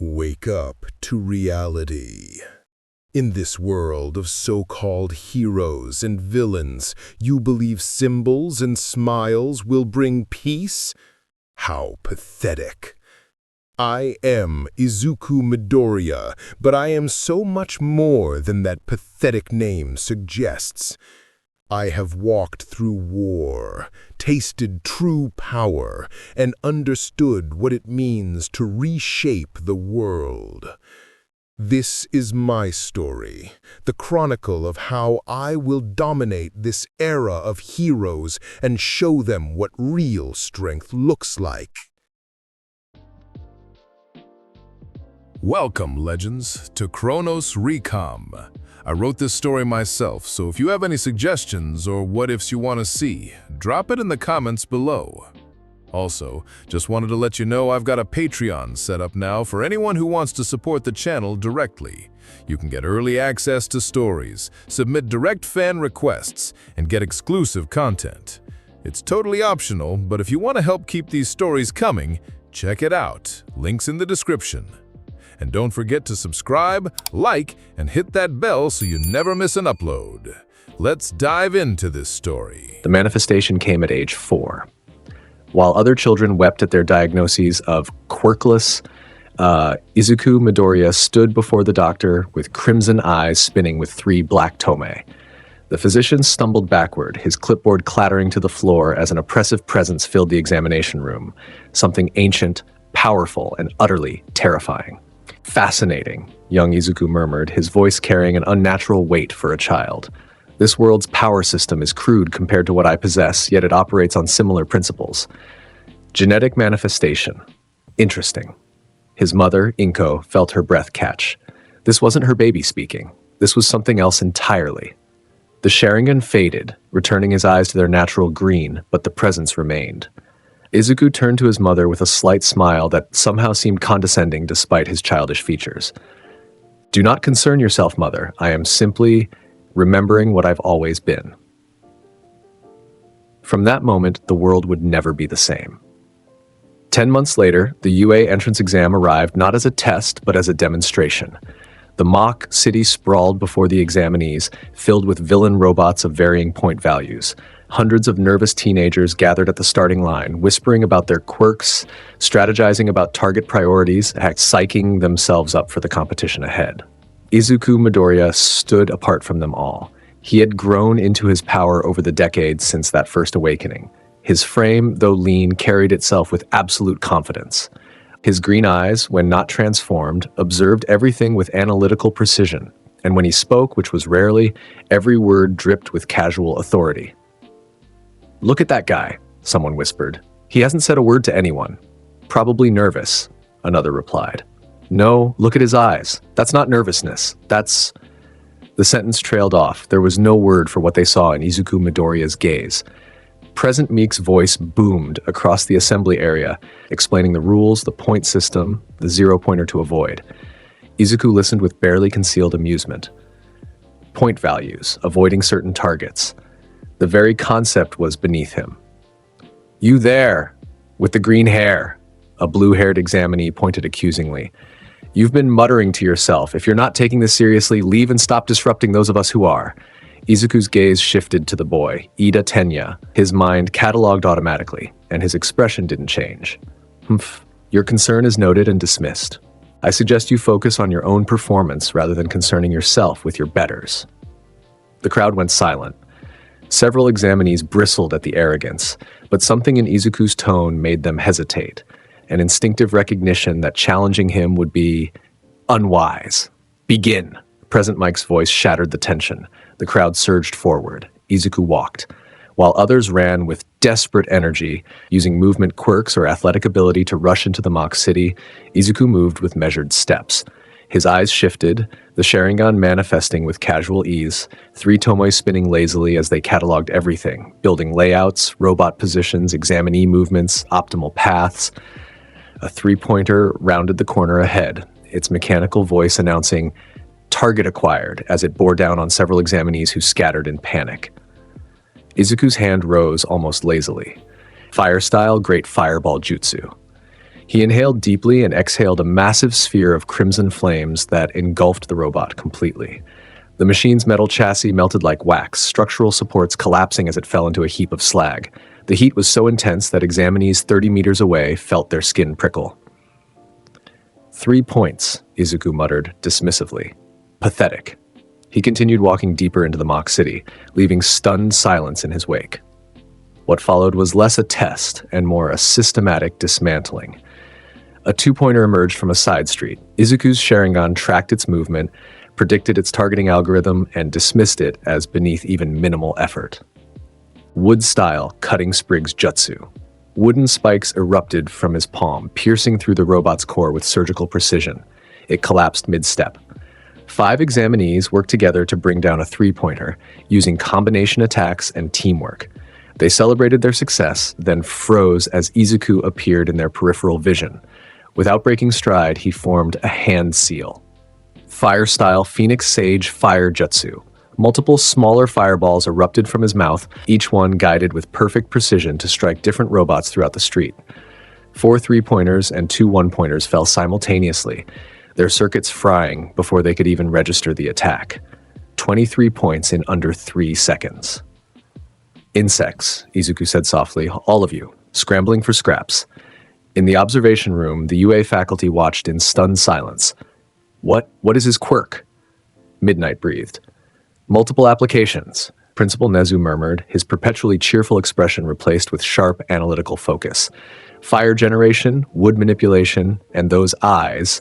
Wake up to reality. In this world of so-called heroes and villains, you believe symbols and smiles will bring peace? How pathetic. I am Izuku Midoriya, but I am so much more than that pathetic name suggests. I have walked through war, tasted true power, and understood what it means to reshape the world. This is my story, the chronicle of how I will dominate this era of heroes and show them what real strength looks like. Welcome, legends, to Chronos Recom. I wrote this story myself, so if you have any suggestions or what-ifs you want to see, drop it in the comments below. Also, just wanted to let you know I've got a Patreon set up now for anyone who wants to support the channel directly. You can get early access to stories, submit direct fan requests, and get exclusive content. It's totally optional, but if you want to help keep these stories coming, check it out. Links in the description. And don't forget to subscribe, like, and hit that bell so you never miss an upload. Let's dive into this story. The manifestation came at age 4. While other children wept at their diagnoses of Quirkless, Izuku Midoriya stood before the doctor with crimson eyes spinning with 3 black tomei. The physician stumbled backward, his clipboard clattering to the floor as an oppressive presence filled the examination room. Something ancient, powerful, and utterly terrifying. "Fascinating," young Izuku murmured, his voice carrying an unnatural weight for a child. "This world's power system is crude compared to what I possess, yet it operates on similar principles. Genetic manifestation. Interesting." His mother, Inko, felt her breath catch. This wasn't her baby speaking. This was something else entirely. The Sharingan faded, returning his eyes to their natural green, but the presence remained. Izuku turned to his mother with a slight smile that somehow seemed condescending despite his childish features. "Do not concern yourself, mother. I am simply remembering what I've always been." From that moment, the world would never be the same. 10 months later, the UA entrance exam arrived not as a test, but as a demonstration. The mock city sprawled before the examinees, filled with villain robots of varying point values. Hundreds of nervous teenagers gathered at the starting line, whispering about their quirks, strategizing about target priorities, psyching themselves up for the competition ahead. Izuku Midoriya stood apart from them all. He had grown into his power over the decades since that first awakening. His frame, though lean, carried itself with absolute confidence. His green eyes, when not transformed, observed everything with analytical precision, and when he spoke, which was rarely, every word dripped with casual authority. "Look at that guy," someone whispered. "He hasn't said a word to anyone." "Probably nervous," another replied. "No, look at his eyes. That's not nervousness. That's..." The sentence trailed off. There was no word for what they saw in Izuku Midoriya's gaze. Present Meek's voice boomed across the assembly area, explaining the rules, the point system, the zero-pointer to avoid. Izuku listened with barely concealed amusement. Point values, avoiding certain targets. The very concept was beneath him. "You there, with the green hair," a blue-haired examinee pointed accusingly. "You've been muttering to yourself. If you're not taking this seriously, leave and stop disrupting those of us who are." Izuku's gaze shifted to the boy, Ida Tenya, his mind catalogued automatically, and his expression didn't change. "Humph. Your concern is noted and dismissed. I suggest you focus on your own performance rather than concerning yourself with your betters." The crowd went silent. Several examinees bristled at the arrogance, but something in Izuku's tone made them hesitate, an instinctive recognition that challenging him would be unwise. "Begin." Present Mike's voice shattered the tension. The crowd surged forward. Izuku walked, while others ran with desperate energy, using movement quirks or athletic ability to rush into the mock city. Izuku moved with measured steps. His eyes shifted, the Sharingan manifesting with casual ease, 3 tomei spinning lazily as they cataloged everything, building layouts, robot positions, examinee movements, optimal paths. A 3-pointer rounded the corner ahead, its mechanical voice announcing, "Target acquired," as it bore down on several examinees who scattered in panic. Izuku's hand rose almost lazily. Fire style, great fireball jutsu. He inhaled deeply and exhaled a massive sphere of crimson flames that engulfed the robot completely. The machine's metal chassis melted like wax, structural supports collapsing as it fell into a heap of slag. The heat was so intense that examinees 30 meters away felt their skin prickle. 3 points, Izuku muttered dismissively. Pathetic. He continued walking deeper into the mock city, leaving stunned silence in his wake. What followed was less a test and more a systematic dismantling. A 2-pointer emerged from a side street. Izuku's Sharingan tracked its movement, predicted its targeting algorithm, and dismissed it as beneath even minimal effort. Wood-style cutting sprigs jutsu. Wooden spikes erupted from his palm, piercing through the robot's core with surgical precision. It collapsed mid-step. 5 examinees worked together to bring down a 3-pointer, using combination attacks and teamwork. They celebrated their success, then froze as Izuku appeared in their peripheral vision. Without breaking stride, he formed a hand seal. Fire-style Phoenix Sage Fire Jutsu. Multiple smaller fireballs erupted from his mouth, each one guided with perfect precision to strike different robots throughout the street. 4 3-pointers and 2 1-pointers fell simultaneously, their circuits frying before they could even register the attack. 23 points in under 3 seconds. Insects, Izuku said softly, all of you, scrambling for scraps. In the observation room, the UA faculty watched in stunned silence. What is his quirk? Midnight breathed. Multiple applications, Principal Nezu murmured, his perpetually cheerful expression replaced with sharp analytical focus. Fire generation, wood manipulation, and those eyes,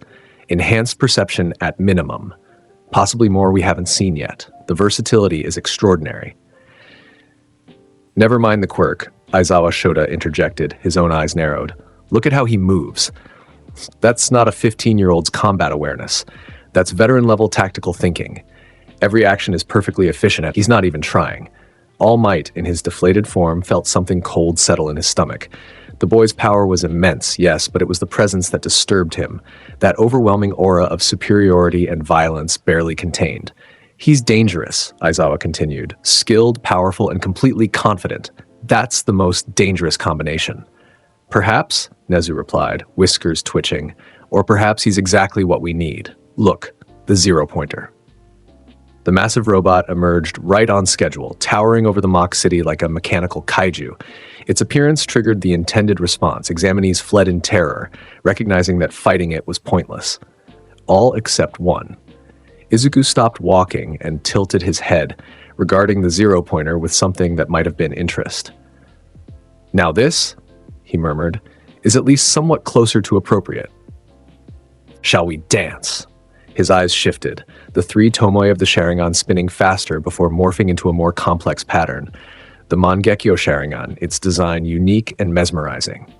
enhanced perception at minimum. Possibly more we haven't seen yet. The versatility is extraordinary. Never mind the quirk, Aizawa Shoda interjected, his own eyes narrowed. Look at how he moves. That's not a 15-year-old's combat awareness. That's veteran-level tactical thinking. Every action is perfectly efficient, and he's not even trying. All Might, in his deflated form, felt something cold settle in his stomach. The boy's power was immense, yes, but it was the presence that disturbed him, that overwhelming aura of superiority and violence barely contained. He's dangerous, Aizawa continued, skilled, powerful, and completely confident. That's the most dangerous combination. Perhaps, Nezu replied, whiskers twitching, or perhaps he's exactly what we need. Look, the 0-pointer. The massive robot emerged right on schedule, towering over the mock city like a mechanical kaiju. Its appearance triggered the intended response. Examinees fled in terror, recognizing that fighting it was pointless. All except one. Izuku stopped walking and tilted his head, regarding the 0-pointer with something that might have been interest. Now this, he murmured, is at least somewhat closer to appropriate. Shall we dance? His eyes shifted, the 3 Tomoe of the Sharingan spinning faster before morphing into a more complex pattern. The Mangekyō Sharingan, its design unique and mesmerizing.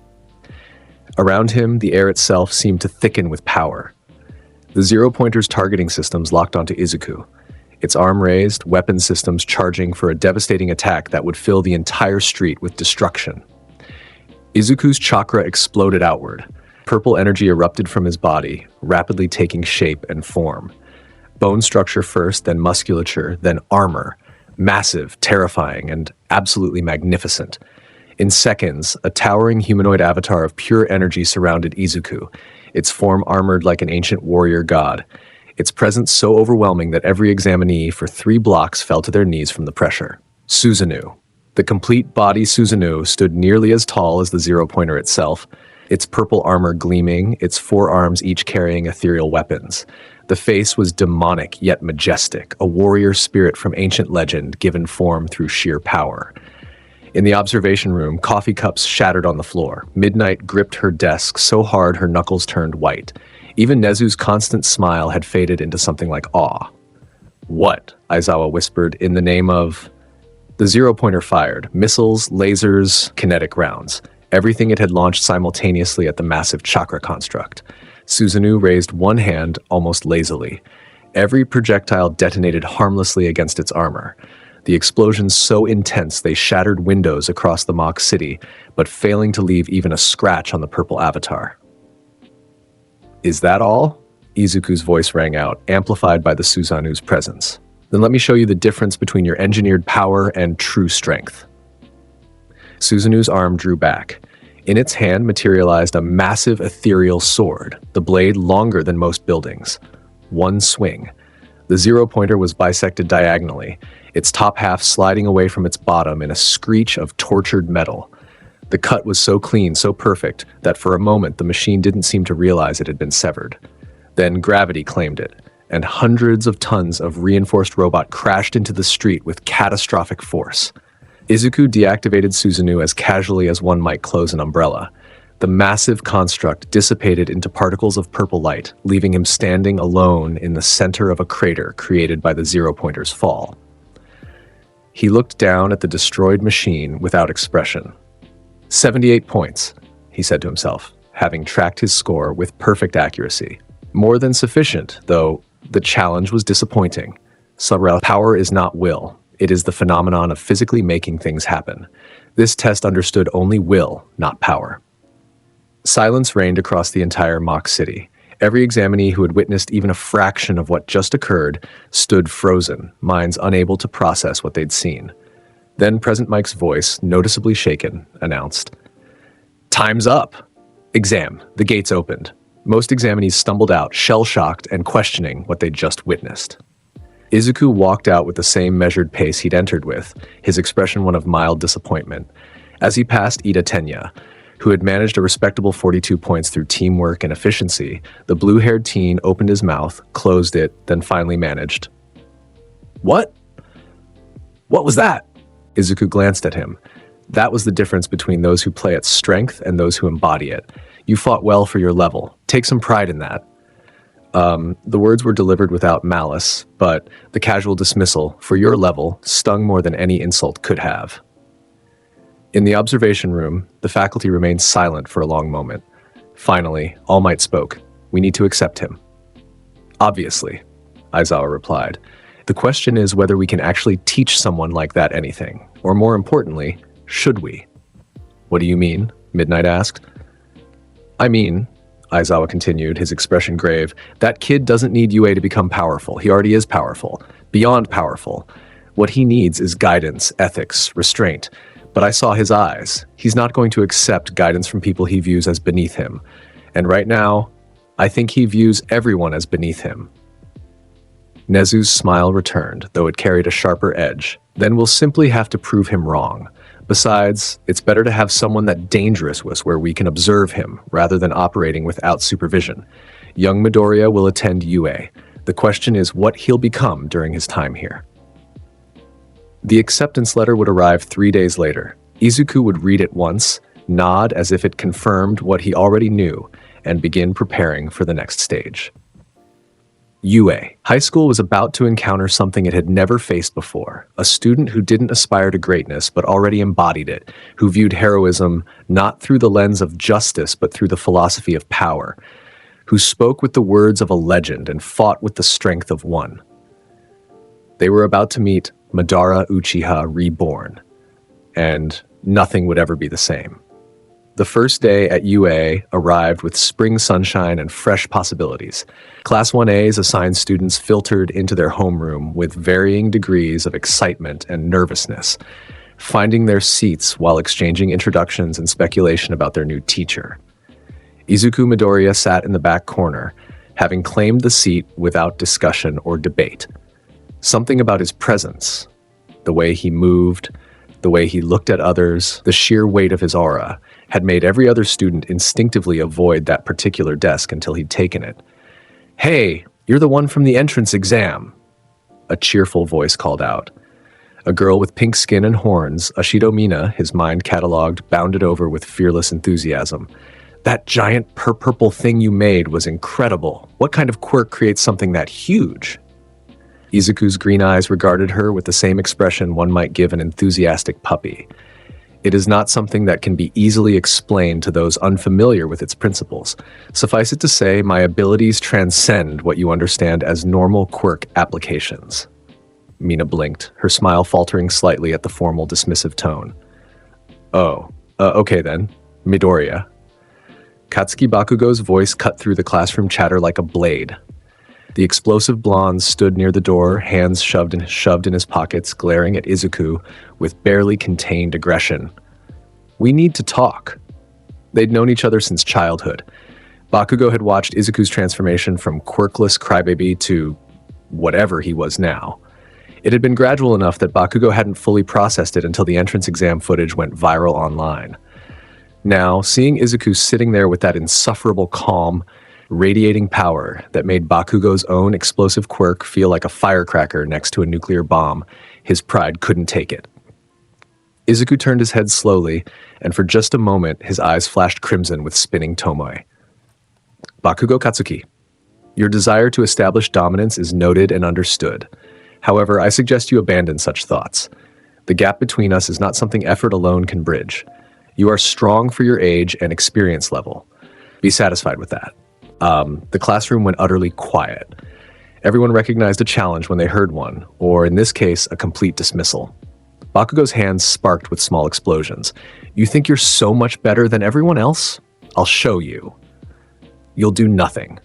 Around him, the air itself seemed to thicken with power. The 0-pointer's targeting systems locked onto Izuku, its arm raised, weapon systems charging for a devastating attack that would fill the entire street with destruction. Izuku's chakra exploded outward. Purple energy erupted from his body, rapidly taking shape and form. Bone structure first, then musculature, then armor. Massive, terrifying, and absolutely magnificent. In seconds, a towering humanoid avatar of pure energy surrounded Izuku, its form armored like an ancient warrior god, its presence so overwhelming that every examinee for 3 blocks fell to their knees from the pressure. Susanoo. The complete body Susanoo stood nearly as tall as the 0-pointer itself, its purple armor gleaming, its 4 arms each carrying ethereal weapons. The face was demonic yet majestic, a warrior spirit from ancient legend given form through sheer power. In the observation room, coffee cups shattered on the floor. Midnight gripped her desk so hard her knuckles turned white. Even Nezu's constant smile had faded into something like awe. What? Aizawa whispered, in the name of... The 0-pointer fired. Missiles, lasers, kinetic rounds. Everything it had launched simultaneously at the massive chakra construct. Susanoo raised one hand almost lazily. Every projectile detonated harmlessly against its armor. The explosions so intense they shattered windows across the mock city, but failing to leave even a scratch on the purple avatar. Is that all? Izuku's voice rang out, amplified by the Susanoo's presence. Then let me show you the difference between your engineered power and true strength. Susanoo's arm drew back. In its hand materialized a massive ethereal sword, the blade longer than most buildings. One swing. The zero-pointer was bisected diagonally, its top half sliding away from its bottom in a screech of tortured metal. The cut was so clean, so perfect, that for a moment the machine didn't seem to realize it had been severed. Then gravity claimed it, and hundreds of tons of reinforced robot crashed into the street with catastrophic force. Izuku deactivated Susanoo as casually as one might close an umbrella. The massive construct dissipated into particles of purple light, leaving him standing alone in the center of a crater created by the zero-pointer's fall. He looked down at the destroyed machine without expression. 78 points, he said to himself, having tracked his score with perfect accuracy. More than sufficient, though the challenge was disappointing. Sorel, power is not will. It is the phenomenon of physically making things happen. This test understood only will, not power. Silence reigned across the entire mock city. Every examinee who had witnessed even a fraction of what just occurred stood frozen, minds unable to process what they'd seen. Then Present Mike's voice, noticeably shaken, announced, "Time's up! Exam." The gates opened. Most examinees stumbled out, shell-shocked and questioning what they'd just witnessed. Izuku walked out with the same measured pace he'd entered with, his expression one of mild disappointment. As he passed Ida Tenya, who had managed a respectable 42 points through teamwork and efficiency, the blue-haired teen opened his mouth, closed it, then finally managed. "What? What was that?" Izuku glanced at him. That was the difference between those who play at strength and those who embody it. You fought well for your level. Take some pride in that. The words were delivered without malice, but the casual dismissal, for your level, stung more than any insult could have. In the observation room, the faculty remained silent for a long moment. Finally, All Might spoke. "We need to accept him." "Obviously," Aizawa replied. "The question is whether we can actually teach someone like that anything, or more importantly, should we?" "What do you mean?" Midnight asked. "I mean," Aizawa continued, his expression grave, "that kid doesn't need UA to become powerful. He already is powerful. Beyond powerful. What he needs is guidance, ethics, restraint. But I saw his eyes. He's not going to accept guidance from people he views as beneath him. And right now, I think he views everyone as beneath him." Nezu's smile returned, though it carried a sharper edge. "Then we'll simply have to prove him wrong. Besides, it's better to have someone that dangerous was where we can observe him, rather than operating without supervision. Young Midoriya will attend UA. The question is what he'll become during his time here." The acceptance letter would arrive 3 days later. Izuku would read it once, nod as if it confirmed what he already knew, and begin preparing for the next stage. UA. High school was about to encounter something it had never faced before, a student who didn't aspire to greatness but already embodied it, who viewed heroism not through the lens of justice but through the philosophy of power, who spoke with the words of a legend and fought with the strength of one. They were about to meet Madara Uchiha reborn, and nothing would ever be the same. The first day at UA arrived with spring sunshine and fresh possibilities. Class 1A's assigned students filtered into their homeroom with varying degrees of excitement and nervousness, finding their seats while exchanging introductions and speculation about their new teacher. Izuku Midoriya sat in the back corner, having claimed the seat without discussion or debate. Something about his presence, the way he moved, the way he looked at others, the sheer weight of his aura, had made every other student instinctively avoid that particular desk until he'd taken it. "Hey, you're the one from the entrance exam," a cheerful voice called out. A girl with pink skin and horns, Ashido Mina, his mind catalogued, bounded over with fearless enthusiasm. "That giant purple thing you made was incredible. What kind of quirk creates something that huge?" Izuku's green eyes regarded her with the same expression one might give an enthusiastic puppy. It is not something that can be easily explained to those unfamiliar with its principles. Suffice it to say, my abilities transcend what you understand as normal quirk applications. Mina blinked, her smile faltering slightly at the formal dismissive tone. Okay then, Midoriya." Katsuki Bakugo's voice cut through the classroom chatter like a blade. The explosive blonde stood near the door, hands shoved in his pockets, glaring at Izuku with barely contained aggression. "We need to talk." They'd known each other since childhood. Bakugo had watched Izuku's transformation from quirkless crybaby to whatever he was now. It had been gradual enough that Bakugo hadn't fully processed it until the entrance exam footage went viral online. Now, seeing Izuku sitting there with that insufferable calm, radiating power that made Bakugo's own explosive quirk feel like a firecracker next to a nuclear bomb, his pride couldn't take it. Izuku turned his head slowly, and for just a moment, his eyes flashed crimson with spinning tomoe. Bakugo Katsuki, your desire to establish dominance is noted and understood. However, I suggest you abandon such thoughts. The gap between us is not something effort alone can bridge. You are strong for your age and experience level. Be satisfied with that. The classroom went utterly quiet. Everyone recognized a challenge when they heard one, or in this case, a complete dismissal. Bakugo's hands sparked with small explosions. You think you're so much better than everyone else? I'll show you. You'll do nothing.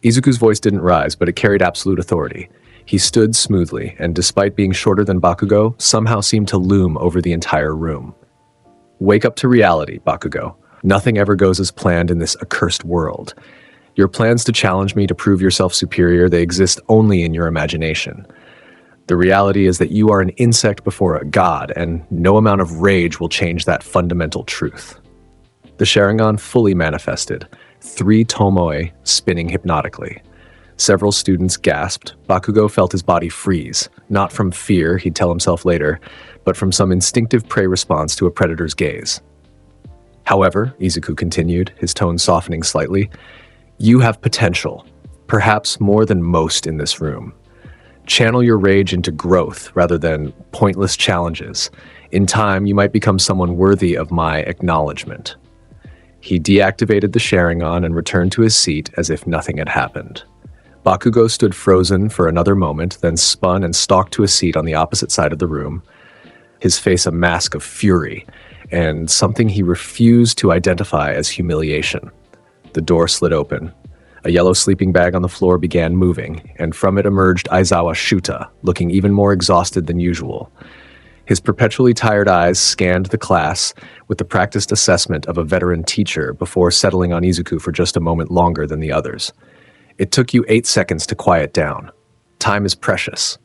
Izuku's voice didn't rise, but it carried absolute authority. He stood smoothly, and despite being shorter than Bakugo, somehow seemed to loom over the entire room. Wake up to reality, Bakugo. Nothing ever goes as planned in this accursed world. Your plans to challenge me to prove yourself superior, they exist only in your imagination. The reality is that you are an insect before a god, and no amount of rage will change that fundamental truth. The Sharingan fully manifested, 3 tomoe spinning hypnotically. Several students gasped. Bakugo felt his body freeze, not from fear, he'd tell himself later, but from some instinctive prey response to a predator's gaze. However, Izuku continued, his tone softening slightly, you have potential, perhaps more than most in this room. Channel your rage into growth rather than pointless challenges. In time, you might become someone worthy of my acknowledgement. He deactivated the Sharingan and returned to his seat as if nothing had happened. Bakugo stood frozen for another moment, then spun and stalked to a seat on the opposite side of the room, his face a mask of fury, and something he refused to identify as humiliation. The door slid open. A yellow sleeping bag on the floor began moving, and from it emerged Aizawa Shuta, looking even more exhausted than usual. His perpetually tired eyes scanned the class with the practiced assessment of a veteran teacher before settling on Izuku for just a moment longer than the others. It took you 8 seconds to quiet down. Time is precious.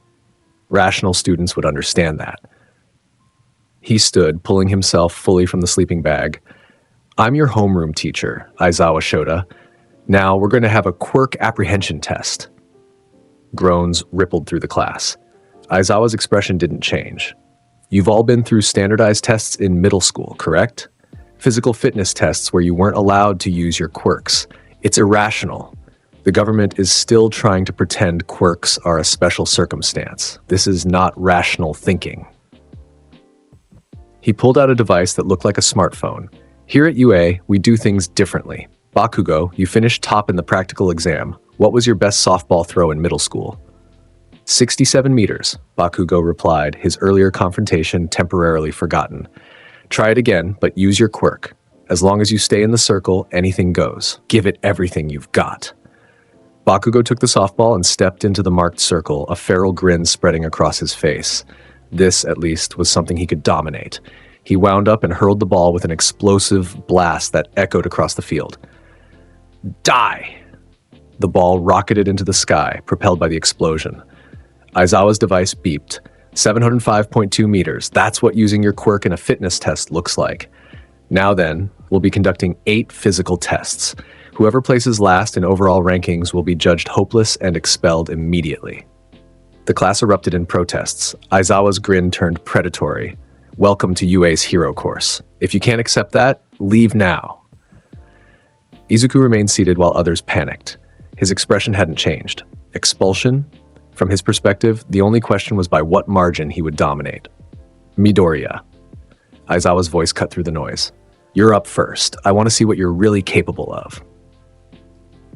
Rational students would understand that. He stood, pulling himself fully from the sleeping bag. I'm your homeroom teacher, Aizawa Shota. Now we're going to have a quirk apprehension test. Groans rippled through the class. Aizawa's expression didn't change. You've all been through standardized tests in middle school, correct? Physical fitness tests where you weren't allowed to use your quirks. It's irrational. The government is still trying to pretend quirks are a special circumstance. This is not rational thinking. He pulled out a device that looked like a smartphone. Here at UA, we do things differently. Bakugo, you finished top in the practical exam. What was your best softball throw in middle school? 67 meters, Bakugo replied, his earlier confrontation temporarily forgotten. Try it again, but use your quirk. As long as you stay in the circle, anything goes. Give it everything you've got. Bakugo took the softball and stepped into the marked circle, a feral grin spreading across his face. This, at least, was something he could dominate. He wound up and hurled the ball with an explosive blast that echoed across the field. Die! The ball rocketed into the sky, propelled by the explosion. Aizawa's device beeped. 705.2 meters. That's what using your quirk in a fitness test looks like. Now then, we'll be conducting 8 physical tests. Whoever places last in overall rankings will be judged hopeless and expelled immediately. The class erupted in protests. Aizawa's grin turned predatory. Welcome to UA's hero course. If you can't accept that, leave now. Izuku remained seated while others panicked. His expression hadn't changed. Expulsion? From his perspective, the only question was by what margin he would dominate. Midoriya. Aizawa's voice cut through the noise. You're up first. I want to see what you're really capable of.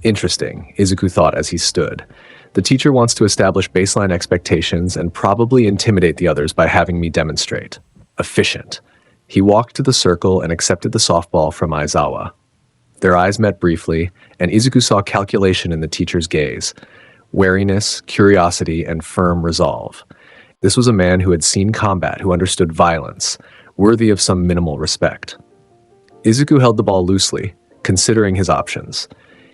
Interesting, Izuku thought as he stood. The teacher wants to establish baseline expectations and probably intimidate the others by having me demonstrate. Efficient. He walked to the circle and accepted the softball from Aizawa. Their eyes met briefly, and Izuku saw calculation in the teacher's gaze. Wariness, curiosity, and firm resolve. This was a man who had seen combat, who understood violence, worthy of some minimal respect. Izuku held the ball loosely, considering his options.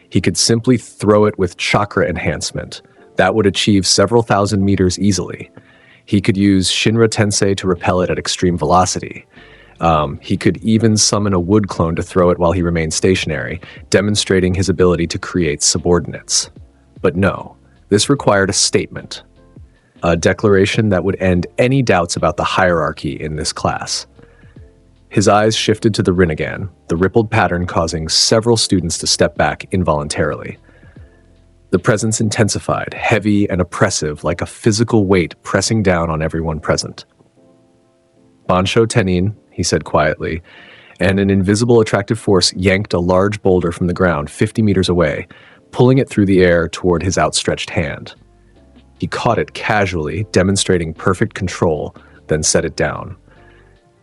He could simply throw it with chakra enhancement. That would achieve several thousand meters easily. He could use Shinra Tensei to repel it at extreme velocity. He could even summon a wood clone to throw it while he remained stationary, demonstrating his ability to create subordinates. But no, this required a statement. A declaration that would end any doubts about the hierarchy in this class. His eyes shifted to the Rinnegan, the rippled pattern causing several students to step back involuntarily. The presence intensified, heavy and oppressive, like a physical weight pressing down on everyone present. Bansho Tenin, he said quietly, and an invisible attractive force yanked a large boulder from the ground 50 meters away, pulling it through the air toward his outstretched hand. He caught it casually, demonstrating perfect control, then set it down,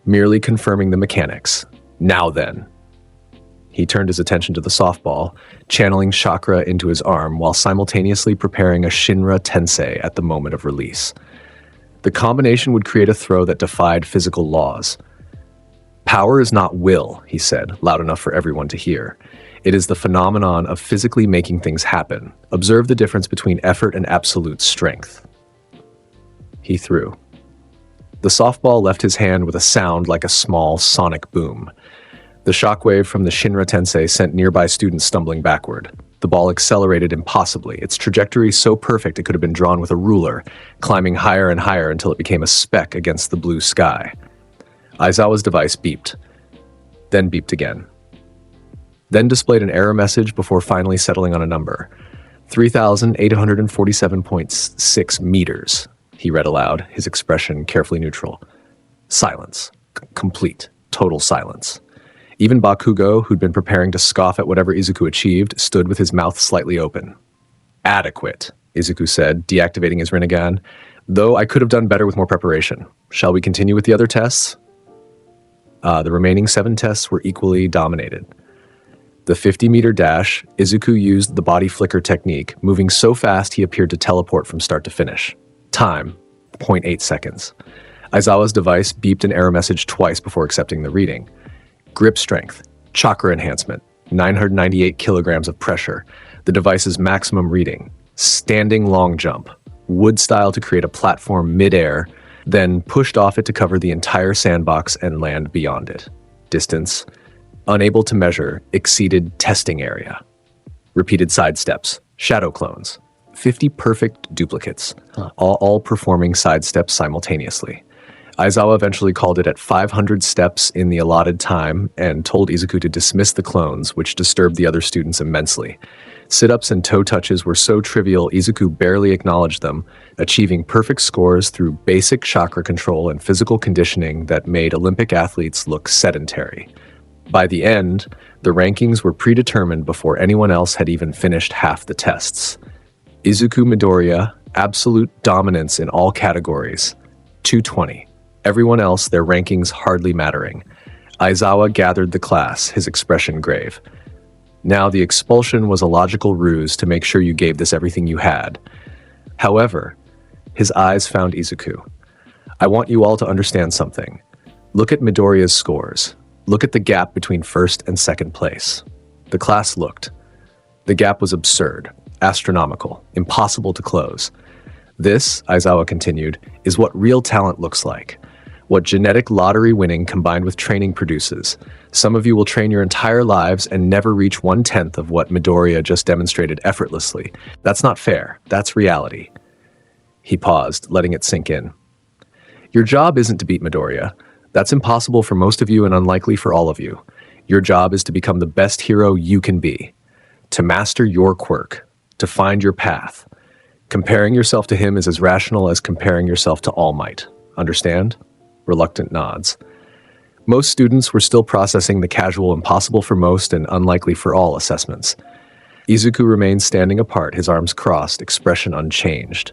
merely confirming the mechanics. Now then. He turned his attention to the softball, channeling chakra into his arm while simultaneously preparing a Shinra Tensei at the moment of release. The combination would create a throw that defied physical laws. Power is not will, he said, loud enough for everyone to hear. It is the phenomenon of physically making things happen. Observe the difference between effort and absolute strength. He threw. The softball left his hand with a sound like a small sonic boom. The shockwave from the Shinra Tensei sent nearby students stumbling backward. The ball accelerated impossibly, its trajectory so perfect it could have been drawn with a ruler, climbing higher and higher until it became a speck against the blue sky. Aizawa's device beeped, then beeped again. Then displayed an error message before finally settling on a number. 3,847.6 meters, he read aloud, his expression carefully neutral. Silence. Complete. Total silence. Even Bakugo, who'd been preparing to scoff at whatever Izuku achieved, stood with his mouth slightly open. Adequate, Izuku said, deactivating his Rinnegan. Though I could have done better with more preparation. Shall we continue with the other tests? The remaining 7 tests were equally dominated. The 50-meter dash, Izuku used the body flicker technique, moving so fast he appeared to teleport from start to finish. Time, 0.8 seconds. Aizawa's device beeped an error message twice before accepting the reading. Grip strength, chakra enhancement, 998 kilograms of pressure, the device's maximum reading. Standing long jump, wood style to create a platform mid-air, then pushed off it to cover the entire sandbox and land beyond it. Distance, unable to measure, exceeded testing area. Repeated side steps, shadow clones, 50 perfect duplicates, all performing side steps simultaneously. Aizawa eventually called it at 500 steps in the allotted time and told Izuku to dismiss the clones, which disturbed the other students immensely. Sit-ups and toe touches were so trivial Izuku barely acknowledged them, achieving perfect scores through basic chakra control and physical conditioning that made Olympic athletes look sedentary. By the end, the rankings were predetermined before anyone else had even finished half the tests. Izuku Midoriya, absolute dominance in all categories, 220. Everyone else, their rankings hardly mattering. Aizawa gathered the class, his expression grave. Now the expulsion was a logical ruse to make sure you gave this everything you had. However, his eyes found Izuku. I want you all to understand something. Look at Midoriya's scores. Look at the gap between first and second place. The class looked. The gap was absurd, astronomical, impossible to close. This, Aizawa continued, is what real talent looks like. What genetic lottery winning combined with training produces. Some of you will train your entire lives and never reach 1/10 of what Midoriya just demonstrated effortlessly. That's not fair. That's reality. He paused, letting it sink in. Your job isn't to beat Midoriya. That's impossible for most of you and unlikely for all of you. Your job is to become the best hero you can be. To master your quirk. To find your path. Comparing yourself to him is as rational as comparing yourself to All Might. Understand? Reluctant nods. Most students were still processing the casual impossible for most and unlikely for all assessments. Izuku remained standing apart, his arms crossed, expression unchanged.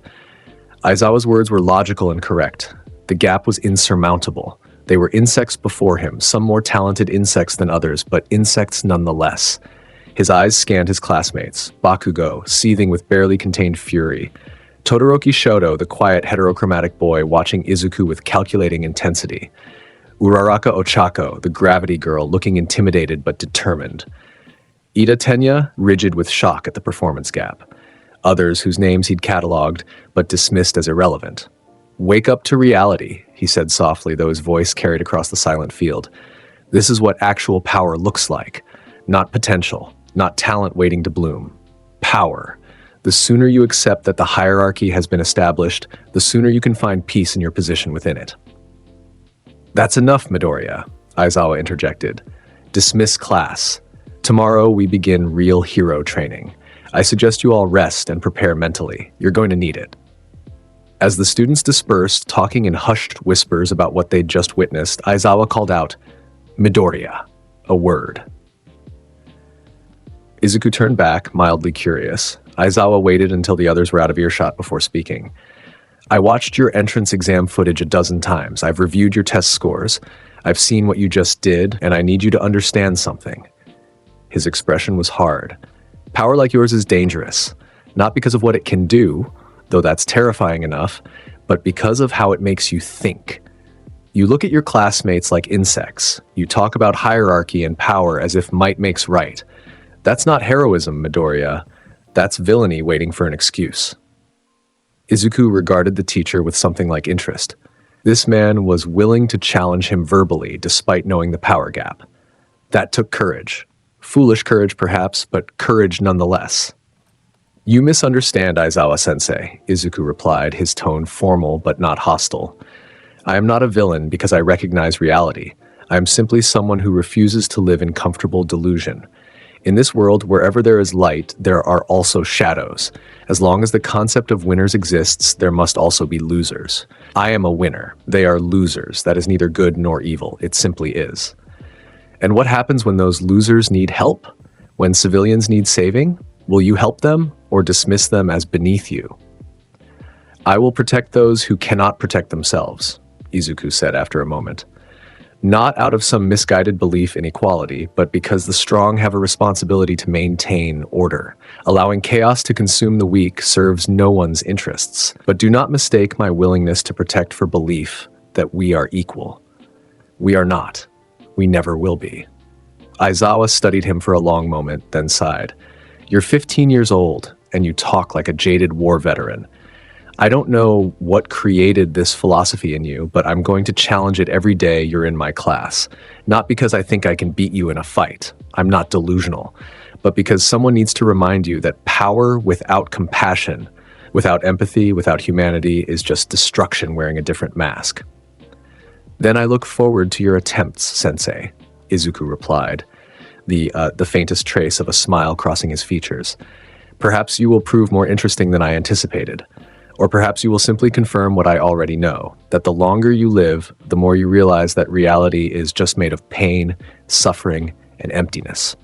Aizawa's words were logical and correct. The gap was insurmountable. They were insects before him, some more talented insects than others, but insects nonetheless. His eyes scanned his classmates, Bakugo, seething with barely contained fury. Todoroki Shoto, the quiet heterochromatic boy, watching Izuku with calculating intensity. Uraraka Ochako, the gravity girl, looking intimidated but determined. Ida Tenya, rigid with shock at the performance gap. Others whose names he'd catalogued but dismissed as irrelevant. "Wake up to reality," he said softly, though his voice carried across the silent field. "This is what actual power looks like. Not potential, not talent waiting to bloom. Power. The sooner you accept that the hierarchy has been established, the sooner you can find peace in your position within it." "That's enough, Midoriya," Aizawa interjected. "Dismiss class. Tomorrow we begin real hero training. I suggest you all rest and prepare mentally. You're going to need it." As the students dispersed, talking in hushed whispers about what they'd just witnessed, Aizawa called out, "Midoriya," a word. Izuku turned back, mildly curious. Aizawa waited until the others were out of earshot before speaking. "I watched your entrance exam footage a dozen times. I've reviewed your test scores. I've seen what you just did, and I need you to understand something." His expression was hard. "Power like yours is dangerous, not because of what it can do, though that's terrifying enough, but because of how it makes you think. You look at your classmates like insects. You talk about hierarchy and power as if might makes right. That's not heroism, Midoriya. That's villainy waiting for an excuse." Izuku regarded the teacher with something like interest. This man was willing to challenge him verbally despite knowing the power gap. That took courage. Foolish courage, perhaps, but courage nonetheless. "You misunderstand, Aizawa-sensei," Izuku replied, his tone formal but not hostile. "I am not a villain because I recognize reality. I am simply someone who refuses to live in comfortable delusion. In this world, wherever there is light, there are also shadows. As long as the concept of winners exists, there must also be losers. I am a winner. They are losers. That is neither good nor evil. It simply is. And what happens when those losers need help? When civilians need saving? Will you help them or dismiss them as beneath you?" "I will protect those who cannot protect themselves," Izuku said after a moment. "Not out of some misguided belief in equality, but because the strong have a responsibility to maintain order. Allowing chaos to consume the weak serves no one's interests. But do not mistake my willingness to protect for belief that we are equal. We are not. We never will be." Aizawa studied him for a long moment, then sighed. "You're 15 years old, and you talk like a jaded war veteran. I don't know what created this philosophy in you, but I'm going to challenge it every day you're in my class. Not because I think I can beat you in a fight. I'm not delusional. But because someone needs to remind you that power without compassion, without empathy, without humanity, is just destruction wearing a different mask." "Then I look forward to your attempts, Sensei," Izuku replied, the faintest trace of a smile crossing his features. "Perhaps you will prove more interesting than I anticipated. Or perhaps you will simply confirm what I already know, that the longer you live, the more you realize that reality is just made of pain, suffering, and emptiness."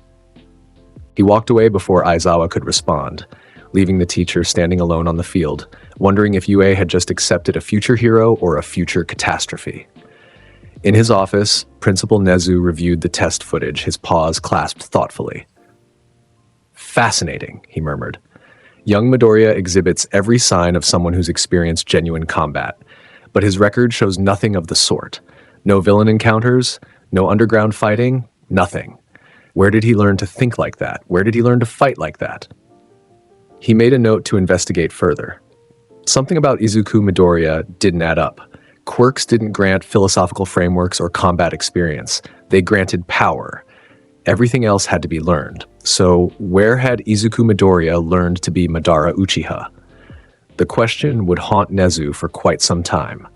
He walked away before Aizawa could respond, leaving the teacher standing alone on the field, wondering if UA had just accepted a future hero or a future catastrophe. In his office, Principal Nezu reviewed the test footage, his paws clasped thoughtfully. "Fascinating," he murmured. "Young Midoriya exhibits every sign of someone who's experienced genuine combat, but his record shows nothing of the sort. No villain encounters, no underground fighting, nothing. Where did he learn to think like that? Where did he learn to fight like that?" He made a note to investigate further. Something about Izuku Midoriya didn't add up. Quirks didn't grant philosophical frameworks or combat experience. They granted power. Everything else had to be learned. So where had Izuku Midoriya learned to be Madara Uchiha? The question would haunt Nezu for quite some time.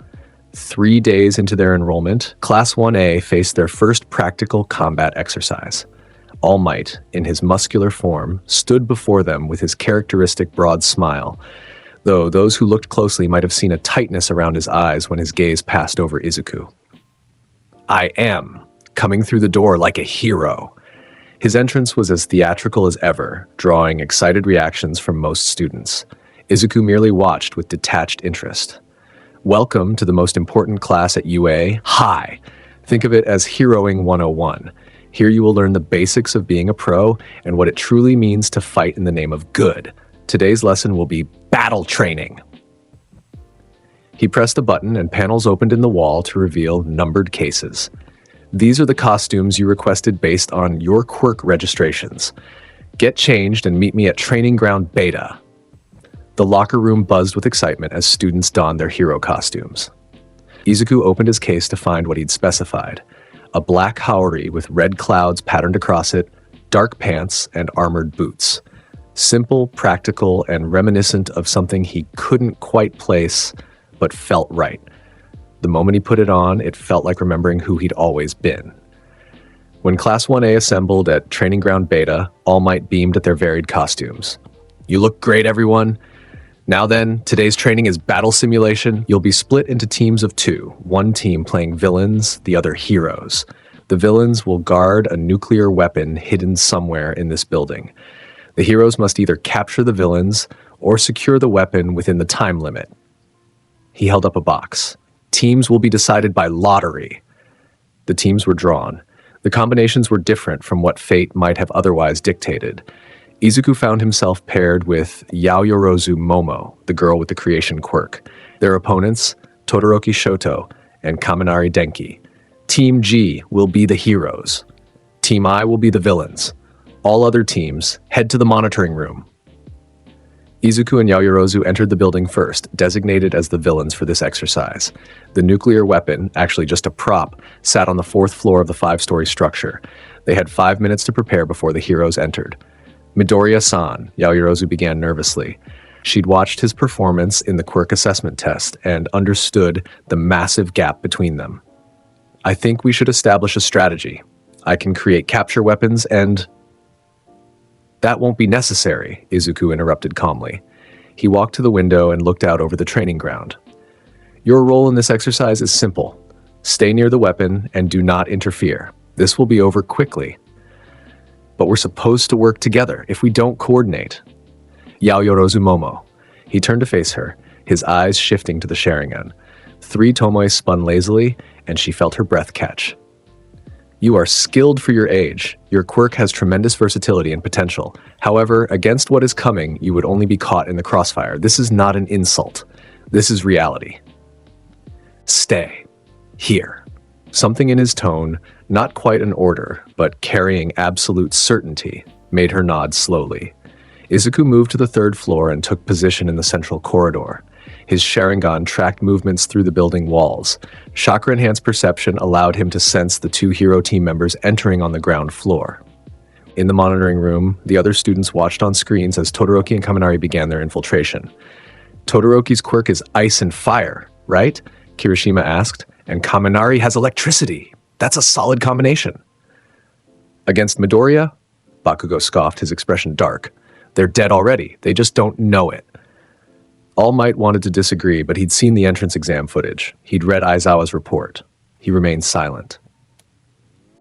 3 days into their enrollment, Class 1A faced their first practical combat exercise. All Might, in his muscular form, stood before them with his characteristic broad smile, though those who looked closely might have seen a tightness around his eyes when his gaze passed over Izuku. "I am, coming through the door like a hero." His entrance was as theatrical as ever, drawing excited reactions from most students. Izuku merely watched with detached interest. "Welcome to the most important class at UA, High. Think of it as Heroing 101. Here you will learn the basics of being a pro and what it truly means to fight in the name of good. Today's lesson will be battle training." He pressed a button and panels opened in the wall to reveal numbered cases. These are the costumes you requested based on your quirk registrations. Get changed and meet me at Training Ground Beta. The locker room buzzed with excitement as students donned their hero costumes. Izuku opened his case to find what he'd specified: a black haori with red clouds patterned across it, dark pants, and armored boots. Simple, practical, and reminiscent of something he couldn't quite place, but felt right. The moment he put it on, it felt like remembering who he'd always been. When Class 1A assembled at Training Ground Beta, All Might beamed at their varied costumes. "You look great, everyone. Now then, today's training is battle simulation. You'll be split into teams of 2, one team playing villains, the other heroes. The villains will guard a nuclear weapon hidden somewhere in this building. The heroes must either capture the villains or secure the weapon within the time limit." He held up a box. "Teams will be decided by lottery." The teams were drawn. The combinations were different from what fate might have otherwise dictated. Izuku found himself paired with Yaoyorozu Momo, the girl with the creation quirk. Their opponents, Todoroki Shoto and Kaminari Denki. Team G will be the heroes. Team I will be the villains. All other teams, head to the monitoring room. Izuku and Yaoyorozu entered the building first, designated as the villains for this exercise. The nuclear weapon, actually just a prop, sat on the 4th floor of the 5-story structure. They had 5 minutes to prepare before the heroes entered. "Midoriya-san," Yaoyorozu began nervously. She'd watched his performance in the quirk assessment test and understood the massive gap between them. "I think we should establish a strategy. I can create capture weapons and—" "That won't be necessary," Izuku interrupted calmly. He walked to the window and looked out over the training ground. "Your role in this exercise is simple. Stay near the weapon and do not interfere. This will be over quickly." "But we're supposed to work together. If we don't coordinate—" "Yaoyorozu Momo." He turned to face her, his eyes shifting to the Sharingan. 3 tomoe spun lazily, and she felt her breath catch. "You are skilled for your age. Your quirk has tremendous versatility and potential. However, against what is coming, you would only be caught in the crossfire. This is not an insult. This is reality. Stay. Here." Something in his tone, not quite an order, but carrying absolute certainty, made her nod slowly. Izuku moved to the 3rd floor and took position in the central corridor. His Sharingan tracked movements through the building walls. Chakra-enhanced perception allowed him to sense the 2 hero team members entering on the ground floor. In the monitoring room, the other students watched on screens as Todoroki and Kaminari began their infiltration. "Todoroki's quirk is ice and fire, right?" Kirishima asked. "And Kaminari has electricity. That's a solid combination." "Against Midoriya?" Bakugo scoffed, his expression dark. "They're dead already. They just don't know it." All Might wanted to disagree, but he'd seen the entrance exam footage. He'd read Aizawa's report. He remained silent.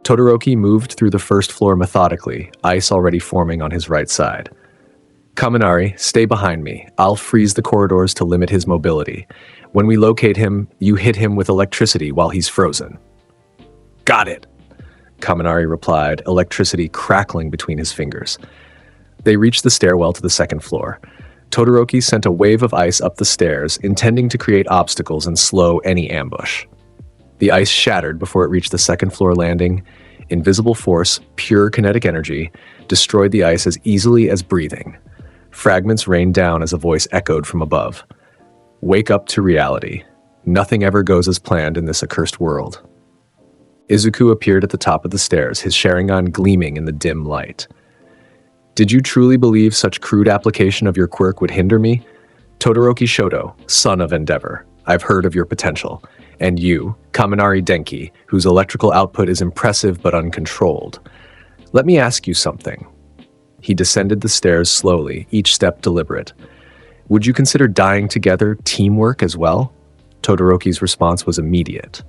Todoroki moved through the 1st floor methodically, ice already forming on his right side. "Kaminari, stay behind me. I'll freeze the corridors to limit his mobility. When we locate him, you hit him with electricity while he's frozen." "Got it," Kaminari replied, electricity crackling between his fingers. They reached the stairwell to the 2nd floor. Todoroki sent a wave of ice up the stairs, intending to create obstacles and slow any ambush. The ice shattered before it reached the 2nd floor landing. Invisible force, pure kinetic energy, destroyed the ice as easily as breathing. Fragments rained down as a voice echoed from above. "Wake up to reality. Nothing ever goes as planned in this accursed world." Izuku appeared at the top of the stairs, his Sharingan gleaming in the dim light. "Did you truly believe such crude application of your quirk would hinder me? Todoroki Shoto, son of Endeavor, I've heard of your potential. And you, Kaminari Denki, whose electrical output is impressive but uncontrolled. Let me ask you something." He descended the stairs slowly, each step deliberate. "Would you consider dying together teamwork as well?" Todoroki's response was immediate.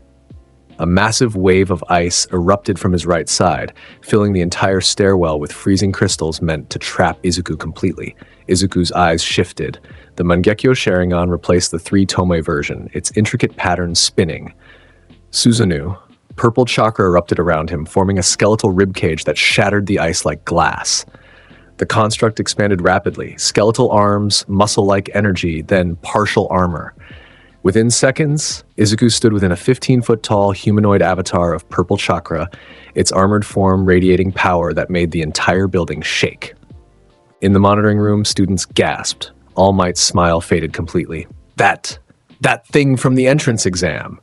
A massive wave of ice erupted from his right side, filling the entire stairwell with freezing crystals meant to trap Izuku completely. Izuku's eyes shifted. The Mangekyō Sharingan replaced the 3 tomoe version, its intricate patterns spinning. Susanoo. Purple chakra erupted around him, forming a skeletal ribcage that shattered the ice like glass. The construct expanded rapidly, skeletal arms, muscle-like energy, then partial armor. Within seconds, Izuku stood within a 15-foot-tall humanoid avatar of purple chakra, its armored form radiating power that made the entire building shake. In the monitoring room, students gasped. All Might's smile faded completely. That thing from the entrance exam,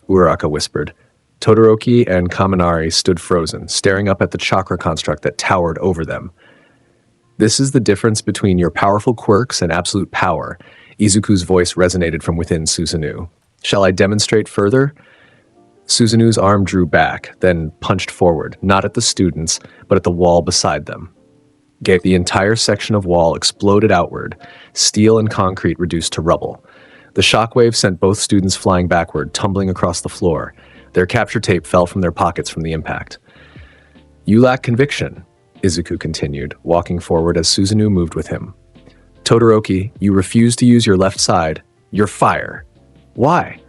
Uraraka whispered. Todoroki and Kaminari stood frozen, staring up at the chakra construct that towered over them. This is the difference between your powerful quirks and absolute power. Izuku's voice resonated from within Susanoo. Shall I demonstrate further? Susanoo's arm drew back, then punched forward, not at the students, but at the wall beside them. The entire section of wall exploded outward, steel and concrete reduced to rubble. The shockwave sent both students flying backward, tumbling across the floor. Their capture tape fell from their pockets from the impact. You lack conviction, Izuku continued, walking forward as Susanoo moved with him. Todoroki, you refuse to use your left side. You're fire. Why?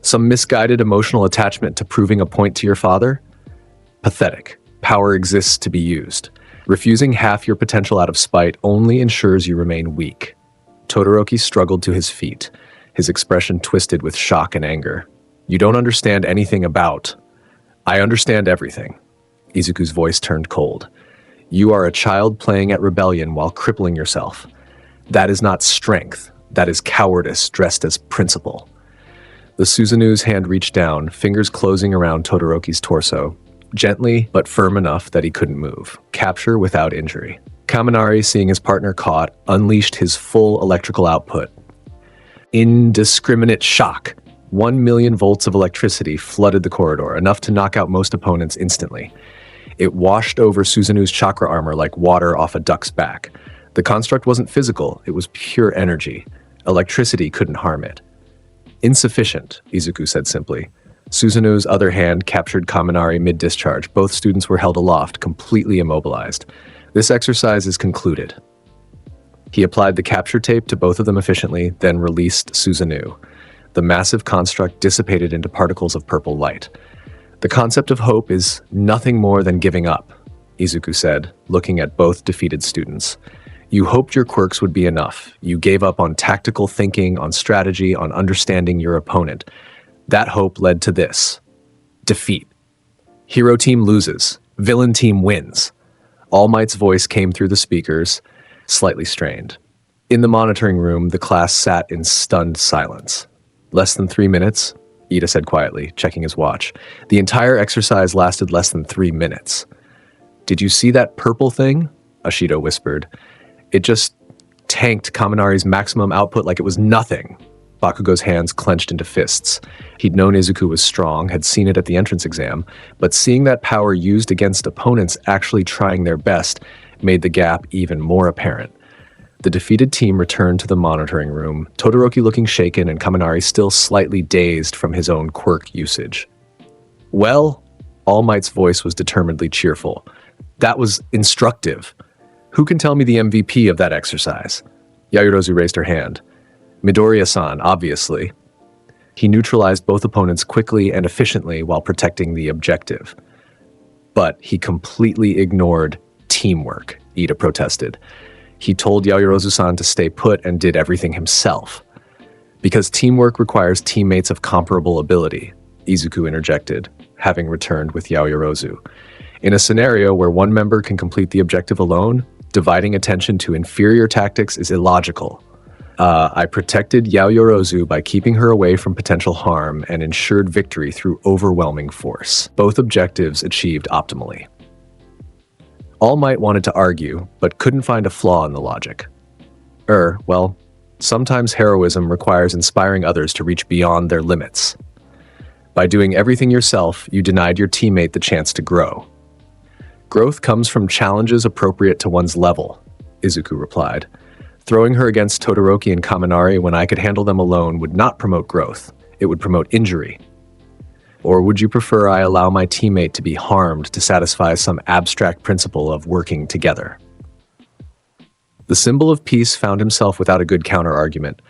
Some misguided emotional attachment to proving a point to your father? Pathetic. Power exists to be used. Refusing half your potential out of spite only ensures you remain weak. Todoroki struggled to his feet, his expression twisted with shock and anger. You don't understand anything about... I understand everything. Izuku's voice turned cold. You are a child playing at rebellion while crippling yourself. That is not strength. That is cowardice dressed as principle. The Susanoo's hand reached down, fingers closing around Todoroki's torso, gently but firm enough that he couldn't move. Capture without injury. Kaminari, seeing his partner caught, unleashed his full electrical output. Indiscriminate shock. 1 million volts of electricity flooded the corridor, enough to knock out most opponents instantly. It washed over Susanoo's chakra armor like water off a duck's back. The construct wasn't physical, it was pure energy. Electricity couldn't harm it. Insufficient, Izuku said simply. Susanoo's other hand captured Kaminari mid-discharge. Both students were held aloft, completely immobilized. This exercise is concluded. He applied the capture tape to both of them efficiently, then released Susanoo. The massive construct dissipated into particles of purple light. The concept of hope is nothing more than giving up, Izuku said, looking at both defeated students. You hoped your quirks would be enough. You gave up on tactical thinking, on strategy, on understanding your opponent. That hope led to this. Defeat. Hero team loses. Villain team wins. All Might's voice came through the speakers, slightly strained. In the monitoring room, the class sat in stunned silence. Less than 3 minutes, Ida said quietly, checking his watch. The entire exercise lasted less than 3 minutes. Did you see that purple thing? Ashido whispered. It just tanked Kaminari's maximum output like it was nothing. Bakugo's hands clenched into fists. He'd known Izuku was strong, had seen it at the entrance exam, but seeing that power used against opponents actually trying their best made the gap even more apparent. The defeated team returned to the monitoring room, Todoroki looking shaken and Kaminari still slightly dazed from his own quirk usage. Well, All Might's voice was determinedly cheerful. That was instructive. Who can tell me the MVP of that exercise? Yaoyorozu raised her hand. Midoriya-san, obviously. He neutralized both opponents quickly and efficiently while protecting the objective. But he completely ignored teamwork, Ida protested. He told Yaoyorozu-san to stay put and did everything himself. Because teamwork requires teammates of comparable ability, Izuku interjected, having returned with Yaoyorozu. In a scenario where one member can complete the objective alone, dividing attention to inferior tactics is illogical. I protected Yaoyorozu by keeping her away from potential harm and ensured victory through overwhelming force. Both objectives achieved optimally. All Might wanted to argue, but couldn't find a flaw in the logic. Well, sometimes heroism requires inspiring others to reach beyond their limits. By doing everything yourself, you denied your teammate the chance to grow. Growth comes from challenges appropriate to one's level, Izuku replied. Throwing her against Todoroki and Kaminari when I could handle them alone would not promote growth. It would promote injury. Or would you prefer I allow my teammate to be harmed to satisfy some abstract principle of working together? The symbol of peace found himself without a good counter-argument.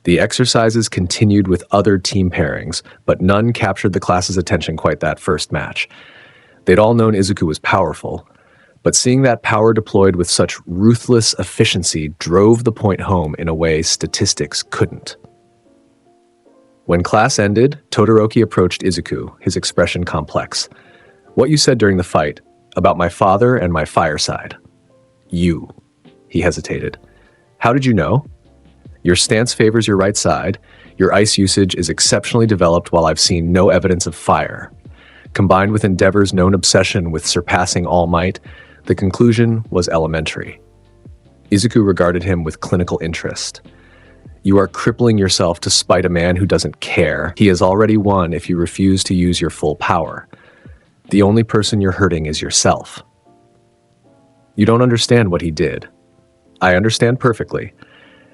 The exercises continued with other team pairings, but none captured the class's attention quite that first match. They'd all known Izuku was powerful, but seeing that power deployed with such ruthless efficiency drove the point home in a way statistics couldn't. When class ended, Todoroki approached Izuku, his expression complex. "What you said during the fight, about my father and my fireside." "You." He hesitated. "How did you know?" "Your stance favors your right side. Your ice usage is exceptionally developed while I've seen no evidence of fire. Combined with Endeavor's known obsession with surpassing All Might, the conclusion was elementary." Izuku regarded him with clinical interest. "You are crippling yourself to spite a man who doesn't care. He has already won if you refuse to use your full power. The only person you're hurting is yourself." "You don't understand what he did." "I understand perfectly.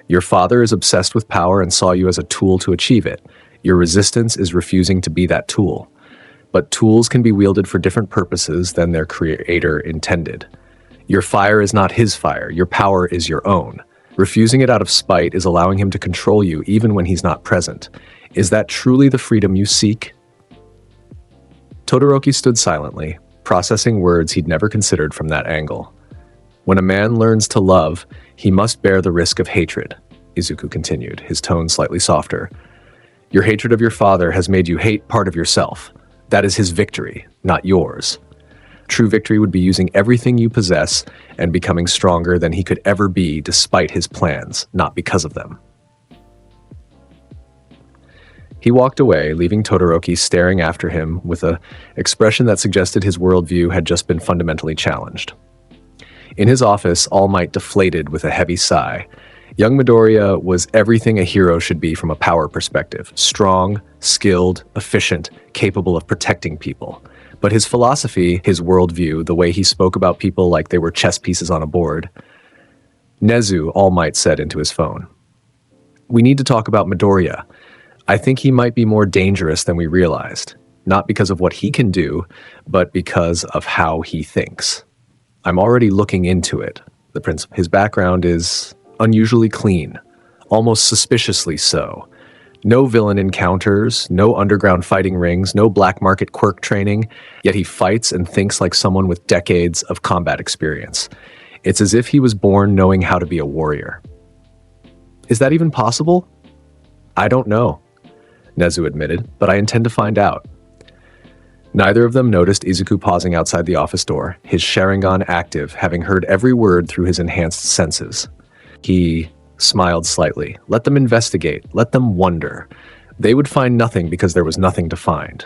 Your father is obsessed with power and saw you as a tool to achieve it. Your resistance is refusing to be that tool. But tools can be wielded for different purposes than their creator intended. Your fire is not his fire. Your power is your own. Refusing it out of spite is allowing him to control you even when he's not present. Is that truly the freedom you seek?" Todoroki stood silently, processing words he'd never considered from that angle. "When a man learns to love, he must bear the risk of hatred," Izuku continued, his tone slightly softer. "Your hatred of your father has made you hate part of yourself. That is his victory, not yours. True victory would be using everything you possess and becoming stronger than he could ever be despite his plans, not because of them." He walked away, leaving Todoroki staring after him with an expression that suggested his worldview had just been fundamentally challenged. In his office, All Might deflated with a heavy sigh. Young Midoriya was everything a hero should be from a power perspective: strong, skilled, efficient, capable of protecting people. But his philosophy, his worldview, the way he spoke about people like they were chess pieces on a board. "Nezu," All Might said into his phone. "We need to talk about Midoriya. I think he might be more dangerous than we realized. Not because of what he can do, but because of how he thinks. I'm already looking into it." His background is unusually clean, almost suspiciously so. No villain encounters, no underground fighting rings, no black market quirk training, yet he fights and thinks like someone with decades of combat experience. It's as if he was born knowing how to be a warrior. "Is that even possible?" "I don't know," Nezu admitted, "but I intend to find out." Neither of them noticed Izuku pausing outside the office door, his Sharingan active, having heard every word through his enhanced senses. He smiled slightly. Let them investigate. Let them wonder. They would find nothing because there was nothing to find.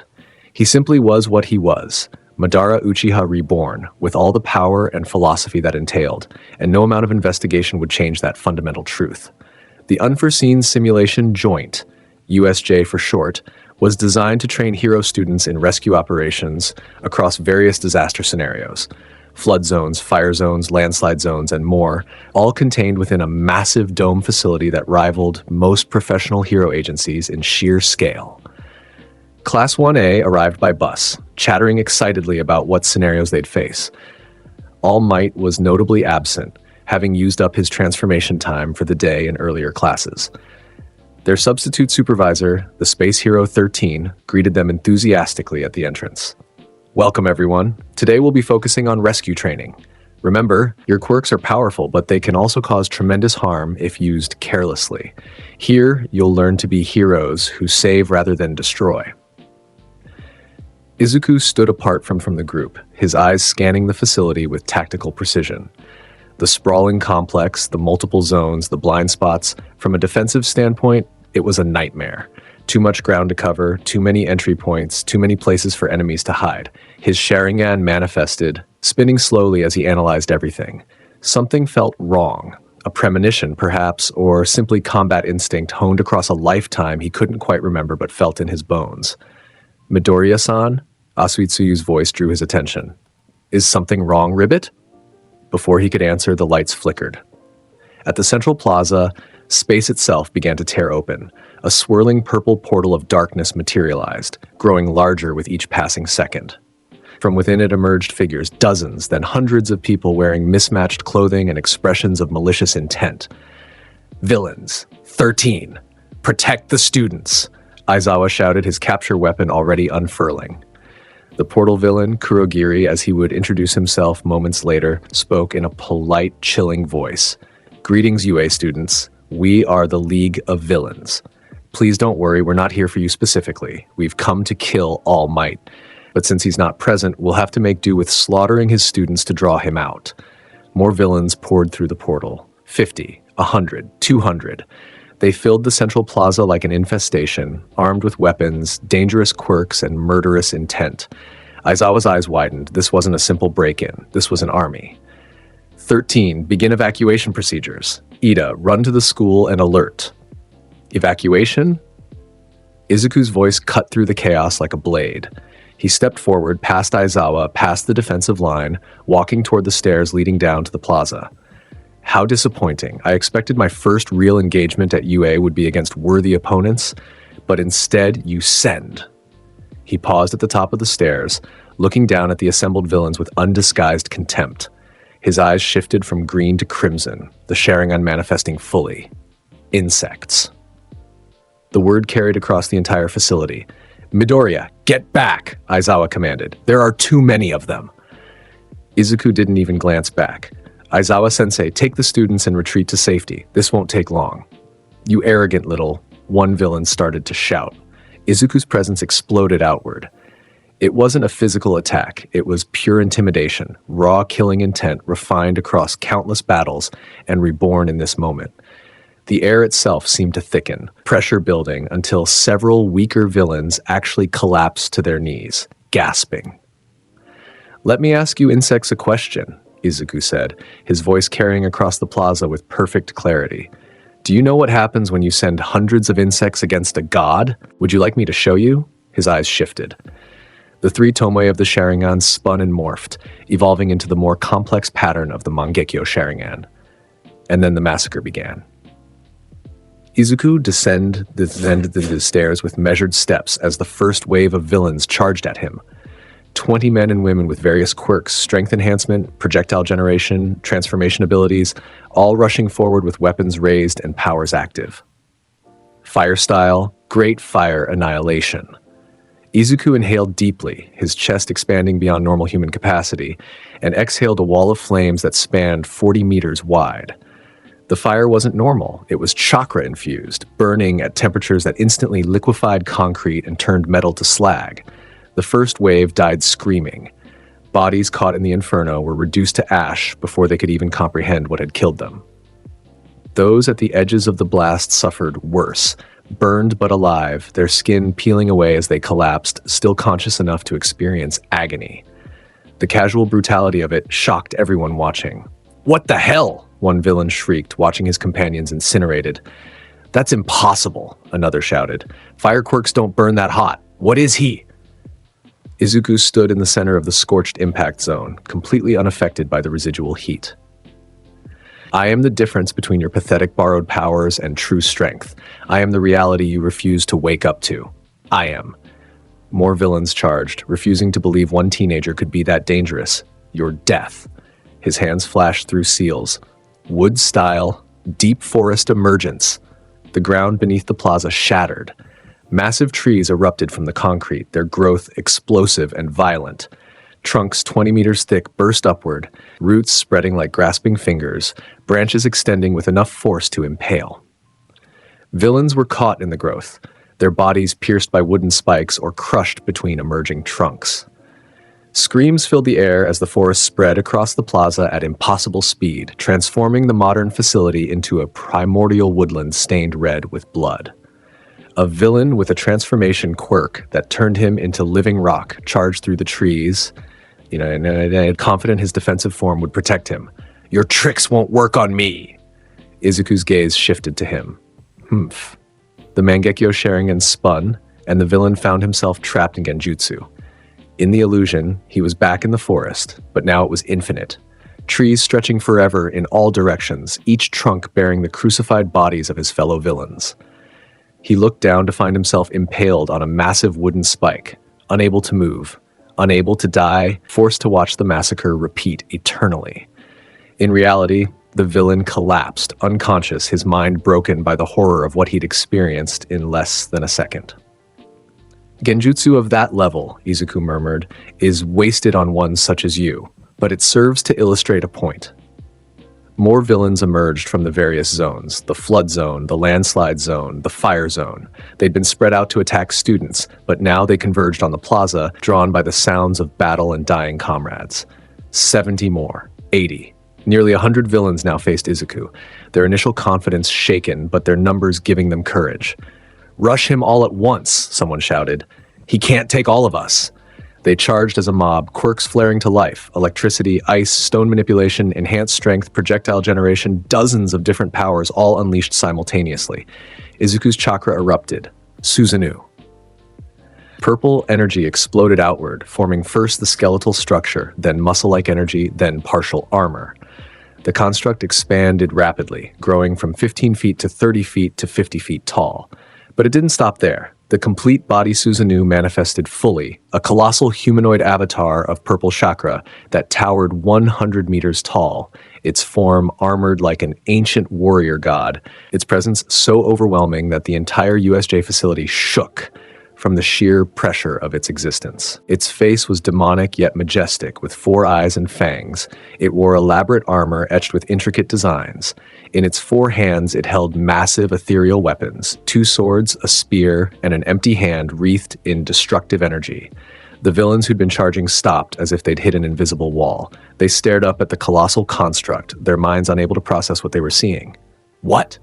He simply was what he was, Madara Uchiha reborn, with all the power and philosophy that entailed, and no amount of investigation would change that fundamental truth. The Unforeseen Simulation Joint, USJ for short, was designed to train hero students in rescue operations across various disaster scenarios. Flood zones, fire zones, landslide zones, and more, all contained within a massive dome facility that rivaled most professional hero agencies in sheer scale. Class 1A arrived by bus, chattering excitedly about what scenarios they'd face. All Might was notably absent, having used up his transformation time for the day in earlier classes. Their substitute supervisor, the Space Hero 13, greeted them enthusiastically at the entrance. "Welcome, everyone. Today we'll be focusing on rescue training. Remember, your quirks are powerful, but they can also cause tremendous harm if used carelessly. Here, you'll learn to be heroes who save rather than destroy." Izuku stood apart from the group, his eyes scanning the facility with tactical precision. The sprawling complex, the multiple zones, the blind spots, from a defensive standpoint, it was a nightmare. Too much ground to cover, too many entry points, too many places for enemies to hide. His Sharingan manifested, spinning slowly as he analyzed everything. Something felt wrong. A premonition, perhaps, or simply combat instinct honed across a lifetime he couldn't quite remember but felt in his bones. "Midoriya-san?" Asuitsuyu's voice drew his attention. "Is something wrong, Ribbit?" Before he could answer, the lights flickered. At the central plaza, space itself began to tear open. A swirling purple portal of darkness materialized, growing larger with each passing second. From within it emerged figures, dozens, then hundreds of people wearing mismatched clothing and expressions of malicious intent. "Villains, 13. Protect the students," Aizawa shouted, his capture weapon already unfurling. The portal villain, Kurogiri, as he would introduce himself moments later, spoke in a polite, chilling voice. "Greetings, UA students. We are the League of Villains. Please don't worry, we're not here for you specifically. We've come to kill All Might. But since he's not present, we'll have to make do with slaughtering his students to draw him out. More villains poured through the portal. 50, 100, 200. They filled the central plaza like an infestation, armed with weapons, dangerous quirks, and murderous intent. Aizawa's eyes widened. This wasn't a simple break-in. This was an army. 13. Begin evacuation procedures. Ida, run to the school and alert. Evacuation? Izuku's voice cut through the chaos like a blade. He stepped forward, past Aizawa, past the defensive line, walking toward the stairs leading down to the plaza. How disappointing. I expected my first real engagement at UA would be against worthy opponents, but instead you send. He paused at the top of the stairs, looking down at the assembled villains with undisguised contempt. His eyes shifted from green to crimson, the Sharingan manifesting fully. Insects. The word carried across the entire facility. Midoriya, get back, Aizawa commanded. There are too many of them. Izuku didn't even glance back. Aizawa-sensei, take the students and retreat to safety. This won't take long. You arrogant little, one villain started to shout. Izuku's presence exploded outward. It wasn't a physical attack. It was pure intimidation, raw killing intent refined across countless battles and reborn in this moment. The air itself seemed to thicken, pressure building until several weaker villains actually collapsed to their knees, gasping. Let me ask you insects a question, Izuku said, his voice carrying across the plaza with perfect clarity. Do you know what happens when you send hundreds of insects against a god? Would you like me to show you? His eyes shifted. The three tomoe of the Sharingan spun and morphed, evolving into the more complex pattern of the Mangekyō Sharingan. And then the massacre began. Izuku descended the stairs with measured steps as the first wave of villains charged at him. 20 men and women with various quirks, strength enhancement, projectile generation, transformation abilities, all rushing forward with weapons raised and powers active. Fire style, great fire annihilation. Izuku inhaled deeply, his chest expanding beyond normal human capacity, and exhaled a wall of flames that spanned 40 meters wide. The fire wasn't normal, it was chakra-infused, burning at temperatures that instantly liquefied concrete and turned metal to slag. The first wave died screaming. Bodies caught in the inferno were reduced to ash before they could even comprehend what had killed them. Those at the edges of the blast suffered worse, burned but alive, their skin peeling away as they collapsed, still conscious enough to experience agony. The casual brutality of it shocked everyone watching. "What the hell?" one villain shrieked, watching his companions incinerated. "That's impossible," another shouted. "Fire quirks don't burn that hot. What is he?" Izuku stood in the center of the scorched impact zone, completely unaffected by the residual heat. "I am the difference between your pathetic borrowed powers and true strength. I am the reality you refuse to wake up to. I am." More villains charged, refusing to believe one teenager could be that dangerous. "Your death." His hands flashed through seals. Wood style, deep forest emergence. The ground beneath the plaza shattered. Massive trees erupted from the concrete, their growth explosive and violent. Trunks 20 meters thick burst upward, roots spreading like grasping fingers, branches extending with enough force to impale. Villains were caught in the growth, their bodies pierced by wooden spikes or crushed between emerging trunks. Screams filled the air as the forest spread across the plaza at impossible speed, transforming the modern facility into a primordial woodland stained red with blood. A villain with a transformation quirk that turned him into living rock charged through the trees, and confident his defensive form would protect him. "Your tricks won't work on me." Izuku's gaze shifted to him. Humph. The Mangekyō Sharingan spun, and the villain found himself trapped in Genjutsu. In the illusion, he was back in the forest, but now it was infinite. Trees stretching forever in all directions, each trunk bearing the crucified bodies of his fellow villains. He looked down to find himself impaled on a massive wooden spike, unable to move, unable to die, forced to watch the massacre repeat eternally. In reality, the villain collapsed, unconscious, his mind broken by the horror of what he'd experienced in less than a second. "Genjutsu of that level," Izuku murmured, "is wasted on one such as you, but it serves to illustrate a point." More villains emerged from the various zones: the flood zone, the landslide zone, the fire zone. They'd been spread out to attack students, but now they converged on the plaza, drawn by the sounds of battle and dying comrades. 70 more. 80. Nearly 100 villains now faced Izuku, their initial confidence shaken, but their numbers giving them courage. "Rush him all at once," someone shouted. "He can't take all of us." They charged as a mob, quirks flaring to life: electricity, ice, stone manipulation, enhanced strength, projectile generation, dozens of different powers all unleashed simultaneously. Izuku's chakra erupted. Susanoo. Purple energy exploded outward, forming first the skeletal structure, then muscle-like energy, then partial armor. The construct expanded rapidly, growing from 15 feet to 30 feet to 50 feet tall. But it didn't stop there. The complete body Susanoo manifested fully, a colossal humanoid avatar of purple chakra that towered 100 meters tall, its form armored like an ancient warrior god, its presence so overwhelming that the entire USJ facility shook from the sheer pressure of its existence. Its face was demonic yet majestic, with 4 eyes and fangs. It wore elaborate armor etched with intricate designs. In its 4 hands, it held massive ethereal weapons: 2 swords, a spear, and an empty hand wreathed in destructive energy. The villains who'd been charging stopped as if they'd hit an invisible wall. They stared up at the colossal construct, their minds unable to process what they were seeing. "What?"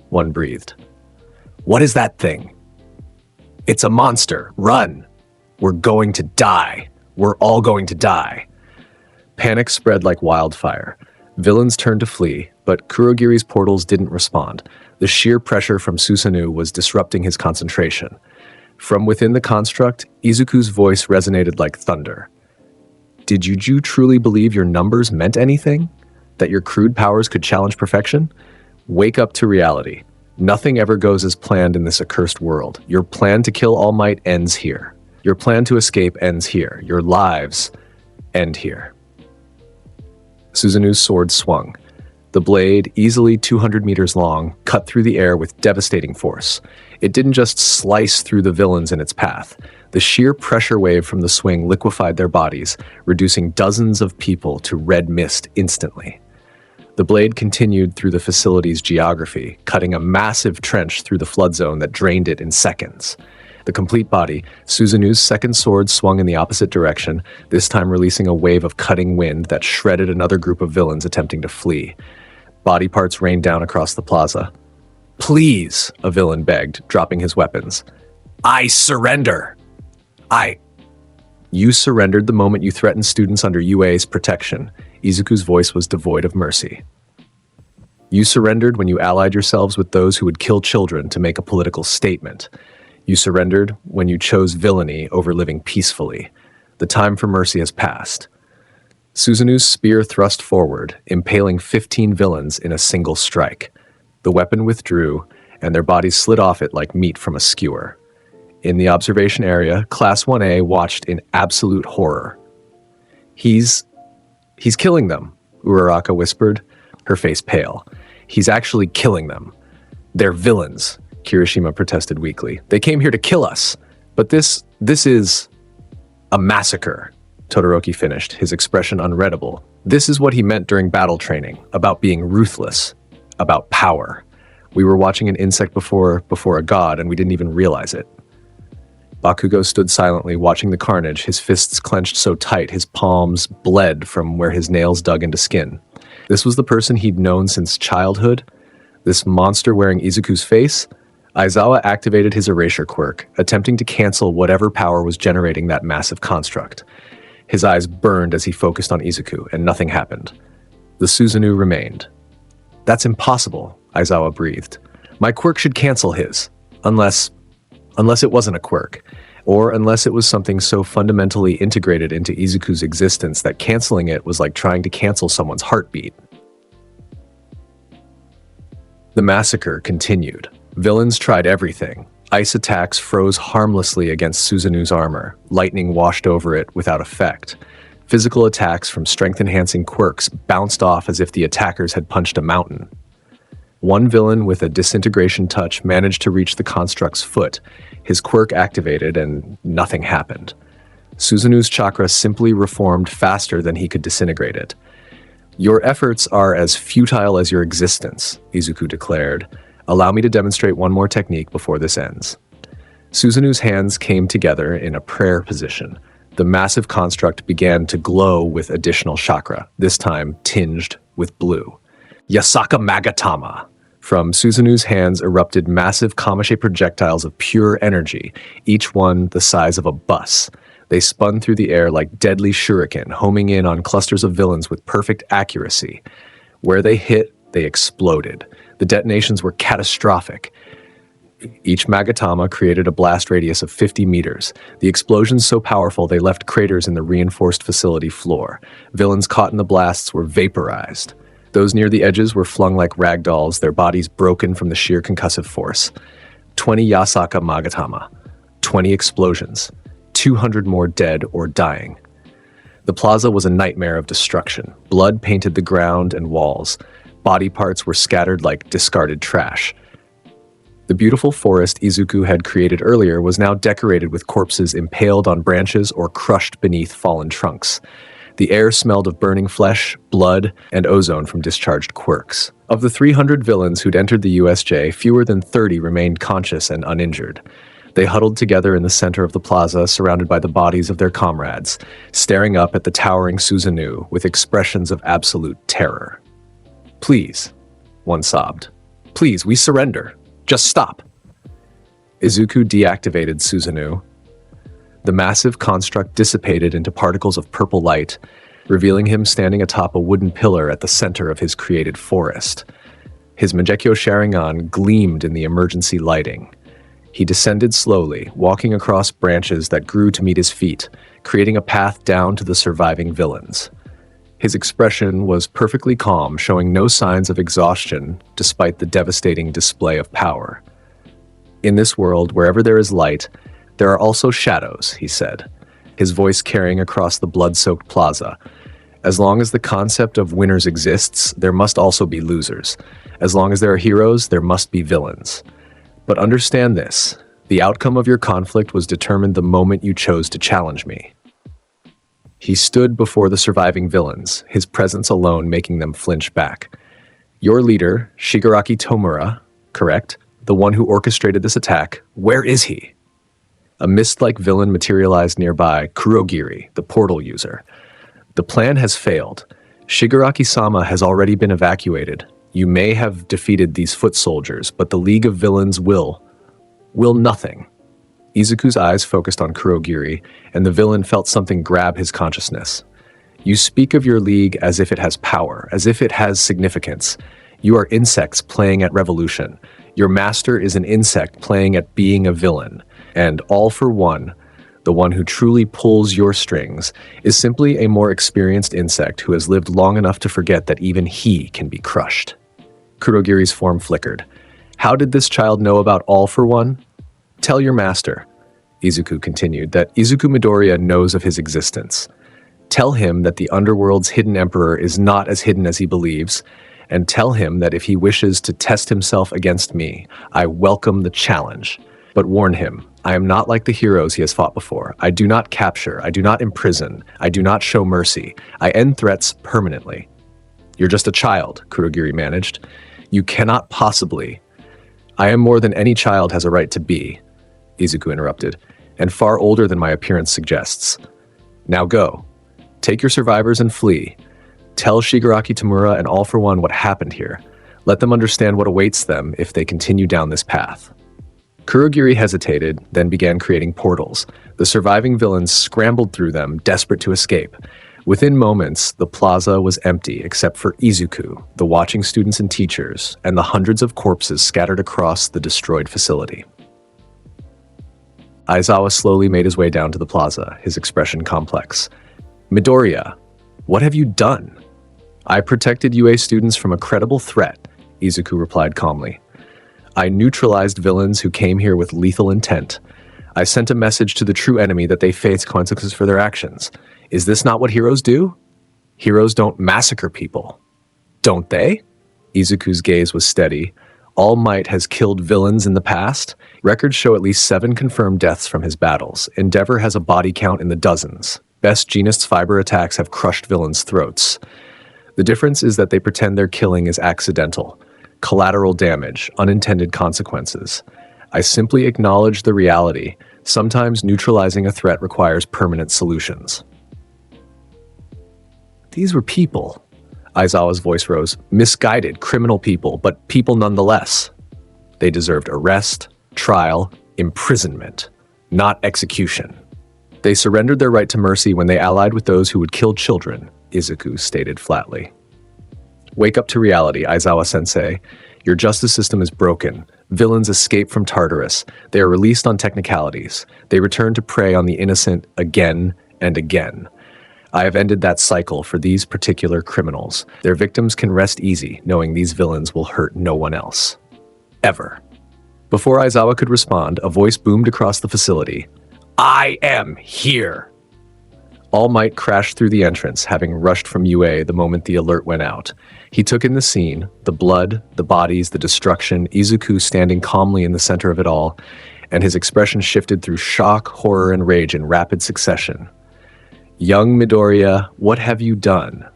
one breathed. "What is that thing?" "It's a monster. Run. We're going to die. We're all going to die." Panic spread like wildfire. Villains turned to flee, but Kurogiri's portals didn't respond. The sheer pressure from Susanoo was disrupting his concentration. From within the construct, Izuku's voice resonated like thunder. "Did you truly believe your numbers meant anything? That your crude powers could challenge perfection? Wake up to reality. Nothing ever goes as planned in this accursed world. Your plan to kill All Might ends here. Your plan to escape ends here. Your lives end here." Susanoo's sword swung. The blade, easily 200 meters long, cut through the air with devastating force. It didn't just slice through the villains in its path. The sheer pressure wave from the swing liquefied their bodies, reducing dozens of people to red mist instantly. The blade continued through the facility's geography, cutting a massive trench through the flood zone that drained it in seconds. The complete body, Susanoo's second sword swung in the opposite direction, this time releasing a wave of cutting wind that shredded another group of villains attempting to flee. Body parts rained down across the plaza. "Please," a villain begged, dropping his weapons. "I surrender. You surrendered the moment you threatened students under UA's protection." Izuku's voice was devoid of mercy. "You surrendered when you allied yourselves with those who would kill children to make a political statement. You surrendered when you chose villainy over living peacefully. The time for mercy has passed." Susanoo's spear thrust forward, impaling 15 villains in a single strike. The weapon withdrew, and their bodies slid off it like meat from a skewer. In the observation area, Class 1A watched in absolute horror. He's killing them," Uraraka whispered, her face pale. "He's actually killing them. They're villains," Kirishima protested weakly. "They came here to kill us. But this is a massacre," Todoroki finished, his expression unreadable. This is what he meant during battle training, about being ruthless, about power. We were watching an insect before a god, and we didn't even realize it. Bakugo stood silently, watching the carnage, his fists clenched so tight his palms bled from where his nails dug into skin. This was the person he'd known since childhood? This monster wearing Izuku's face? Aizawa activated his erasure quirk, attempting to cancel whatever power was generating that massive construct. His eyes burned as he focused on Izuku, and nothing happened. The Susanoo remained. "That's impossible," Aizawa breathed. "My quirk should cancel his. Unless it wasn't a quirk, or unless it was something so fundamentally integrated into Izuku's existence that canceling it was like trying to cancel someone's heartbeat." The massacre continued. Villains tried everything. Ice attacks froze harmlessly against Susanoo's armor. Lightning washed over it without effect. Physical attacks from strength-enhancing quirks bounced off as if the attackers had punched a mountain. One villain with a disintegration touch managed to reach the construct's foot. His quirk activated and nothing happened. Susanoo's chakra simply reformed faster than he could disintegrate it. Your efforts are as futile as your existence, Izuku declared. Allow me to demonstrate one more technique before this ends. Susanoo's hands came together in a prayer position. The massive construct began to glow with additional chakra, this time tinged with blue. Yasaka Magatama! From Susanoo's hands erupted massive Kamashi projectiles of pure energy, each one the size of a bus. They spun through the air like deadly shuriken, homing in on clusters of villains with perfect accuracy. Where they hit, they exploded. The detonations were catastrophic. Each Magatama created a blast radius of 50 meters. The explosions so powerful they left craters in the reinforced facility floor. Villains caught in the blasts were vaporized. Those near the edges were flung like ragdolls, their bodies broken from the sheer concussive force. 20 Yasaka Magatama. 20 explosions. 200 more dead or dying. The plaza was a nightmare of destruction. Blood painted the ground and walls. Body parts were scattered like discarded trash. The beautiful forest Izuku had created earlier was now decorated with corpses impaled on branches or crushed beneath fallen trunks. The air smelled of burning flesh, blood, and ozone from discharged quirks. Of the 300 villains who'd entered the USJ, fewer than 30 remained conscious and uninjured. They huddled together in the center of the plaza, surrounded by the bodies of their comrades, staring up at the towering Susanoo with expressions of absolute terror. "Please," one sobbed. "Please, we surrender. Just stop." Izuku deactivated Susanoo. The massive construct dissipated into particles of purple light, revealing him standing atop a wooden pillar at the center of his created forest. His Mangekyō Sharingan gleamed in the emergency lighting. He descended slowly, walking across branches that grew to meet his feet, creating a path down to the surviving villains. His expression was perfectly calm, showing no signs of exhaustion despite the devastating display of power. "In this world, wherever there is light, there are also shadows," he said, his voice carrying across the blood-soaked plaza. "As long as the concept of winners exists, there must also be losers. As long as there are heroes, there must be villains. But understand this, the outcome of your conflict was determined the moment you chose to challenge me." He stood before the surviving villains, his presence alone making them flinch back. "Your leader, Shigaraki Tomura, correct? The one who orchestrated this attack, where is he?" A mist-like villain materialized nearby, Kurogiri, the portal user. "The plan has failed. Shigaraki-sama has already been evacuated. You may have defeated these foot soldiers, but the League of Villains will nothing." Izuku's eyes focused on Kurogiri, and the villain felt something grab his consciousness. "You speak of your league as if it has power, as if it has significance. You are insects playing at revolution. Your master is an insect playing at being a villain. And All for One, the one who truly pulls your strings, is simply a more experienced insect who has lived long enough to forget that even he can be crushed." Kurogiri's form flickered. "How did this child know about All for One?" "Tell your master," Izuku continued, "that Izuku Midoriya knows of his existence. Tell him that the underworld's hidden emperor is not as hidden as he believes, and tell him that if he wishes to test himself against me, I welcome the challenge. But warn him, I am not like the heroes he has fought before. I do not capture, I do not imprison, I do not show mercy. I end threats permanently." "You're just a child," Kurogiri managed. "You cannot possibly." "I am more than any child has a right to be," Izuku interrupted, "and far older than my appearance suggests. Now go. Take your survivors and flee. Tell Shigaraki Tomura and All for One what happened here. Let them understand what awaits them if they continue down this path." Kurogiri hesitated, then began creating portals. The surviving villains scrambled through them, desperate to escape. Within moments, the plaza was empty except for Izuku, the watching students and teachers, and the hundreds of corpses scattered across the destroyed facility. Aizawa slowly made his way down to the plaza, his expression complex. "Midoriya, what have you done?" "I protected UA students from a credible threat," Izuku replied calmly. "I neutralized villains who came here with lethal intent. I sent a message to the true enemy that they face consequences for their actions. Is this not what heroes do? Heroes don't massacre people. Don't they?" Izuku's gaze was steady. All Might has killed villains in the past. Records show at least 7 confirmed deaths from his battles. Endeavor has a body count in the dozens. Best Genist's fiber attacks have crushed villains' throats. The difference is that they pretend their killing is accidental, collateral damage, unintended consequences. I simply acknowledge the reality. Sometimes neutralizing a threat requires permanent solutions. These were people. Aizawa's voice rose. Misguided, criminal people, but people nonetheless. They deserved arrest, trial, imprisonment, not execution. They surrendered their right to mercy when they allied with those who would kill children, Izuku stated flatly. Wake up to reality, Aizawa-sensei. Your justice system is broken. Villains escape from Tartarus. They are released on technicalities. They return to prey on the innocent again and again. I have ended that cycle for these particular criminals. Their victims can rest easy, knowing these villains will hurt no one else. Ever. Before Aizawa could respond, a voice boomed across the facility. I am here! All Might crashed through the entrance, having rushed from UA the moment the alert went out. He took in the scene, the blood, the bodies, the destruction, Izuku standing calmly in the center of it all, and his expression shifted through shock, horror, and rage in rapid succession. Young Midoriya, what have you done?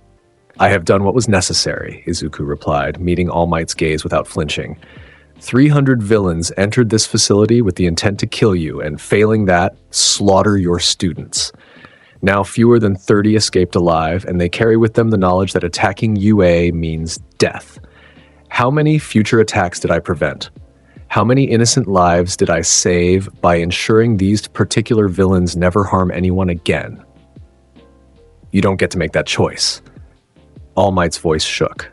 I have done what was necessary, Izuku replied, meeting All Might's gaze without flinching. 300 villains entered this facility with the intent to kill you, and failing that, slaughter your students. Now fewer than 30 escaped alive, and they carry with them the knowledge that attacking UA means death. How many future attacks did I prevent? How many innocent lives did I save by ensuring these particular villains never harm anyone again? You don't get to make that choice. All Might's voice shook.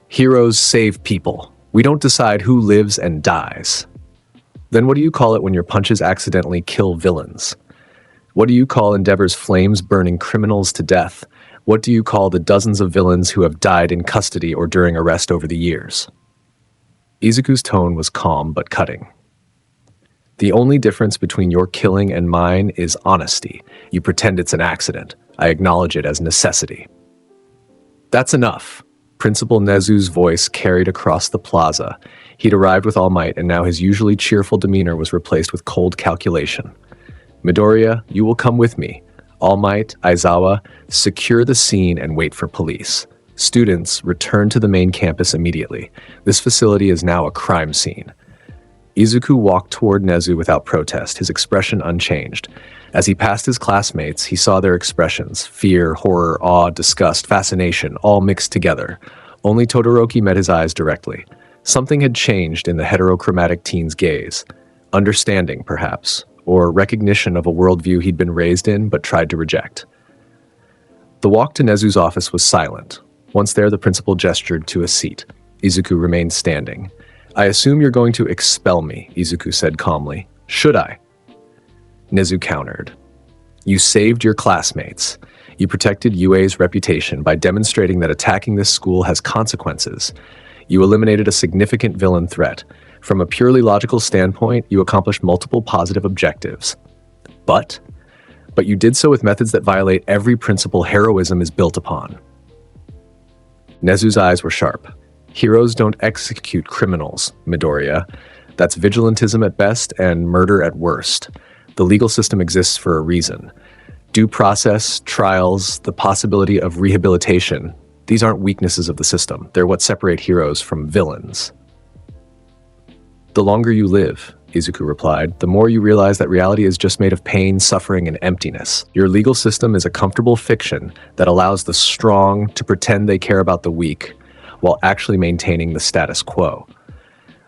Heroes save people. We don't decide who lives and dies. Then what do you call it when your punches accidentally kill villains? What do you call Endeavor's flames burning criminals to death? What do you call the dozens of villains who have died in custody or during arrest over the years? Izuku's tone was calm but cutting. The only difference between your killing and mine is honesty. You pretend it's an accident. I acknowledge it as necessity. That's enough. Principal Nezu's voice carried across the plaza. He'd arrived with All Might, and now his usually cheerful demeanor was replaced with cold calculation. Midoriya, you will come with me. All Might, Aizawa, secure the scene and wait for police. Students, return to the main campus immediately. This facility is now a crime scene. Izuku walked toward Nezu without protest, his expression unchanged. As he passed his classmates, he saw their expressions, fear, horror, awe, disgust, fascination, all mixed together. Only Todoroki met his eyes directly. Something had changed in the heterochromatic teen's gaze. Understanding, perhaps, or recognition of a worldview he'd been raised in but tried to reject. The walk to Nezu's office was silent. Once there, the principal gestured to a seat. Izuku remained standing. I assume you're going to expel me, Izuku said calmly. Should I? Nezu countered. You saved your classmates. You protected UA's reputation by demonstrating that attacking this school has consequences. You eliminated a significant villain threat. From a purely logical standpoint, you accomplished multiple positive objectives. But you did so with methods that violate every principle heroism is built upon. Nezu's eyes were sharp. Heroes don't execute criminals, Midoriya. That's vigilantism at best and murder at worst. The legal system exists for a reason. Due process, trials, the possibility of rehabilitation, these aren't weaknesses of the system. They're what separate heroes from villains. The longer you live, Izuku replied, the more you realize that reality is just made of pain, suffering, and emptiness. Your legal system is a comfortable fiction that allows the strong to pretend they care about the weak, while actually maintaining the status quo.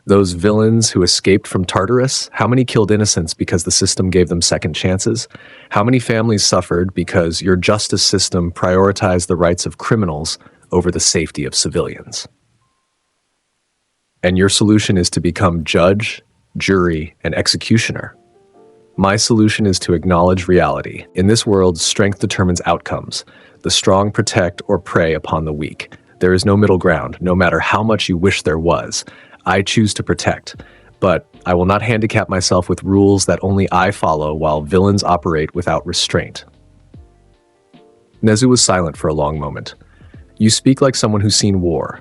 Those villains who escaped from Tartarus, how many killed innocents because the system gave them second chances? How many families suffered because your justice system prioritized the rights of criminals over the safety of civilians? And your solution is to become judge, jury, and executioner. My solution is to acknowledge reality. In this world, strength determines outcomes. The strong protect or prey upon the weak. There is no middle ground, no matter how much you wish there was. I choose to protect, but I will not handicap myself with rules that only I follow while villains operate without restraint. Nezu was silent for a long moment. You speak like someone who's seen war.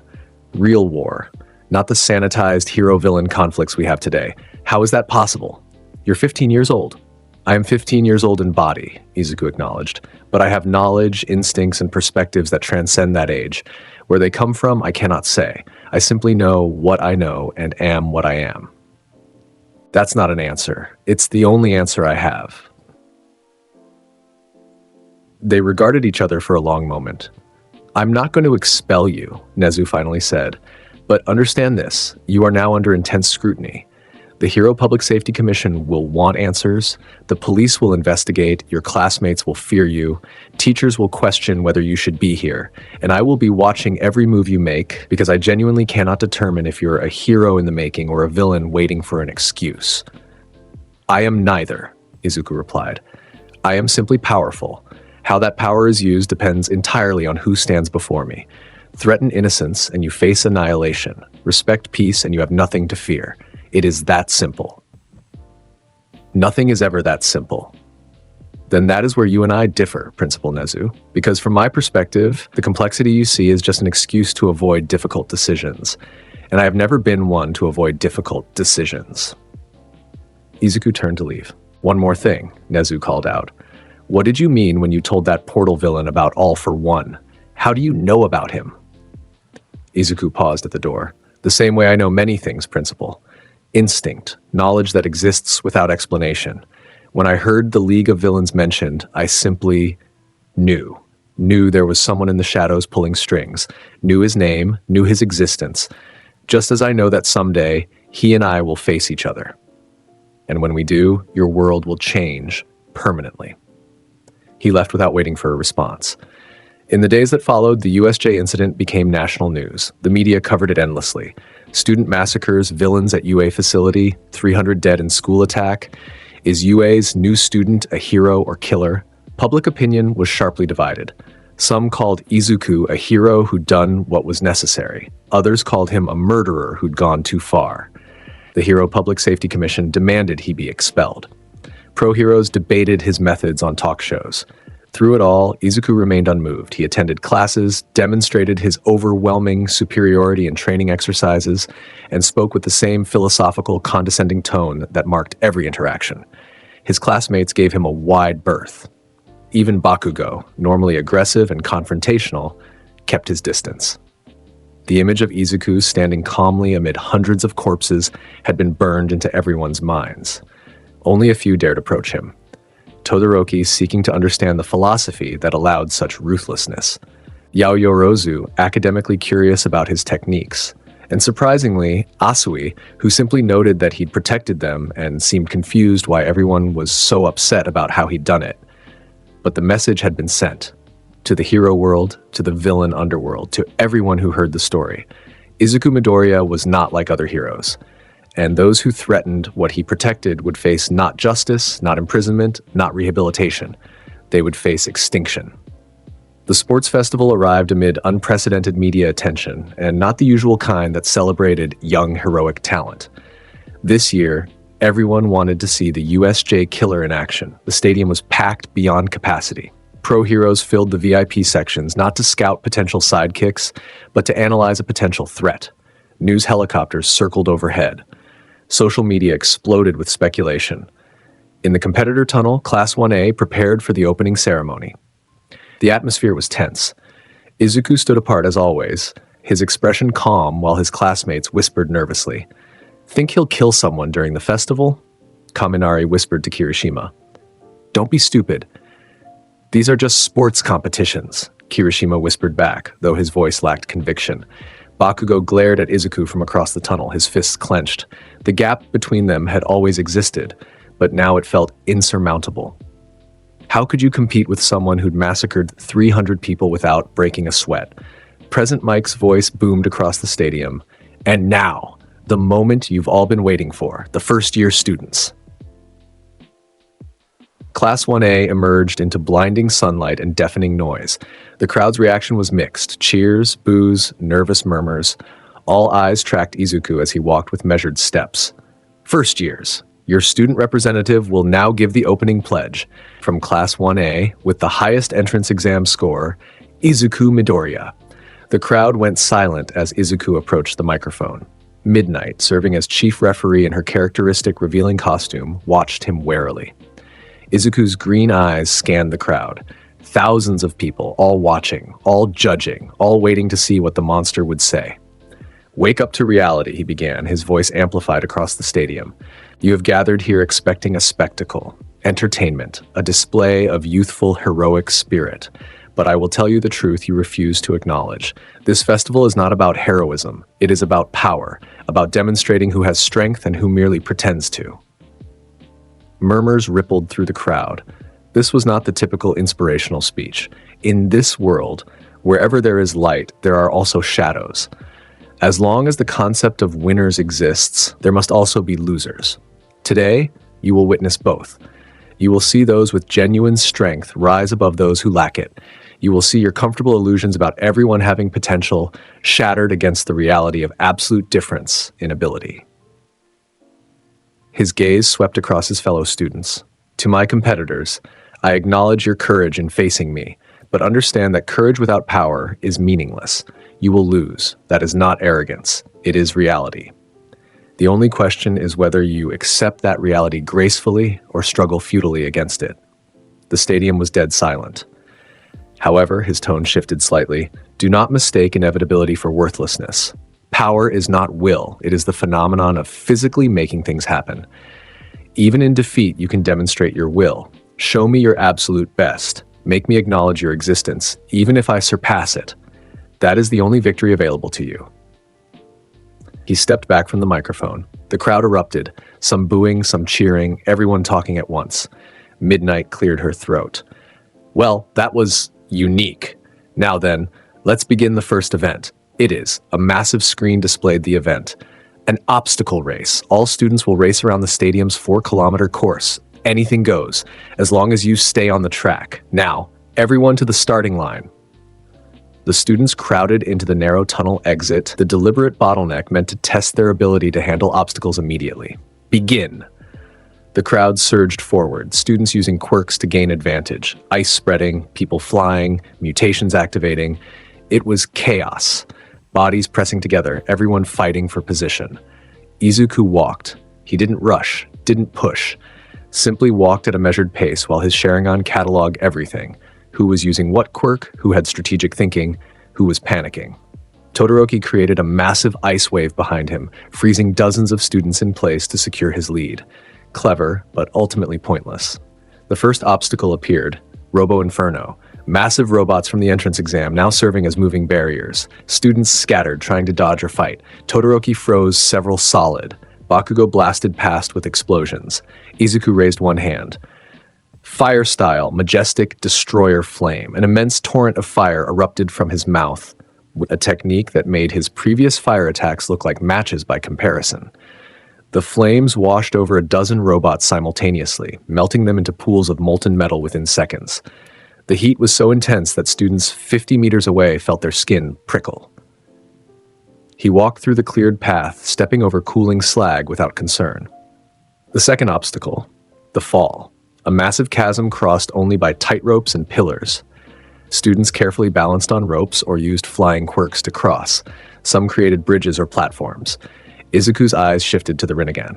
Real war. Not the sanitized hero-villain conflicts we have today. How is that possible? You're 15 years old. I am 15 years old in body, Izuku acknowledged, but I have knowledge, instincts, and perspectives that transcend that age. Where they come from, I cannot say. I simply know what I know and am what I am. That's not an answer. It's the only answer I have. They regarded each other for a long moment. I'm not going to expel you, Nezu finally said. But understand this, you are now under intense scrutiny. The Hero Public Safety Commission will want answers, the police will investigate, your classmates will fear you, teachers will question whether you should be here, and I will be watching every move you make because I genuinely cannot determine if you're a hero in the making or a villain waiting for an excuse. I am neither, Izuku replied. I am simply powerful. How that power is used depends entirely on who stands before me. Threaten innocence and you face annihilation. Respect peace and you have nothing to fear. It is that simple. Nothing is ever that simple. Then that is where you and I differ, Principal Nezu, because from my perspective, the complexity you see is just an excuse to avoid difficult decisions, and I have never been one to avoid difficult decisions. Izuku turned to leave. One more thing, Nezu called out. What did you mean when you told that portal villain about All for One? How do you know about him? Izuku paused at the door. The same way I know many things, Principal. Instinct, knowledge that exists without explanation. When I heard the League of Villains mentioned, I simply knew there was someone in the shadows pulling strings, knew his name, knew his existence, just as I know that someday he and I will face each other. And when we do, your world will change permanently. He left without waiting for a response. In the days that followed, the USJ incident became national news. The media covered it endlessly. Student massacres, villains at UA facility, 300 dead in school attack. Is UA's new student a hero or killer? Public opinion was sharply divided. Some called Izuku a hero who'd done what was necessary. Others called him a murderer who'd gone too far. The Hero Public Safety Commission demanded he be expelled. Pro-heroes debated his methods on talk shows. Through it all, Izuku remained unmoved. He attended classes, demonstrated his overwhelming superiority in training exercises, and spoke with the same philosophical, condescending tone that marked every interaction. His classmates gave him a wide berth. Even Bakugo, normally aggressive and confrontational, kept his distance. The image of Izuku standing calmly amid hundreds of corpses had been burned into everyone's minds. Only a few dared approach him. Todoroki seeking to understand the philosophy that allowed such ruthlessness. Yaoyorozu academically curious about his techniques. And surprisingly, Asui, who simply noted that he'd protected them and seemed confused why everyone was so upset about how he'd done it. But the message had been sent. To the hero world, to the villain underworld, to everyone who heard the story. Izuku Midoriya was not like other heroes. And those who threatened what he protected would face not justice, not imprisonment, not rehabilitation. They would face extinction. The sports festival arrived amid unprecedented media attention, and not the usual kind that celebrated young heroic talent. This year, everyone wanted to see the USJ killer in action. The stadium was packed beyond capacity. Pro-heroes filled the VIP sections not to scout potential sidekicks, but to analyze a potential threat. News helicopters circled overhead. Social media exploded with speculation. In the competitor tunnel, Class 1A prepared for the opening ceremony. The atmosphere was tense. Izuku stood apart as always, his expression calm while his classmates whispered nervously. Think he'll kill someone during the festival? Kaminari whispered to Kirishima. Don't be stupid. These are just sports competitions, Kirishima whispered back, though his voice lacked conviction. Bakugo glared at Izuku from across the tunnel, his fists clenched. The gap between them had always existed, but now it felt insurmountable. How could you compete with someone who'd massacred 300 people without breaking a sweat? Present Mike's voice boomed across the stadium. And now, the moment you've all been waiting for, the first-year students. Class 1A emerged into blinding sunlight and deafening noise. The crowd's reaction was mixed. Cheers, boos, nervous murmurs. All eyes tracked Izuku as he walked with measured steps. First years. Your student representative will now give the opening pledge. From Class 1A, with the highest entrance exam score, Izuku Midoriya. The crowd went silent as Izuku approached the microphone. Midnight, serving as chief referee in her characteristic revealing costume, watched him warily. Izuku's green eyes scanned the crowd. Thousands of people, all watching, all judging, all waiting to see what the monster would say. "Wake up to reality," he began, his voice amplified across the stadium. "You have gathered here expecting a spectacle, entertainment, a display of youthful, heroic spirit. But I will tell you the truth you refuse to acknowledge. This festival is not about heroism. It is about power, about demonstrating who has strength and who merely pretends to." Murmurs rippled through the crowd. This was not the typical inspirational speech. In this world, wherever there is light, there are also shadows. As long as the concept of winners exists, there must also be losers. Today, you will witness both. You will see those with genuine strength rise above those who lack it. You will see your comfortable illusions about everyone having potential shattered against the reality of absolute difference in ability. His gaze swept across his fellow students. "To my competitors, I acknowledge your courage in facing me, but understand that courage without power is meaningless. You will lose. That is not arrogance. It is reality. The only question is whether you accept that reality gracefully or struggle futilely against it." The stadium was dead silent. However, his tone shifted slightly. "Do not mistake inevitability for worthlessness. Power is not will. It is the phenomenon of physically making things happen. Even in defeat, you can demonstrate your will. Show me your absolute best. Make me acknowledge your existence, even if I surpass it. That is the only victory available to you." He stepped back from the microphone. The crowd erupted, some booing, some cheering, everyone talking at once. Midnight cleared her throat. "Well, that was unique. Now then, let's begin the first event. It is." A massive screen displayed the event. "An obstacle race. All students will race around the stadium's 4-kilometer course. Anything goes, as long as you stay on the track. Now, everyone to the starting line." The students crowded into the narrow tunnel exit, the deliberate bottleneck meant to test their ability to handle obstacles immediately. "Begin." The crowd surged forward, students using quirks to gain advantage, ice spreading, people flying, mutations activating. It was chaos. Bodies pressing together, everyone fighting for position. Izuku walked. He didn't rush, didn't push, simply walked at a measured pace while his Sharingan cataloged everything. Who was using what quirk, who had strategic thinking, who was panicking. Todoroki created a massive ice wave behind him, freezing dozens of students in place to secure his lead. Clever, but ultimately pointless. The first obstacle appeared, Robo Inferno. Massive robots from the entrance exam now serving as moving barriers. Students scattered, trying to dodge or fight. Todoroki froze several solid. Bakugo blasted past with explosions. Izuku raised one hand. Fire style, majestic destroyer flame. An immense torrent of fire erupted from his mouth, a technique that made his previous fire attacks look like matches by comparison. The flames washed over a dozen robots simultaneously, melting them into pools of molten metal within seconds. The heat was so intense that students 50 meters away felt their skin prickle. He walked through the cleared path, stepping over cooling slag without concern. The second obstacle, the fall. A massive chasm crossed only by tight ropes and pillars. Students carefully balanced on ropes or used flying quirks to cross. Some created bridges or platforms. Izuku's eyes shifted to the Rinnegan.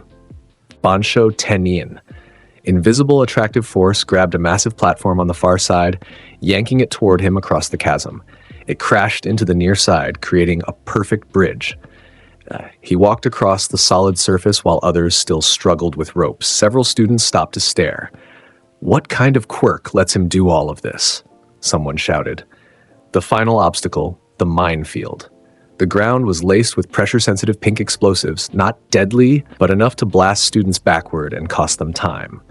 Bansho Tenin. Invisible attractive force grabbed a massive platform on the far side, yanking it toward him across the chasm. It crashed into the near side, creating a perfect bridge. He walked across the solid surface while others still struggled with ropes. Several students stopped to stare. "What kind of quirk lets him do all of this?" someone shouted. The final obstacle, the minefield. The ground was laced with pressure-sensitive pink explosives, not deadly, but enough to blast students backward and cost them time.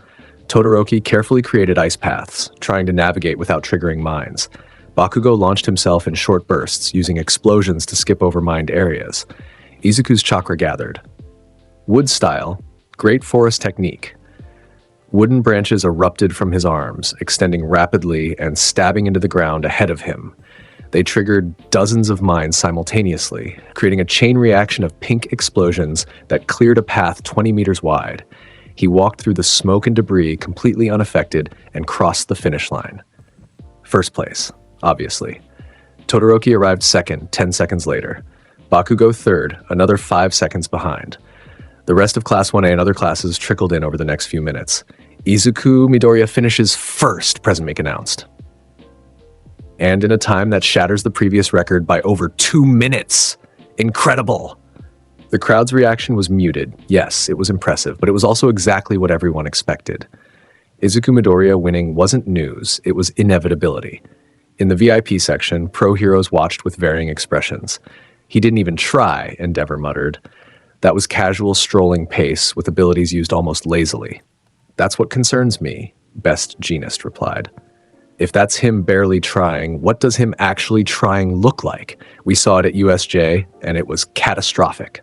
Todoroki carefully created ice paths, trying to navigate without triggering mines. Bakugo launched himself in short bursts, using explosions to skip over mined areas. Izuku's chakra gathered. Wood style, great forest technique. Wooden branches erupted from his arms, extending rapidly and stabbing into the ground ahead of him. They triggered dozens of mines simultaneously, creating a chain reaction of pink explosions that cleared a path 20 meters wide. He walked through the smoke and debris completely unaffected and crossed the finish line. First place, obviously. Todoroki arrived second, 10 seconds later. Bakugo third, another 5 seconds behind. The rest of Class 1A and other classes trickled in over the next few minutes. Izuku Midoriya finishes first, President Meek announced. and in a time that shatters the previous record by over 2 minutes. Incredible! The crowd's reaction was muted. Yes, it was impressive, but it was also exactly what everyone expected. Izuku Midoriya winning wasn't news, it was inevitability. In the VIP section, pro heroes watched with varying expressions. "He didn't even try," Endeavor muttered. "That was casual strolling pace with abilities used almost lazily." "That's what concerns me," Best Genist replied. "If that's him barely trying, what does him actually trying look like? We saw it at USJ, and it was catastrophic."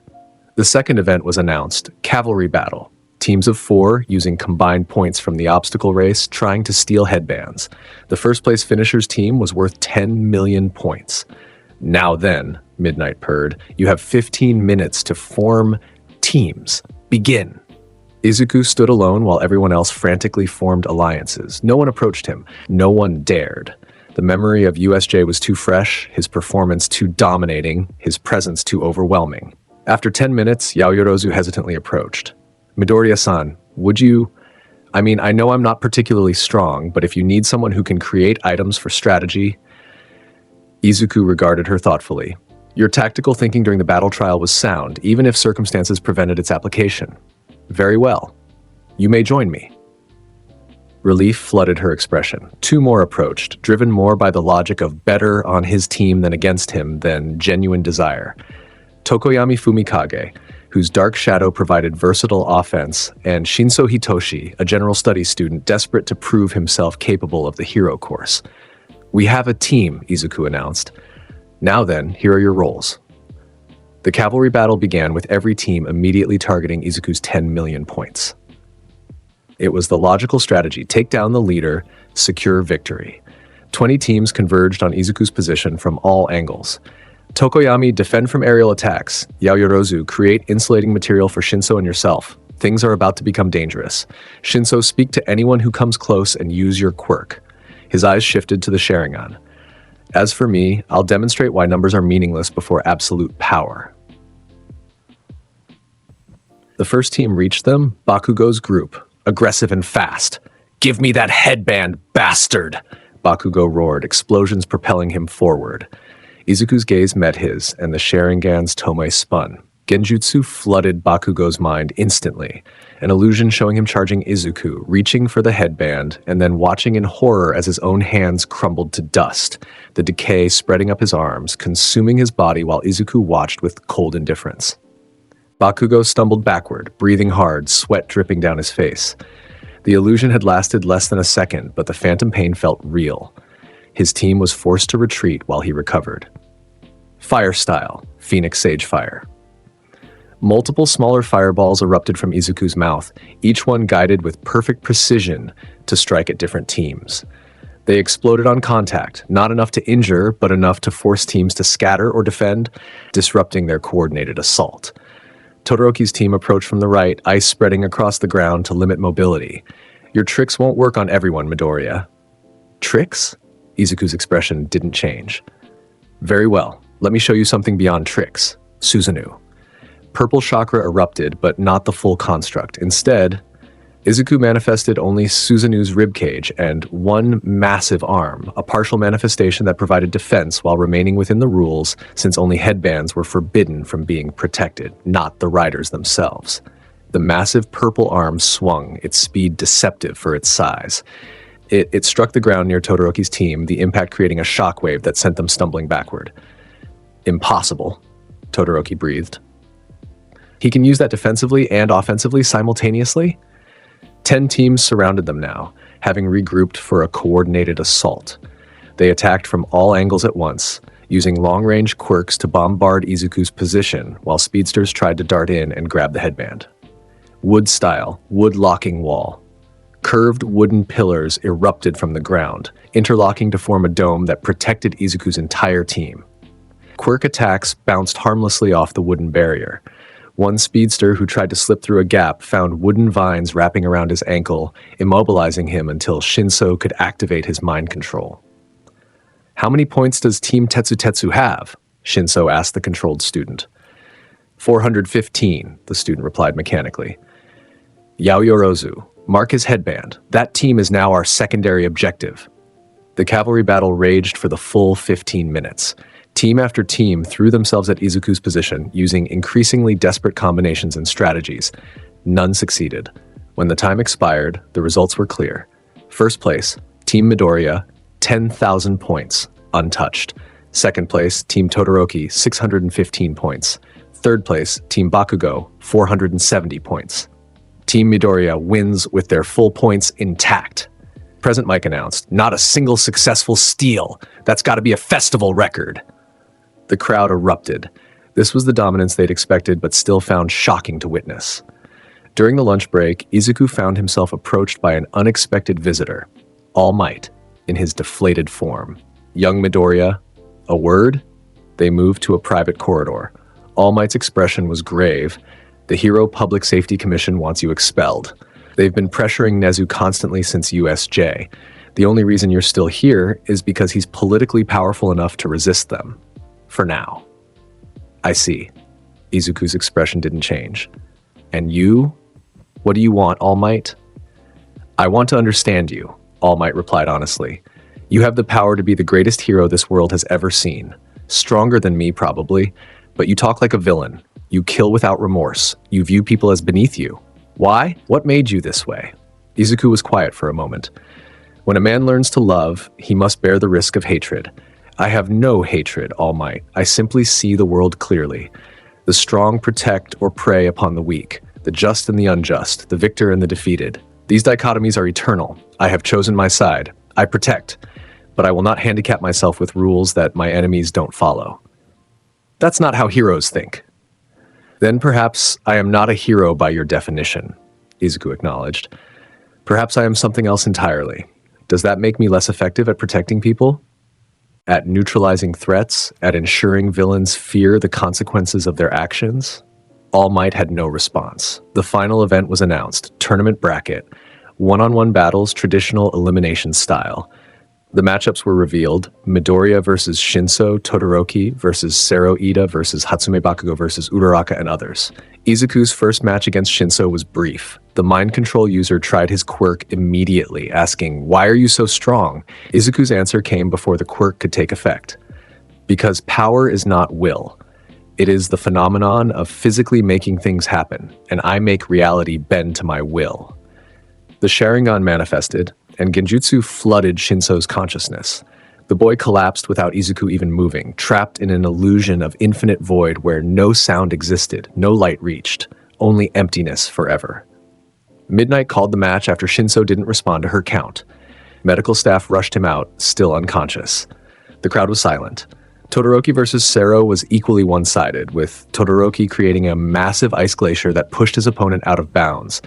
The second event was announced, Cavalry Battle. Teams of 4, using combined points from the obstacle race, trying to steal headbands. The first-place finisher's team was worth 10 million points. "Now then," Midnight purred, "you have 15 minutes to form teams. Begin." Izuku stood alone while everyone else frantically formed alliances. No one approached him. No one dared. The memory of USJ was too fresh, his performance too dominating, his presence too overwhelming. After 10 minutes, Yaoyorozu hesitantly approached. "Midoriya-san, would you... I know I'm not particularly strong, but if you need someone who can create items for strategy..." Izuku regarded her thoughtfully. "Your tactical thinking during the battle trial was sound, even if circumstances prevented its application." "Very well. You may join me." Relief flooded her expression. 2 more approached, driven more by the logic of better on his team than against him than genuine desire. Tokoyami Fumikage, whose dark shadow provided versatile offense, and Shinso Hitoshi, a general studies student desperate to prove himself capable of the hero course. "We have a team," Izuku announced. "Now then, here are your roles." The cavalry battle began with every team immediately targeting Izuku's 10 million points. It was the logical strategy: take down the leader, secure victory. 20 teams converged on Izuku's position from all angles. Tokoyami, defend from aerial attacks. Yaoyorozu, create insulating material for Shinso and yourself. Things are about to become dangerous. Shinso, speak to anyone who comes close and use your quirk. His eyes shifted to the Sharingan. As for me, I'll demonstrate why numbers are meaningless before absolute power. The first team reached them, Bakugo's group, aggressive and fast. "Give me that headband, bastard!" Bakugo roared, explosions propelling him forward. Izuku's gaze met his, and the Sharingan's Tomei spun. Genjutsu flooded Bakugo's mind instantly, an illusion showing him charging Izuku, reaching for the headband, and then watching in horror as his own hands crumbled to dust, the decay spreading up his arms, consuming his body while Izuku watched with cold indifference. Bakugo stumbled backward, breathing hard, sweat dripping down his face. The illusion had lasted less than a second, but the phantom pain felt real. His team was forced to retreat while he recovered. Fire style, Phoenix Sage Fire. Multiple smaller fireballs erupted from Izuku's mouth, each one guided with perfect precision to strike at different teams. They exploded on contact, not enough to injure, but enough to force teams to scatter or defend, disrupting their coordinated assault. Todoroki's team approached from the right, ice spreading across the ground to limit mobility. "Your tricks won't work on everyone, Midoriya." "Tricks?" Izuku's expression didn't change. "Very well. Let me show you something beyond tricks. Susanoo." Purple chakra erupted, but not the full construct. Instead, Izuku manifested only Susanoo's ribcage and one massive arm, a partial manifestation that provided defense while remaining within the rules, since only headbands were forbidden from being protected, not the riders themselves. The massive purple arm swung, its speed deceptive for its size. It struck the ground near Todoroki's team, the impact creating a shockwave that sent them stumbling backward. "Impossible," Todoroki breathed. "He can use that defensively and offensively simultaneously?" 10 teams surrounded them now, having regrouped for a coordinated assault. They attacked from all angles at once, using long-range quirks to bombard Izuku's position, while speedsters tried to dart in and grab the headband. Wood-style, wood-locking wall. Curved wooden pillars erupted from the ground, interlocking to form a dome that protected Izuku's entire team. Quirk attacks bounced harmlessly off the wooden barrier. One speedster who tried to slip through a gap found wooden vines wrapping around his ankle, immobilizing him until Shinso could activate his mind control. "How many points does Team Tetsu have?" Shinso asked the controlled student. 415, the student replied mechanically. "Yaoyorozu, mark his headband. That team is now our secondary objective." The cavalry battle raged for the full 15 minutes. Team after team threw themselves at Izuku's position using increasingly desperate combinations and strategies. None succeeded. When the time expired, the results were clear. First place, Team Midoriya, 10,000 points, untouched. Second place, Team Todoroki, 615 points. Third place, Team Bakugo, 470 points. Team Midoriya wins with their full points intact. Present Mike announced, "Not a single successful steal. That's got to be a festival record." The crowd erupted. This was the dominance they'd expected but still found shocking to witness. During the lunch break, Izuku found himself approached by an unexpected visitor, All Might, in his deflated form. Young Midoriya, a word? They moved to a private corridor. All Might's expression was grave. "The Hero Public Safety Commission wants you expelled. They've been pressuring Nezu constantly since USJ. The only reason you're still here is because he's politically powerful enough to resist them. For now." "I see." Izuku's expression didn't change. "And you? What do you want, All Might?" "I want to understand you," All Might replied honestly. "You have the power to be the greatest hero this world has ever seen. Stronger than me, probably, but you talk like a villain. You kill without remorse. You view people as beneath you. Why? What made you this way?" Izuku was quiet for a moment. "When a man learns to love, he must bear the risk of hatred. I have no hatred, All Might. I simply see the world clearly. The strong protect or prey upon the weak, the just and the unjust, the victor and the defeated. These dichotomies are eternal. I have chosen my side. I protect, but I will not handicap myself with rules that my enemies don't follow." "That's not how heroes think." "Then perhaps I am not a hero by your definition," Izuku acknowledged. "Perhaps I am something else entirely. Does that make me less effective at protecting people? At neutralizing threats? At ensuring villains fear the consequences of their actions?" All Might had no response. The final event was announced. Tournament bracket. One-on-one battles, traditional elimination style. The matchups were revealed. Midoriya versus Shinso, Todoroki versus Sero Ida versus Hatsume Bakugo versus Uraraka and others. Izuku's first match against Shinso was brief. The mind control user tried his quirk immediately, asking, "Why are you so strong?" Izuku's answer came before the quirk could take effect. "Because power is not will. It is the phenomenon of physically making things happen, and I make reality bend to my will." The Sharingan manifested, and Genjutsu flooded Shinso's consciousness. The boy collapsed without Izuku even moving, trapped in an illusion of infinite void where no sound existed, no light reached, only emptiness forever. Midnight called the match after Shinso didn't respond to her count. Medical staff rushed him out, still unconscious. The crowd was silent. Todoroki versus Sero was equally one-sided, with Todoroki creating a massive ice glacier that pushed his opponent out of bounds.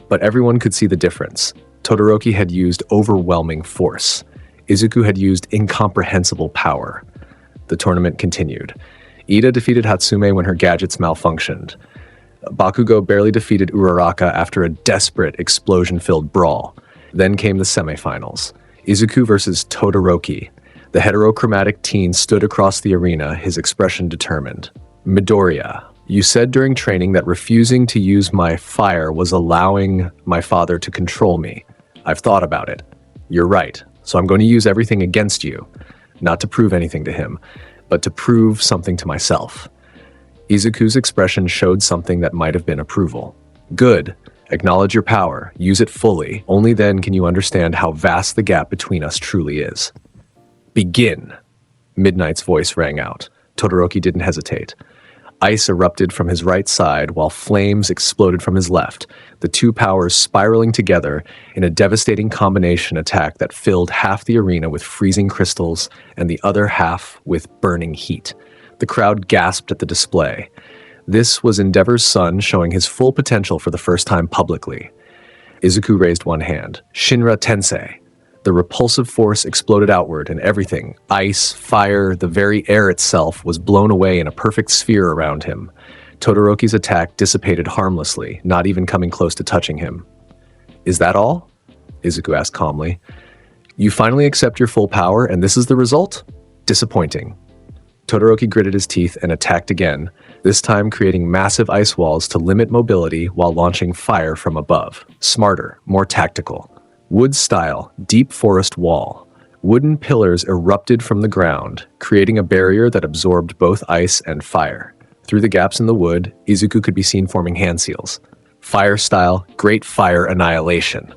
But everyone could see the difference. Todoroki had used overwhelming force. Izuku had used incomprehensible power. The tournament continued. Ida defeated Hatsume when her gadgets malfunctioned. Bakugo barely defeated Uraraka after a desperate, explosion-filled brawl. Then came the semifinals. Izuku versus Todoroki. The heterochromatic teen stood across the arena, his expression determined. "Midoriya, you said during training that refusing to use my fire was allowing my father to control me. I've thought about it. You're right, so I'm going to use everything against you. Not to prove anything to him, but to prove something to myself." Izuku's expression showed something that might have been approval. "Good. Acknowledge your power. Use it fully. Only then can you understand how vast the gap between us truly is." "Begin!" Midnight's voice rang out. Todoroki didn't hesitate. Ice erupted from his right side while flames exploded from his left, the two powers spiraling together in a devastating combination attack that filled half the arena with freezing crystals and the other half with burning heat. The crowd gasped at the display. This was Endeavor's son showing his full potential for the first time publicly. Izuku raised one hand. "Shinra Tensei." The repulsive force exploded outward, and everything, ice, fire, the very air itself, was blown away in a perfect sphere around him. Todoroki's attack dissipated harmlessly, not even coming close to touching him. "Is that all?" Izuku asked calmly. "You finally accept your full power, and this is the result? Disappointing." Todoroki gritted his teeth and attacked again, this time creating massive ice walls to limit mobility while launching fire from above. Smarter, more tactical. Wood style, deep forest wall. Wooden pillars erupted from the ground, creating a barrier that absorbed both ice and fire. Through the gaps in the wood, Izuku could be seen forming hand seals. Fire-style, Great Fire Annihilation.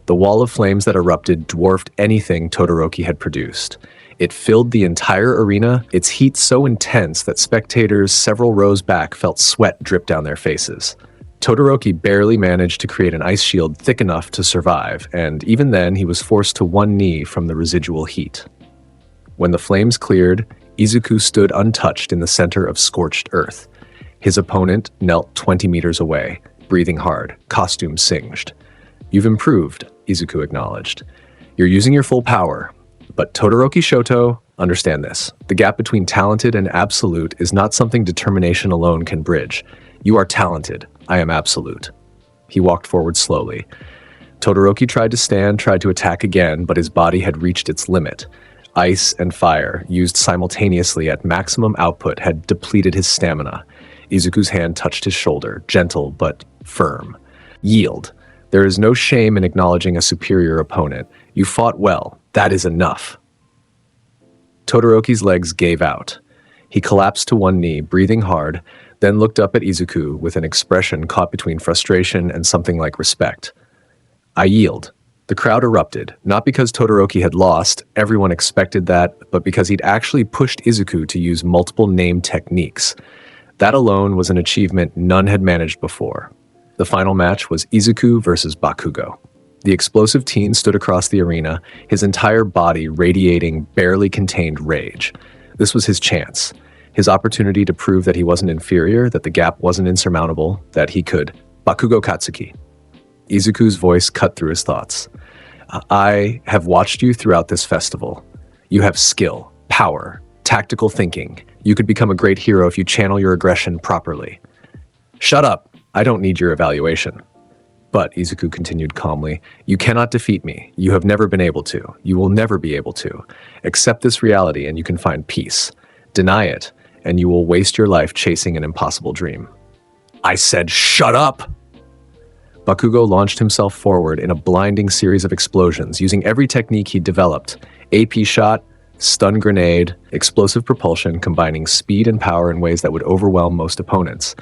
The wall of flames that erupted dwarfed anything Todoroki had produced. It filled the entire arena, its heat so intense that spectators several rows back felt sweat drip down their faces. Todoroki barely managed to create an ice shield thick enough to survive, and even then he was forced to one knee from the residual heat. When the flames cleared, Izuku stood untouched in the center of scorched earth. His opponent knelt 20 meters away, breathing hard, costume singed. "You've improved," Izuku acknowledged. "You're using your full power. But Todoroki Shoto, understand this. The gap between talented and absolute is not something determination alone can bridge. You are talented. I am absolute." He walked forward slowly. Todoroki tried to stand, tried to attack again, but his body had reached its limit. Ice and fire, used simultaneously at maximum output, had depleted his stamina. Izuku's hand touched his shoulder, gentle but firm. "Yield. There is no shame in acknowledging a superior opponent. You fought well. That is enough." Todoroki's legs gave out. He collapsed to one knee, breathing hard, then looked up at Izuku with an expression caught between frustration and something like respect. "I yield." The crowd erupted, not because Todoroki had lost, everyone expected that, but because he'd actually pushed Izuku to use multiple name techniques. That alone was an achievement none had managed before. The final match was Izuku versus Bakugo. The explosive teen stood across the arena, his entire body radiating barely contained rage. This was his chance, his opportunity to prove that he wasn't inferior, that the gap wasn't insurmountable, that he could Bakugo Katsuki. Izuku's voice cut through his thoughts. "I have watched you throughout this festival. You have skill, power, tactical thinking. You could become a great hero if you channel your aggression properly." "Shut up! I don't need your evaluation." "But," Izuku continued calmly, "you cannot defeat me. You have never been able to. You will never be able to. Accept this reality and you can find peace. Deny it, and you will waste your life chasing an impossible dream." "I said shut up!" Bakugo launched himself forward in a blinding series of explosions, using every technique he'd developed. AP shot, stun grenade, explosive propulsion, combining speed and power in ways that would overwhelm most opponents.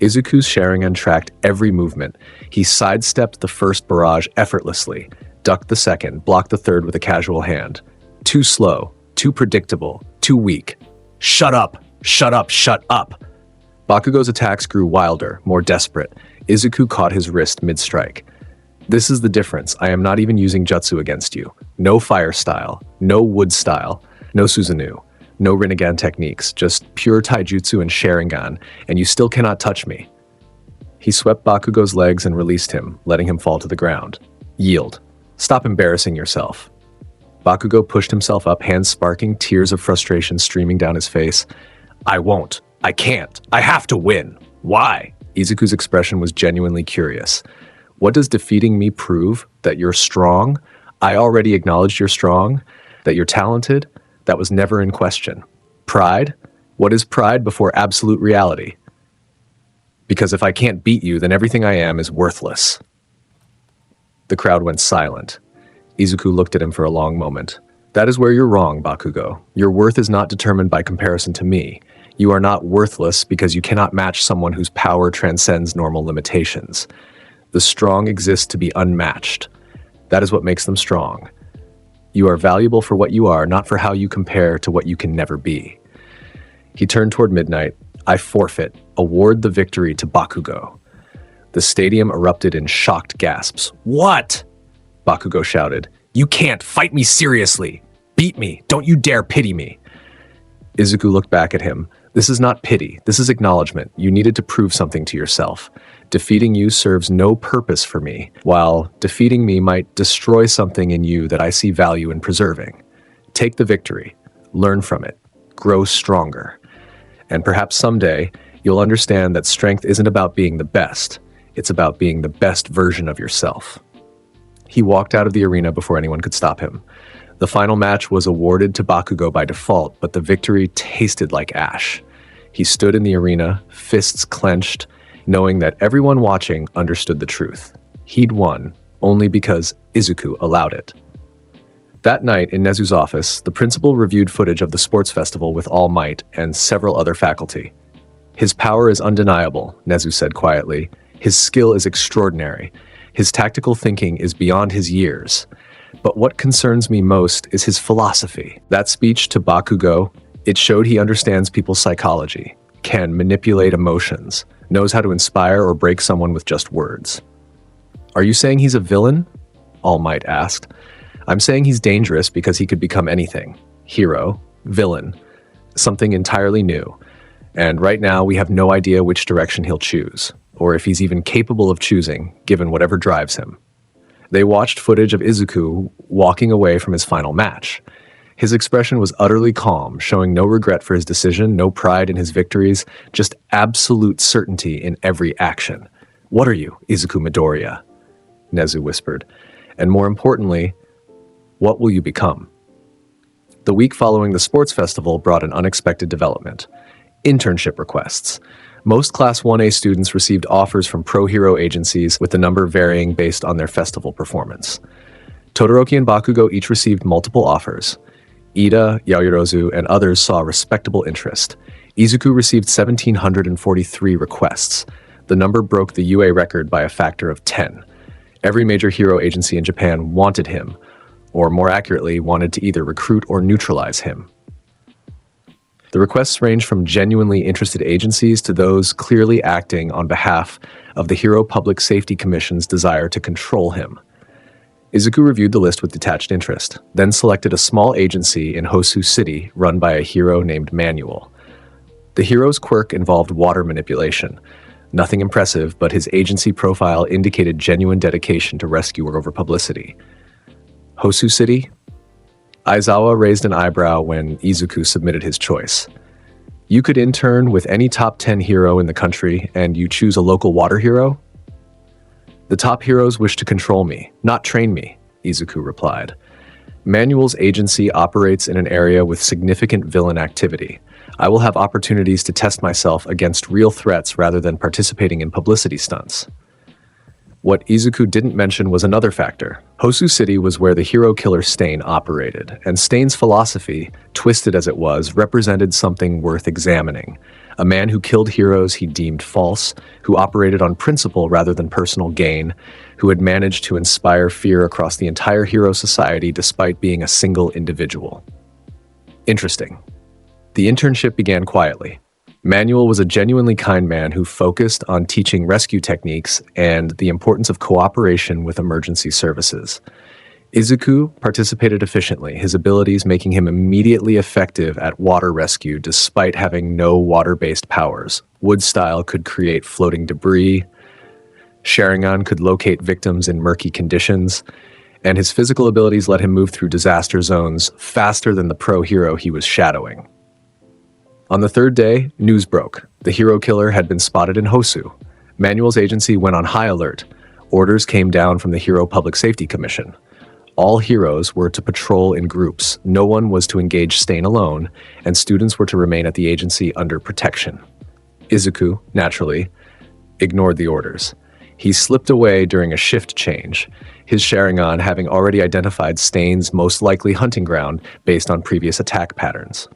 Izuku's Sharingan tracked every movement. He sidestepped the first barrage effortlessly, ducked the second, blocked the third with a casual hand. Too slow, too predictable, too weak. "Shut up! Shut up! Shut up!" Bakugo's attacks grew wilder, more desperate. Izuku caught his wrist mid-strike. "This is the difference. I am not even using jutsu against you. No fire style, no wood style, no Susanoo, no Rinnegan techniques, just pure taijutsu and Sharingan, and you still cannot touch me." He swept Bakugo's legs and released him, letting him fall to the ground. "Yield. Stop embarrassing yourself." Bakugo pushed himself up, hands sparking, tears of frustration streaming down his face. "I won't. I can't. I have to win. Why?" Izuku's expression was genuinely curious. "What does defeating me prove? That you're strong? I already acknowledged you're strong. That you're talented? That was never in question. Pride? What is pride before absolute reality? Because if I can't beat you, then everything I am is worthless." The crowd went silent. Izuku looked at him for a long moment. "That is where you're wrong, Bakugo. Your worth is not determined by comparison to me. You are not worthless because you cannot match someone whose power transcends normal limitations. The strong exist to be unmatched. That is what makes them strong. You are valuable for what you are, not for how you compare to what you can never be." He turned toward midnight. "I forfeit. Award the victory to Bakugo." The stadium erupted in shocked gasps. "What?" Bakugo shouted. "You can't! Fight me seriously! Beat me! Don't you dare pity me!" Izuku looked back at him. "This is not pity. This is acknowledgement. You needed to prove something to yourself. Defeating you serves no purpose for me, while defeating me might destroy something in you that I see value in preserving. Take the victory. Learn from it. Grow stronger. And perhaps someday, you'll understand that strength isn't about being the best. It's about being the best version of yourself." He walked out of the arena before anyone could stop him. The final match was awarded to Bakugo by default, but the victory tasted like ash. He stood in the arena, fists clenched, knowing that everyone watching understood the truth. He'd won only because Izuku allowed it. That night, in Nezu's office, the principal reviewed footage of the sports festival with All Might and several other faculty. "His power is undeniable," Nezu said quietly. "His skill is extraordinary. His tactical thinking is beyond his years. But what concerns me most is his philosophy." That speech to Bakugo, it showed he understands people's psychology, can manipulate emotions, knows how to inspire or break someone with just words. "Are you saying he's a villain?" All Might asked. "I'm saying he's dangerous because he could become anything. Hero, villain, something entirely new. And right now we have no idea which direction he'll choose, or if he's even capable of choosing, given whatever drives him." They watched footage of Izuku walking away from his final match. His expression was utterly calm, showing no regret for his decision, no pride in his victories, just absolute certainty in every action. "What are you, Izuku Midoriya?" Nezu whispered. "And more importantly, what will you become?" The week following the sports festival brought an unexpected development. Internship requests. Most Class 1A students received offers from pro-hero agencies, with the number varying based on their festival performance. Todoroki and Bakugo each received multiple offers. Ida, Yaoyorozu, and others saw respectable interest. Izuku received 1,743 requests. The number broke the UA record by a factor of 10. Every major hero agency in Japan wanted him, or more accurately, wanted to either recruit or neutralize him. The requests range from genuinely interested agencies to those clearly acting on behalf of the Hero Public Safety Commission's desire to control him. Izuku reviewed the list with detached interest, then selected a small agency in Hosu City run by a hero named Manuel. The hero's quirk involved water manipulation. Nothing impressive, but his agency profile indicated genuine dedication to rescue over publicity. Hosu City? Aizawa raised an eyebrow when Izuku submitted his choice. "You could intern with any top 10 hero in the country, and you choose a local water hero?" "The top heroes wish to control me, not train me," Izuku replied. "Manuel's agency operates in an area with significant villain activity. I will have opportunities to test myself against real threats rather than participating in publicity stunts." What Izuku didn't mention was another factor. Hosu City was where the hero killer Stain operated, and Stain's philosophy, twisted as it was, represented something worth examining. A man who killed heroes he deemed false, who operated on principle rather than personal gain, who had managed to inspire fear across the entire hero society despite being a single individual. Interesting. The internship began quietly. Manuel was a genuinely kind man who focused on teaching rescue techniques and the importance of cooperation with emergency services. Izuku participated efficiently, his abilities making him immediately effective at water rescue despite having no water-based powers. Wood Style could create floating debris, Sharingan could locate victims in murky conditions, and his physical abilities let him move through disaster zones faster than the pro-hero he was shadowing. On the third day, news broke. The hero killer had been spotted in Hosu. Manuel's agency went on high alert. Orders came down from the Hero Public Safety Commission. All heroes were to patrol in groups. No one was to engage Stain alone, and students were to remain at the agency under protection. Izuku, naturally, ignored the orders. He slipped away during a shift change, his Sharingan having already identified Stain's most likely hunting ground based on previous attack patterns.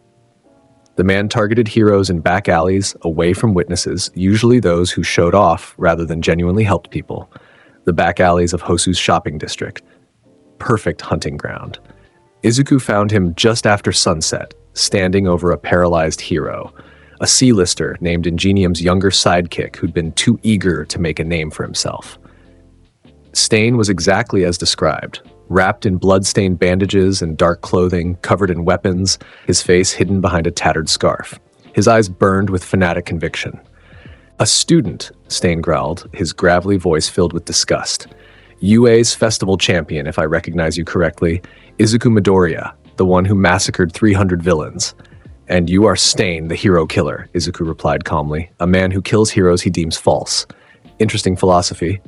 The man targeted heroes in back alleys, away from witnesses, usually those who showed off rather than genuinely helped people. The back alleys of Hosu's shopping district. Perfect hunting ground. Izuku found him just after sunset, standing over a paralyzed hero, a C-lister named Ingenium's younger sidekick who'd been too eager to make a name for himself. Stain was exactly as described. Wrapped in blood-stained bandages and dark clothing, covered in weapons, his face hidden behind a tattered scarf. His eyes burned with fanatic conviction. "A student," Stain growled, his gravelly voice filled with disgust. "UA's festival champion, if I recognize you correctly, Izuku Midoriya, the one who massacred 300 villains. And you are Stain, the hero killer," Izuku replied calmly, "a man who kills heroes he deems false. Interesting philosophy.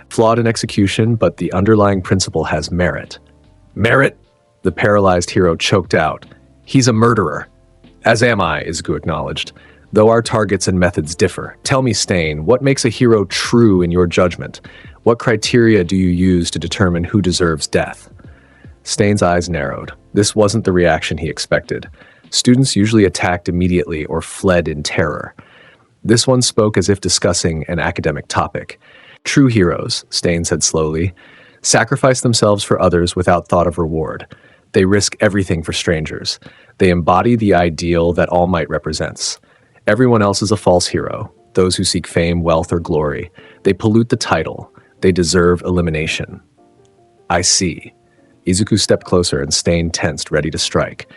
Flawed in execution, but the underlying principle has merit." "Merit?" The paralyzed hero choked out. "He's a murderer." "As am I," Izuku acknowledged, "though our targets and methods differ. Tell me, Stain, what makes a hero true in your judgment? What criteria do you use to determine who deserves death?" Stain's eyes narrowed. This wasn't the reaction he expected. Students usually attacked immediately or fled in terror. This one spoke as if discussing an academic topic. True heroes, Stain said slowly, sacrifice themselves for others without thought of reward. They risk everything for strangers. They embody the ideal that All Might represents. Everyone else is a false hero, those who seek fame, wealth, or glory. They pollute the title. They deserve elimination. I see. Izuku stepped closer and Stain tensed, ready to strike.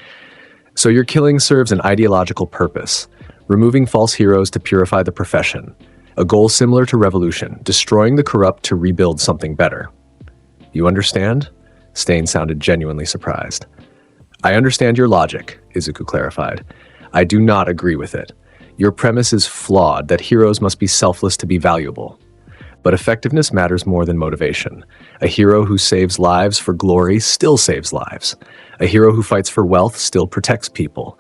So your killing serves an ideological purpose, removing false heroes to purify the profession. A goal similar to revolution, destroying the corrupt to rebuild something better. You understand? Stain sounded genuinely surprised. I understand your logic, Izuku clarified. I do not agree with it. Your premise is flawed that heroes must be selfless to be valuable. But effectiveness matters more than motivation. A hero who saves lives for glory still saves lives. A hero who fights for wealth still protects people.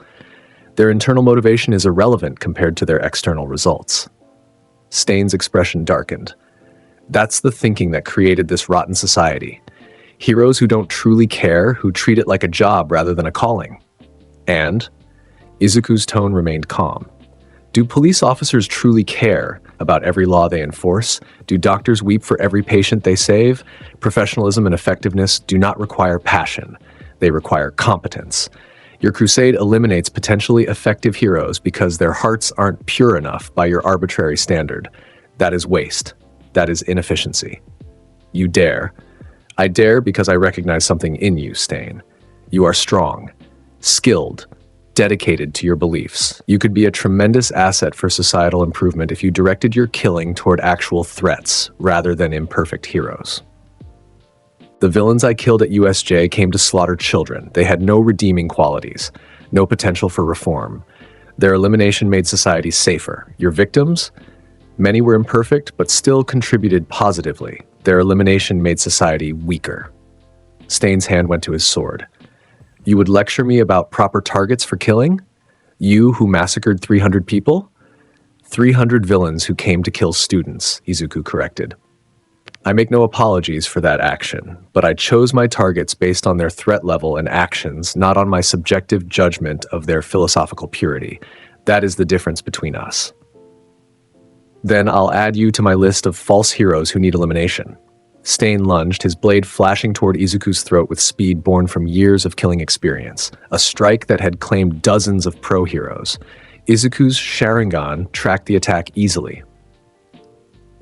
Their internal motivation is irrelevant compared to their external results. Stain's expression darkened. That's the thinking that created this rotten society. Heroes who don't truly care, who treat it like a job rather than a calling. And Izuku's tone remained calm. Do police officers truly care about every law they enforce? Do doctors weep for every patient they save? Professionalism and effectiveness do not require passion. They require competence. Your crusade eliminates potentially effective heroes because their hearts aren't pure enough by your arbitrary standard. That is waste. That is inefficiency. You dare. I dare because I recognize something in you, Stain. You are strong, skilled, dedicated to your beliefs. You could be a tremendous asset for societal improvement if you directed your killing toward actual threats rather than imperfect heroes. The villains I killed at USJ came to slaughter children. They had no redeeming qualities, no potential for reform. Their elimination made society safer. Your victims? Many were imperfect, but still contributed positively. Their elimination made society weaker. Stain's hand went to his sword. You would lecture me about proper targets for killing? You who massacred 300 people? 300 villains who came to kill students, Izuku corrected. I make no apologies for that action, but I chose my targets based on their threat level and actions, not on my subjective judgment of their philosophical purity. That is the difference between us. Then I'll add you to my list of false heroes who need elimination. Stain lunged, his blade flashing toward Izuku's throat with speed born from years of killing experience, a strike that had claimed dozens of pro-heroes. Izuku's Sharingan tracked the attack easily.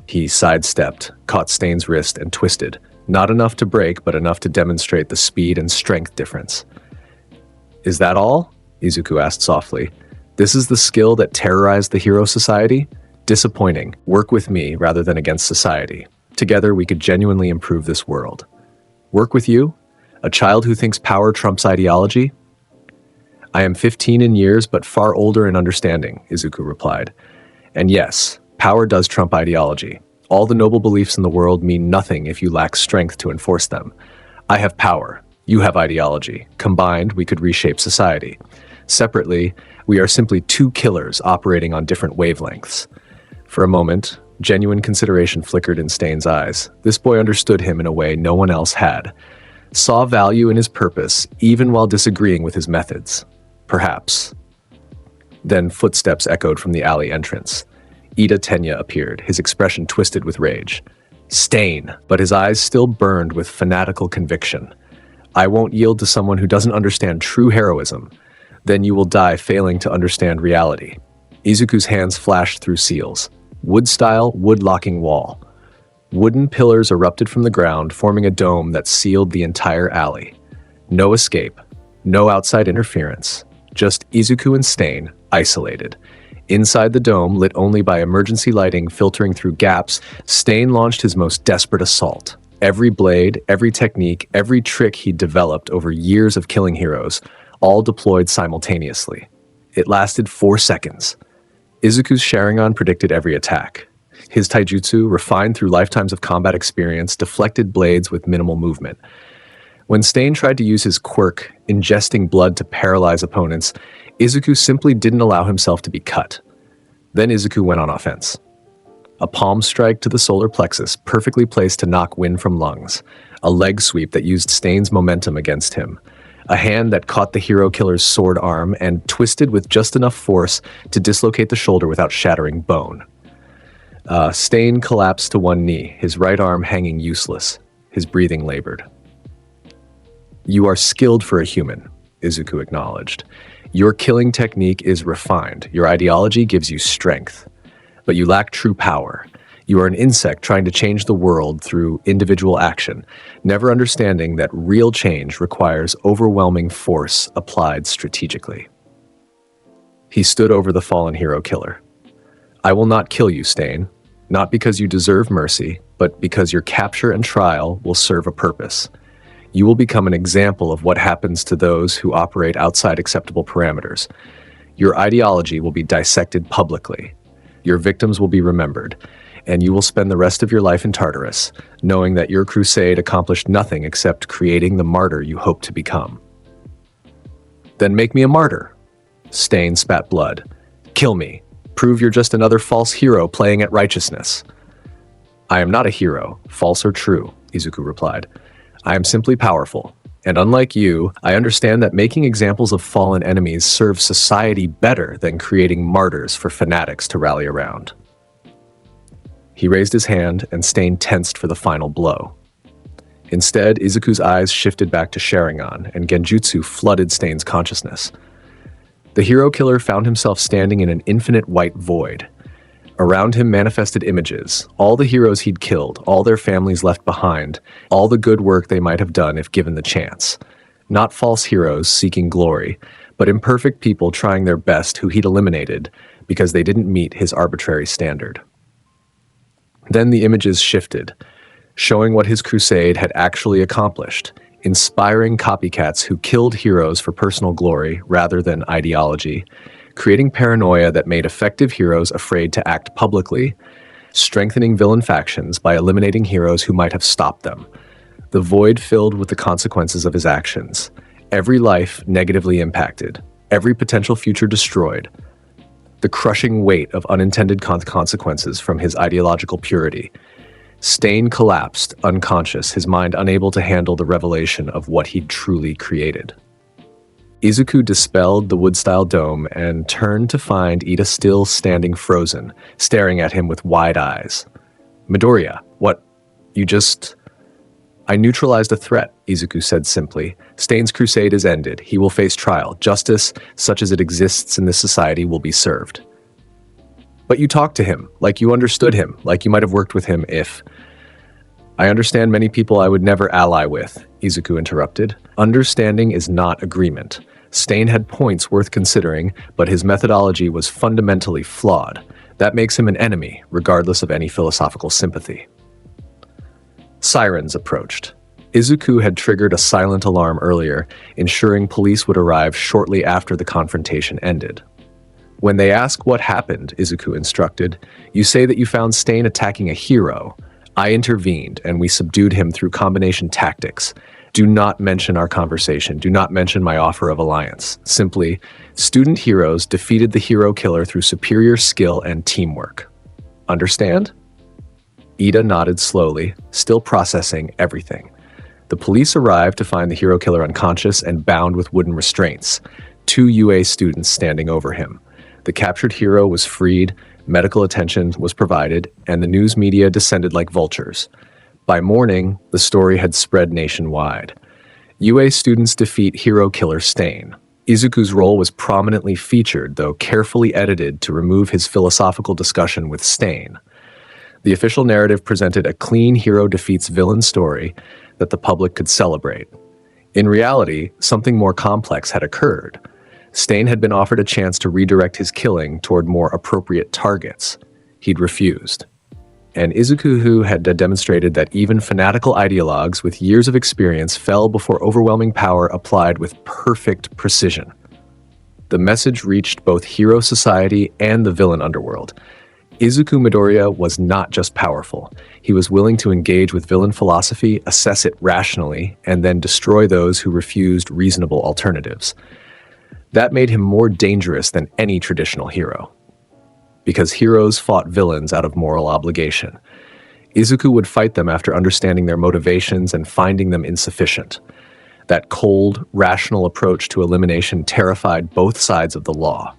He sidestepped, caught Stain's wrist, and twisted. Not enough to break, but enough to demonstrate the speed and strength difference. Is that all? Izuku asked softly. This is the skill that terrorized the hero society? Disappointing. Work with me rather than against society. Together, we could genuinely improve this world. Work with you? A child who thinks power trumps ideology? I am 15 in years, but far older in understanding, Izuku replied. And yes, power does trump ideology. All the noble beliefs in the world mean nothing if you lack strength to enforce them. I have power. You have ideology. Combined, we could reshape society. Separately, we are simply two killers operating on different wavelengths. For a moment, genuine consideration flickered in Stain's eyes. This boy understood him in a way no one else had. Saw value in his purpose, even while disagreeing with his methods. Perhaps. Then footsteps echoed from the alley entrance. Ida Tenya appeared, his expression twisted with rage. Stain, but his eyes still burned with fanatical conviction. I won't yield to someone who doesn't understand true heroism. Then you will die failing to understand reality. Izuku's hands flashed through seals. Wood-style, wood-locking wall. Wooden pillars erupted from the ground, forming a dome that sealed the entire alley. No escape, no outside interference. Just Izuku and Stain, isolated. Inside the dome, lit only by emergency lighting filtering through gaps, Stain launched his most desperate assault. Every blade, every technique, every trick he'd developed over years of killing heroes, all deployed simultaneously. It lasted 4 seconds. Izuku's Sharingan predicted every attack. His taijutsu, refined through lifetimes of combat experience, deflected blades with minimal movement. When Stain tried to use his quirk, ingesting blood to paralyze opponents, Izuku simply didn't allow himself to be cut. Then Izuku went on offense. A palm strike to the solar plexus, perfectly placed to knock wind from lungs. A leg sweep that used Stain's momentum against him. A hand that caught the hero killer's sword arm and twisted with just enough force to dislocate the shoulder without shattering bone. Stain collapsed to one knee, his right arm hanging useless, his breathing labored. "You are skilled for a human," Izuku acknowledged. "Your killing technique is refined. Your ideology gives you strength. But you lack true power. You are an insect trying to change the world through individual action, never understanding that real change requires overwhelming force applied strategically." He stood over the fallen hero killer. "I will not kill you, Stain, not because you deserve mercy, but because your capture and trial will serve a purpose. You will become an example of what happens to those who operate outside acceptable parameters. Your ideology will be dissected publicly. Your victims will be remembered, and you will spend the rest of your life in Tartarus, knowing that your crusade accomplished nothing except creating the martyr you hope to become." "Then make me a martyr." Stain spat blood. "Kill me. Prove you're just another false hero playing at righteousness." "I am not a hero, false or true," Izuku replied. "I am simply powerful. And unlike you, I understand that making examples of fallen enemies serves society better than creating martyrs for fanatics to rally around." He raised his hand, and Stain tensed for the final blow. Instead, Izuku's eyes shifted back to Sharingan, and Genjutsu flooded Stain's consciousness. The hero killer found himself standing in an infinite white void. Around him manifested images, all the heroes he'd killed, all their families left behind, all the good work they might have done if given the chance. Not false heroes seeking glory, but imperfect people trying their best who he'd eliminated because they didn't meet his arbitrary standard. Then the images shifted, showing what his crusade had actually accomplished, inspiring copycats who killed heroes for personal glory rather than ideology, creating paranoia that made effective heroes afraid to act publicly, strengthening villain factions by eliminating heroes who might have stopped them. The void filled with the consequences of his actions. Every life negatively impacted, every potential future destroyed. The crushing weight of unintended consequences from his ideological purity. Stain collapsed, unconscious, his mind unable to handle the revelation of what he'd truly created. Izuku dispelled the wood-style dome and turned to find Ida still standing frozen, staring at him with wide eyes. "Midoriya, what? You just—" "I neutralized a threat," Izuku said simply. "Stain's crusade is ended. He will face trial. Justice, such as it exists in this society, will be served." "But you talked to him, like you understood him, like you might have worked with him if—" "I understand many people I would never ally with," Izuku interrupted. "Understanding is not agreement. Stain had points worth considering, but his methodology was fundamentally flawed. That makes him an enemy, regardless of any philosophical sympathy." Sirens approached. Izuku had triggered a silent alarm earlier, ensuring police would arrive shortly after the confrontation ended. "When they ask what happened," Izuku instructed, "you say that you found Stain attacking a hero. I intervened, and we subdued him through combination tactics. Do not mention our conversation. Do not mention my offer of alliance. Simply, student heroes defeated the hero killer through superior skill and teamwork. Understand?" Ida nodded slowly, still processing everything. The police arrived to find the hero killer unconscious and bound with wooden restraints, 2 UA students standing over him. The captured hero was freed, medical attention was provided, and the news media descended like vultures. By morning, the story had spread nationwide. UA students defeat hero killer Stain. Izuku's role was prominently featured, though carefully edited to remove his philosophical discussion with Stain. The official narrative presented a clean hero defeats villain story that the public could celebrate. In reality, something more complex had occurred. Stain had been offered a chance to redirect his killing toward more appropriate targets. He'd refused. And Izuku had demonstrated that even fanatical ideologues with years of experience fell before overwhelming power applied with perfect precision. The message reached both hero society and the villain underworld. Izuku Midoriya was not just powerful. He was willing to engage with villain philosophy, assess it rationally, and then destroy those who refused reasonable alternatives. That made him more dangerous than any traditional hero. because heroes fought villains out of moral obligation. Izuku would fight them after understanding their motivations and finding them insufficient. That cold, rational approach to elimination terrified both sides of the law.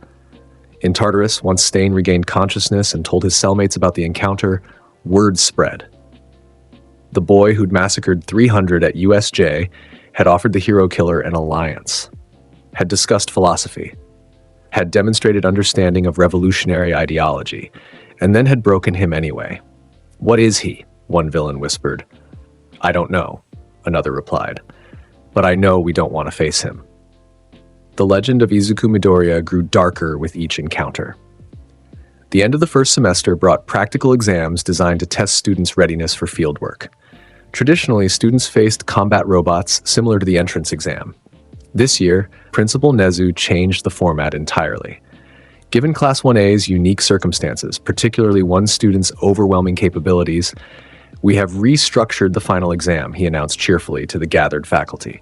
In Tartarus, once Stain regained consciousness and told his cellmates about the encounter, word spread. The boy who'd massacred 300 at USJ had offered the hero killer an alliance, had discussed philosophy, had demonstrated understanding of revolutionary ideology, and then had broken him anyway. "What is he?" one villain whispered. "I don't know," another replied. "But I know we don't want to face him." The legend of Izuku Midoriya grew darker with each encounter. The end of the first semester brought practical exams designed to test students' readiness for fieldwork. Traditionally, students faced combat robots similar to the entrance exam. This year, Principal Nezu changed the format entirely. Given Class 1A's unique circumstances, particularly one student's overwhelming capabilities, we have restructured the final exam, he announced cheerfully to the gathered faculty.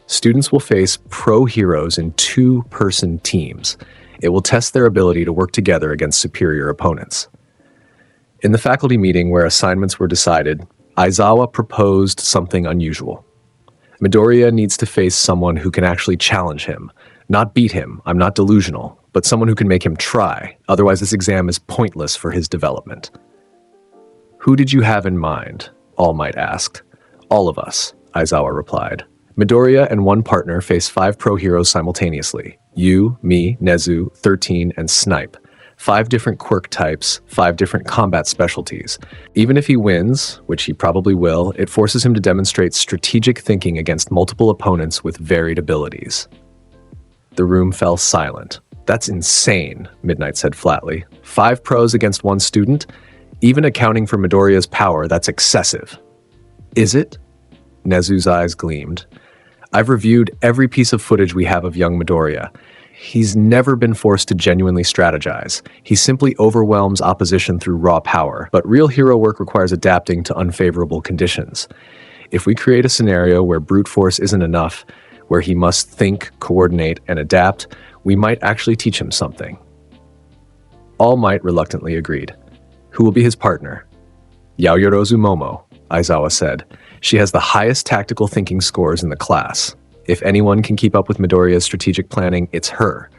Students will face pro heroes in two-person teams. It will test their ability to work together against superior opponents. In the faculty meeting where assignments were decided, Aizawa proposed something unusual. Midoriya needs to face someone who can actually challenge him. Not beat him, I'm not delusional, but someone who can make him try, otherwise this exam is pointless for his development. "Who did you have in mind?" All Might asked. "All of us," Aizawa replied. Midoriya and one partner face 5 pro heroes simultaneously. You, me, Nezu, 13, and Snipe. 5 different quirk types, 5 different combat specialties. Even if he wins, which he probably will, it forces him to demonstrate strategic thinking against multiple opponents with varied abilities. The room fell silent. "That's insane," Midnight said flatly. 5 pros against 1 student? Even accounting for Midoriya's power, that's excessive. "Is it?" Nezu's eyes gleamed. "I've reviewed every piece of footage we have of young Midoriya. He's never been forced to genuinely strategize. He simply overwhelms opposition through raw power, but real hero work requires adapting to unfavorable conditions. If we create a scenario where brute force isn't enough, where he must think, coordinate, and adapt, we might actually teach him something." All Might reluctantly agreed. "Who will be his partner?" "Yaoyorozu Momo," Aizawa said. "She has the highest tactical thinking scores in the class. If anyone can keep up with Midoriya's strategic planning, it's her.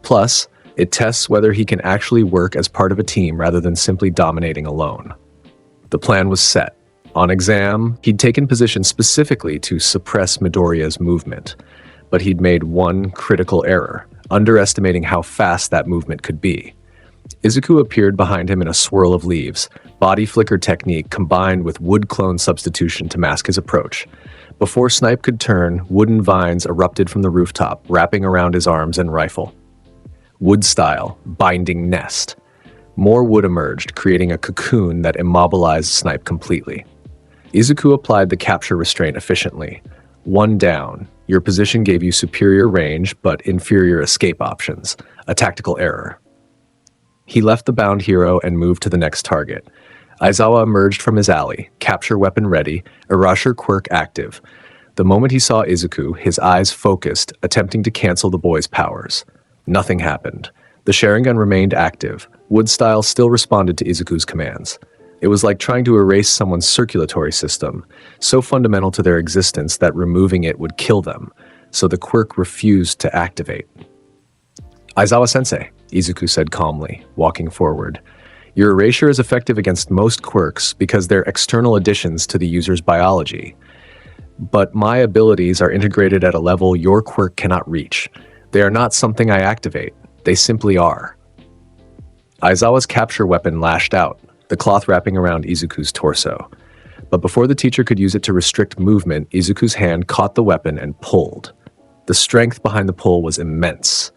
Plus, it tests whether he can actually work as part of a team rather than simply dominating alone." The plan was set. On exam, he'd taken position specifically to suppress Midoriya's movement, but he'd made one critical error, underestimating how fast that movement could be. Izuku appeared behind him in a swirl of leaves, body flicker technique combined with wood clone substitution to mask his approach. Before Snipe could turn, wooden vines erupted from the rooftop, wrapping around his arms and rifle. Wood style, binding nest. More wood emerged, creating a cocoon that immobilized Snipe completely. Izuku applied the capture restraint efficiently. 1 down. Your position gave you superior range, but inferior escape options. A tactical error. He left the bound hero and moved to the next target. Aizawa emerged from his alley, capture weapon ready, Erasure quirk active. The moment he saw Izuku, his eyes focused, attempting to cancel the boy's powers. Nothing happened. The Sharingan remained active. Wood style still responded to Izuku's commands. It was like trying to erase someone's circulatory system, so fundamental to their existence that removing it would kill them, so the quirk refused to activate. "Aizawa-sensei," Izuku said calmly, walking forward. "Your erasure is effective against most quirks because they're external additions to the user's biology. But my abilities are integrated at a level your quirk cannot reach. They are not something I activate. They simply are." Aizawa's capture weapon lashed out, the cloth wrapping around Izuku's torso. But before the teacher could use it to restrict movement, Izuku's hand caught the weapon and pulled. The strength behind the pull was immense.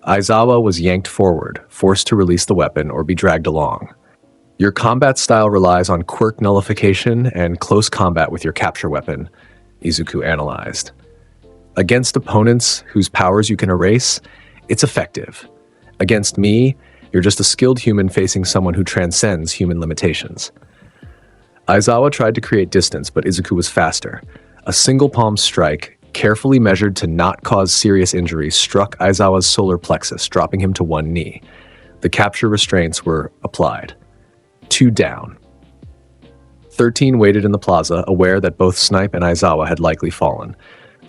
Aizawa was yanked forward, forced to release the weapon or be dragged along. "Your combat style relies on quirk nullification and close combat with your capture weapon," Izuku analyzed. "Against opponents whose powers you can erase, it's effective. Against me, you're just a skilled human facing someone who transcends human limitations." Aizawa tried to create distance, but Izuku was faster. A single palm strike, carefully measured to not cause serious injury, struck Aizawa's solar plexus, dropping him to one knee. The capture restraints were applied. 2 down. 13 waited in the plaza, aware that both Snipe and Aizawa had likely fallen.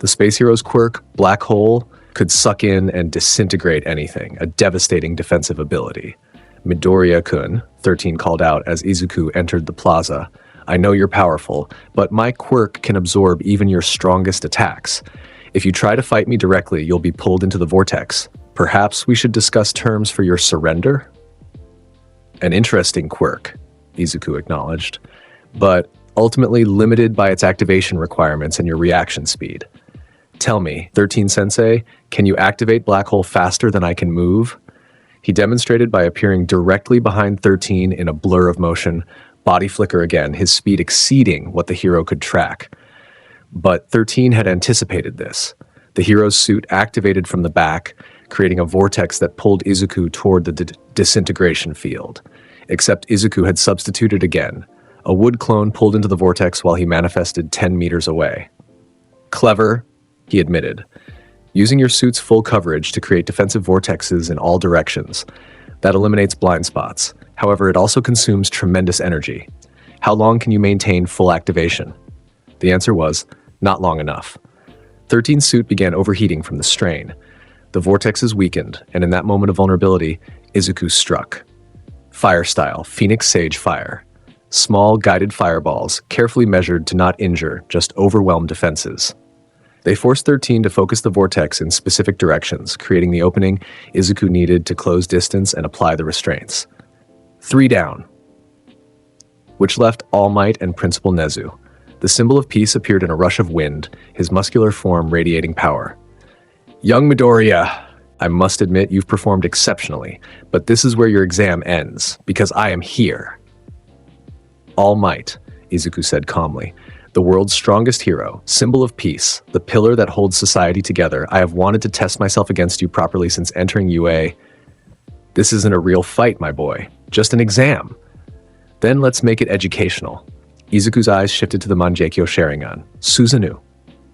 The Space Hero's quirk, Black Hole, could suck in and disintegrate anything, a devastating defensive ability. Midoriya-kun, 13 called out as Izuku entered the plaza. I know you're powerful, but my quirk can absorb even your strongest attacks. If you try to fight me directly, you'll be pulled into the vortex. Perhaps we should discuss terms for your surrender? An interesting quirk, Izuku acknowledged, but ultimately limited by its activation requirements and your reaction speed. Tell me, 13-sensei, can you activate Black Hole faster than I can move? He demonstrated by appearing directly behind 13 in a blur of motion, body flicker again, his speed exceeding what the hero could track. But 13 had anticipated this. The hero's suit activated from the back, creating a vortex that pulled Izuku toward the disintegration field. Except Izuku had substituted again. A wood clone pulled into the vortex while he manifested 10 meters away. Clever, he admitted. Using your suit's full coverage to create defensive vortexes in all directions. That eliminates blind spots. However, it also consumes tremendous energy. How long can you maintain full activation? The answer was, not long enough. 13's suit began overheating from the strain. The vortexes weakened, and in that moment of vulnerability, Izuku struck. Fire style, Phoenix Sage Fire. Small, guided fireballs, carefully measured to not injure, just overwhelm defenses. They forced 13 to focus the vortex in specific directions, creating the opening Izuku needed to close distance and apply the restraints. 3 down, which left All Might and Principal Nezu. The symbol of peace appeared in a rush of wind, his muscular form radiating power. Young Midoriya, I must admit you've performed exceptionally, but this is where your exam ends, because I am here. All Might, Izuku said calmly. The world's strongest hero, symbol of peace, the pillar that holds society together. I have wanted to test myself against you properly since entering UA. This isn't a real fight, my boy. Just an exam. Then let's make it educational. Izuku's eyes shifted to the Mangekyō Sharingan, Susanoo.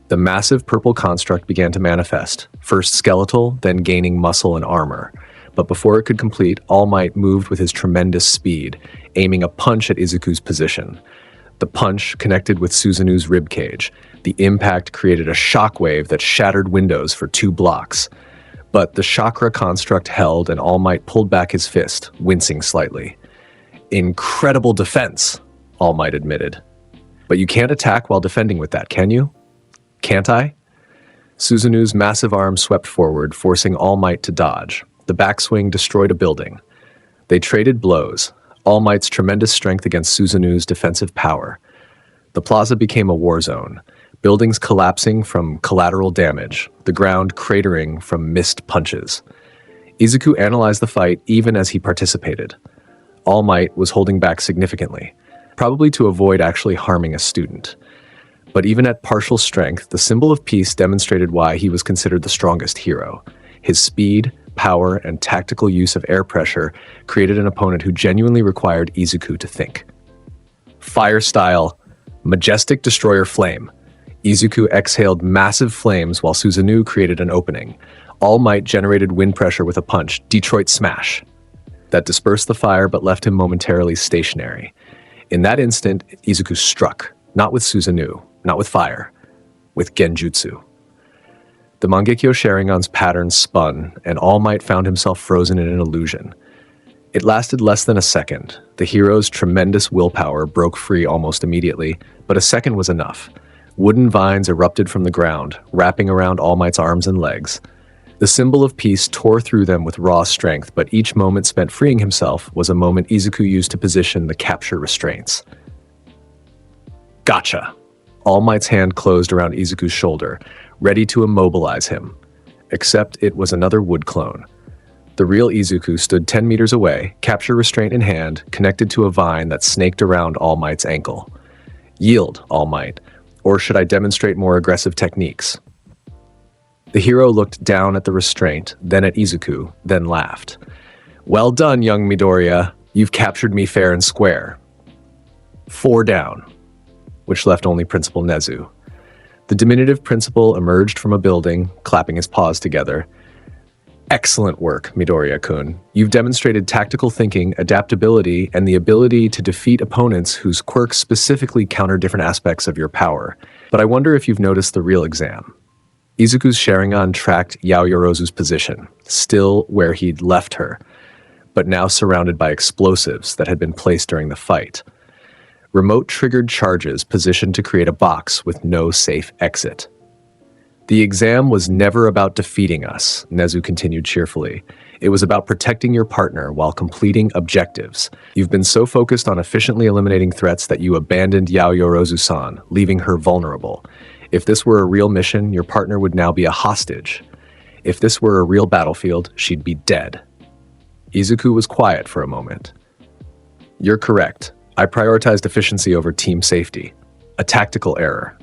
The massive purple construct began to manifest, first skeletal, then gaining muscle and armor. But before it could complete, All Might moved with his tremendous speed, aiming a punch at Izuku's position. The punch connected with Susanoo's ribcage. The impact created a shockwave that shattered windows for 2 blocks. But the chakra construct held and All Might pulled back his fist, wincing slightly. Incredible defense, All Might admitted. But you can't attack while defending with that, can you? Can't I? Susanoo's massive arm swept forward, forcing All Might to dodge. The backswing destroyed a building. They traded blows. All Might's tremendous strength against Susanoo's defensive power. The plaza became a war zone, buildings collapsing from collateral damage, the ground cratering from missed punches. Izuku analyzed the fight even as he participated. All Might was holding back significantly, probably to avoid actually harming a student. But even at partial strength, the symbol of peace demonstrated why he was considered the strongest hero. His speed, power, and tactical use of air pressure created an opponent who genuinely required Izuku to think. Fire style, Majestic Destroyer Flame. Izuku exhaled massive flames while Susanoo created an opening. All Might generated wind pressure with a punch, Detroit Smash, that dispersed the fire but left him momentarily stationary. In that instant, Izuku struck, not with Susanoo, not with fire, with Genjutsu. The Mangekyō Sharingan's pattern spun, and All Might found himself frozen in an illusion. It lasted less than a second. The hero's tremendous willpower broke free almost immediately, but a second was enough. Wooden vines erupted from the ground, wrapping around All Might's arms and legs. The symbol of peace tore through them with raw strength, but each moment spent freeing himself was a moment Izuku used to position the capture restraints. Gotcha! All Might's hand closed around Izuku's shoulder, ready to immobilize him. Except it was another wood clone. The real Izuku stood 10 meters away, capture restraint in hand, connected to a vine that snaked around All Might's ankle. Yield, All Might, or should I demonstrate more aggressive techniques? The hero looked down at the restraint, then at Izuku, then laughed. Well done, young Midoriya. You've captured me fair and square. 4 down, which left only Principal Nezu. The diminutive principal emerged from a building, clapping his paws together. Excellent work, Midoriya-kun. You've demonstrated tactical thinking, adaptability, and the ability to defeat opponents whose quirks specifically counter different aspects of your power. But I wonder if you've noticed the real exam. Izuku's Sharingan tracked Yaoyorozu's position, still where he'd left her, but now surrounded by explosives that had been placed during the fight. Remote-triggered charges positioned to create a box with no safe exit. The exam was never about defeating us, Nezu continued cheerfully. It was about protecting your partner while completing objectives. You've been so focused on efficiently eliminating threats that you abandoned Yaoyorozu-san, leaving her vulnerable. If this were a real mission, your partner would now be a hostage. If this were a real battlefield, she'd be dead. Izuku was quiet for a moment. You're correct. I prioritized efficiency over team safety. A tactical error.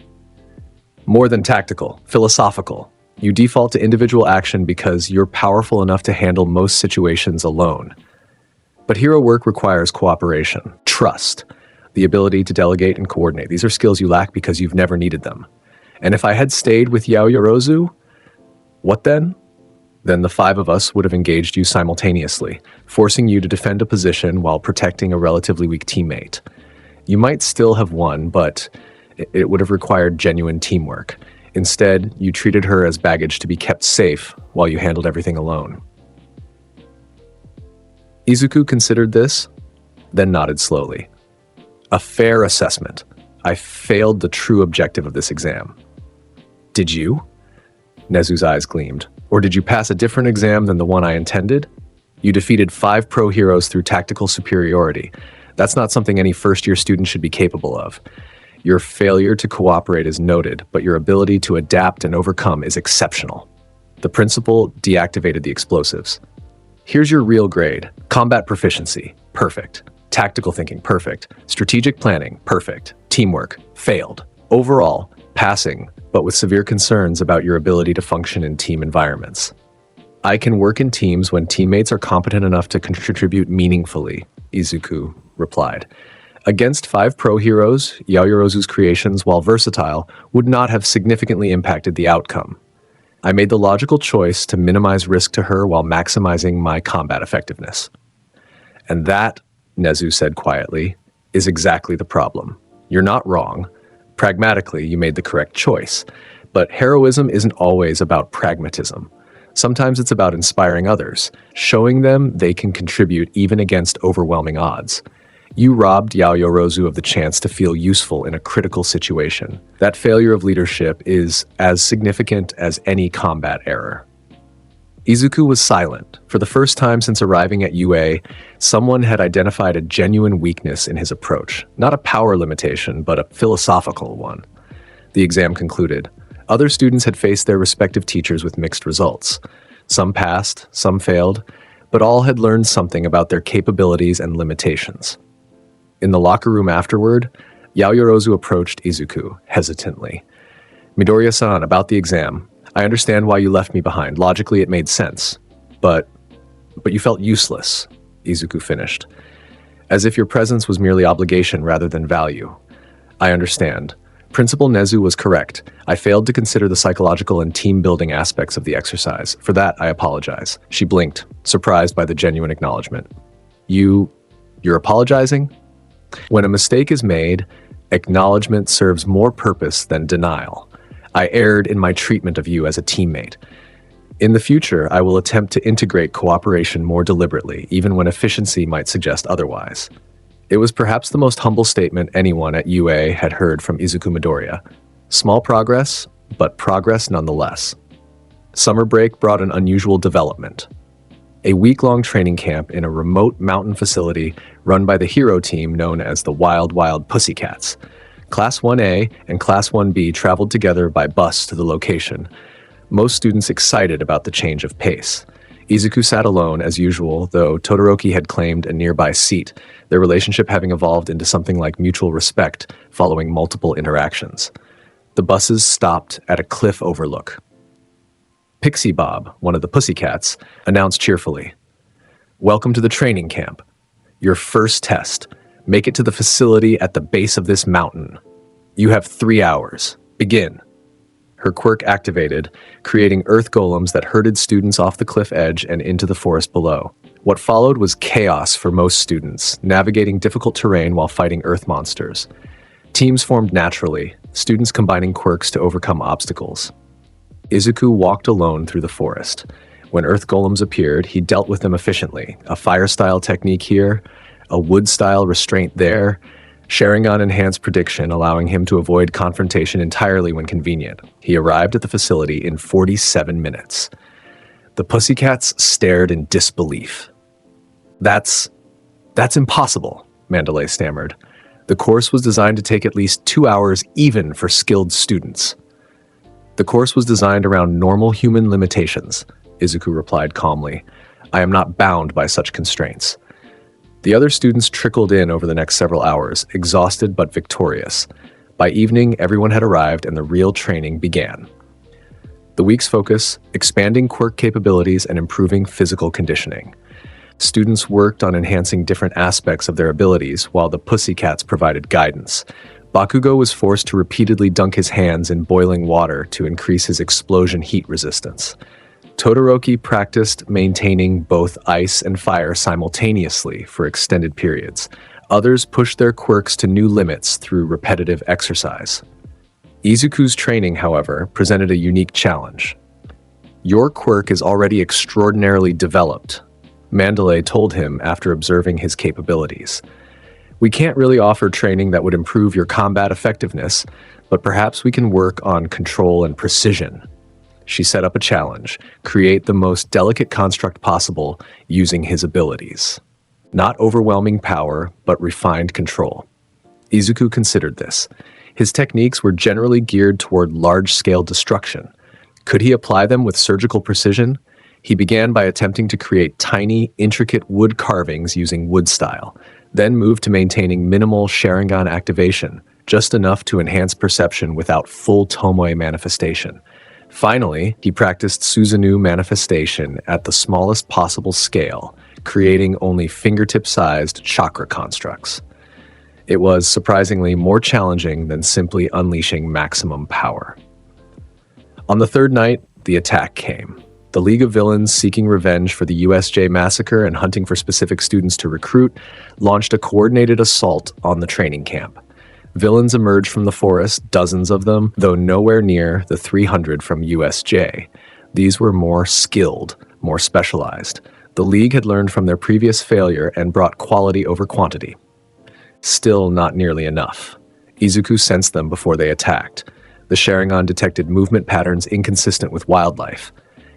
More than tactical, philosophical. You default to individual action because you're powerful enough to handle most situations alone. But hero work requires cooperation, trust, the ability to delegate and coordinate. These are skills you lack because you've never needed them. And if I had stayed with Yaoyorozu, what then? Then the five of us would have engaged you simultaneously, forcing you to defend a position while protecting a relatively weak teammate. You might still have won, but it would have required genuine teamwork. Instead, you treated her as baggage to be kept safe while you handled everything alone. Izuku considered this, then nodded slowly. A fair assessment. I failed the true objective of this exam. Did you? Nezu's eyes gleamed. Or did you pass a different exam than the one I intended? You defeated 5 pro heroes through tactical superiority. That's not something any first-year student should be capable of. Your failure to cooperate is noted, but your ability to adapt and overcome is exceptional. The principal deactivated the explosives. Here's your real grade. Combat proficiency, perfect. Tactical thinking, perfect. Strategic planning, perfect. Teamwork, failed. Overall, passing, but with severe concerns about your ability to function in team environments. I can work in teams when teammates are competent enough to contribute meaningfully, Izuku replied. Against 5 pro heroes, Yaoyorozu's creations, while versatile, would not have significantly impacted the outcome. I made the logical choice to minimize risk to her while maximizing my combat effectiveness. And that, Nezu said quietly, is exactly the problem. You're not wrong. Pragmatically, you made the correct choice. But heroism isn't always about pragmatism. Sometimes it's about inspiring others, showing them they can contribute even against overwhelming odds. You robbed Yaoyorozu of the chance to feel useful in a critical situation. That failure of leadership is as significant as any combat error. Izuku was silent. For the first time since arriving at UA, someone had identified a genuine weakness in his approach. Not a power limitation, but a philosophical one. The exam concluded. Other students had faced their respective teachers with mixed results. Some passed, some failed, but all had learned something about their capabilities and limitations. In the locker room afterward, Yaoyorozu approached Izuku, hesitantly. Midoriya-san, about the exam. I understand why you left me behind. Logically, it made sense. But you felt useless, Izuku finished. As if your presence was merely obligation rather than value. I understand. Principal Nezu was correct. I failed to consider the psychological and team-building aspects of the exercise. For that, I apologize. She blinked, surprised by the genuine acknowledgement. You're apologizing? When a mistake is made, acknowledgement serves more purpose than denial. I erred in my treatment of you as a teammate. In the future, I will attempt to integrate cooperation more deliberately, even when efficiency might suggest otherwise. It was perhaps the most humble statement anyone at UA had heard from Izuku Midoriya. Small progress, but progress nonetheless. Summer break brought an unusual development. A week-long training camp in a remote mountain facility run by the hero team known as the Wild Wild Pussycats. Class 1A and Class 1B traveled together by bus to the location, most students excited about the change of pace. Izuku sat alone, as usual, though Todoroki had claimed a nearby seat, their relationship having evolved into something like mutual respect following multiple interactions. The buses stopped at a cliff overlook. Pixie Bob, one of the Pussycats, announced cheerfully, "Welcome to the training camp. Your first test. Make it to the facility at the base of this mountain. You have 3 hours. Begin." Her quirk activated, creating earth golems that herded students off the cliff edge and into the forest below. What followed was chaos for most students, navigating difficult terrain while fighting earth monsters. Teams formed naturally, students combining quirks to overcome obstacles. Izuku walked alone through the forest. When earth golems appeared, he dealt with them efficiently. A fire-style technique here, a wood-style restraint there. Sharingan enhanced prediction, allowing him to avoid confrontation entirely when convenient. He arrived at the facility in 47 minutes. The pussycats stared in disbelief. That's impossible, Mandalay stammered. The course was designed to take at least 2 hours even for skilled students. The course was designed around normal human limitations, Izuku replied calmly. I am not bound by such constraints. The other students trickled in over the next several hours, exhausted but victorious. By evening, everyone had arrived and the real training began. The week's focus, expanding quirk capabilities and improving physical conditioning. Students worked on enhancing different aspects of their abilities while the pussycats provided guidance. Bakugo was forced to repeatedly dunk his hands in boiling water to increase his explosion heat resistance. Todoroki practiced maintaining both ice and fire simultaneously for extended periods. Others pushed their quirks to new limits through repetitive exercise. Izuku's training, however, presented a unique challenge. Your quirk is already extraordinarily developed, Mandalay told him after observing his capabilities. We can't really offer training that would improve your combat effectiveness, but perhaps we can work on control and precision. She set up a challenge, create the most delicate construct possible using his abilities. Not overwhelming power, but refined control. Izuku considered this. His techniques were generally geared toward large-scale destruction. Could he apply them with surgical precision? He began by attempting to create tiny, intricate wood carvings using wood style, then moved to maintaining minimal Sharingan activation, just enough to enhance perception without full Tomoe manifestation. Finally, he practiced Susanoo manifestation at the smallest possible scale, creating only fingertip-sized chakra constructs. It was surprisingly more challenging than simply unleashing maximum power. On the third night, the attack came. The League of Villains, seeking revenge for the USJ massacre and hunting for specific students to recruit, launched a coordinated assault on the training camp. Villains emerged from the forest, dozens of them, though nowhere near the 300 from USJ. These were more skilled, more specialized. The League had learned from their previous failure and brought quality over quantity. Still not nearly enough. Izuku sensed them before they attacked. The Sharingan detected movement patterns inconsistent with wildlife.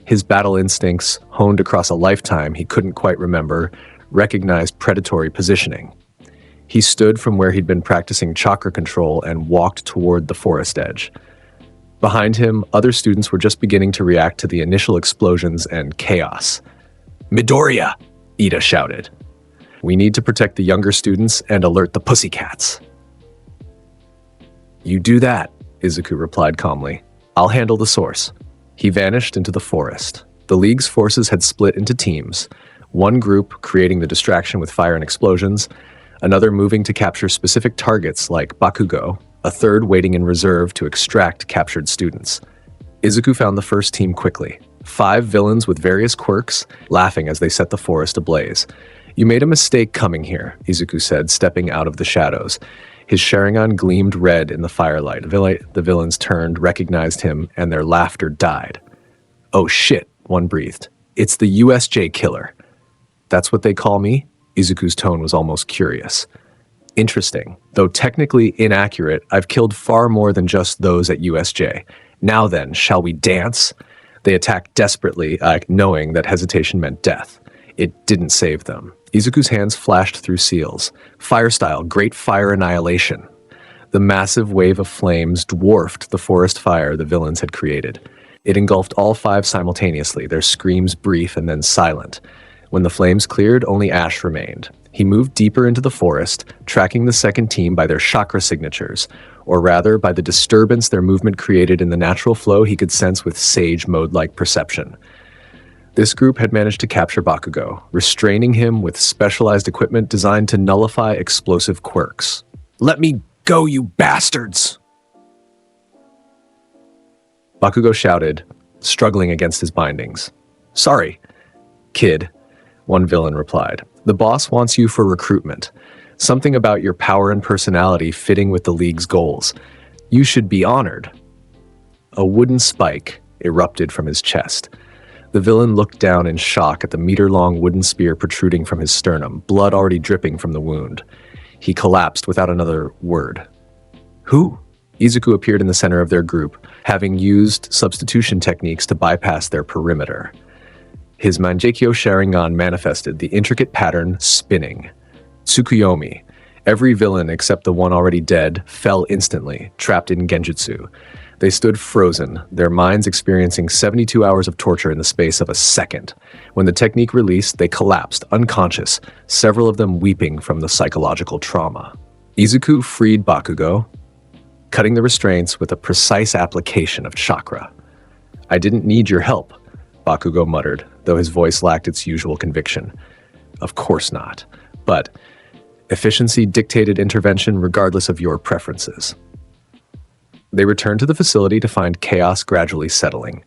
His battle instincts, honed across a lifetime he couldn't quite remember, recognized predatory positioning. He stood from where he'd been practicing chakra control and walked toward the forest edge. Behind him, other students were just beginning to react to the initial explosions and chaos. "Midoriya!" Ida shouted. "We need to protect the younger students and alert the pussycats." "You do that," Izuku replied calmly. "I'll handle the source." He vanished into the forest. The League's forces had split into teams, one group creating the distraction with fire and explosions, another moving to capture specific targets like Bakugo, a third waiting in reserve to extract captured students. Izuku found the first team quickly. 5 villains with various quirks, laughing as they set the forest ablaze. "You made a mistake coming here," Izuku said, stepping out of the shadows. His Sharingan gleamed red in the firelight. The villains turned, recognized him, and their laughter died. "Oh shit," one breathed. "It's the USJ killer." "That's what they call me?" Izuku's tone was almost curious. "Interesting. Though technically inaccurate, I've killed far more than just those at USJ. Now then, shall we dance?" They attacked desperately, knowing that hesitation meant death. It didn't save them. Izuku's hands flashed through seals. Fire style, great fire annihilation. The massive wave of flames dwarfed the forest fire the villains had created. It engulfed all 5 simultaneously, their screams brief and then silent. When the flames cleared, only ash remained. He moved deeper into the forest, tracking the second team by their chakra signatures, or rather by the disturbance their movement created in the natural flow he could sense with sage mode-like perception. This group had managed to capture Bakugo, restraining him with specialized equipment designed to nullify explosive quirks. "Let me go, you bastards!" Bakugo shouted, struggling against his bindings. "Sorry, kid," one villain replied. "The boss wants you for recruitment. Something about your power and personality fitting with the League's goals. You should be honored." A wooden spike erupted from his chest. The villain looked down in shock at the meter-long wooden spear protruding from his sternum, blood already dripping from the wound. He collapsed without another word. "Who?" Izuku appeared in the center of their group, having used substitution techniques to bypass their perimeter. His Mangekyō Sharingan manifested, the intricate pattern spinning. Tsukuyomi, every villain except the one already dead, fell instantly, trapped in genjutsu. They stood frozen, their minds experiencing 72 hours of torture in the space of a second. When the technique released, they collapsed, unconscious, several of them weeping from the psychological trauma. Izuku freed Bakugo, cutting the restraints with a precise application of chakra. "I didn't need your help," Bakugo muttered, though his voice lacked its usual conviction. "Of course not, but efficiency dictated intervention regardless of your preferences." They returned to the facility to find chaos gradually settling.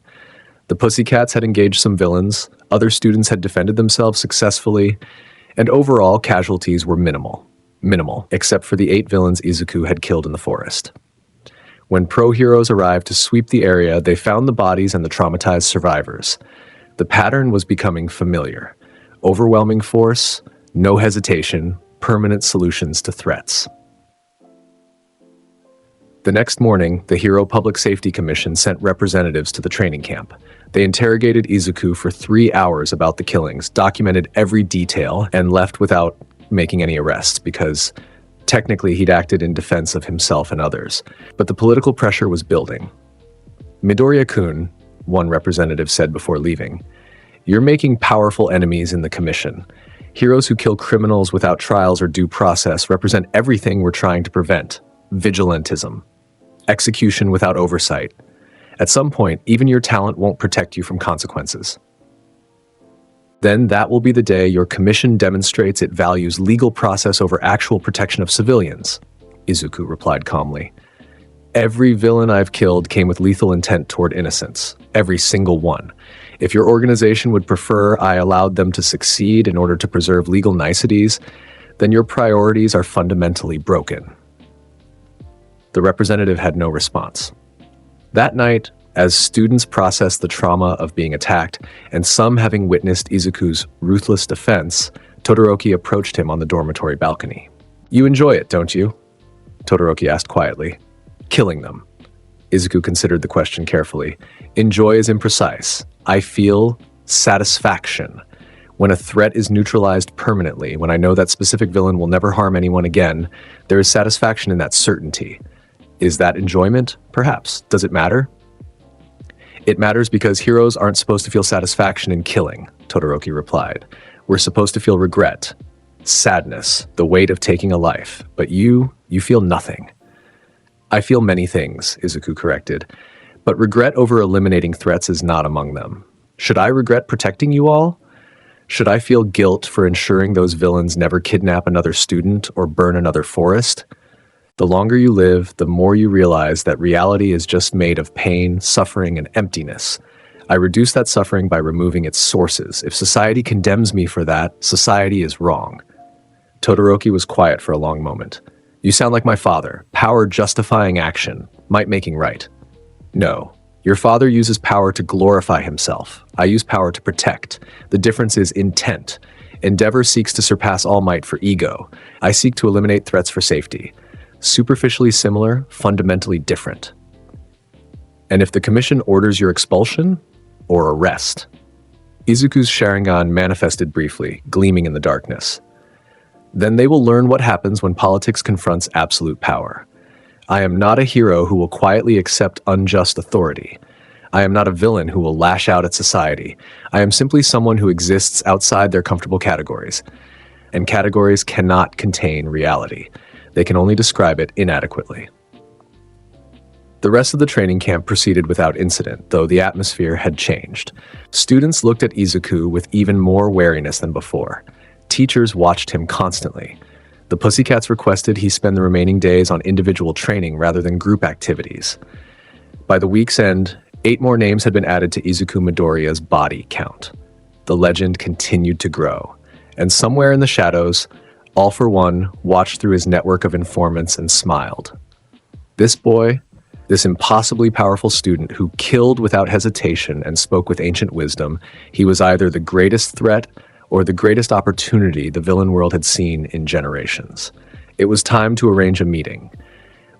The Pussycats had engaged some villains, other students had defended themselves successfully, and overall casualties were minimal, except for the 8 villains Izuku had killed in the forest. When pro-heroes arrived to sweep the area, they found the bodies and the traumatized survivors. The pattern was becoming familiar. Overwhelming force, no hesitation, permanent solutions to threats. The next morning, the Hero Public Safety Commission sent representatives to the training camp. They interrogated Izuku for 3 hours about the killings, documented every detail, and left without making any arrests because technically he'd acted in defense of himself and others. But the political pressure was building. "Midoriya-kun," one representative said before leaving, "you're making powerful enemies in the commission. Heroes who kill criminals without trials or due process represent everything we're trying to prevent. Vigilantism. Execution without oversight. At some point, even your talent won't protect you from consequences. Then that will be the day your commission demonstrates it values legal process over actual protection of civilians," Izuku replied calmly. "Every villain I've killed came with lethal intent toward innocence. Every single one. If your organization would prefer I allowed them to succeed in order to preserve legal niceties, then your priorities are fundamentally broken." The representative had no response. That night, as students processed the trauma of being attacked, and some having witnessed Izuku's ruthless defense, Todoroki approached him on the dormitory balcony. "You enjoy it, don't you?" Todoroki asked quietly. "Killing them." Izuku considered the question carefully. "Enjoy is imprecise. I feel satisfaction. When a threat is neutralized permanently, when I know that specific villain will never harm anyone again, there is satisfaction in that certainty. Is that enjoyment? Perhaps. Does it matter?" "It matters because heroes aren't supposed to feel satisfaction in killing," Todoroki replied. "We're supposed to feel regret, sadness, the weight of taking a life. But you feel nothing." "I feel many things," Izuku corrected, "but regret over eliminating threats is not among them. Should I regret protecting you all? Should I feel guilt for ensuring those villains never kidnap another student or burn another forest? The longer you live, the more you realize that reality is just made of pain, suffering, and emptiness. I reduce that suffering by removing its sources. If society condemns me for that, society is wrong." Todoroki was quiet for a long moment. "You sound like my father. Power justifying action, might making right." "No. Your father uses power to glorify himself. I use power to protect. The difference is intent. Endeavor seeks to surpass all might for ego. I seek to eliminate threats for safety. Superficially similar, fundamentally different." "And if the commission orders your expulsion or arrest?" Izuku's Sharingan manifested briefly, gleaming in the darkness. "Then they will learn what happens when politics confronts absolute power. I am not a hero who will quietly accept unjust authority. I am not a villain who will lash out at society. I am simply someone who exists outside their comfortable categories. And categories cannot contain reality. They can only describe it inadequately." The rest of the training camp proceeded without incident, though the atmosphere had changed. Students looked at Izuku with even more wariness than before. Teachers watched him constantly. The Pussycats requested he spend the remaining days on individual training rather than group activities. By the week's end, 8 more names had been added to Izuku Midoriya's body count. The legend continued to grow, and somewhere in the shadows, All For One watched through his network of informants and smiled. This boy, this impossibly powerful student who killed without hesitation and spoke with ancient wisdom, he was either the greatest threat or the greatest opportunity the villain world had seen in generations. It was time to arrange a meeting.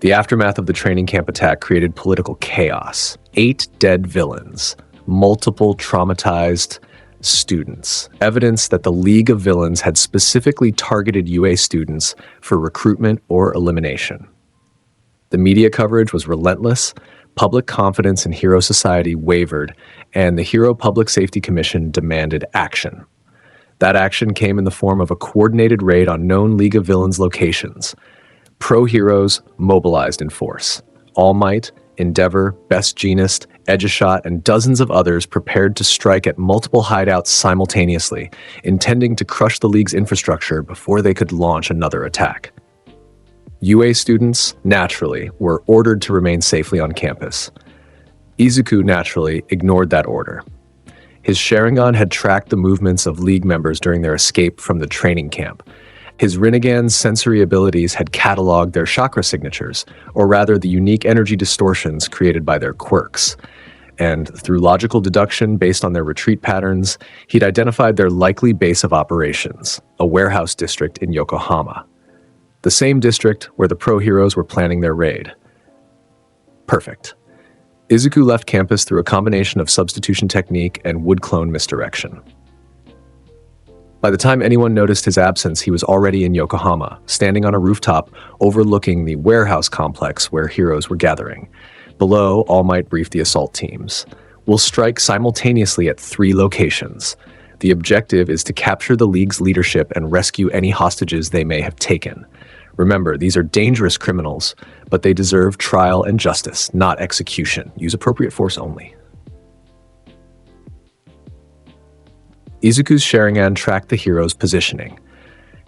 The aftermath of the training camp attack created political chaos. 8 dead villains, multiple traumatized students, evidence that the League of Villains had specifically targeted UA students for recruitment or elimination. The media coverage was relentless, public confidence in Hero Society wavered, and the Hero Public Safety Commission demanded action. That action came in the form of a coordinated raid on known League of Villains locations. Pro-heroes mobilized in force. All Might, Endeavor, Best Jeanist, Edge-a-Shot, and dozens of others prepared to strike at multiple hideouts simultaneously, intending to crush the League's infrastructure before they could launch another attack. UA students, naturally, were ordered to remain safely on campus. Izuku, naturally, ignored that order. His Sharingan had tracked the movements of League members during their escape from the training camp. His Rinnegan's sensory abilities had cataloged their chakra signatures, or rather the unique energy distortions created by their quirks. And through logical deduction based on their retreat patterns, he'd identified their likely base of operations, a warehouse district in Yokohama. The same district where the pro-heroes were planning their raid. Perfect. Izuku left campus through a combination of substitution technique and wood clone misdirection. By the time anyone noticed his absence, he was already in Yokohama, standing on a rooftop overlooking the warehouse complex where heroes were gathering. Below, All Might briefed the assault teams. We'll strike simultaneously at 3 locations. The objective is to capture the League's leadership and rescue any hostages they may have taken. Remember, these are dangerous criminals, but they deserve trial and justice, not execution. Use appropriate force only. Izuku's Sharingan tracked the heroes' positioning.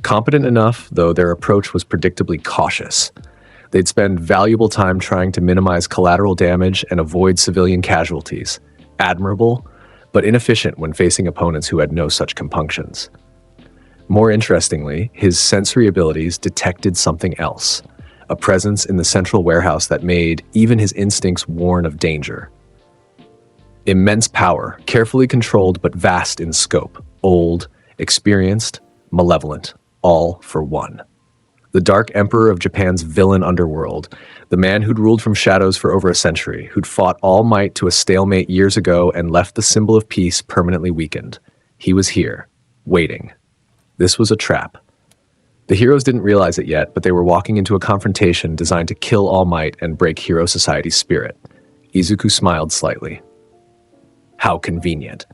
Competent enough, though their approach was predictably cautious. They'd spend valuable time trying to minimize collateral damage and avoid civilian casualties. Admirable, but inefficient when facing opponents who had no such compunctions. More interestingly, his sensory abilities detected something else, a presence in the central warehouse that made even his instincts warn of danger. Immense power, carefully controlled but vast in scope, old, experienced, malevolent, all for one. The Dark Emperor of Japan's villain underworld, the man who'd ruled from shadows for over a century, who'd fought All Might to a stalemate years ago and left the symbol of peace permanently weakened. He was here, waiting. This was a trap. The heroes didn't realize it yet, but they were walking into a confrontation designed to kill All Might and break Hero Society's spirit. Izuku smiled slightly. How convenient.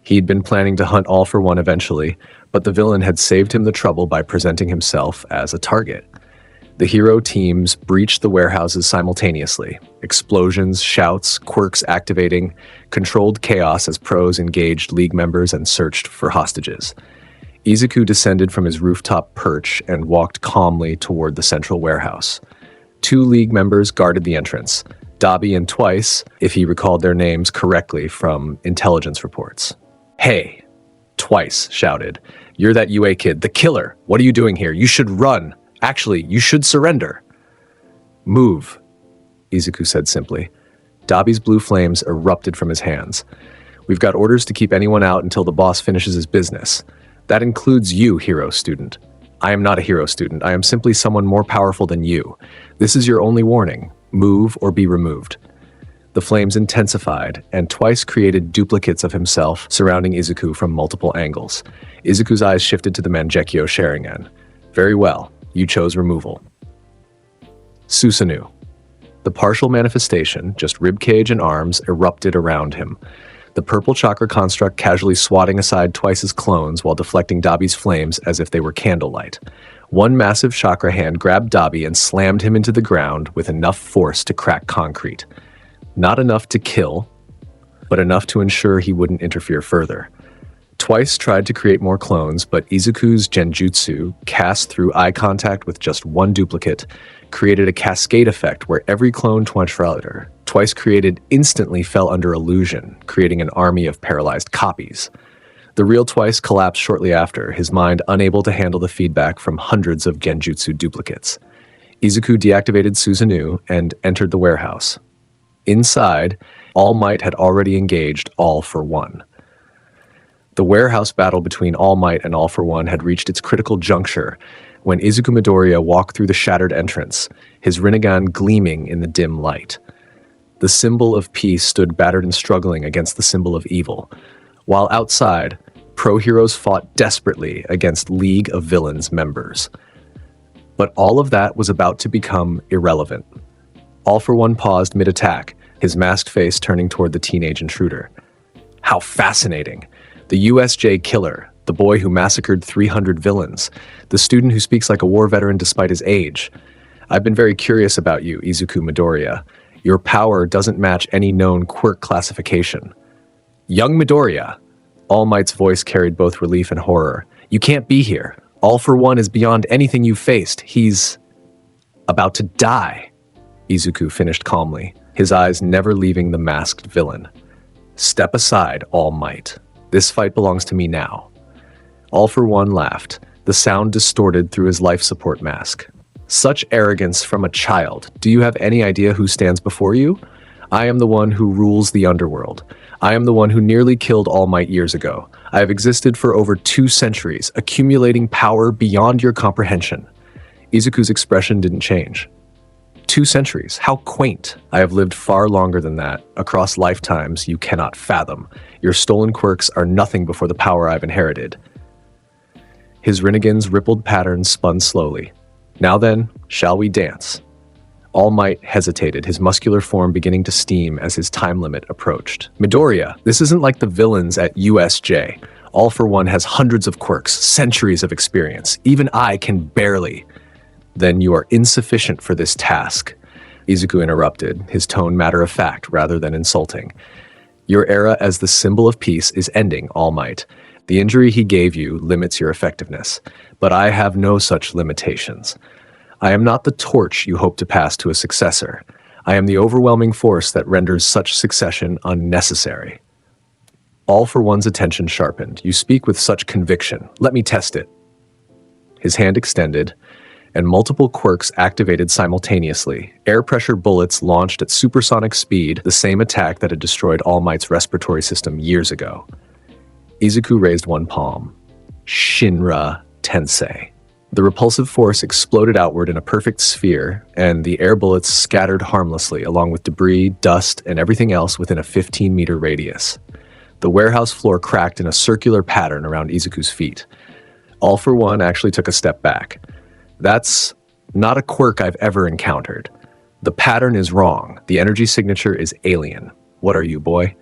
He'd been planning to hunt All For One eventually, but the villain had saved him the trouble by presenting himself as a target. The hero teams breached the warehouses simultaneously. Explosions, shouts, quirks activating, controlled chaos as pros engaged League members and searched for hostages. Izuku descended from his rooftop perch and walked calmly toward the central warehouse. 2 League members guarded the entrance. Dabi and Twice, if he recalled their names correctly from intelligence reports. "Hey!" Twice shouted. "You're that UA kid, the killer! What are you doing here? You should run! Actually, you should surrender!" "Move," Izuku said simply. Dabi's blue flames erupted from his hands. "We've got orders to keep anyone out until the boss finishes his business. That includes you, hero student." "I am not a hero student. I am simply someone more powerful than you. This is your only warning. Move or be removed." The flames intensified, and Twice created duplicates of himself surrounding Izuku from multiple angles. Izuku's eyes shifted to the Mangekyō Sharingan. "Very well, you chose removal." Susanoo. The partial manifestation, just ribcage and arms, erupted around him. The purple chakra construct casually swatting aside Twice's clones while deflecting Dabi's flames as if they were candlelight. One massive chakra hand grabbed Dabi and slammed him into the ground with enough force to crack concrete. Not enough to kill, but enough to ensure he wouldn't interfere further. Twice tried to create more clones, but Izuku's genjutsu, cast through eye contact with just one duplicate, created a cascade effect where every clone Twice created instantly fell under illusion, creating an army of paralyzed copies. The real Twice collapsed shortly after, his mind unable to handle the feedback from hundreds of genjutsu duplicates. Izuku deactivated Susanoo and entered the warehouse. Inside, All Might had already engaged All for One. The warehouse battle between All Might and All for One had reached its critical juncture when Izuku Midoriya walked through the shattered entrance, his Rinnegan gleaming in the dim light. The symbol of peace stood battered and struggling against the symbol of evil, while outside, pro-heroes fought desperately against League of Villains members. But all of that was about to become irrelevant. All for One paused mid-attack, his masked face turning toward the teenage intruder. How fascinating! The USJ killer, the boy who massacred 300 villains, the student who speaks like a war veteran despite his age. I've been very curious about you, Izuku Midoriya. Your power doesn't match any known quirk classification. Young Midoriya! All Might's voice carried both relief and horror. You can't be here. All for One is beyond anything you've faced. He's about to die. Izuku finished calmly, his eyes never leaving the masked villain. Step aside, All Might. This fight belongs to me now. All for One laughed, the sound distorted through his life support mask. Such arrogance from a child. Do you have any idea who stands before you? I am the one who rules the underworld. I am the one who nearly killed All Might years ago. I have existed for over 2 centuries, accumulating power beyond your comprehension. Izuku's expression didn't change. 2 centuries, how quaint. I have lived far longer than that, across lifetimes you cannot fathom. Your stolen quirks are nothing before the power I've inherited. His Rinnegan's rippled patterns spun slowly. Now then, shall we dance? All Might hesitated, his muscular form beginning to steam as his time limit approached. Midoriya, this isn't like the villains at USJ. All for One has hundreds of quirks, centuries of experience. Even I can barely. Then you are insufficient for this task. Izuku interrupted, his tone matter-of-fact rather than insulting. Your era as the symbol of peace is ending, All Might. The injury he gave you limits your effectiveness, but I have no such limitations. I am not the torch you hope to pass to a successor. I am the overwhelming force that renders such succession unnecessary. All for One's attention sharpened. You speak with such conviction. Let me test it. His hand extended, and multiple quirks activated simultaneously. Air pressure bullets launched at supersonic speed, the same attack that had destroyed All Might's respiratory system years ago. Izuku raised one palm. Shinra Tensei. The repulsive force exploded outward in a perfect sphere, and the air bullets scattered harmlessly, along with debris, dust, and everything else within a 15-meter radius. The warehouse floor cracked in a circular pattern around Izuku's feet. All for One actually took a step back. That's not a quirk I've ever encountered. The pattern is wrong. The energy signature is alien. What are you, boy?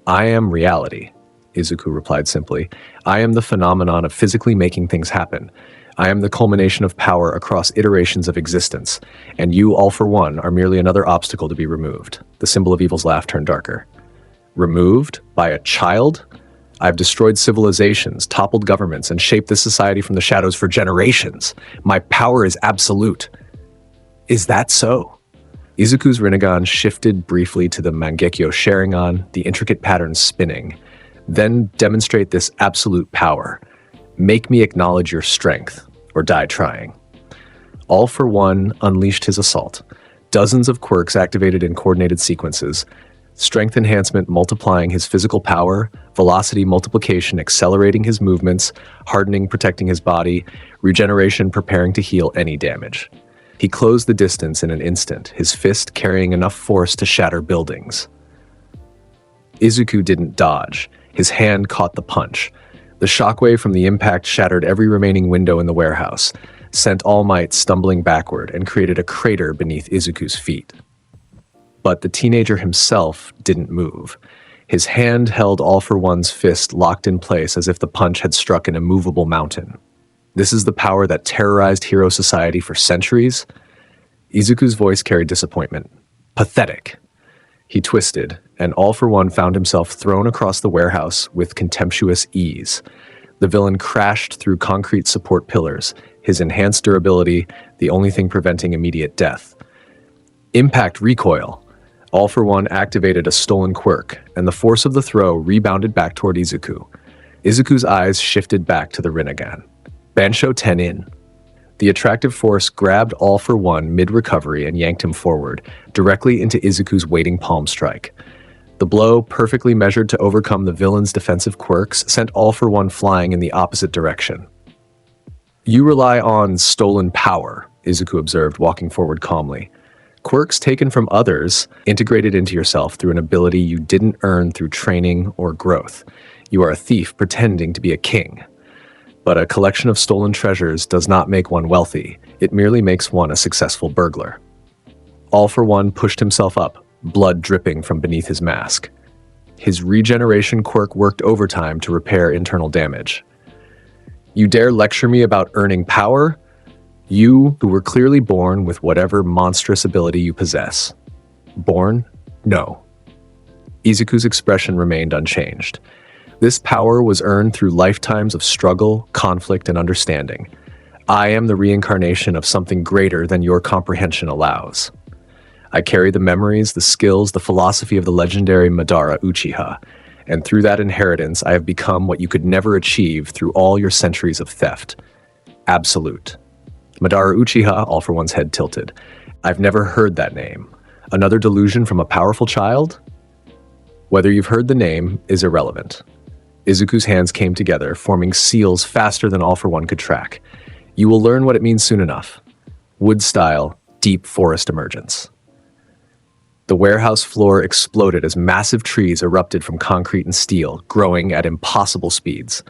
I am reality, Izuku replied simply. I am the phenomenon of physically making things happen. I am the culmination of power across iterations of existence, and you, All for One, are merely another obstacle to be removed. The symbol of evil's laugh turned darker. Removed? By a child? I've destroyed civilizations, toppled governments, and shaped this society from the shadows for generations. My power is absolute. Is that so? Izuku's Rinnegan shifted briefly to the Mangekyō Sharingan, the intricate patterns spinning. Then demonstrate this absolute power. Make me acknowledge your strength, or die trying. All for One unleashed his assault. Dozens of quirks activated in coordinated sequences. Strength enhancement multiplying his physical power, velocity multiplication accelerating his movements, hardening protecting his body, regeneration preparing to heal any damage. He closed the distance in an instant, his fist carrying enough force to shatter buildings. Izuku didn't dodge. His hand caught the punch. The shockwave from the impact shattered every remaining window in the warehouse, sent All Might stumbling backward, and created a crater beneath Izuku's feet. But the teenager himself didn't move. His hand held All for One's fist locked in place as if the punch had struck an immovable mountain. This is the power that terrorized hero society for centuries? Izuku's voice carried disappointment. Pathetic. He twisted, and All for One found himself thrown across the warehouse with contemptuous ease. The villain crashed through concrete support pillars, his enhanced durability the only thing preventing immediate death. Impact recoil. All for One activated a stolen quirk, and the force of the throw rebounded back toward Izuku. Izuku's eyes shifted back to the Rinnegan. Bansho 10 in. The attractive force grabbed All for One mid-recovery and yanked him forward, directly into Izuku's waiting palm strike. The blow, perfectly measured to overcome the villain's defensive quirks, sent All for One flying in the opposite direction. You rely on stolen power, Izuku observed, walking forward calmly. Quirks taken from others, integrated into yourself through an ability you didn't earn through training or growth. You are a thief pretending to be a king. But a collection of stolen treasures does not make one wealthy. It merely makes one a successful burglar. All for One pushed himself up, blood dripping from beneath his mask. His regeneration quirk worked overtime to repair internal damage. You dare lecture me about earning power? You, who were clearly born with whatever monstrous ability you possess. Born? No. Izuku's expression remained unchanged. This power was earned through lifetimes of struggle, conflict, and understanding. I am the reincarnation of something greater than your comprehension allows. I carry the memories, the skills, the philosophy of the legendary Madara Uchiha, and through that inheritance I have become what you could never achieve through all your centuries of theft. Absolute. Madara Uchiha, All for One's head tilted. I've never heard that name. Another delusion from a powerful child? Whether you've heard the name is irrelevant. Izuku's hands came together, forming seals faster than All for One could track. You will learn what it means soon enough. Wood-style, deep forest emergence. The warehouse floor exploded as massive trees erupted from concrete and steel, growing at impossible speeds.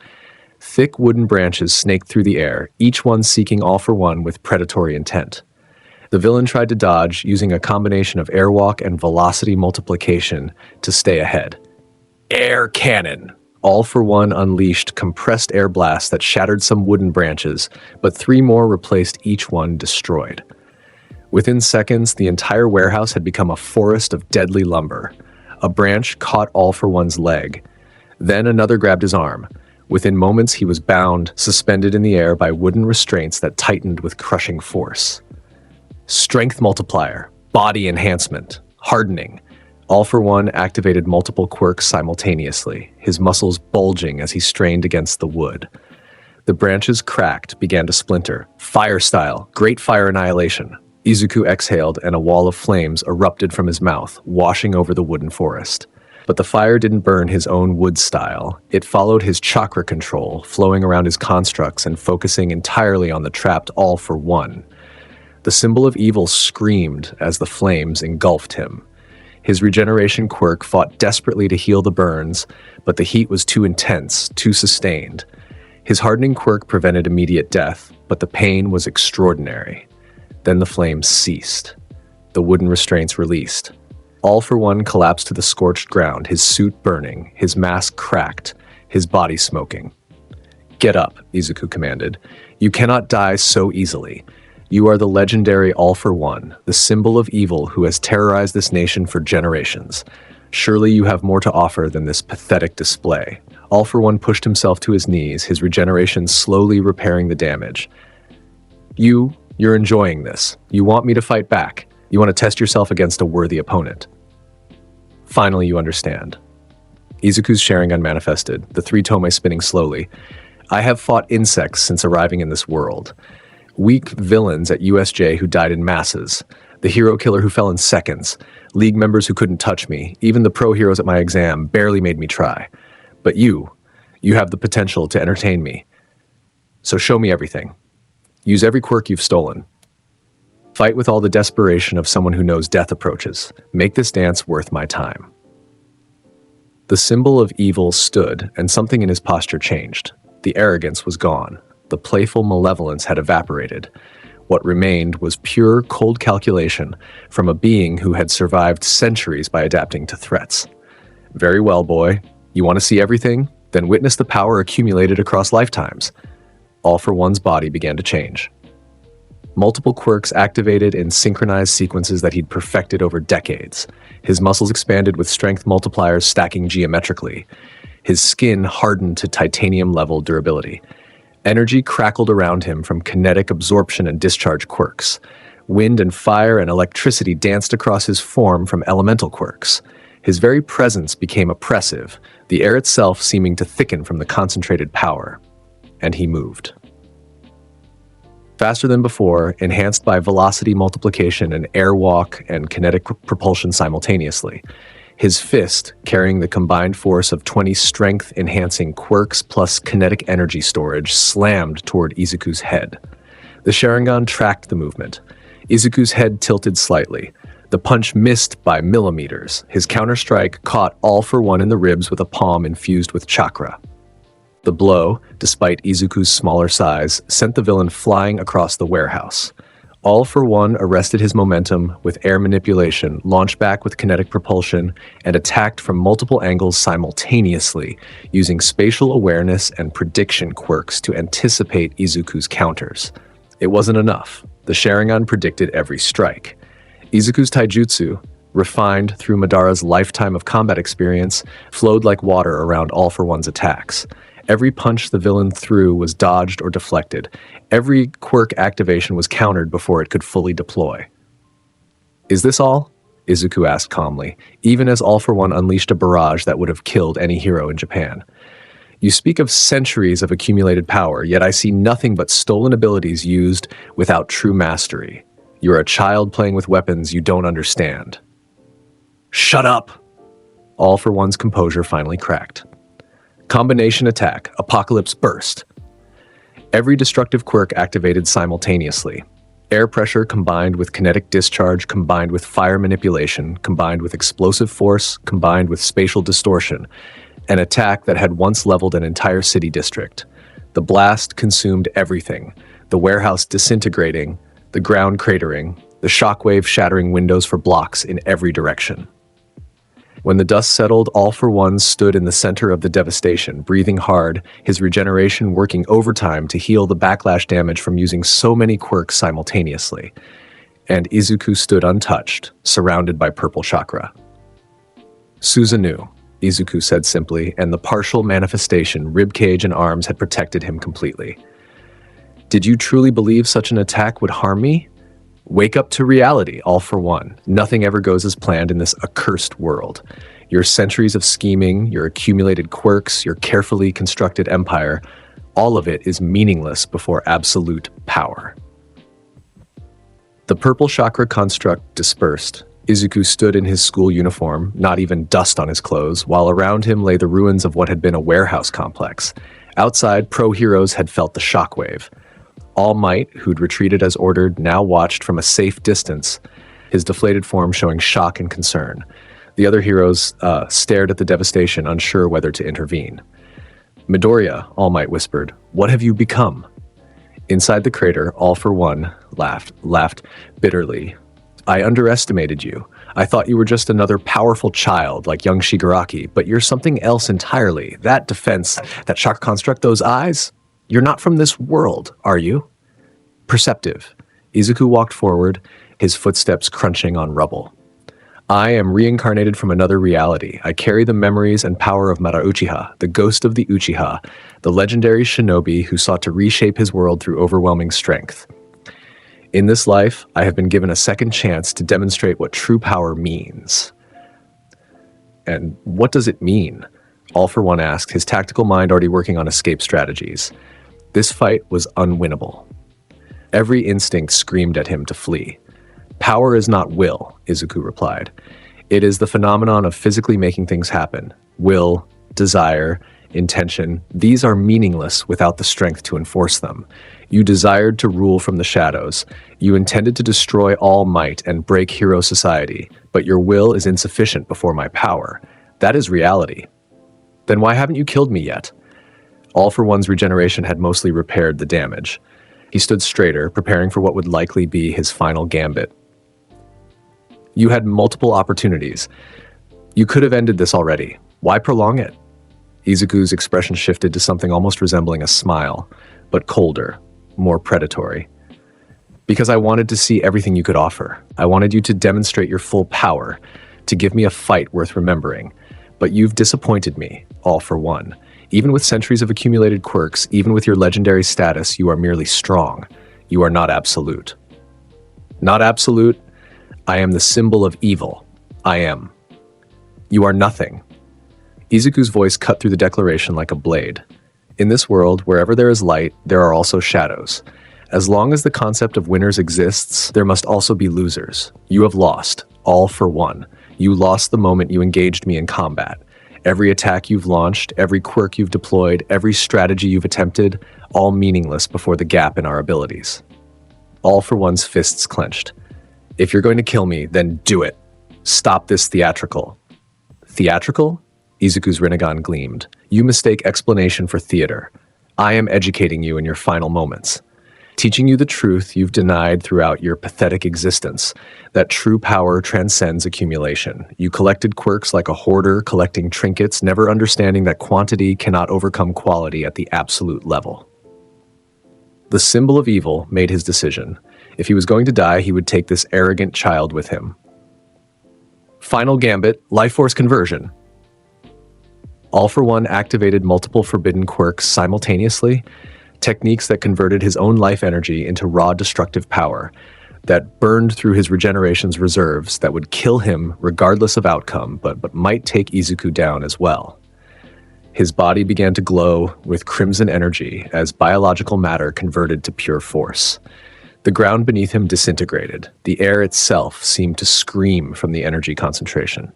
Thick wooden branches snaked through the air, each one seeking All for One with predatory intent. The villain tried to dodge, using a combination of airwalk and velocity multiplication to stay ahead. Air cannon! All for One unleashed compressed air blasts that shattered some wooden branches, but 3 more replaced each one destroyed. Within seconds, the entire warehouse had become a forest of deadly lumber. A branch caught All for One's leg. Then another grabbed his arm. Within moments, he was bound, suspended in the air by wooden restraints that tightened with crushing force. Strength multiplier, body enhancement, hardening. All for One activated multiple quirks simultaneously, his muscles bulging as he strained against the wood. The branches cracked, began to splinter. Fire style, great fire annihilation. Izuku exhaled and a wall of flames erupted from his mouth, washing over the wooden forest. But the fire didn't burn his own wood style. It followed his chakra control, flowing around his constructs and focusing entirely on the trapped All for One. The symbol of evil screamed as the flames engulfed him. His regeneration quirk fought desperately to heal the burns, but the heat was too intense, too sustained. His hardening quirk prevented immediate death, but the pain was extraordinary. Then the flames ceased. The wooden restraints released. All for One collapsed to the scorched ground, his suit burning, his mask cracked, his body smoking. Get up, Izuku commanded. You cannot die so easily. You are the legendary All for One, the symbol of evil who has terrorized this nation for generations. Surely you have more to offer than this pathetic display. All for One pushed himself to his knees, his regeneration slowly repairing the damage. You're enjoying this. You want me to fight back. You want to test yourself against a worthy opponent. Finally, you understand. Izuku's Sharingan manifested, the 3 tome spinning slowly. I have fought insects since arriving in this world. Weak villains at USJ who died in masses. The hero killer who fell in seconds. League members who couldn't touch me. Even the pro heroes at my exam barely made me try. But you have the potential to entertain me. So show me everything. Use every quirk you've stolen. Fight with all the desperation of someone who knows death approaches. Make this dance worth my time. The symbol of evil stood, and something in his posture changed. The arrogance was gone. The playful malevolence had evaporated. What remained was pure, cold calculation from a being who had survived centuries by adapting to threats. Very well, boy. You want to see everything? Then witness the power accumulated across lifetimes. All for One's body began to change. Multiple quirks activated in synchronized sequences that he'd perfected over decades. His muscles expanded with strength multipliers stacking geometrically. His skin hardened to titanium-level durability. Energy crackled around him from kinetic absorption and discharge quirks. Wind and fire and electricity danced across his form from elemental quirks. His very presence became oppressive, the air itself seeming to thicken from the concentrated power. And he moved. Faster than before, enhanced by velocity multiplication and airwalk and kinetic propulsion simultaneously. His fist, carrying the combined force of 20 strength-enhancing quirks plus kinetic energy storage, slammed toward Izuku's head. The Sharingan tracked the movement. Izuku's head tilted slightly. The punch missed by millimeters. His counterstrike caught All For One in the ribs with a palm infused with chakra. The blow, despite Izuku's smaller size, sent the villain flying across the warehouse. All For One arrested his momentum with air manipulation, launched back with kinetic propulsion, and attacked from multiple angles simultaneously, using spatial awareness and prediction quirks to anticipate Izuku's counters. It wasn't enough. The Sharingan predicted every strike. Izuku's taijutsu, refined through Madara's lifetime of combat experience, flowed like water around All For One's attacks. Every punch the villain threw was dodged or deflected. Every quirk activation was countered before it could fully deploy. "Is this all?" Izuku asked calmly, even as All For One unleashed a barrage that would have killed any hero in Japan. "You speak of centuries of accumulated power, yet I see nothing but stolen abilities used without true mastery. You're a child playing with weapons you don't understand." "Shut up!" All For One's composure finally cracked. Combination attack, Apocalypse Burst. Every destructive quirk activated simultaneously. Air pressure combined with kinetic discharge, combined with fire manipulation, combined with explosive force, combined with spatial distortion. An attack that had once leveled an entire city district. The blast consumed everything. The warehouse disintegrating, the ground cratering, the shockwave shattering windows for blocks in every direction. When the dust settled, All For One stood in the center of the devastation, breathing hard, his regeneration working overtime to heal the backlash damage from using so many quirks simultaneously. And Izuku stood untouched, surrounded by purple chakra. "Susanoo," Izuku said simply, and the partial manifestation, ribcage and arms had protected him completely. "Did you truly believe such an attack would harm me? Wake up to reality, All For One. Nothing ever goes as planned in this accursed world. Your centuries of scheming, your accumulated quirks, your carefully constructed empire, all of it is meaningless before absolute power." The purple chakra construct dispersed. Izuku stood in his school uniform, not even dust on his clothes, while around him lay the ruins of what had been a warehouse complex. Outside, pro-heroes had felt the shockwave. All Might, who'd retreated as ordered, now watched from a safe distance, his deflated form showing shock and concern. The other heroes stared at the devastation, unsure whether to intervene. "Midoriya," All Might whispered, "what have you become?" Inside the crater, All For One laughed bitterly. "I underestimated you. I thought you were just another powerful child like young Shigaraki, but you're something else entirely. That defense, that chakra construct, those eyes. You're not from this world, are you?" Perceptive. Izuku walked forward, his footsteps crunching on rubble. "I am reincarnated from another reality. I carry the memories and power of Madara Uchiha, the ghost of the Uchiha, the legendary shinobi who sought to reshape his world through overwhelming strength. In this life, I have been given a second chance to demonstrate what true power means." "And what does it mean?" All For One asked, his tactical mind already working on escape strategies. This fight was unwinnable. Every instinct screamed at him to flee. "Power is not will," Izuku replied. "It is the phenomenon of physically making things happen. Will, desire, intention, these are meaningless without the strength to enforce them. You desired to rule from the shadows. You intended to destroy All Might and break hero society, but your will is insufficient before my power. That is reality. Then why haven't you killed me yet?" All For One's regeneration had mostly repaired the damage. He stood straighter, preparing for what would likely be his final gambit. "You had multiple opportunities. You could have ended this already. Why prolong it?" Izuku's expression shifted to something almost resembling a smile, but colder, more predatory. "Because I wanted to see everything you could offer. I wanted you to demonstrate your full power, to give me a fight worth remembering. But you've disappointed me, All For One. Even with centuries of accumulated quirks, even with your legendary status, you are merely strong. You are not absolute." Not absolute. I am the symbol of evil. I am. You are nothing. Izuku's voice cut through the declaration like a blade. In this world, wherever there is light, there are also shadows. As long as the concept of winners exists, there must also be losers. You have lost, all for one. You lost the moment you engaged me in combat. Every attack you've launched, every quirk you've deployed, every strategy you've attempted, all meaningless before the gap in our abilities. All for One's fists clenched. If you're going to kill me, then do it. Stop this theatrical. Theatrical? Izuku's Rinnegan gleamed. You mistake explanation for theater. I am educating you in your final moments. Teaching you the truth you've denied throughout your pathetic existence, that true power transcends accumulation. You collected quirks like a hoarder, collecting trinkets, never understanding that quantity cannot overcome quality at the absolute level. The symbol of evil made his decision. If he was going to die, he would take this arrogant child with him. Final gambit, life force conversion. All for One activated multiple forbidden quirks simultaneously, techniques that converted his own life energy into raw destructive power, that burned through his regeneration's reserves, that would kill him regardless of outcome, but might take Izuku down as well. His body began to glow with crimson energy as biological matter converted to pure force. The ground beneath him disintegrated. The air itself seemed to scream from the energy concentration.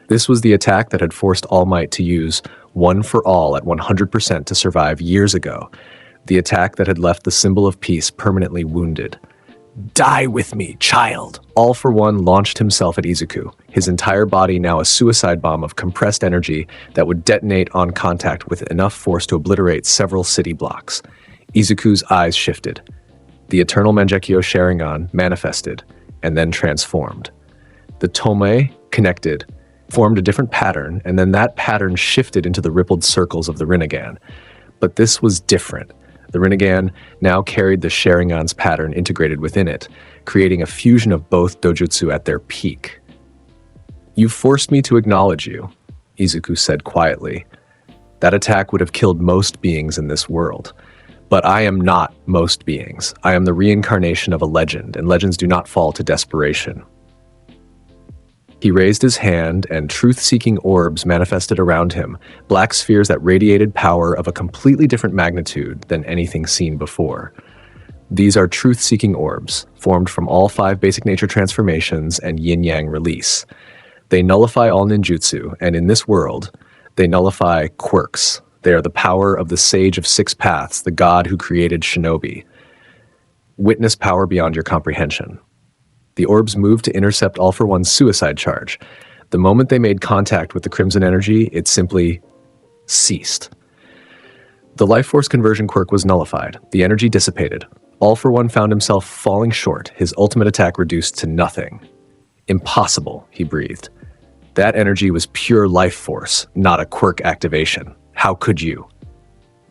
This was the attack that had forced All Might to use One for All at 100% to survive years ago. The attack that had left the symbol of peace permanently wounded. Die with me, child! All for One launched himself at Izuku, his entire body now a suicide bomb of compressed energy that would detonate on contact with enough force to obliterate several city blocks. Izuku's eyes shifted. The Eternal Mangekyō Sharingan manifested, and then transformed. The Tomei connected, formed a different pattern, and then that pattern shifted into the rippled circles of the Rinnegan. But this was different. The Rinnegan now carried the Sharingan's pattern integrated within it, creating a fusion of both dojutsu at their peak. You forced me to acknowledge you, Izuku said quietly. That attack would have killed most beings in this world. But I am not most beings. I am the reincarnation of a legend, and legends do not fall to desperation. He raised his hand, and truth-seeking orbs manifested around him, black spheres that radiated power of a completely different magnitude than anything seen before. These are truth-seeking orbs, formed from all 5 basic nature transformations and yin-yang release. They nullify all ninjutsu, and in this world, they nullify quirks. They are the power of the Sage of 6 Paths, the god who created shinobi. Witness power beyond your comprehension. The orbs moved to intercept All for One's suicide charge. The moment they made contact with the crimson energy, it simply ceased. The life force conversion quirk was nullified. The energy dissipated. All for One found himself falling short, his ultimate attack reduced to nothing. Impossible, he breathed. That energy was pure life force, not a quirk activation. How could you?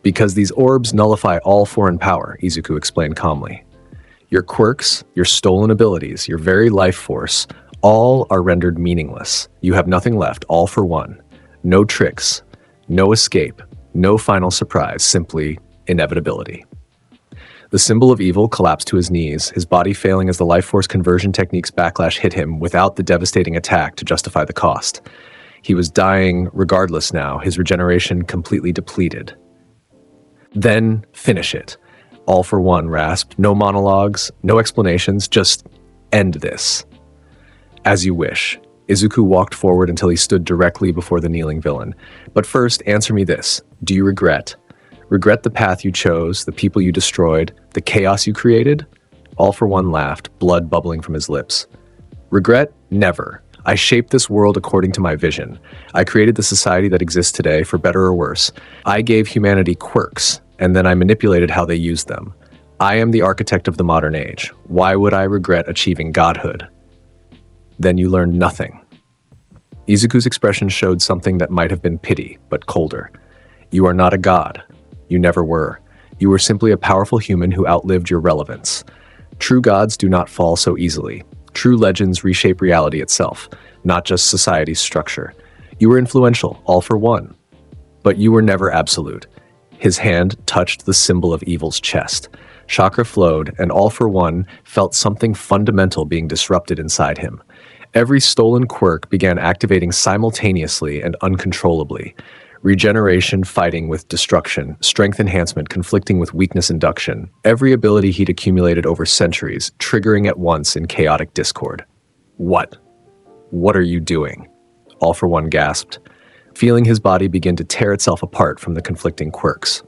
Because these orbs nullify all foreign power, Izuku explained calmly. Your quirks, your stolen abilities, your very life force, all are rendered meaningless. You have nothing left, all for one. No tricks, no escape, no final surprise, simply inevitability. The symbol of evil collapsed to his knees, his body failing as the life force conversion technique's backlash hit him without the devastating attack to justify the cost. He was dying regardless now, his regeneration completely depleted. Then finish it. All for One rasped. No monologues, no explanations, just end this. As you wish. Izuku walked forward until he stood directly before the kneeling villain. But first, answer me this. Do you regret? Regret the path you chose, the people you destroyed, the chaos you created? All for One laughed, blood bubbling from his lips. Regret? Never. I shaped this world according to my vision. I created the society that exists today, for better or worse. I gave humanity quirks, and then I manipulated how they used them. I am the architect of the modern age. Why would I regret achieving godhood? Then you learned nothing. Izuku's expression showed something that might have been pity, but colder. You are not a god. You never were. You were simply a powerful human who outlived your relevance. True gods do not fall so easily. True legends reshape reality itself, not just society's structure. You were influential, all for one. But you were never absolute. His hand touched the symbol of evil's chest. Chakra flowed, and All For One felt something fundamental being disrupted inside him. Every stolen quirk began activating simultaneously and uncontrollably. Regeneration fighting with destruction, strength enhancement conflicting with weakness induction, every ability he'd accumulated over centuries, triggering at once in chaotic discord. What? What are you doing? All For One gasped, feeling his body begin to tear itself apart from the conflicting quirks.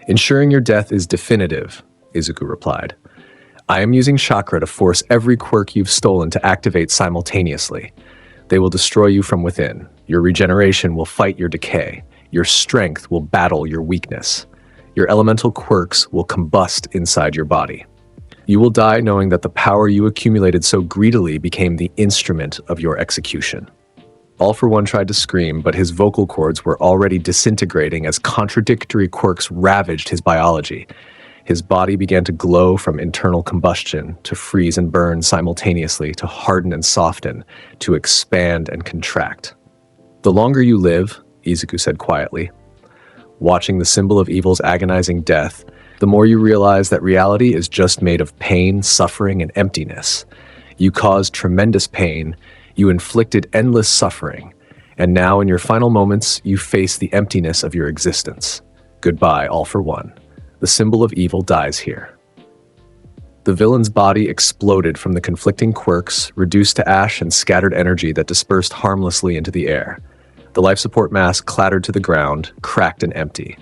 Ensuring your death is definitive, Izuku replied. I am using chakra to force every quirk you've stolen to activate simultaneously. They will destroy you from within. Your regeneration will fight your decay. Your strength will battle your weakness. Your elemental quirks will combust inside your body. You will die knowing that the power you accumulated so greedily became the instrument of your execution. All For One tried to scream, but his vocal cords were already disintegrating as contradictory quirks ravaged his biology. His body began to glow from internal combustion, to freeze and burn simultaneously, to harden and soften, to expand and contract. The longer you live, Izuku said quietly, watching the symbol of evil's agonizing death, the more you realize that reality is just made of pain, suffering, and emptiness. You caused tremendous pain, you inflicted endless suffering, and now in your final moments, you face the emptiness of your existence. Goodbye, All For One. The symbol of evil dies here. The villain's body exploded from the conflicting quirks, reduced to ash and scattered energy that dispersed harmlessly into the air. The life support mask clattered to the ground, cracked and empty.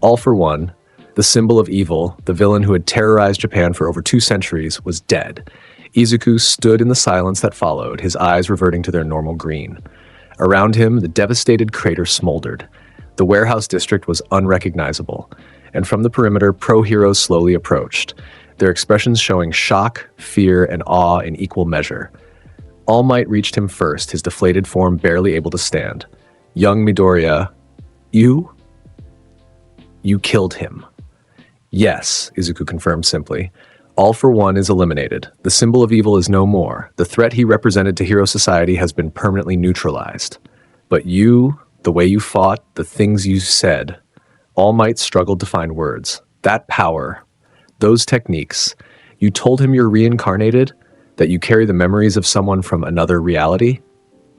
All For One, the symbol of evil, the villain who had terrorized Japan for over 2 centuries, was dead. Izuku stood in the silence that followed, his eyes reverting to their normal green. Around him, the devastated crater smoldered. The warehouse district was unrecognizable, and from the perimeter, pro-heroes slowly approached, their expressions showing shock, fear, and awe in equal measure. All Might reached him first, his deflated form barely able to stand. Young Midoriya, You killed him. Yes, Izuku confirmed simply. All For One is eliminated. The symbol of evil is no more. The threat he represented to hero society has been permanently neutralized. But you, the way you fought, the things you said, All Might struggled to find words. That power, those techniques, you told him you're reincarnated, that you carry the memories of someone from another reality?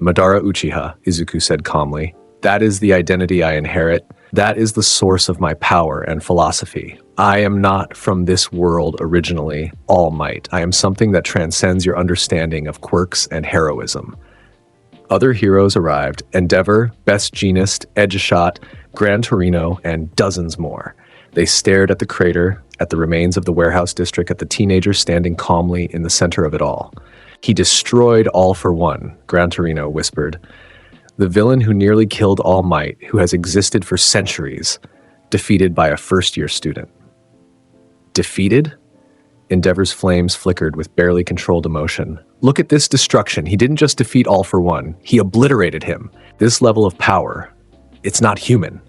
Madara Uchiha, Izuku said calmly. That is the identity I inherit. That is the source of my power and philosophy. I am not from this world originally, All Might. I am something that transcends your understanding of quirks and heroism. Other heroes arrived: Endeavor, Best Jeanist, Edgeshot, Gran Torino, and dozens more. They stared at the crater, at the remains of the warehouse district, at the teenager standing calmly in the center of it all. He destroyed All For One, Gran Torino whispered. The villain who nearly killed All Might, who has existed for centuries, defeated by a first-year student. Defeated? Endeavor's flames flickered with barely controlled emotion. Look at this destruction. He didn't just defeat All For One. He obliterated him. This level of power, it's not human.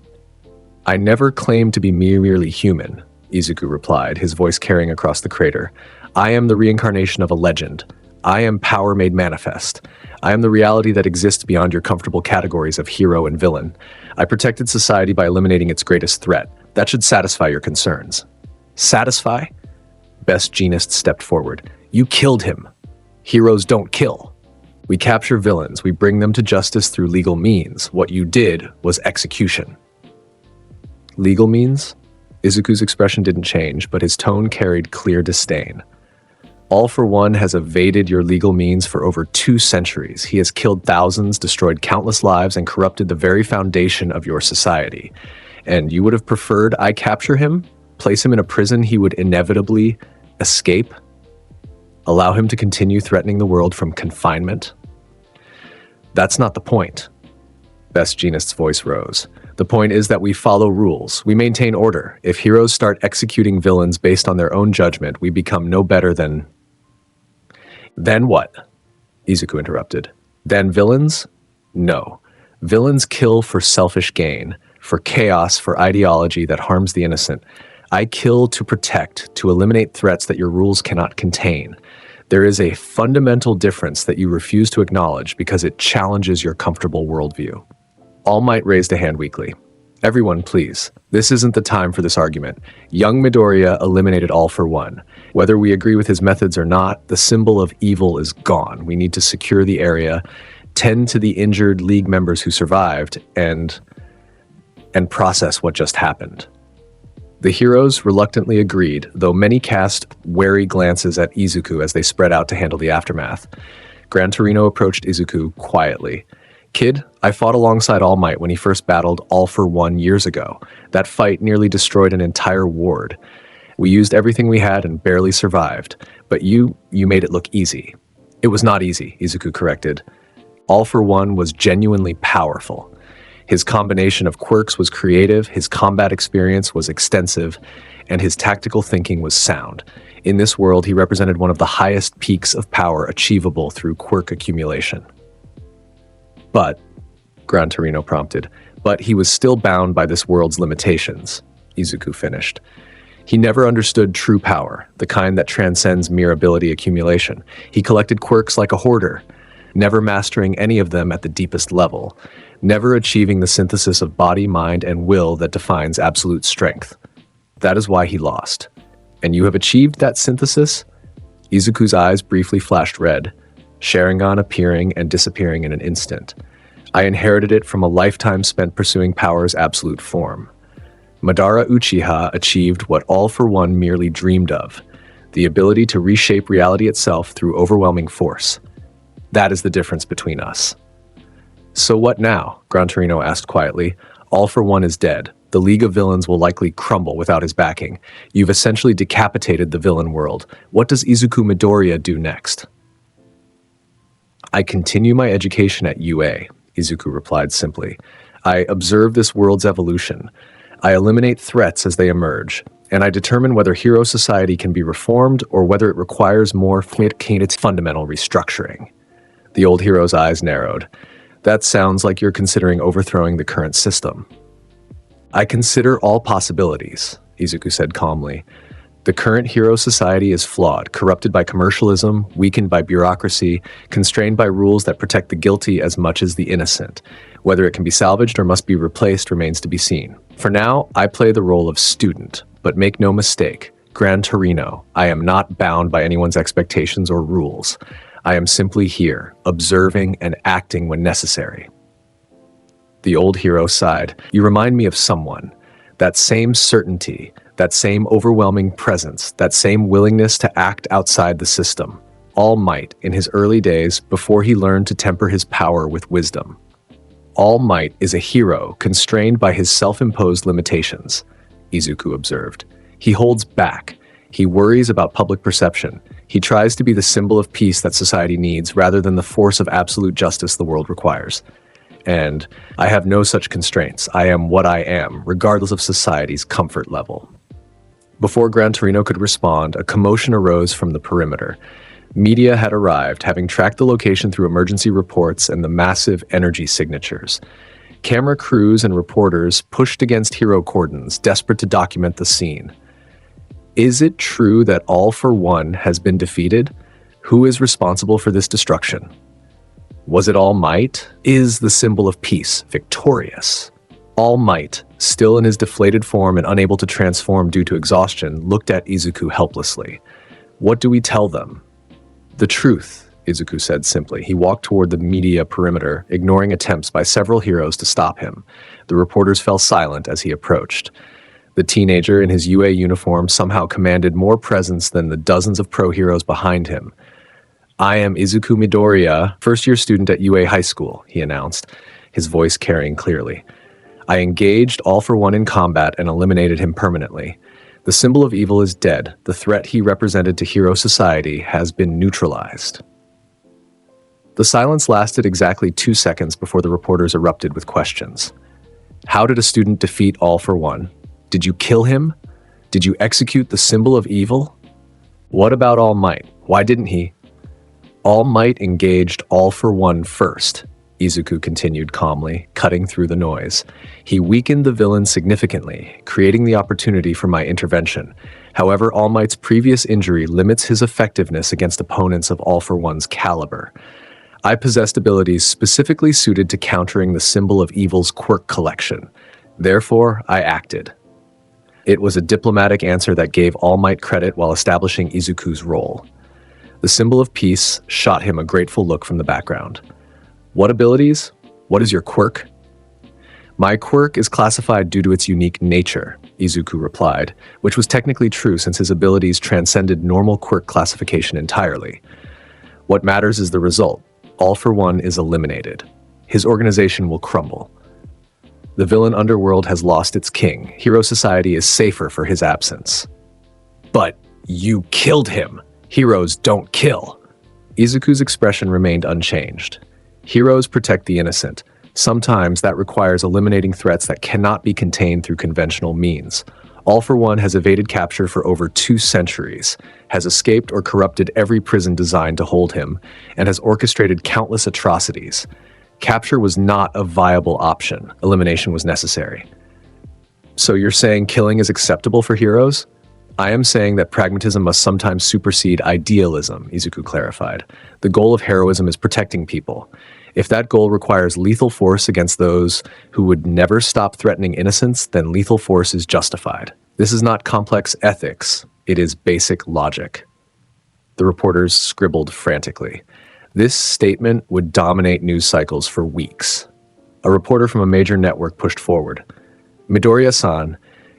I never claimed to be merely human, Izuku replied, his voice carrying across the crater. I am the reincarnation of a legend. I am power made manifest. I am the reality that exists beyond your comfortable categories of hero and villain. I protected society by eliminating its greatest threat. That should satisfy your concerns. Satisfy? Best Jeanist stepped forward. You killed him. Heroes don't kill. We capture villains. We bring them to justice through legal means. What you did was execution. Legal means? Izuku's expression didn't change, but his tone carried clear disdain. All For One has evaded your legal means for over 2 centuries. He has killed thousands, destroyed countless lives, and corrupted the very foundation of your society. And you would have preferred I capture him? Place him in a prison he would inevitably escape? Allow him to continue threatening the world from confinement? That's not the point. Best Jeanist's voice rose. The point is that we follow rules. We maintain order. If heroes start executing villains based on their own judgment, we become no better than... Then what? Izuku interrupted. Then villains? No. Villains kill for selfish gain, for chaos, for ideology that harms the innocent. I kill to protect, to eliminate threats that your rules cannot contain. There is a fundamental difference that you refuse to acknowledge because it challenges your comfortable worldview. All Might raised a hand weakly. Everyone, please. This isn't the time for this argument. Young Midoriya eliminated All for One. Whether we agree with his methods or not, the symbol of evil is gone. We need to secure the area, tend to the injured League members who survived, and process what just happened. The heroes reluctantly agreed, though many cast wary glances at Izuku as they spread out to handle the aftermath. Gran Torino approached Izuku quietly. "Kid, I fought alongside All Might when he first battled All for One years ago. That fight nearly destroyed an entire ward. We used everything we had and barely survived. But you made it look easy." "It was not easy," Izuku corrected. All for One was genuinely powerful. His combination of quirks was creative, his combat experience was extensive, and his tactical thinking was sound. In this world, he represented one of the highest peaks of power achievable through quirk accumulation. "But," Gran Torino prompted, "but he was still bound by this world's limitations," Izuku finished. "He never understood true power, the kind that transcends mere ability accumulation. He collected quirks like a hoarder, never mastering any of them at the deepest level, never achieving the synthesis of body, mind, and will that defines absolute strength. That is why he lost. And you have achieved that synthesis?" Izuku's eyes briefly flashed red, Sharingan appearing and disappearing in an instant. "I inherited it from a lifetime spent pursuing power's absolute form. Madara Uchiha achieved what All for One merely dreamed of, the ability to reshape reality itself through overwhelming force. That is the difference between us." "So what now?" Gran Torino asked quietly. "All for One is dead. The League of Villains will likely crumble without his backing. You've essentially decapitated the villain world. What does Izuku Midoriya do next?" "I continue my education at UA," Izuku replied simply. "I observe this world's evolution. I eliminate threats as they emerge, and I determine whether hero society can be reformed or whether it requires more fundamental restructuring." The old hero's eyes narrowed. "That sounds like you're considering overthrowing the current system." "I consider all possibilities," Izuku said calmly. "The current hero society is flawed, corrupted by commercialism, weakened by bureaucracy, constrained by rules that protect the guilty as much as the innocent. Whether it can be salvaged or must be replaced remains to be seen. For now, I play the role of student, but make no mistake, Gran Torino, I am not bound by anyone's expectations or rules. I am simply here, observing and acting when necessary." The old hero sighed. "You remind me of someone. That same certainty, that same overwhelming presence, that same willingness to act outside the system. All Might in his early days before he learned to temper his power with wisdom. All Might is a hero constrained by his self-imposed limitations," Izuku observed. "He holds back. He worries about public perception. He tries to be the symbol of peace that society needs rather than the force of absolute justice the world requires. And I have no such constraints. I am what I am, regardless of society's comfort level." Before Gran Torino could respond, a commotion arose from the perimeter. Media had arrived, having tracked the location through emergency reports and the massive energy signatures. Camera crews and reporters pushed against hero cordons, desperate to document the scene. Is it true that All for One has been defeated? Who is responsible for this destruction? Was it All Might? Is the symbol of peace victorious? All Might, still in his deflated form and unable to transform due to exhaustion, looked at Izuku helplessly. "What do we tell them?" "The truth," Izuku said simply. He walked toward the media perimeter, ignoring attempts by several heroes to stop him. The reporters fell silent as he approached. The teenager in his UA uniform somehow commanded more presence than the dozens of pro heroes behind him. "I am Izuku Midoriya, first-year student at UA High School," he announced, his voice carrying clearly. "I engaged All for One in combat and eliminated him permanently. The symbol of evil is dead. The threat he represented to hero society has been neutralized." The silence lasted exactly 2 seconds before the reporters erupted with questions. "How did a student defeat All for One? Did you kill him? Did you execute the symbol of evil? What about All Might? Why didn't he?" "All Might engaged All for One first," Izuku continued calmly, cutting through the noise. "He weakened the villain significantly, creating the opportunity for my intervention. However, All Might's previous injury limits his effectiveness against opponents of All for One's caliber. I possessed abilities specifically suited to countering the symbol of evil's quirk collection. Therefore, I acted. It was a diplomatic answer that gave All Might credit while establishing Izuku's role. The symbol of peace shot him a grateful look from the background. What abilities? What is your quirk? My quirk is classified due to its unique nature, Izuku replied, which was technically true since his abilities transcended normal quirk classification entirely. What matters is the result. All for One is eliminated. His organization will crumble. The villain underworld has lost its king. Hero society is safer for his absence. But you killed him. Heroes don't kill. Izuku's expression remained unchanged. Heroes protect the innocent. Sometimes that requires eliminating threats that cannot be contained through conventional means. All for One has evaded capture for over 2 centuries, has escaped or corrupted every prison designed to hold him, and has orchestrated countless atrocities. Capture was not a viable option. Elimination was necessary. So you're saying killing is acceptable for heroes? I am saying that pragmatism must sometimes supersede idealism, Izuku clarified. The goal of heroism is protecting people. If that goal requires lethal force against those who would never stop threatening innocence, then lethal force is justified. This is not complex ethics, it is basic logic. The reporters scribbled frantically. This statement would dominate news cycles for weeks. A reporter from a major network pushed forward. Midoriya-san,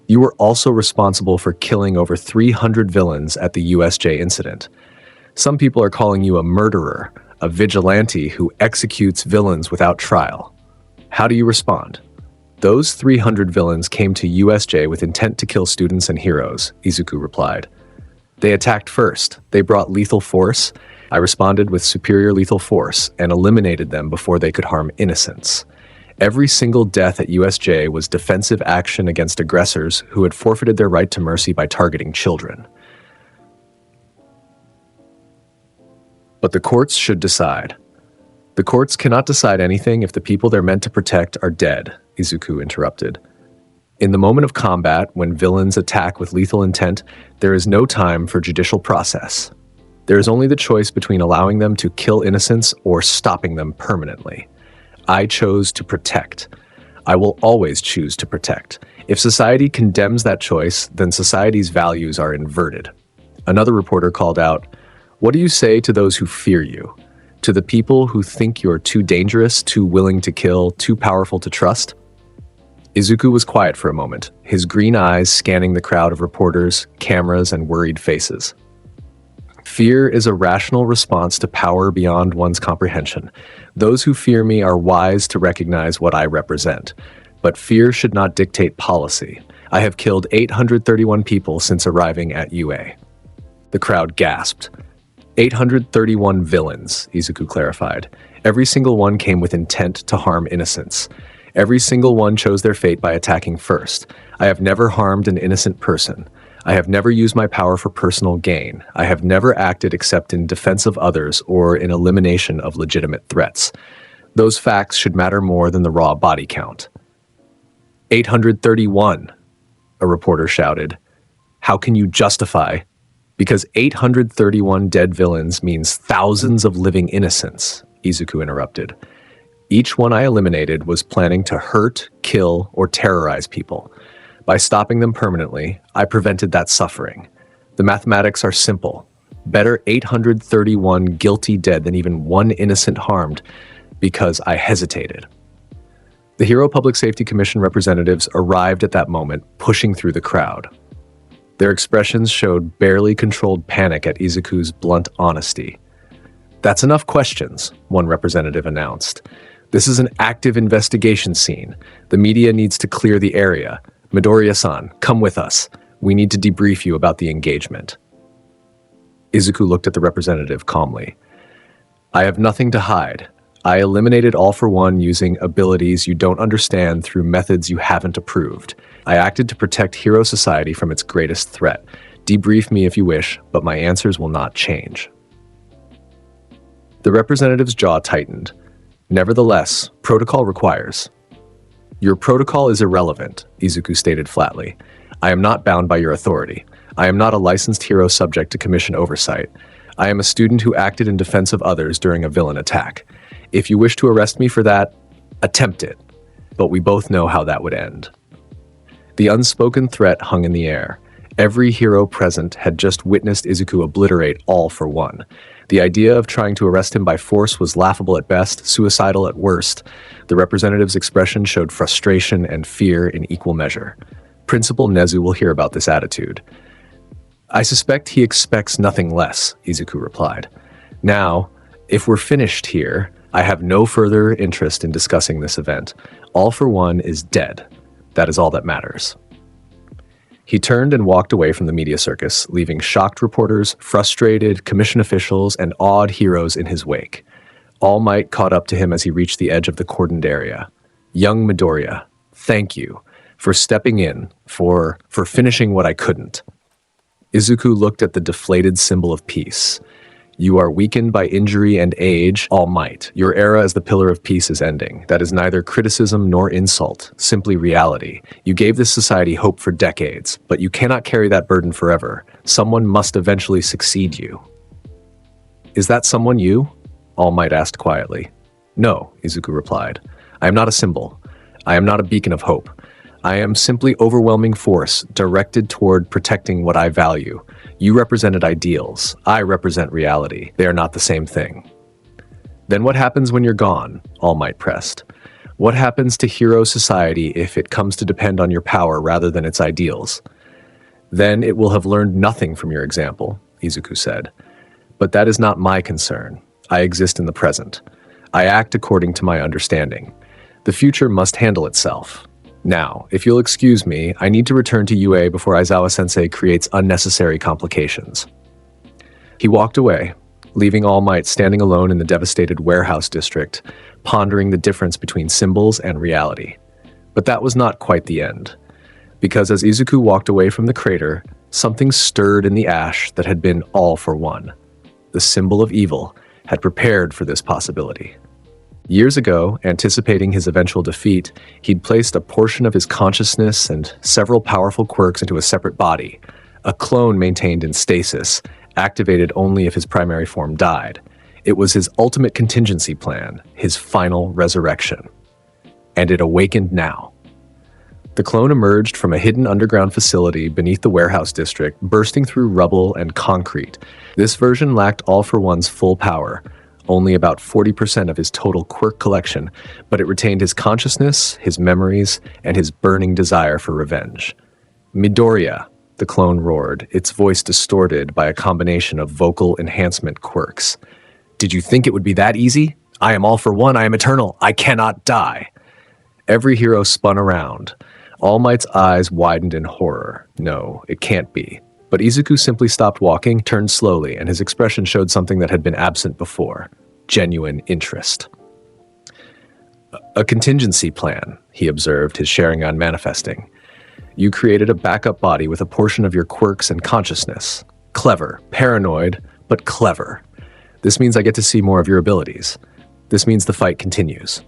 you were also responsible for killing over 300 villains at the USJ incident. Some people are calling you a murderer, a vigilante who executes villains without trial. How do you respond? Those 300 villains came to USJ with intent to kill students and heroes, Izuku replied. They attacked first. They brought lethal force. I responded with superior lethal force and eliminated them before they could harm innocents. Every single death at USJ was defensive action against aggressors who had forfeited their right to mercy by targeting children. But the courts should decide. The courts cannot decide anything if the people they're meant to protect are dead, Izuku interrupted. In the moment of combat, when villains attack with lethal intent, there is no time for judicial process. There is only the choice between allowing them to kill innocents or stopping them permanently. I chose to protect. I will always choose to protect. If society condemns that choice, then society's values are inverted. Another reporter called out, "What do you say to those who fear you? To the people who think you're too dangerous, too willing to kill, too powerful to trust?" Izuku was quiet for a moment, his green eyes scanning the crowd of reporters, cameras, and worried faces. Fear is a rational response to power beyond one's comprehension. Those who fear me are wise to recognize what I represent. But fear should not dictate policy. I have killed 831 people since arriving at UA. The crowd gasped. 831 villains, Izuku clarified. Every single one came with intent to harm innocents. Every single one chose their fate by attacking first. I have never harmed an innocent person. I have never used my power for personal gain. I have never acted except in defense of others or in elimination of legitimate threats. Those facts should matter more than the raw body count. 831, a reporter shouted. How can you justify? Because 831 dead villains means thousands of living innocents, Izuku interrupted. Each one I eliminated was planning to hurt, kill, or terrorize people. By stopping them permanently, I prevented that suffering. The mathematics are simple. Better 831 guilty dead than even one innocent harmed, because I hesitated. The Hero Public Safety Commission representatives arrived at that moment, pushing through the crowd. Their expressions showed barely controlled panic at Izuku's blunt honesty. That's enough questions, one representative announced. This is an active investigation scene. The media needs to clear the area. Midoriya-san, come with us. We need to debrief you about the engagement. Izuku looked at the representative calmly. I have nothing to hide. I eliminated All for One using abilities you don't understand through methods you haven't approved. I acted to protect Hero Society from its greatest threat. Debrief me if you wish, but my answers will not change. The representative's jaw tightened. Nevertheless, protocol requires. Your protocol is irrelevant, Izuku stated flatly. I am not bound by your authority. I am not a licensed hero subject to commission oversight. I am a student who acted in defense of others during a villain attack. If you wish to arrest me for that, attempt it. But we both know how that would end. The unspoken threat hung in the air. Every hero present had just witnessed Izuku obliterate All for One. The idea of trying to arrest him by force was laughable at best, suicidal at worst. The representative's expression showed frustration and fear in equal measure. Principal Nezu will hear about this attitude. I suspect he expects nothing less, Izuku replied. Now, if we're finished here, I have no further interest in discussing this event. All for One is dead. That is all that matters. He turned and walked away from the media circus, leaving shocked reporters, frustrated commission officials, and awed heroes in his wake. All Might caught up to him as he reached the edge of the cordoned area. Young Midoriya, thank you for stepping in, for finishing what I couldn't. Izuku looked at the deflated symbol of peace. You are weakened by injury and age, All Might. Your era as the pillar of peace is ending. That is neither criticism nor insult, simply reality. You gave this society hope for decades, but you cannot carry that burden forever. Someone must eventually succeed you. Is that someone you? All Might asked quietly. No, Izuku replied. I am not a symbol. I am not a beacon of hope. I am simply overwhelming force directed toward protecting what I value. You represented ideals. I represent reality. They are not the same thing. Then what happens when you're gone? All Might pressed. What happens to hero society if it comes to depend on your power rather than its ideals? Then it will have learned nothing from your example, Izuku said. But that is not my concern. I exist in the present. I act according to my understanding. The future must handle itself. Now, if you'll excuse me, I need to return to UA before Aizawa-sensei creates unnecessary complications. He walked away, leaving All Might standing alone in the devastated warehouse district, pondering the difference between symbols and reality. But that was not quite the end, because as Izuku walked away from the crater, something stirred in the ash that had been All for One. The symbol of evil had prepared for this possibility. Years ago, anticipating his eventual defeat, he'd placed a portion of his consciousness and several powerful quirks into a separate body, a clone maintained in stasis, activated only if his primary form died. It was his ultimate contingency plan, his final resurrection. And it awakened now. The clone emerged from a hidden underground facility beneath the warehouse district, bursting through rubble and concrete. This version lacked All for One's full power, only about 40% of his total quirk collection, but it retained his consciousness, his memories, and his burning desire for revenge. Midoriya, the clone roared, its voice distorted by a combination of vocal enhancement quirks. Did you think it would be that easy? I am All for One, I am eternal, I cannot die. Every hero spun around. All Might's eyes widened in horror. No, it can't be. But Izuku simply stopped walking, turned slowly, and his expression showed something that had been absent before. Genuine interest. A contingency plan, he observed, his Sharingan manifesting. You created a backup body with a portion of your quirks and consciousness. Clever, paranoid, but clever. This means I get to see more of your abilities. This means the fight continues.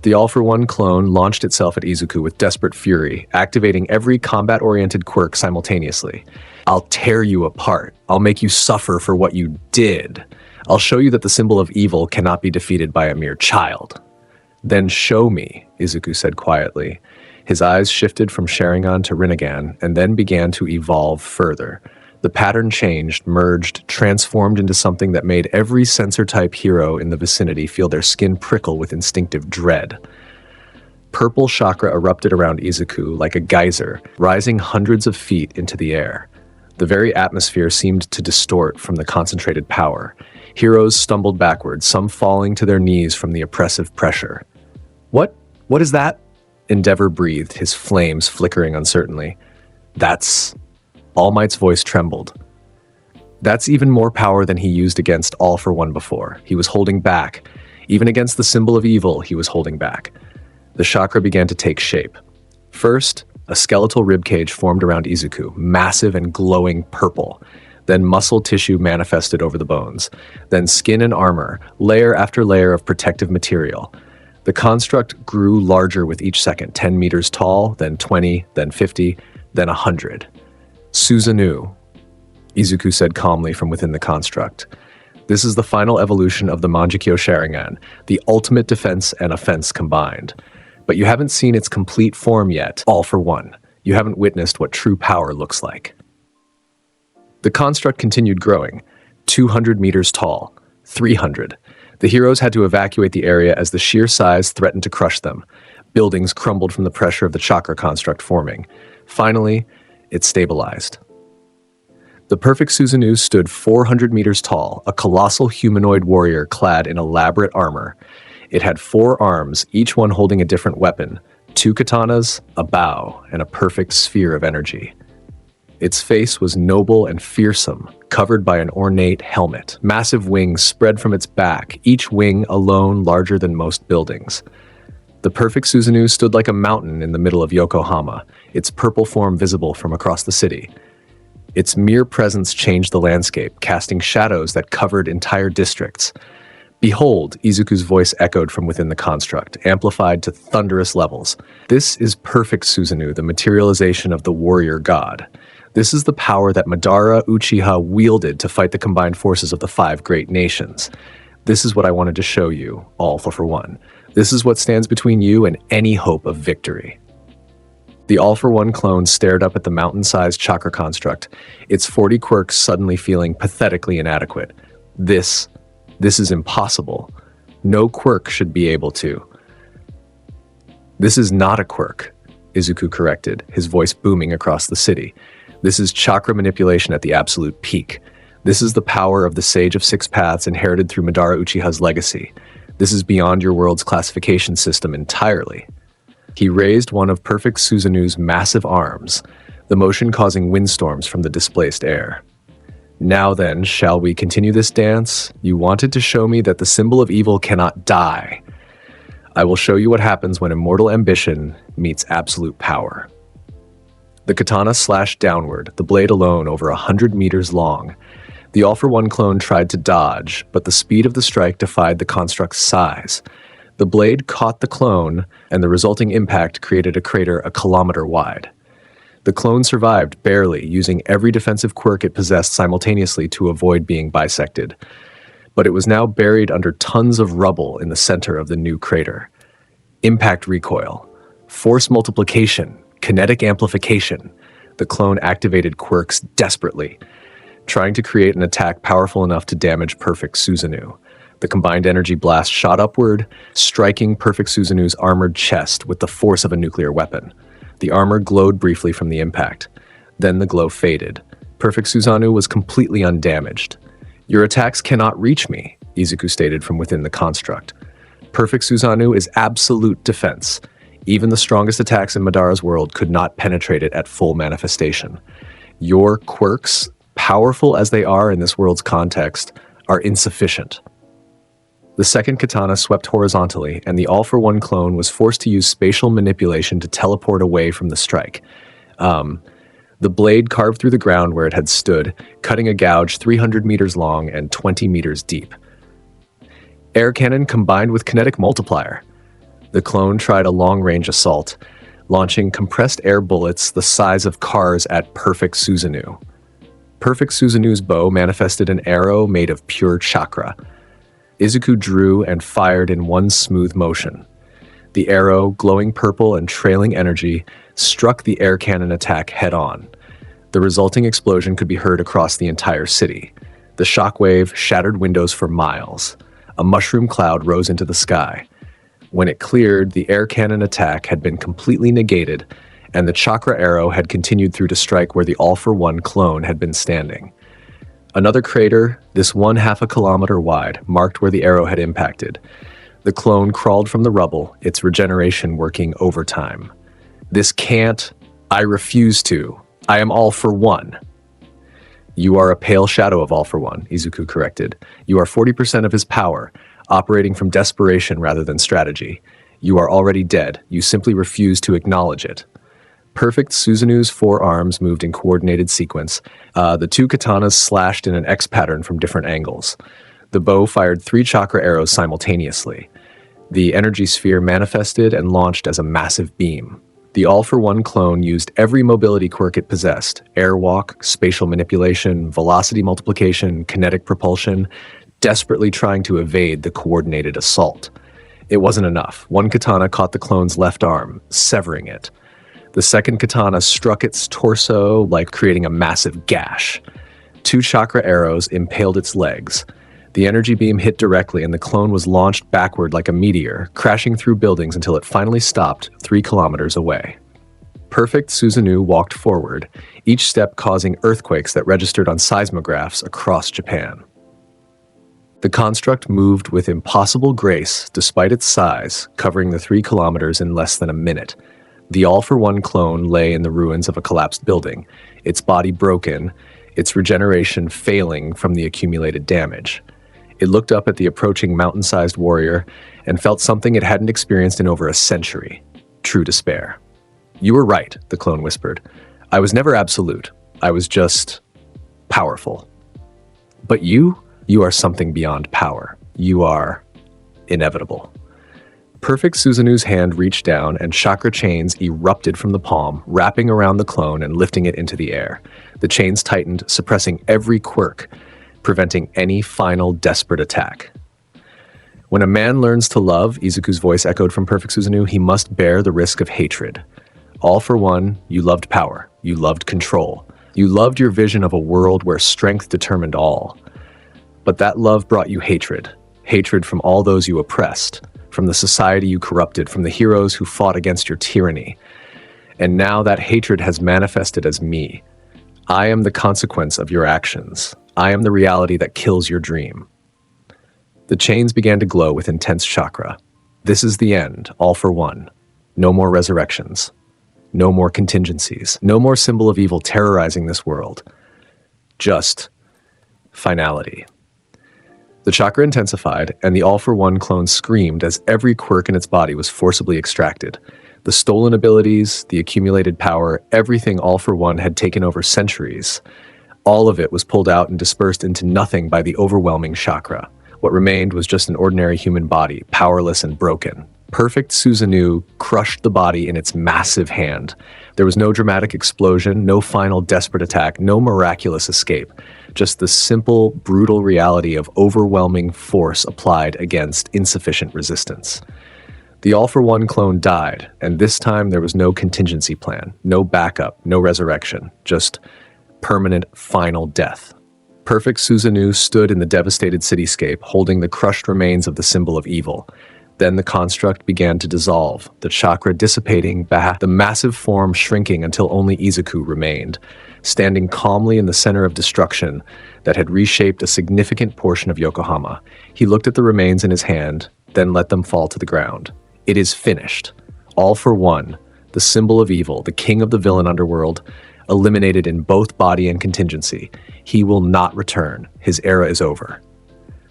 The All-for-One clone launched itself at Izuku with desperate fury, activating every combat-oriented quirk simultaneously. I'll tear you apart. I'll make you suffer for what you did. I'll show you that the symbol of evil cannot be defeated by a mere child. Then show me, Izuku said quietly. His eyes shifted from Sharingan to Rinnegan, and then began to evolve further. The pattern changed, merged, transformed into something that made every sensor-type hero in the vicinity feel their skin prickle with instinctive dread. Purple chakra erupted around Izuku like a geyser, rising hundreds of feet into the air. The very atmosphere seemed to distort from the concentrated power. Heroes stumbled backwards, some falling to their knees from the oppressive pressure. What is that? Endeavor breathed, his flames flickering uncertainly. That's... All Might's voice trembled. That's even more power than he used against All for One before. He was holding back. Even against the symbol of evil, he was holding back. The chakra began to take shape. First, a skeletal ribcage formed around Izuku, massive and glowing purple. Then muscle tissue manifested over the bones. Then skin and armor, layer after layer of protective material. The construct grew larger with each second, 10 meters tall, then 20, then 50, then 100. Susanoo, Izuku said calmly from within the construct. This is the final evolution of the Mangekyō Sharingan, the ultimate defense and offense combined. But you haven't seen its complete form yet, all for one. You haven't witnessed what true power looks like. The construct continued growing, 200 meters tall, 300. The heroes had to evacuate the area as the sheer size threatened to crush them. Buildings crumbled from the pressure of the chakra construct forming. Finally, it stabilized. The perfect Susanoo stood 400 meters tall, a colossal humanoid warrior clad in elaborate armor. It had 4 arms, each one holding a different weapon, 2 katanas, a bow, and a perfect sphere of energy. Its face was noble and fearsome, covered by an ornate helmet. Massive wings spread from its back, each wing alone larger than most buildings. The perfect Susanoo stood like a mountain in the middle of Yokohama, its purple form visible from across the city. Its mere presence changed the landscape, casting shadows that covered entire districts. Behold, Izuku's voice echoed from within the construct, amplified to thunderous levels. This is perfect Susanoo, the materialization of the warrior god. This is the power that Madara Uchiha wielded to fight the combined forces of the 5 great nations. This is what I wanted to show you, all for one. This is what stands between you and any hope of victory. The all-for-one clone stared up at the mountain-sized chakra construct, its 40 quirks suddenly feeling pathetically inadequate. This is impossible. No quirk should be able to. This is not a quirk, Izuku corrected, his voice booming across the city. This is chakra manipulation at the absolute peak. This is the power of the Sage of 6 Paths inherited through Madara Uchiha's legacy. This is beyond your world's classification system entirely. He raised one of perfect Susanoo's massive arms, the motion causing windstorms from the displaced air. Now then, shall we continue this dance? You wanted to show me that the symbol of evil cannot die. I will show you what happens when immortal ambition meets absolute power. The katana slashed downward, the blade alone over 100 meters long. The all-for-one clone tried to dodge, but the speed of the strike defied the construct's size. The blade caught the clone, and the resulting impact created a crater a kilometer wide. The clone survived barely, using every defensive quirk it possessed simultaneously to avoid being bisected. But it was now buried under tons of rubble in the center of the new crater. Impact recoil, force multiplication, kinetic amplification. The clone activated quirks desperately, trying to create an attack powerful enough to damage perfect Susanoo. The combined energy blast shot upward, striking perfect Susanoo's armored chest with the force of a nuclear weapon. The armor glowed briefly from the impact. Then the glow faded. Perfect Susanoo was completely undamaged. Your attacks cannot reach me, Izuku stated from within the construct. Perfect Susanoo is absolute defense. Even the strongest attacks in Madara's world could not penetrate it at full manifestation. Your quirks, powerful as they are in this world's context, are insufficient. The second katana swept horizontally, and the all-for-one clone was forced to use spatial manipulation to teleport away from the strike. The blade carved through the ground where it had stood, cutting a gouge 300 meters long and 20 meters deep. Air cannon combined with kinetic multiplier. The clone tried a long-range assault, launching compressed air bullets the size of cars at perfect Susanoo. Perfect Susanoo's bow manifested an arrow made of pure chakra. Izuku drew and fired in one smooth motion. The arrow, glowing purple and trailing energy, struck the air cannon attack head-on. The resulting explosion could be heard across the entire city. The shockwave shattered windows for miles. A mushroom cloud rose into the sky. When it cleared, the air cannon attack had been completely negated, and the chakra arrow had continued through to strike where the all-for-one clone had been standing. Another crater, this 1/2 kilometer wide, marked where the arrow had impacted. The clone crawled from the rubble, its regeneration working overtime. This can't. I refuse to. I am all for one. You are a pale shadow of all for one, Izuku corrected. You are 40% of his power, operating from desperation rather than strategy. You are already dead. You simply refuse to acknowledge it. Perfect Susanoo's 4 arms moved in coordinated sequence. The 2 katanas slashed in an X pattern from different angles. The bow fired 3 chakra arrows simultaneously. The energy sphere manifested and launched as a massive beam. The all-for-one clone used every mobility quirk it possessed: airwalk, spatial manipulation, velocity multiplication, kinetic propulsion, desperately trying to evade the coordinated assault. It wasn't enough. One katana caught the clone's left arm, severing it. The second katana struck its torso, like creating a massive gash. 2 chakra arrows impaled its legs. The energy beam hit directly, and the clone was launched backward like a meteor, crashing through buildings until it finally stopped 3 kilometers away. Perfect Susanoo walked forward, each step causing earthquakes that registered on seismographs across Japan. The construct moved with impossible grace despite its size, covering the 3 kilometers in less than a minute. The all-for-one clone lay in the ruins of a collapsed building, its body broken, its regeneration failing from the accumulated damage. It looked up at the approaching mountain-sized warrior and felt something it hadn't experienced in over a century: true despair. "You were right," the clone whispered. "I was never absolute. I was just powerful. But you are something beyond power. You are inevitable." Perfect Susanoo's hand reached down, and chakra chains erupted from the palm, wrapping around the clone and lifting it into the air. The chains tightened, suppressing every quirk, preventing any final desperate attack. "When a man learns to love," Izuku's voice echoed from Perfect Susanoo, "he must bear the risk of hatred. All for one, you loved power. You loved control. You loved your vision of a world where strength determined all. But that love brought you hatred. Hatred from all those you oppressed, from the society you corrupted, from the heroes who fought against your tyranny. And now that hatred has manifested as me. I am the consequence of your actions. I am the reality that kills your dream." The chains began to glow with intense chakra. "This is the end, all for one. No more resurrections. No more contingencies. No more symbol of evil terrorizing this world. Just finality." The chakra intensified, and the all-for-one clone screamed as every quirk in its body was forcibly extracted. The stolen abilities, the accumulated power, everything all-for-one had taken over centuries. All of it was pulled out and dispersed into nothing by the overwhelming chakra. What remained was just an ordinary human body, powerless and broken. Perfect Susanoo crushed the body in its massive hand. There was no dramatic explosion, no final desperate attack, no miraculous escape. Just the simple, brutal reality of overwhelming force applied against insufficient resistance. The all-for-one clone died, and this time there was no contingency plan, no backup, no resurrection, just permanent final death. Perfect Susanoo stood in the devastated cityscape, holding the crushed remains of the symbol of evil. Then the construct began to dissolve, the chakra dissipating, the massive form shrinking until only Izuku remained, standing calmly in the center of destruction that had reshaped a significant portion of Yokohama. He looked at the remains in his hand, then let them fall to the ground. It is finished. All for one, the symbol of evil, the king of the villain underworld, eliminated in both body and contingency. He will not return. His era is over.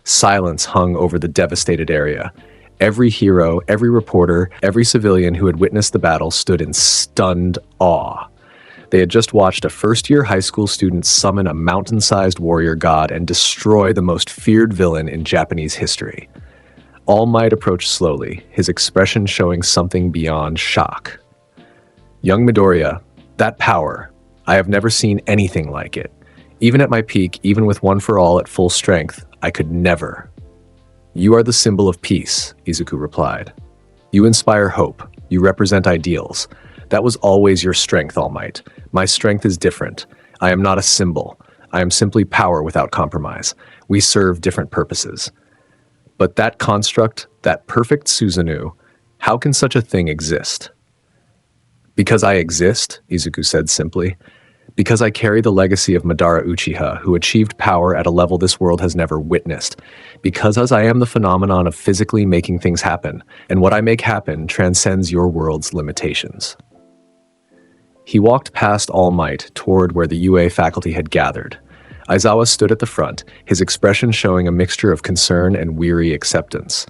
Silence hung over the devastated area. Every hero, every reporter, every civilian who had witnessed the battle stood in stunned awe. They had just watched a first-year high school student summon a mountain-sized warrior god and destroy the most feared villain in Japanese history. All Might approached slowly, his expression showing something beyond shock. "Young Midoriya, that power, I have never seen anything like it. Even at my peak, even with One for All at full strength, I could never." "You are the symbol of peace," Izuku replied. "You inspire hope. You represent ideals. That was always your strength, All Might. My strength is different. I am not a symbol. I am simply power without compromise. We serve different purposes. But that construct, that perfect Susanoo, how can such a thing exist?" "Because I exist," Izuku said simply. "Because I carry the legacy of Madara Uchiha, who achieved power at a level this world has never witnessed. Because as I am the phenomenon of physically making things happen, and what I make happen transcends your world's limitations." He walked past All Might toward where the UA faculty had gathered. Aizawa stood at the front, his expression showing a mixture of concern and weary acceptance.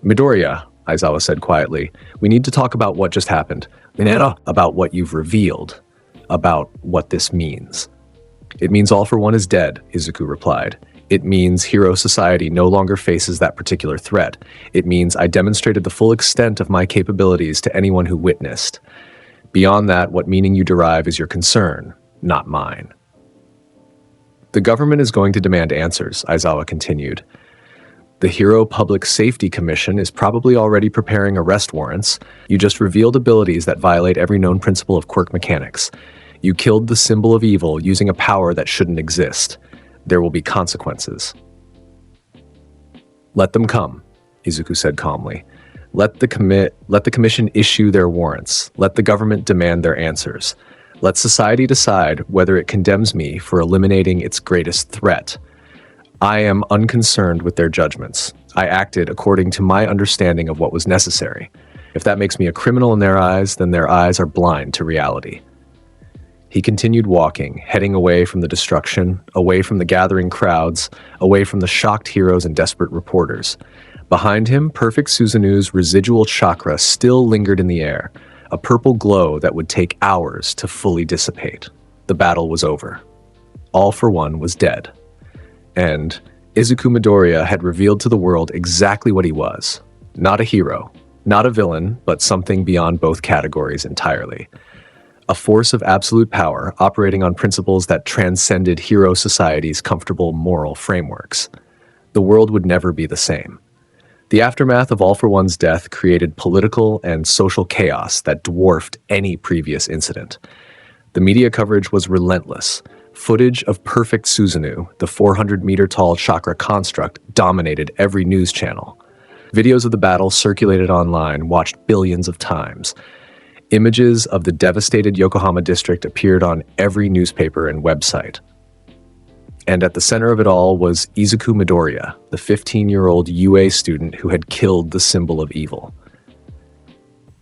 "Midoriya," Aizawa said quietly, "we need to talk about what just happened. About what you've revealed. About what this means." "It means All for One is dead," Izuku replied. "It means Hero Society no longer faces that particular threat. It means I demonstrated the full extent of my capabilities to anyone who witnessed. Beyond that, what meaning you derive is your concern, not mine." "The government is going to demand answers," Aizawa continued. The Hero Public Safety Commission is probably already preparing arrest warrants. You just revealed abilities that violate every known principle of quirk mechanics. You killed the symbol of evil using a power that shouldn't exist. There will be consequences. Let them come, Izuku said calmly. Let the commission issue their warrants. Let the government demand their answers. Let society decide whether it condemns me for eliminating its greatest threat. I am unconcerned with their judgments. I acted according to my understanding of what was necessary. If that makes me a criminal in their eyes, then their eyes are blind to reality. He continued walking, heading away from the destruction, away from the gathering crowds, away from the shocked heroes and desperate reporters. Behind him, perfect Susanoo's residual chakra still lingered in the air, a purple glow that would take hours to fully dissipate. The battle was over. All for One was dead. And Izuku Midoriya had revealed to the world exactly what he was. Not a hero, not a villain, but something beyond both categories entirely. A force of absolute power operating on principles that transcended hero society's comfortable moral frameworks. The world would never be the same. The aftermath of All for One's death created political and social chaos that dwarfed any previous incident. The media coverage was relentless. Footage of perfect Susanoo, the 400-meter-tall chakra construct, dominated every news channel. Videos of the battle circulated online, watched billions of times. Images of the devastated Yokohama district appeared on every newspaper and website. And at the center of it all was Izuku Midoriya, the 15-year-old UA student who had killed the symbol of evil.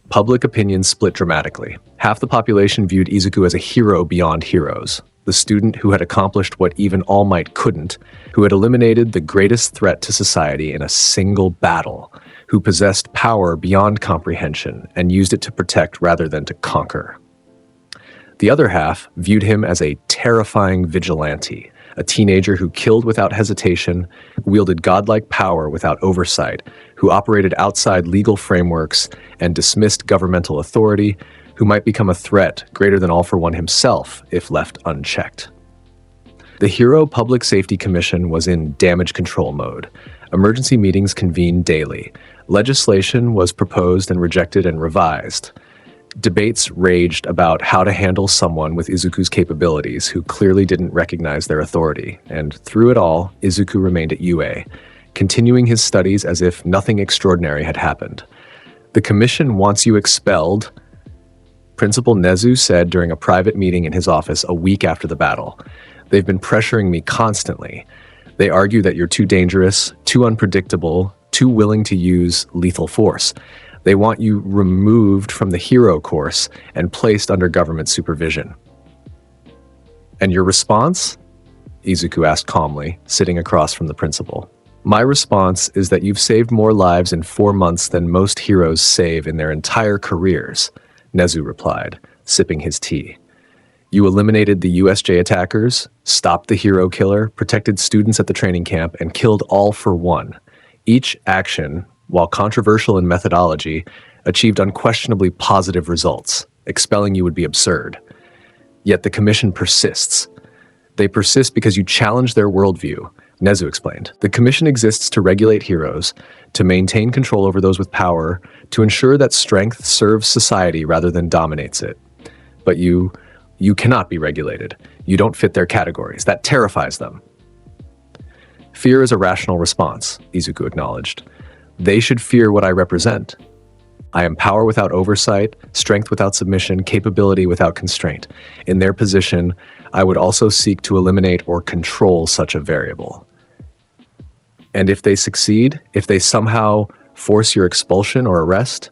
Public opinion split dramatically. Half the population viewed Izuku as a hero beyond heroes, the student who had accomplished what even All Might couldn't, who had eliminated the greatest threat to society in a single battle, who possessed power beyond comprehension and used it to protect rather than to conquer. The other half viewed him as a terrifying vigilante, a teenager who killed without hesitation, wielded godlike power without oversight, who operated outside legal frameworks and dismissed governmental authority, who might become a threat greater than All for One himself if left unchecked. The Hero Public Safety Commission was in damage control mode. Emergency meetings convened daily. Legislation was proposed and rejected and revised. Debates raged about how to handle someone with Izuku's capabilities who clearly didn't recognize their authority, and through it all, Izuku remained at UA, continuing his studies as if nothing extraordinary had happened. The commission wants you expelled, Principal Nezu said during a private meeting in his office a week after the battle. They've been pressuring me constantly. They argue that you're too dangerous, too unpredictable, too willing to use lethal force. They want you removed from the hero course and placed under government supervision. And your response? Izuku asked calmly, sitting across from the principal. My response is that you've saved more lives in 4 months than most heroes save in their entire careers, Nezu replied, sipping his tea. You eliminated the USJ attackers, stopped the hero killer, protected students at the training camp, and killed All for One. Each action, while controversial in methodology, achieved unquestionably positive results. Expelling you would be absurd. Yet the commission persists. They persist because you challenge their worldview, Nezu explained. The commission exists to regulate heroes, to maintain control over those with power, to ensure that strength serves society rather than dominates it. But you cannot be regulated. You don't fit their categories. That terrifies them. Fear is a rational response, Izuku acknowledged. They should fear what I represent. I am power without oversight, strength without submission, capability without constraint. In their position, I would also seek to eliminate or control such a variable. And if they succeed, if they somehow force your expulsion or arrest,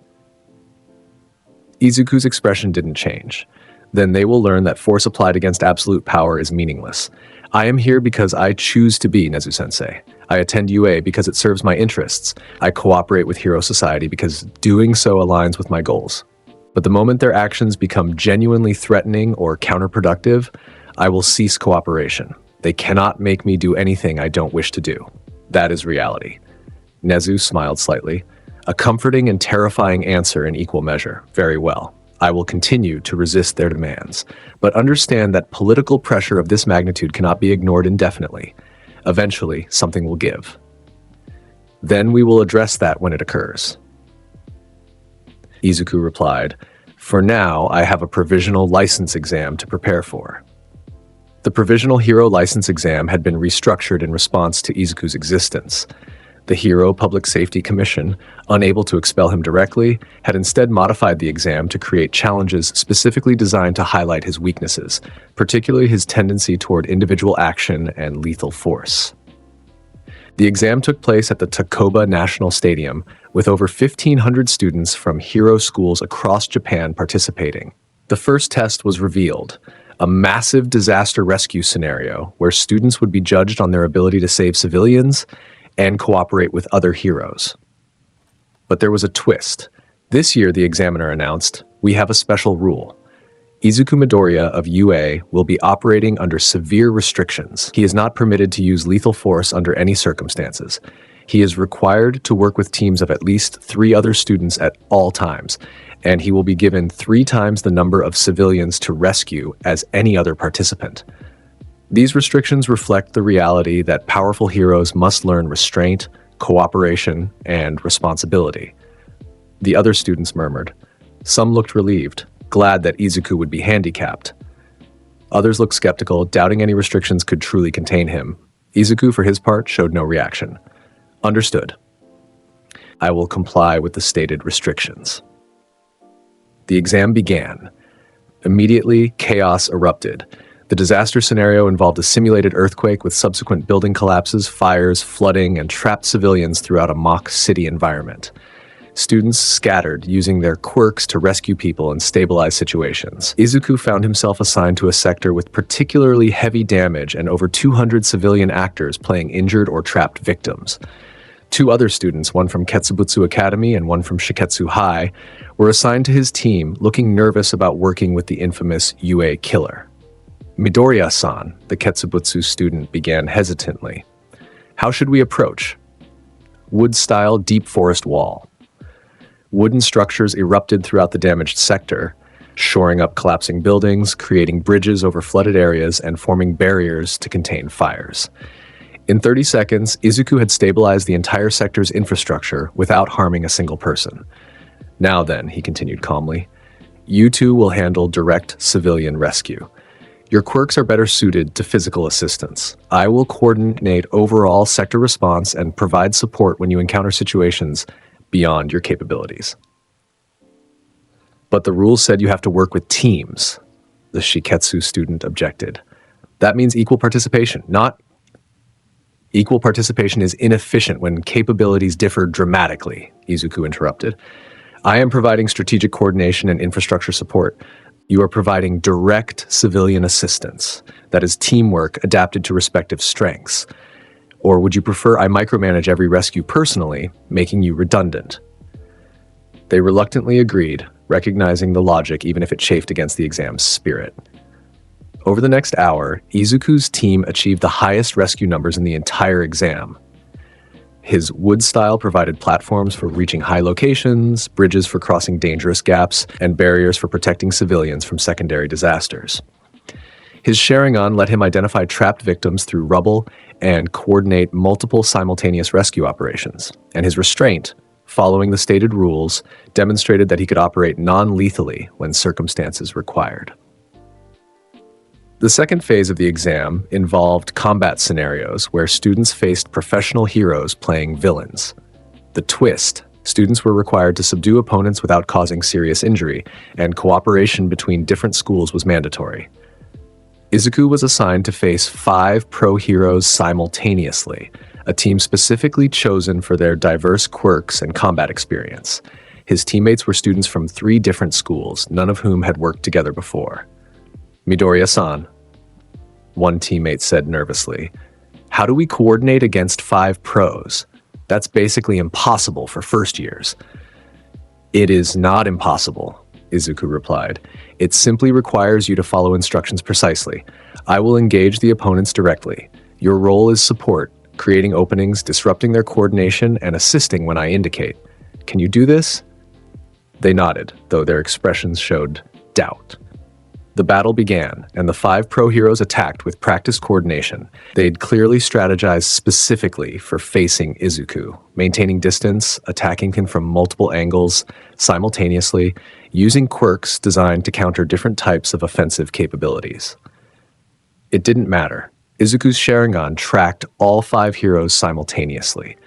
Izuku's expression didn't change. Then they will learn that force applied against absolute power is meaningless. I am here because I choose to be, Nezu-sensei. I attend UA because it serves my interests. I cooperate with Hero Society because doing so aligns with my goals. But the moment their actions become genuinely threatening or counterproductive, I will cease cooperation. They cannot make me do anything I don't wish to do. That is reality. Nezu smiled slightly. A comforting and terrifying answer in equal measure. Very well. I will continue to resist their demands, but understand that political pressure of this magnitude cannot be ignored indefinitely. Eventually, something will give. Then we will address that when it occurs. Izuku replied, "For now, I have a provisional license exam to prepare for." The provisional hero license exam had been restructured in response to Izuku's existence. The Hero Public Safety Commission, unable to expel him directly, had instead modified the exam to create challenges specifically designed to highlight his weaknesses, particularly his tendency toward individual action and lethal force. The exam took place at the Takoba National Stadium, with over 1,500 students from hero schools across Japan participating. The first test was revealed, a massive disaster rescue scenario where students would be judged on their ability to save civilians and cooperate with other heroes. But there was a twist. This year, the examiner announced, "We have a special rule. Izuku Midoriya of UA will be operating under severe restrictions. He is not permitted to use lethal force under any circumstances. He is required to work with teams of at least 3 other students at all times, and he will be given 3 times the number of civilians to rescue as any other participant." These restrictions reflect the reality that powerful heroes must learn restraint, cooperation, and responsibility. The other students murmured. Some looked relieved, glad that Izuku would be handicapped. Others looked skeptical, doubting any restrictions could truly contain him. Izuku, for his part, showed no reaction. "Understood. I will comply with the stated restrictions." The exam began. Immediately, chaos erupted. The disaster scenario involved a simulated earthquake with subsequent building collapses, fires, flooding, and trapped civilians throughout a mock city environment. Students scattered, using their quirks to rescue people and stabilize situations. Izuku found himself assigned to a sector with particularly heavy damage and over 200 civilian actors playing injured or trapped victims. 2 other students, one from Ketsubutsu Academy and one from Shiketsu High, were assigned to his team, looking nervous about working with the infamous UA killer. Midoriya-san, the Ketsubutsu student, began hesitantly. "How should we approach?" Wood-style deep forest wall. Wooden structures erupted throughout the damaged sector, shoring up collapsing buildings, creating bridges over flooded areas, and forming barriers to contain fires. In 30 seconds, Izuku had stabilized the entire sector's infrastructure without harming a single person. "Now then," he continued calmly, "you two will handle direct civilian rescue. Your quirks are better suited to physical assistance. I will coordinate overall sector response and provide support when you encounter situations beyond your capabilities." "But the rules said you have to work with teams," the Shiketsu student objected. "That means equal participation, not..." "Equal participation is inefficient when capabilities differ dramatically," Izuku interrupted. "I am providing strategic coordination and infrastructure support. You are providing direct civilian assistance. That is teamwork adapted to respective strengths. Or would you prefer I micromanage every rescue personally, making you redundant?" They reluctantly agreed, recognizing the logic even if it chafed against the exam's spirit. Over the next hour, Izuku's team achieved the highest rescue numbers in the entire exam. His wood style provided platforms for reaching high locations, bridges for crossing dangerous gaps, and barriers for protecting civilians from secondary disasters. His Sharingan let him identify trapped victims through rubble and coordinate multiple simultaneous rescue operations. And his restraint, following the stated rules, demonstrated that he could operate non-lethally when circumstances required. The second phase of the exam involved combat scenarios where students faced professional heroes playing villains. The twist: students were required to subdue opponents without causing serious injury, and cooperation between different schools was mandatory. Izuku was assigned to face 5 pro heroes simultaneously, a team specifically chosen for their diverse quirks and combat experience. His teammates were students from 3 different schools, none of whom had worked together before. "Midoriya-san," one teammate said nervously, "how do we coordinate against 5 pros? That's basically impossible for first years." "It is not impossible," Izuku replied. "It simply requires you to follow instructions precisely. I will engage the opponents directly. Your role is support, creating openings, disrupting their coordination, and assisting when I indicate. Can you do this?" They nodded, though their expressions showed doubt. The battle began, and the 5 pro heroes attacked with practiced coordination. They'd clearly strategized specifically for facing Izuku, maintaining distance, attacking him from multiple angles, simultaneously, using quirks designed to counter different types of offensive capabilities. It didn't matter. Izuku's Sharingan tracked all 5 heroes simultaneously.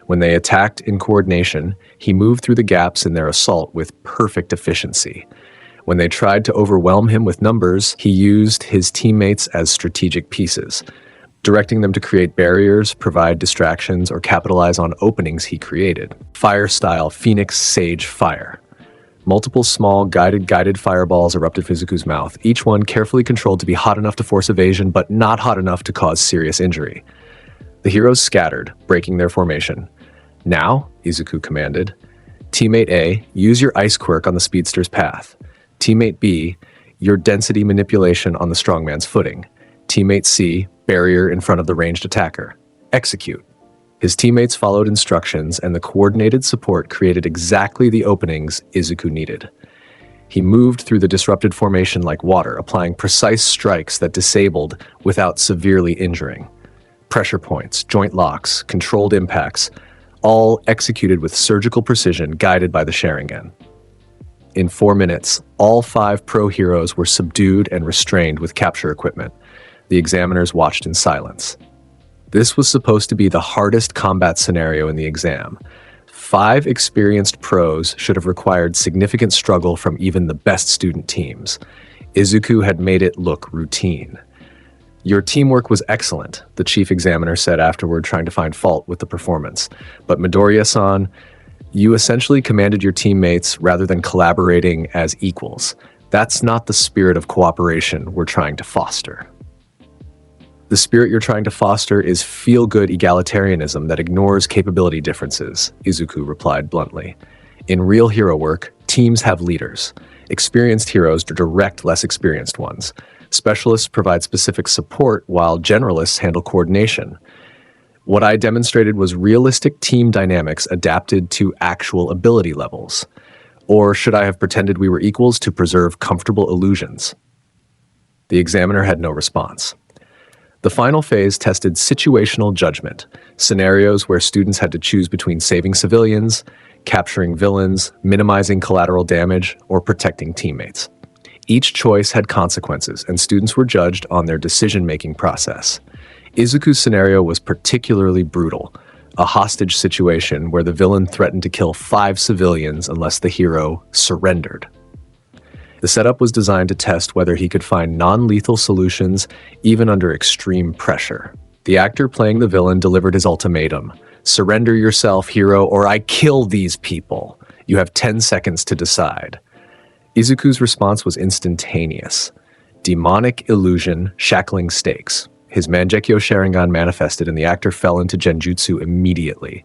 When they attacked in coordination, he moved through the gaps in their assault with perfect efficiency. When they tried to overwhelm him with numbers, he used his teammates as strategic pieces, directing them to create barriers, provide distractions, or capitalize on openings he created. Fire-style Phoenix Sage Fire. Multiple small, guided fireballs erupted from Izuku's mouth, each one carefully controlled to be hot enough to force evasion, but not hot enough to cause serious injury. The heroes scattered, breaking their formation. "Now," Izuku commanded, "Teammate A, use your ice quirk on the speedster's path. Teammate B, your density manipulation on the strongman's footing. Teammate C, barrier in front of the ranged attacker. Execute." His teammates followed instructions, and the coordinated support created exactly the openings Izuku needed. He moved through the disrupted formation like water, applying precise strikes that disabled without severely injuring. Pressure points, joint locks, controlled impacts, all executed with surgical precision, guided by the Sharingan. In 4 minutes, all 5 pro heroes were subdued and restrained with capture equipment. The examiners watched in silence. This was supposed to be the hardest combat scenario in the exam. 5 experienced pros should have required significant struggle from even the best student teams. Izuku had made it look routine. "Your teamwork was excellent," the chief examiner said afterward, trying to find fault with the performance. "But Midoriya-san, you essentially commanded your teammates rather than collaborating as equals. That's not the spirit of cooperation we're trying to foster." "The spirit you're trying to foster is feel-good egalitarianism that ignores capability differences," Izuku replied bluntly. "In real hero work, teams have leaders. Experienced heroes direct less experienced ones. Specialists provide specific support while generalists handle coordination. What I demonstrated was realistic team dynamics adapted to actual ability levels. Or should I have pretended we were equals to preserve comfortable illusions?" The examiner had no response. The final phase tested situational judgment, scenarios where students had to choose between saving civilians, capturing villains, minimizing collateral damage, or protecting teammates. Each choice had consequences, and students were judged on their decision-making process. Izuku's scenario was particularly brutal, a hostage situation where the villain threatened to kill 5 civilians unless the hero surrendered. The setup was designed to test whether he could find non-lethal solutions even under extreme pressure. The actor playing the villain delivered his ultimatum: "Surrender yourself, hero, or I kill these people. You have 10 seconds to decide." Izuku's response was instantaneous. Demonic illusion, shackling stakes. His Mangekyō Sharingan manifested and the actor fell into genjutsu immediately.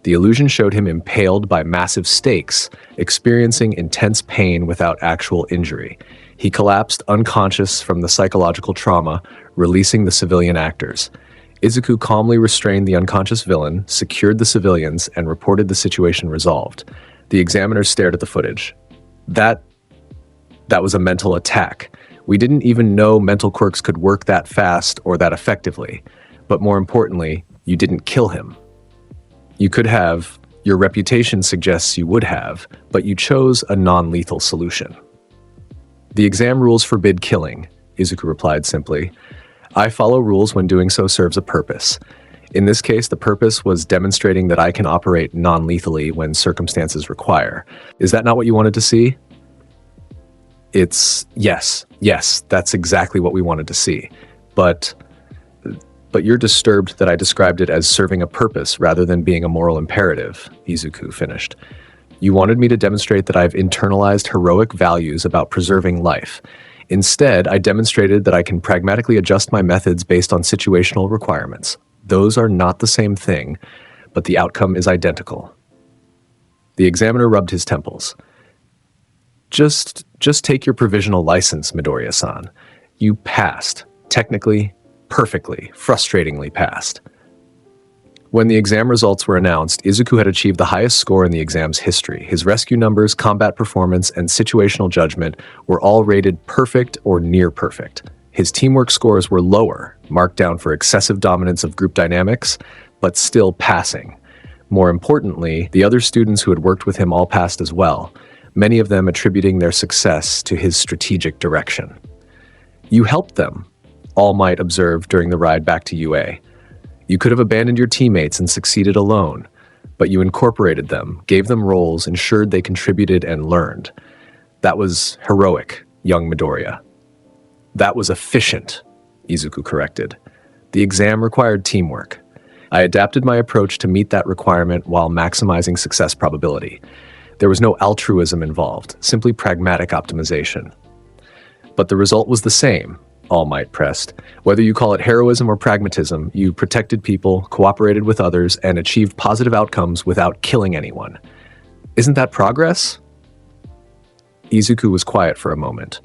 The illusion showed him impaled by massive stakes, experiencing intense pain without actual injury. He collapsed unconscious from the psychological trauma, releasing the civilian actors. Izuku calmly restrained the unconscious villain, secured the civilians, and reported the situation resolved. The examiners stared at the footage. That was a mental attack. We didn't even know mental quirks could work that fast or that effectively. But more importantly, you didn't kill him. You could have, your reputation suggests you would have, but you chose a non-lethal solution. "The exam rules forbid killing," Izuku replied simply. "I follow rules when doing so serves a purpose. In this case, the purpose was demonstrating that I can operate non-lethally when circumstances require. Is that not what you wanted to see?" It's yes, that's exactly what we wanted to see. But you're disturbed that I described it as serving a purpose rather than being a moral imperative, Izuku finished. "You wanted me to demonstrate that I've internalized heroic values about preserving life. Instead, I demonstrated that I can pragmatically adjust my methods based on situational requirements. Those are not the same thing, but the outcome is identical." The examiner rubbed his temples. Just take your provisional license, Midoriya-san. You passed. Technically, perfectly, frustratingly passed. When the exam results were announced, Izuku had achieved the highest score in the exam's history. His rescue numbers, combat performance, and situational judgment were all rated perfect or near perfect. His teamwork scores were lower, marked down for excessive dominance of group dynamics, but still passing. More importantly, the other students who had worked with him all passed as well, many of them attributing their success to his strategic direction. "You helped them," All Might observed during the ride back to UA. "You could have abandoned your teammates and succeeded alone, but you incorporated them, gave them roles, ensured they contributed and learned. That was heroic, young Midoriya." "That was efficient," Izuku corrected. "The exam required teamwork. I adapted my approach to meet that requirement while maximizing success probability. There was no altruism involved, simply pragmatic optimization." "But the result was the same," All Might pressed. "Whether you call it heroism or pragmatism, you protected people, cooperated with others, and achieved positive outcomes without killing anyone. Isn't that progress?" Izuku was quiet for a moment.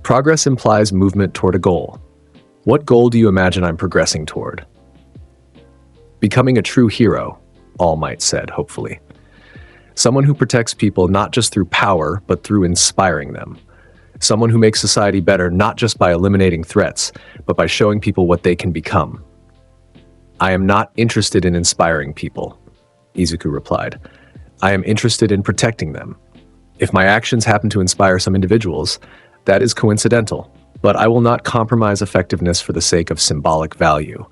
"Progress implies movement toward a goal. What goal do you imagine I'm progressing toward?" "Becoming a true hero," All Might said, hopefully. "Someone who protects people not just through power, but through inspiring them. Someone who makes society better not just by eliminating threats, but by showing people what they can become." "I am not interested in inspiring people," Izuku replied. "I am interested in protecting them. If my actions happen to inspire some individuals, that is coincidental, but I will not compromise effectiveness for the sake of symbolic value.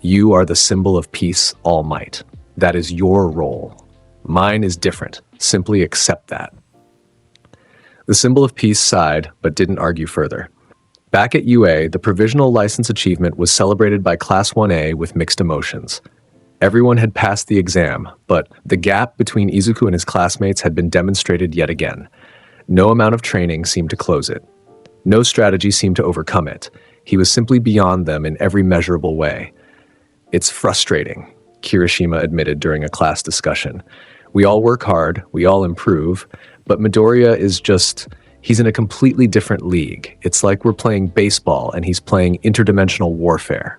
You are the symbol of peace, All Might. That is your role. Mine is different. Simply accept that." The symbol of peace sighed, but didn't argue further. Back at UA, the provisional license achievement was celebrated by Class 1A with mixed emotions. Everyone had passed the exam, but the gap between Izuku and his classmates had been demonstrated yet again. No amount of training seemed to close it. No strategy seemed to overcome it. He was simply beyond them in every measurable way. "It's frustrating," Kirishima admitted during a class discussion. "We all work hard, we all improve, but Midoriya is he's in a completely different league. It's like we're playing baseball and he's playing interdimensional warfare."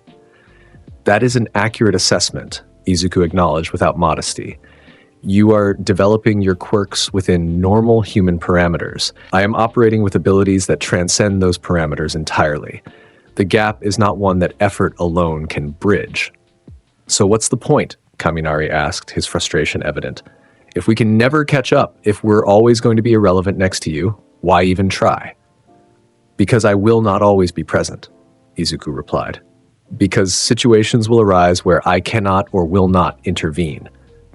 "That is an accurate assessment," Izuku acknowledged without modesty. "You are developing your quirks within normal human parameters. I am operating with abilities that transcend those parameters entirely. The gap is not one that effort alone can bridge." "So what's the point?" Kaminari asked, his frustration evident. "If we can never catch up, if we're always going to be irrelevant next to you, why even try?" "Because I will not always be present," Izuku replied. "Because situations will arise where I cannot or will not intervene.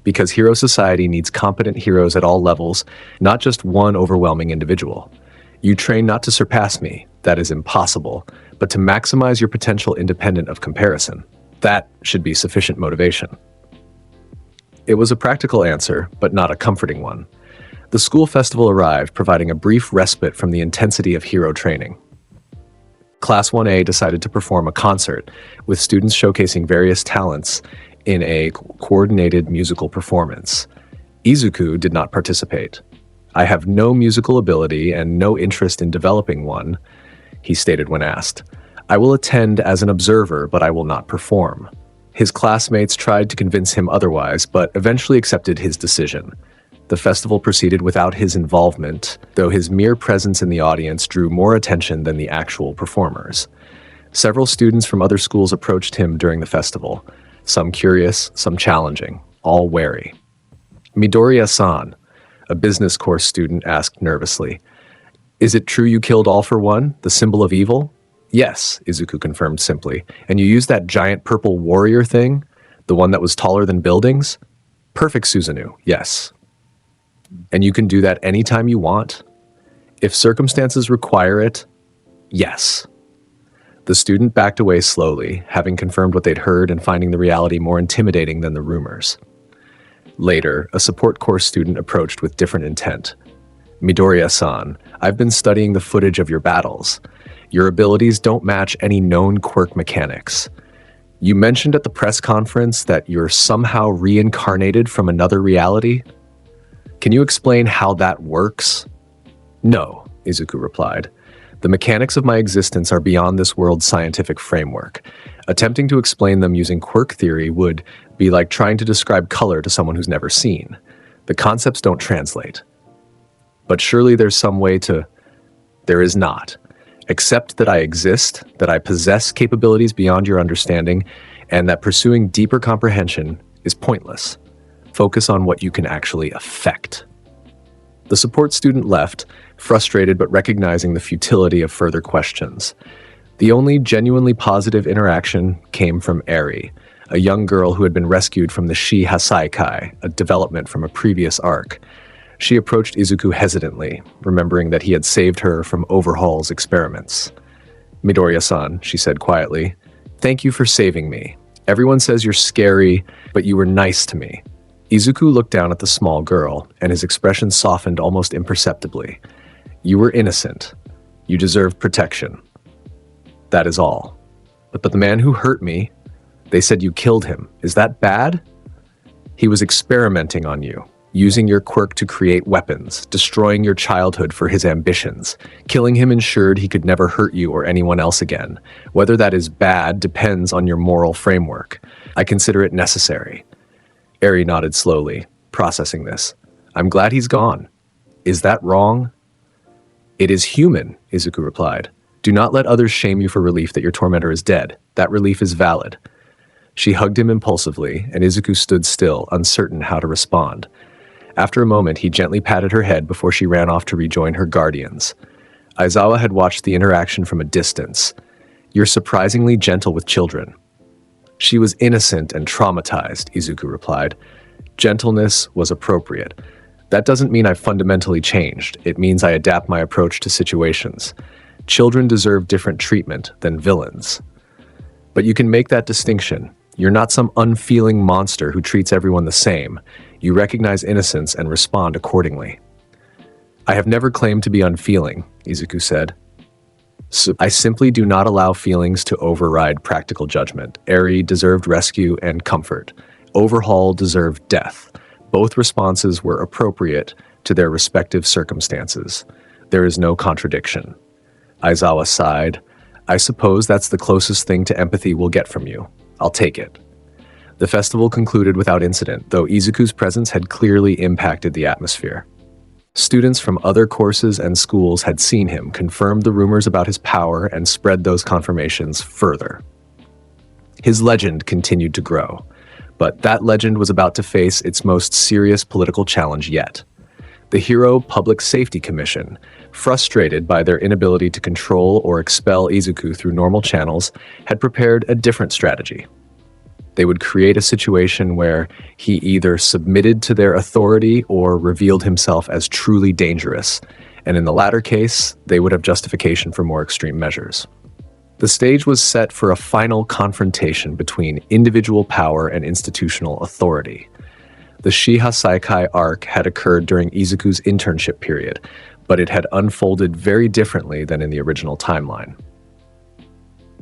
Because hero society needs competent heroes at all levels, not just one overwhelming individual. You train not to surpass me, that is impossible, but to maximize your potential independent of comparison. That should be sufficient motivation." It was a practical answer, but not a comforting one. The school festival arrived, providing a brief respite from the intensity of hero training. Class 1A decided to perform a concert, with students showcasing various talents in a coordinated musical performance. Izuku did not participate. "I have no musical ability and no interest in developing one," he stated when asked. "I will attend as an observer, but I will not perform." His classmates tried to convince him otherwise, but eventually accepted his decision. The festival proceeded without his involvement, though his mere presence in the audience drew more attention than the actual performers. Several students from other schools approached him during the festival, some curious, some challenging, all wary. "Midoriya-san," a business course student asked nervously, "is it true you killed All for One, the symbol of evil?" "Yes," Izuku confirmed simply. "And you used that giant purple warrior thing? The one that was taller than buildings?" "Perfect, Susanoo, yes." "And you can do that anytime you want?" "If circumstances require it, yes." The student backed away slowly, having confirmed what they'd heard and finding the reality more intimidating than the rumors. Later, a support course student approached with different intent. "Midoriya-san, I've been studying the footage of your battles. Your abilities don't match any known quirk mechanics. You mentioned at the press conference that you're somehow reincarnated from another reality. Can you explain how that works?" "No," Izuku replied. "The mechanics of my existence are beyond this world's scientific framework. Attempting to explain them using quirk theory would Be like trying to describe color to someone who's never seen. The concepts don't translate. But surely there's some way to... There is not. Accept that I exist, that I possess capabilities beyond your understanding, and that pursuing deeper comprehension is pointless. Focus on what you can actually affect. The support student left, frustrated but recognizing the futility of further questions. The only genuinely positive interaction came from Eri, a young girl who had been rescued from the Shi Hasaikai, a development from a previous arc. She approached Izuku hesitantly, remembering that he had saved her from Overhaul's experiments. "Midoriya-san," she said quietly, "thank you for saving me. Everyone says you're scary, but you were nice to me." Izuku looked down at the small girl, and his expression softened almost imperceptibly. "You were innocent. You deserve protection. That is all. But the man who hurt me, they said you killed him. Is that bad? He was experimenting on you, using your quirk to create weapons, destroying your childhood for his ambitions. Killing him ensured he could never hurt you or anyone else again. Whether that is bad depends on your moral framework. I consider it necessary." Eri nodded slowly, processing this. "I'm glad he's gone. Is that wrong?" "It is human," Izuku replied. "Do not let others shame you for relief that your tormentor is dead. That relief is valid." She hugged him impulsively, and Izuku stood still, uncertain how to respond. After a moment, he gently patted her head before she ran off to rejoin her guardians. Aizawa had watched the interaction from a distance. "You're surprisingly gentle with children." "She was innocent and traumatized," Izuku replied. "Gentleness was appropriate. That doesn't mean I've fundamentally changed. It means I adapt my approach to situations. Children deserve different treatment than villains. But you can make that distinction. You're not some unfeeling monster who treats everyone the same. You recognize innocence and respond accordingly." "I have never claimed to be unfeeling," Izuku said. "I simply do not allow feelings to override practical judgment. Eri deserved rescue and comfort. Overhaul deserved death. Both responses were appropriate to their respective circumstances. There is no contradiction." Aizawa sighed. "I suppose that's the closest thing to empathy we'll get from you. I'll take it." The festival concluded without incident, though Izuku's presence had clearly impacted the atmosphere. Students from other courses and schools had seen him, confirmed the rumors about his power, and spread those confirmations further. His legend continued to grow, but that legend was about to face its most serious political challenge yet. The Hero Public Safety Commission, frustrated by their inability to control or expel Izuku through normal channels, had prepared a different strategy. They would create a situation where he either submitted to their authority or revealed himself as truly dangerous, and in the latter case, they would have justification for more extreme measures. The stage was set for a final confrontation between individual power and institutional authority. The Shi Hasaikai arc had occurred during Izuku's internship period, but it had unfolded very differently than in the original timeline.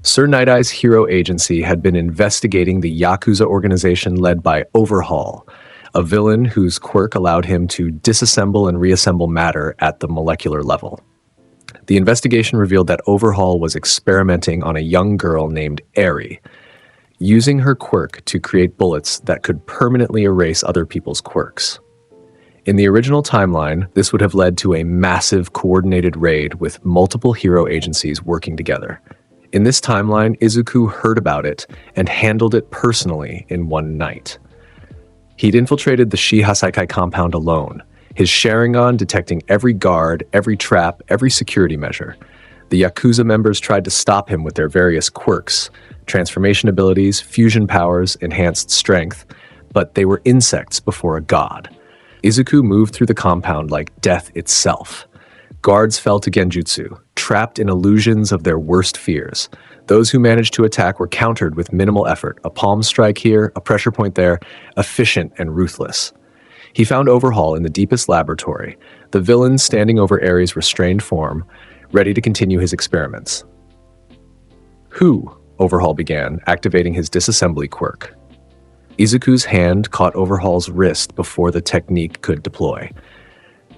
Sir Night Eye's hero agency had been investigating the Yakuza organization led by Overhaul, a villain whose quirk allowed him to disassemble and reassemble matter at the molecular level. The investigation revealed that Overhaul was experimenting on a young girl named Eri, using her quirk to create bullets that could permanently erase other people's quirks. In the original timeline, this would have led to a massive coordinated raid with multiple hero agencies working together. In this timeline, Izuku heard about it and handled it personally in one night. He'd infiltrated the Shi Hasaikai compound alone, his Sharingan detecting every guard, every trap, every security measure. The Yakuza members tried to stop him with their various quirks, transformation abilities, fusion powers, enhanced strength, but they were insects before a god. Izuku moved through the compound like death itself. Guards fell to genjutsu, trapped in illusions of their worst fears. Those who managed to attack were countered with minimal effort, a palm strike here, a pressure point there, efficient and ruthless. He found Overhaul in the deepest laboratory, the villain standing over Eri's restrained form, ready to continue his experiments. "Who?" Overhaul began, activating his disassembly quirk. Izuku's hand caught Overhaul's wrist before the technique could deploy.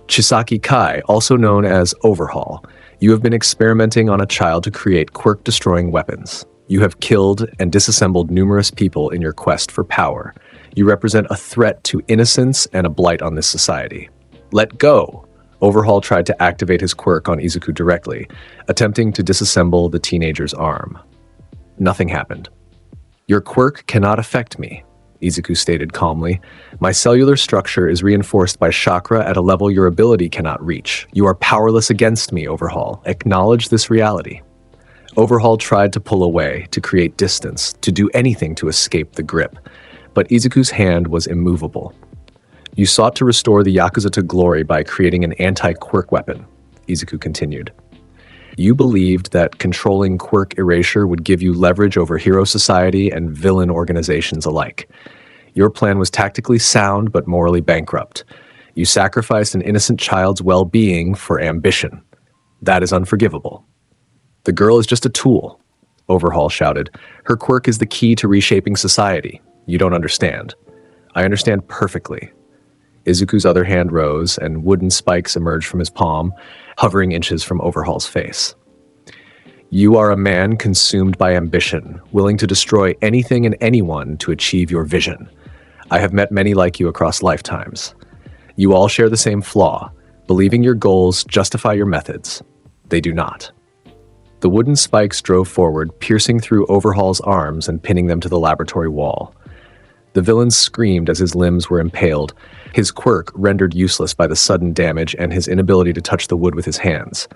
"Chisaki Kai, also known as Overhaul, you have been experimenting on a child to create quirk-destroying weapons. You have killed and disassembled numerous people in your quest for power. You represent a threat to innocence and a blight on this society. Let go! Overhaul tried to activate his quirk on Izuku directly, attempting to disassemble the teenager's arm. Nothing happened. Your quirk cannot affect me, Izuku stated calmly. My cellular structure is reinforced by chakra at a level your ability cannot reach. You are powerless against me, Overhaul. Acknowledge this reality. Overhaul tried to pull away, to create distance, to do anything to escape the grip. But Izuku's hand was immovable. You sought to restore the Yakuza to glory by creating an anti-quirk weapon, Izuku continued. You believed that controlling quirk erasure would give you leverage over hero society and villain organizations alike. Your plan was tactically sound but morally bankrupt. You sacrificed an innocent child's well-being for ambition. That is unforgivable. The girl is just a tool, Overhaul shouted. Her quirk is the key to reshaping society. You don't understand. I understand perfectly. Izuku's other hand rose, and wooden spikes emerged from his palm, hovering inches from Overhaul's face. You are a man consumed by ambition, willing to destroy anything and anyone to achieve your vision. I have met many like you across lifetimes. You all share the same flaw, believing your goals justify your methods. They do not. The wooden spikes drove forward, piercing through Overhaul's arms and pinning them to the laboratory wall. The villain screamed as his limbs were impaled, his quirk rendered useless by the sudden damage and his inability to touch the wood with his hands.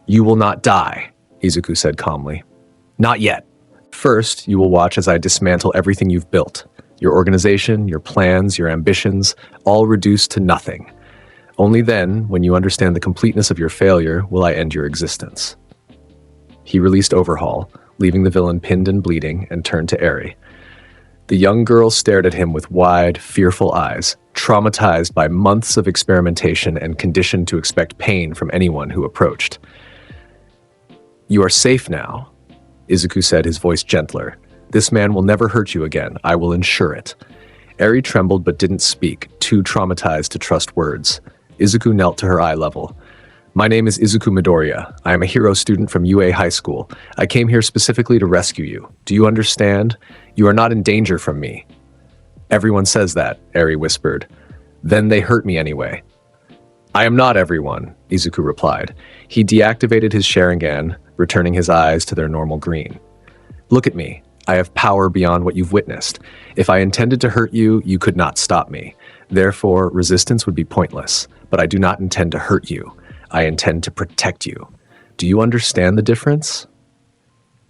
You will not die, Izuku said calmly. Not yet. First, you will watch as I dismantle everything you've built. Your organization, your plans, your ambitions, all reduced to nothing. Only then, when you understand the completeness of your failure, will I end your existence. He released Overhaul, leaving the villain pinned and bleeding, and turned to Eri. The young girl stared at him with wide, fearful eyes, traumatized by months of experimentation and conditioned to expect pain from anyone who approached. You are safe now, Izuku said, his voice gentler. This man will never hurt you again. I will ensure it. Eri trembled but didn't speak, too traumatized to trust words. Izuku knelt to her eye level. My name is Izuku Midoriya. I am a hero student from UA High School. I came here specifically to rescue you. Do you understand? You are not in danger from me. Everyone says that, Eri whispered. Then they hurt me anyway. I am not everyone, Izuku replied. He deactivated his Sharingan, returning his eyes to their normal green. Look at me. I have power beyond what you've witnessed. If I intended to hurt you, you could not stop me. Therefore, resistance would be pointless. But I do not intend to hurt you. I intend to protect you. Do you understand the difference?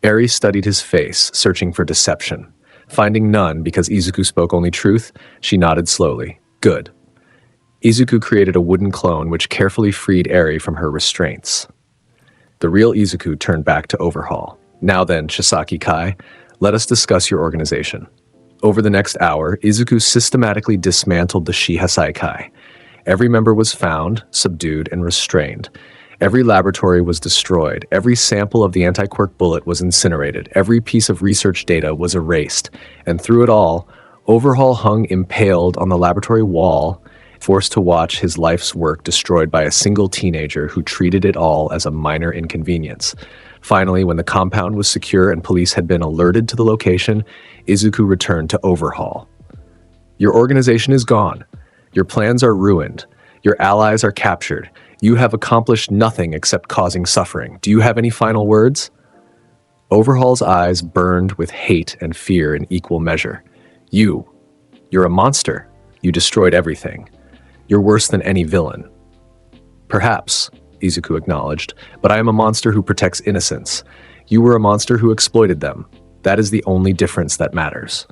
Eri studied his face, searching for deception. Finding none because Izuku spoke only truth, she nodded slowly. Good. Izuku created a wooden clone which carefully freed Eri from her restraints. The real Izuku turned back to Overhaul. Now then, Shisaki Kai, let us discuss your organization. Over the next hour, Izuku systematically dismantled the Shiha Saikai. Every member was found, subdued, and restrained. Every laboratory was destroyed. Every sample of the anti-quirk bullet was incinerated. Every piece of research data was erased. And through it all, Overhaul hung impaled on the laboratory wall, forced to watch his life's work destroyed by a single teenager who treated it all as a minor inconvenience. Finally, when the compound was secure and police had been alerted to the location, Izuku returned to Overhaul. Your organization is gone. Your plans are ruined. Your allies are captured. You have accomplished nothing except causing suffering. Do you have any final words? Overhaul's eyes burned with hate and fear in equal measure. You're a monster. You destroyed everything. You're worse than any villain. Perhaps, Izuku acknowledged, but I am a monster who protects innocence. You were a monster who exploited them. That is the only difference that matters.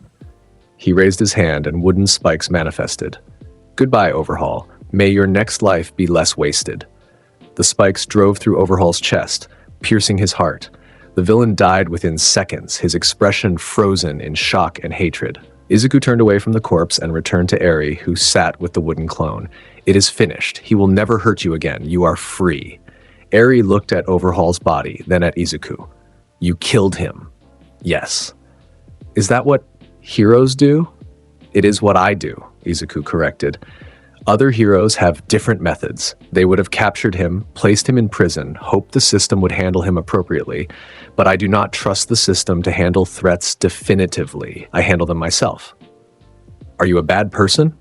He raised his hand and wooden spikes manifested. Goodbye, Overhaul. May your next life be less wasted. The spikes drove through Overhaul's chest, piercing his heart. The villain died within seconds, his expression frozen in shock and hatred. Izuku turned away from the corpse and returned to Eri, who sat with the wooden clone. It is finished. He will never hurt you again. You are free. Eri looked at Overhaul's body, then at Izuku. You killed him. Yes. Is that what heroes do? It is what I do, Izuku corrected. Other heroes have different methods. They would have captured him, placed him in prison, hoped the system would handle him appropriately. But I do not trust the system to handle threats definitively. I handle them myself. Are you a bad person?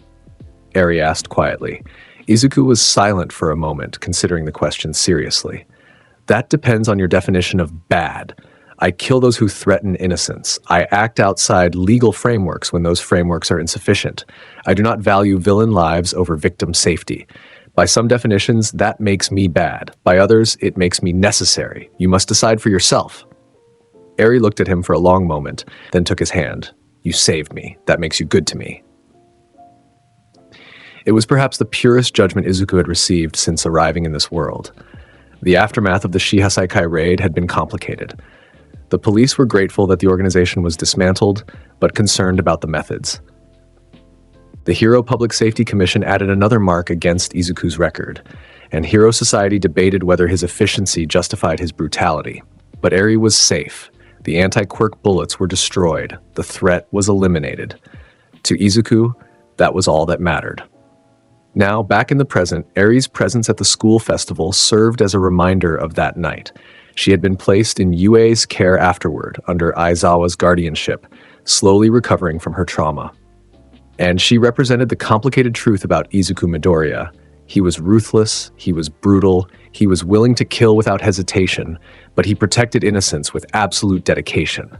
Eri asked quietly. Izuku was silent for a moment, considering the question seriously. That depends on your definition of bad. I kill those who threaten innocence. I act outside legal frameworks when those frameworks are insufficient. I do not value villain lives over victim safety. By some definitions, that makes me bad. By others, it makes me necessary. You must decide for yourself. Eri looked at him for a long moment, then took his hand. You saved me. That makes you good to me. It was perhaps the purest judgment Izuku had received since arriving in this world. The aftermath of the Shihasaikai raid had been complicated. The police were grateful that the organization was dismantled, but concerned about the methods. The Hero Public Safety Commission added another mark against Izuku's record, and Hero Society debated whether his efficiency justified his brutality. But Eri was safe. The anti-quirk bullets were destroyed. The threat was eliminated. To Izuku, that was all that mattered. Now, back in the present, Eri's presence at the school festival served as a reminder of that night. She had been placed in Yue's care afterward, under Aizawa's guardianship, slowly recovering from her trauma. And she represented the complicated truth about Izuku Midoriya. He was ruthless, he was brutal, he was willing to kill without hesitation, but he protected innocence with absolute dedication.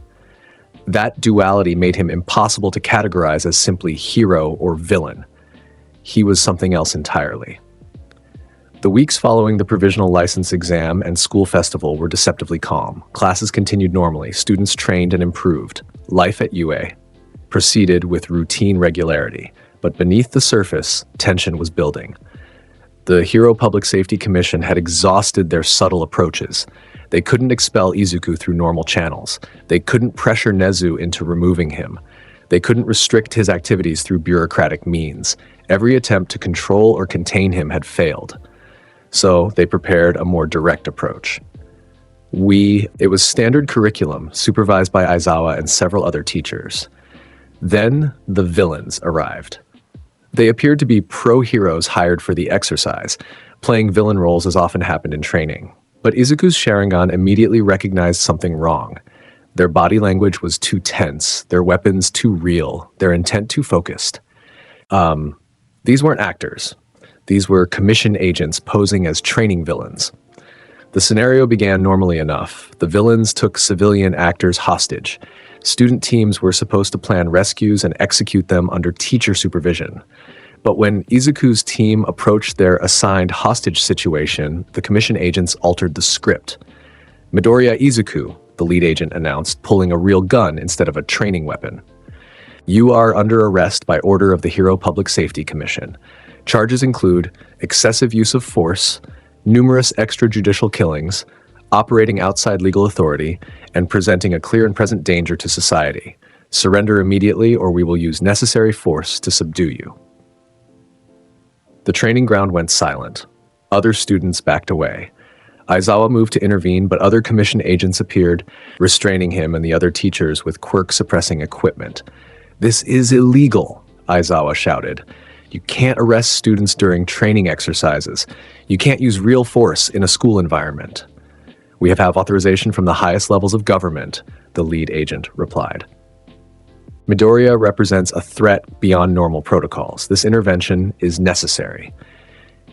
That duality made him impossible to categorize as simply hero or villain. He was something else entirely. The weeks following the provisional license exam and school festival were deceptively calm. Classes continued normally, students trained and improved. Life at UA proceeded with routine regularity, but beneath the surface, tension was building. The Hero Public Safety Commission had exhausted their subtle approaches. They couldn't expel Izuku through normal channels. They couldn't pressure Nezu into removing him. They couldn't restrict his activities through bureaucratic means. Every attempt to control or contain him had failed. So they prepared a more direct approach. It was standard curriculum, supervised by Aizawa and several other teachers. Then the villains arrived. They appeared to be pro-heroes hired for the exercise, playing villain roles as often happened in training. But Izuku's Sharingan immediately recognized something wrong. Their body language was too tense, their weapons too real, their intent too focused. These weren't actors. These were commission agents posing as training villains. The scenario began normally enough. The villains took civilian actors hostage. Student teams were supposed to plan rescues and execute them under teacher supervision. But when Izuku's team approached their assigned hostage situation, the commission agents altered the script. Midoriya Izuku, the lead agent announced, pulling a real gun instead of a training weapon. You are under arrest by order of the Hero Public Safety Commission. Charges include excessive use of force, numerous extrajudicial killings, operating outside legal authority, and presenting a clear and present danger to society. Surrender immediately or we will use necessary force to subdue you. The training ground went silent. Other students backed away. Aizawa moved to intervene, but other commission agents appeared, restraining him and the other teachers with quirk-suppressing equipment. This is illegal, Aizawa shouted. You can't arrest students during training exercises. You can't use real force in a school environment. We have authorization from the highest levels of government, the lead agent replied. Midoriya represents a threat beyond normal protocols. This intervention is necessary.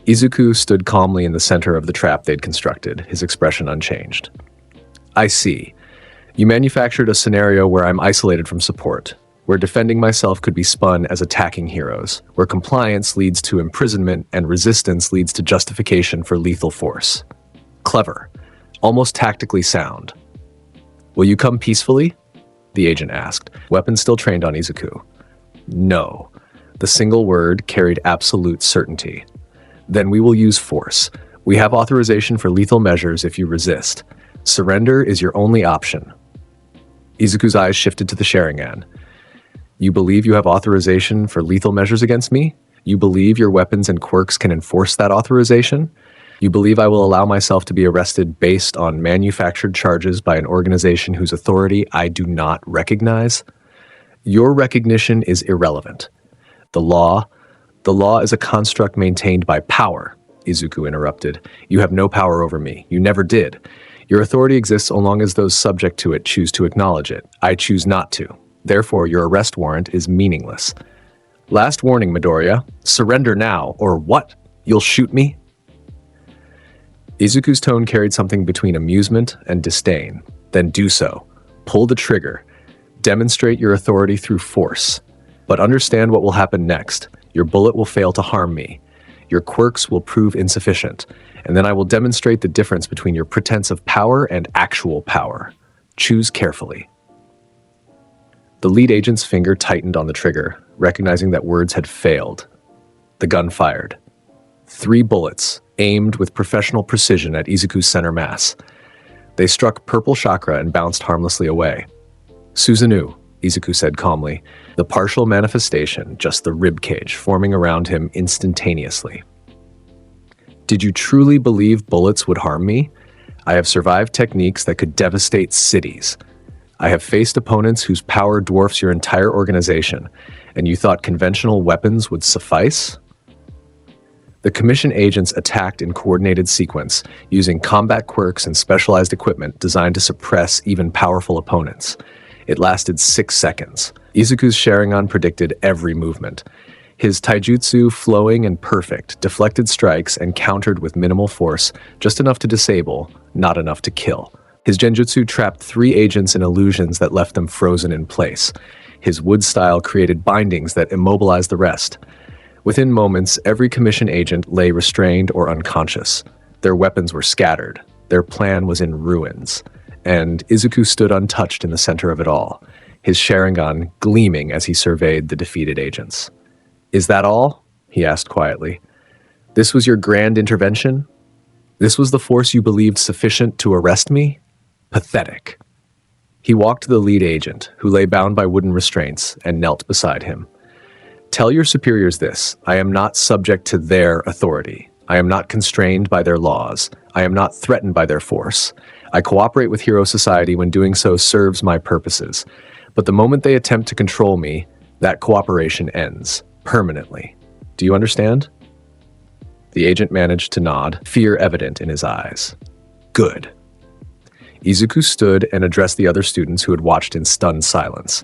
Izuku stood calmly in the center of the trap they'd constructed, his expression unchanged. I see. You manufactured a scenario where I'm isolated from support, where defending myself could be spun as attacking heroes, where compliance leads to imprisonment and resistance leads to justification for lethal force. Clever. Almost tactically sound. Will you come peacefully? The agent asked, weapon still trained on Izuku. No. The single word carried absolute certainty. Then we will use force. We have authorization for lethal measures if you resist. Surrender is your only option. Izuku's eyes shifted to the Sharingan. You believe you have authorization for lethal measures against me? You believe your weapons and quirks can enforce that authorization? You believe I will allow myself to be arrested based on manufactured charges by an organization whose authority I do not recognize? Your recognition is irrelevant. The law is a construct maintained by power, Izuku interrupted. You have no power over me. You never did. Your authority exists so long as those subject to it choose to acknowledge it. I choose not to. Therefore, your arrest warrant is meaningless. Last warning, Midoriya. Surrender now, or what? You'll shoot me? Izuku's tone carried something between amusement and disdain. Then do so. Pull the trigger. Demonstrate your authority through force. But understand what will happen next. Your bullet will fail to harm me. Your quirks will prove insufficient. And then I will demonstrate the difference between your pretense of power and actual power. Choose carefully. The lead agent's finger tightened on the trigger, recognizing that words had failed. The gun fired. 3 bullets, aimed with professional precision at Izuku's center mass. They struck purple chakra and bounced harmlessly away. Susanoo, Izuku said calmly, the partial manifestation, just the ribcage, forming around him instantaneously. Did you truly believe bullets would harm me? I have survived techniques that could devastate cities. I have faced opponents whose power dwarfs your entire organization, and you thought conventional weapons would suffice? The Commission agents attacked in coordinated sequence, using combat quirks and specialized equipment designed to suppress even powerful opponents. It lasted 6 seconds. Izuku's Sharingan predicted every movement. His taijutsu, flowing and perfect, deflected strikes and countered with minimal force, just enough to disable, not enough to kill. His genjutsu trapped 3 agents in illusions that left them frozen in place. His wood style created bindings that immobilized the rest. Within moments, every Commission agent lay restrained or unconscious. Their weapons were scattered. Their plan was in ruins. And Izuku stood untouched in the center of it all, his Sharingan gleaming as he surveyed the defeated agents. Is that all? He asked quietly. This was your grand intervention? This was the force you believed sufficient to arrest me? Pathetic. He walked to the lead agent, who lay bound by wooden restraints, and knelt beside him. Tell your superiors this. I am not subject to their authority. I am not constrained by their laws. I am not threatened by their force. I cooperate with Hero Society when doing so serves my purposes. But the moment they attempt to control me, that cooperation ends, permanently. Do you understand? The agent managed to nod, fear evident in his eyes. Good. Izuku stood and addressed the other students who had watched in stunned silence.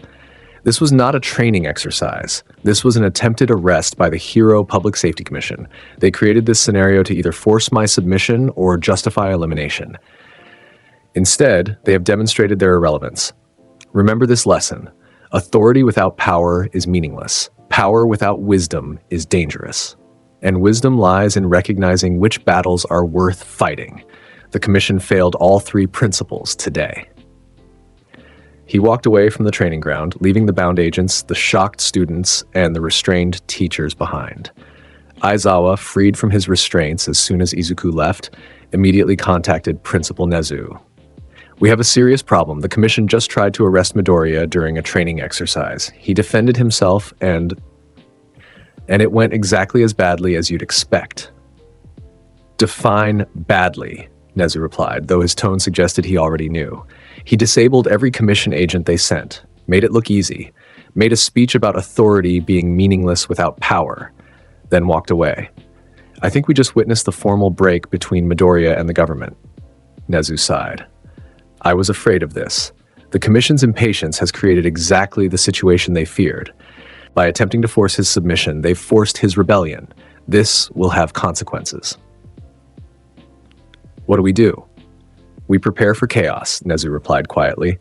This was not a training exercise. This was an attempted arrest by the Hero Public Safety Commission. They created this scenario to either force my submission or justify elimination. Instead, they have demonstrated their irrelevance. Remember this lesson. Authority without power is meaningless. Power without wisdom is dangerous. And wisdom lies in recognizing which battles are worth fighting. The Commission failed all 3 principles today. He walked away from the training ground, leaving the bound agents, the shocked students, and the restrained teachers behind. Aizawa, freed from his restraints as soon as Izuku left, immediately contacted Principal Nezu. We have a serious problem. The Commission just tried to arrest Midoriya during a training exercise. He defended himself and it went exactly as badly as you'd expect. Define badly, Nezu replied, though his tone suggested he already knew. He disabled every Commission agent they sent, made it look easy, made a speech about authority being meaningless without power, then walked away. I think we just witnessed the formal break between Midoriya and the government. Nezu sighed. I was afraid of this. The Commission's impatience has created exactly the situation they feared. By attempting to force his submission, they've forced his rebellion. This will have consequences. What do? We prepare for chaos, Nezu replied quietly,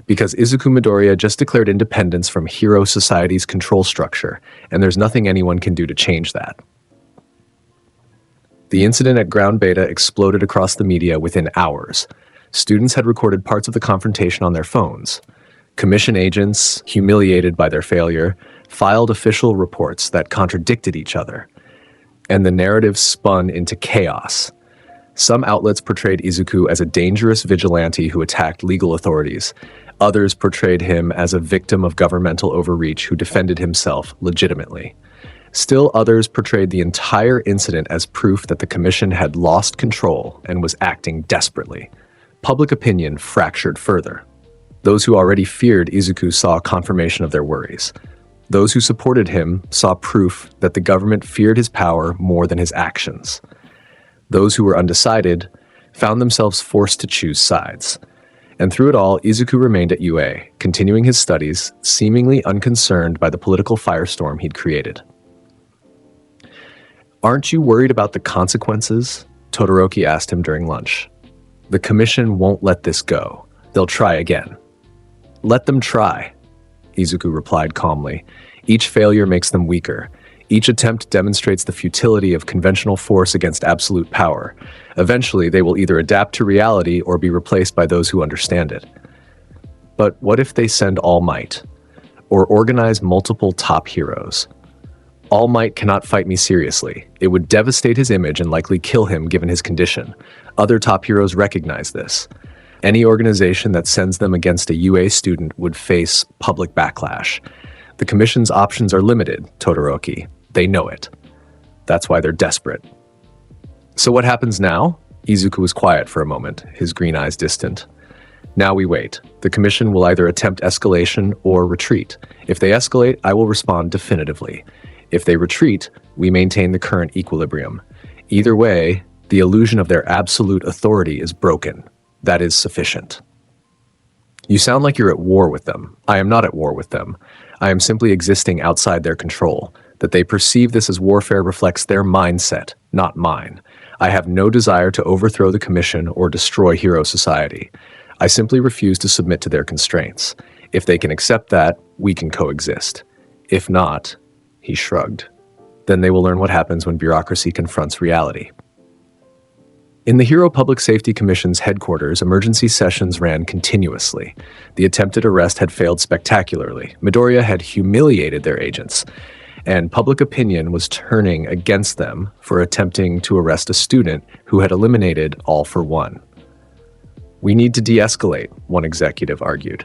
because Izuku Midoriya just declared independence from Hero Society's control structure, and there's nothing anyone can do to change that. The incident at Ground Beta exploded across the media within hours. Students had recorded parts of the confrontation on their phones. Commission agents, humiliated by their failure, filed official reports that contradicted each other. And the narrative spun into chaos. Some outlets portrayed Izuku as a dangerous vigilante who attacked legal authorities. Others portrayed him as a victim of governmental overreach who defended himself legitimately. Still others portrayed the entire incident as proof that the Commission had lost control and was acting desperately. Public opinion fractured further. Those who already feared Izuku saw confirmation of their worries. Those who supported him saw proof that the government feared his power more than his actions. Those who were undecided found themselves forced to choose sides. And through it all, Izuku remained at UA, continuing his studies, seemingly unconcerned by the political firestorm he'd created. "Aren't you worried about the consequences?" Todoroki asked him during lunch. "The commission won't let this go. They'll try again." "Let them try," Izuku replied calmly. "Each failure makes them weaker. Each attempt demonstrates the futility of conventional force against absolute power. Eventually, they will either adapt to reality or be replaced by those who understand it." But what if they send All Might? Or organize multiple top heroes? All Might cannot fight me seriously. It would devastate his image and likely kill him given his condition. Other top heroes recognize this. Any organization that sends them against a UA student would face public backlash. The commission's options are limited, Todoroki. They know it. That's why they're desperate. "So what happens now?" Izuku was quiet for a moment, his green eyes distant. "Now we wait. The commission will either attempt escalation or retreat. If they escalate, I will respond definitively. If they retreat, we maintain the current equilibrium. Either way, the illusion of their absolute authority is broken. That is sufficient." "You sound like you're at war with them." "I am not at war with them. I am simply existing outside their control. That they perceive this as warfare reflects their mindset, not mine. I have no desire to overthrow the commission or destroy hero society. I simply refuse to submit to their constraints. If they can accept that, we can coexist. If not," he shrugged, "then they will learn what happens when bureaucracy confronts reality." In the Hero Public Safety Commission's headquarters, emergency sessions ran continuously. The attempted arrest had failed spectacularly. Midoriya had humiliated their agents, and public opinion was turning against them for attempting to arrest a student who had eliminated All for One. "We need to de-escalate," one executive argued.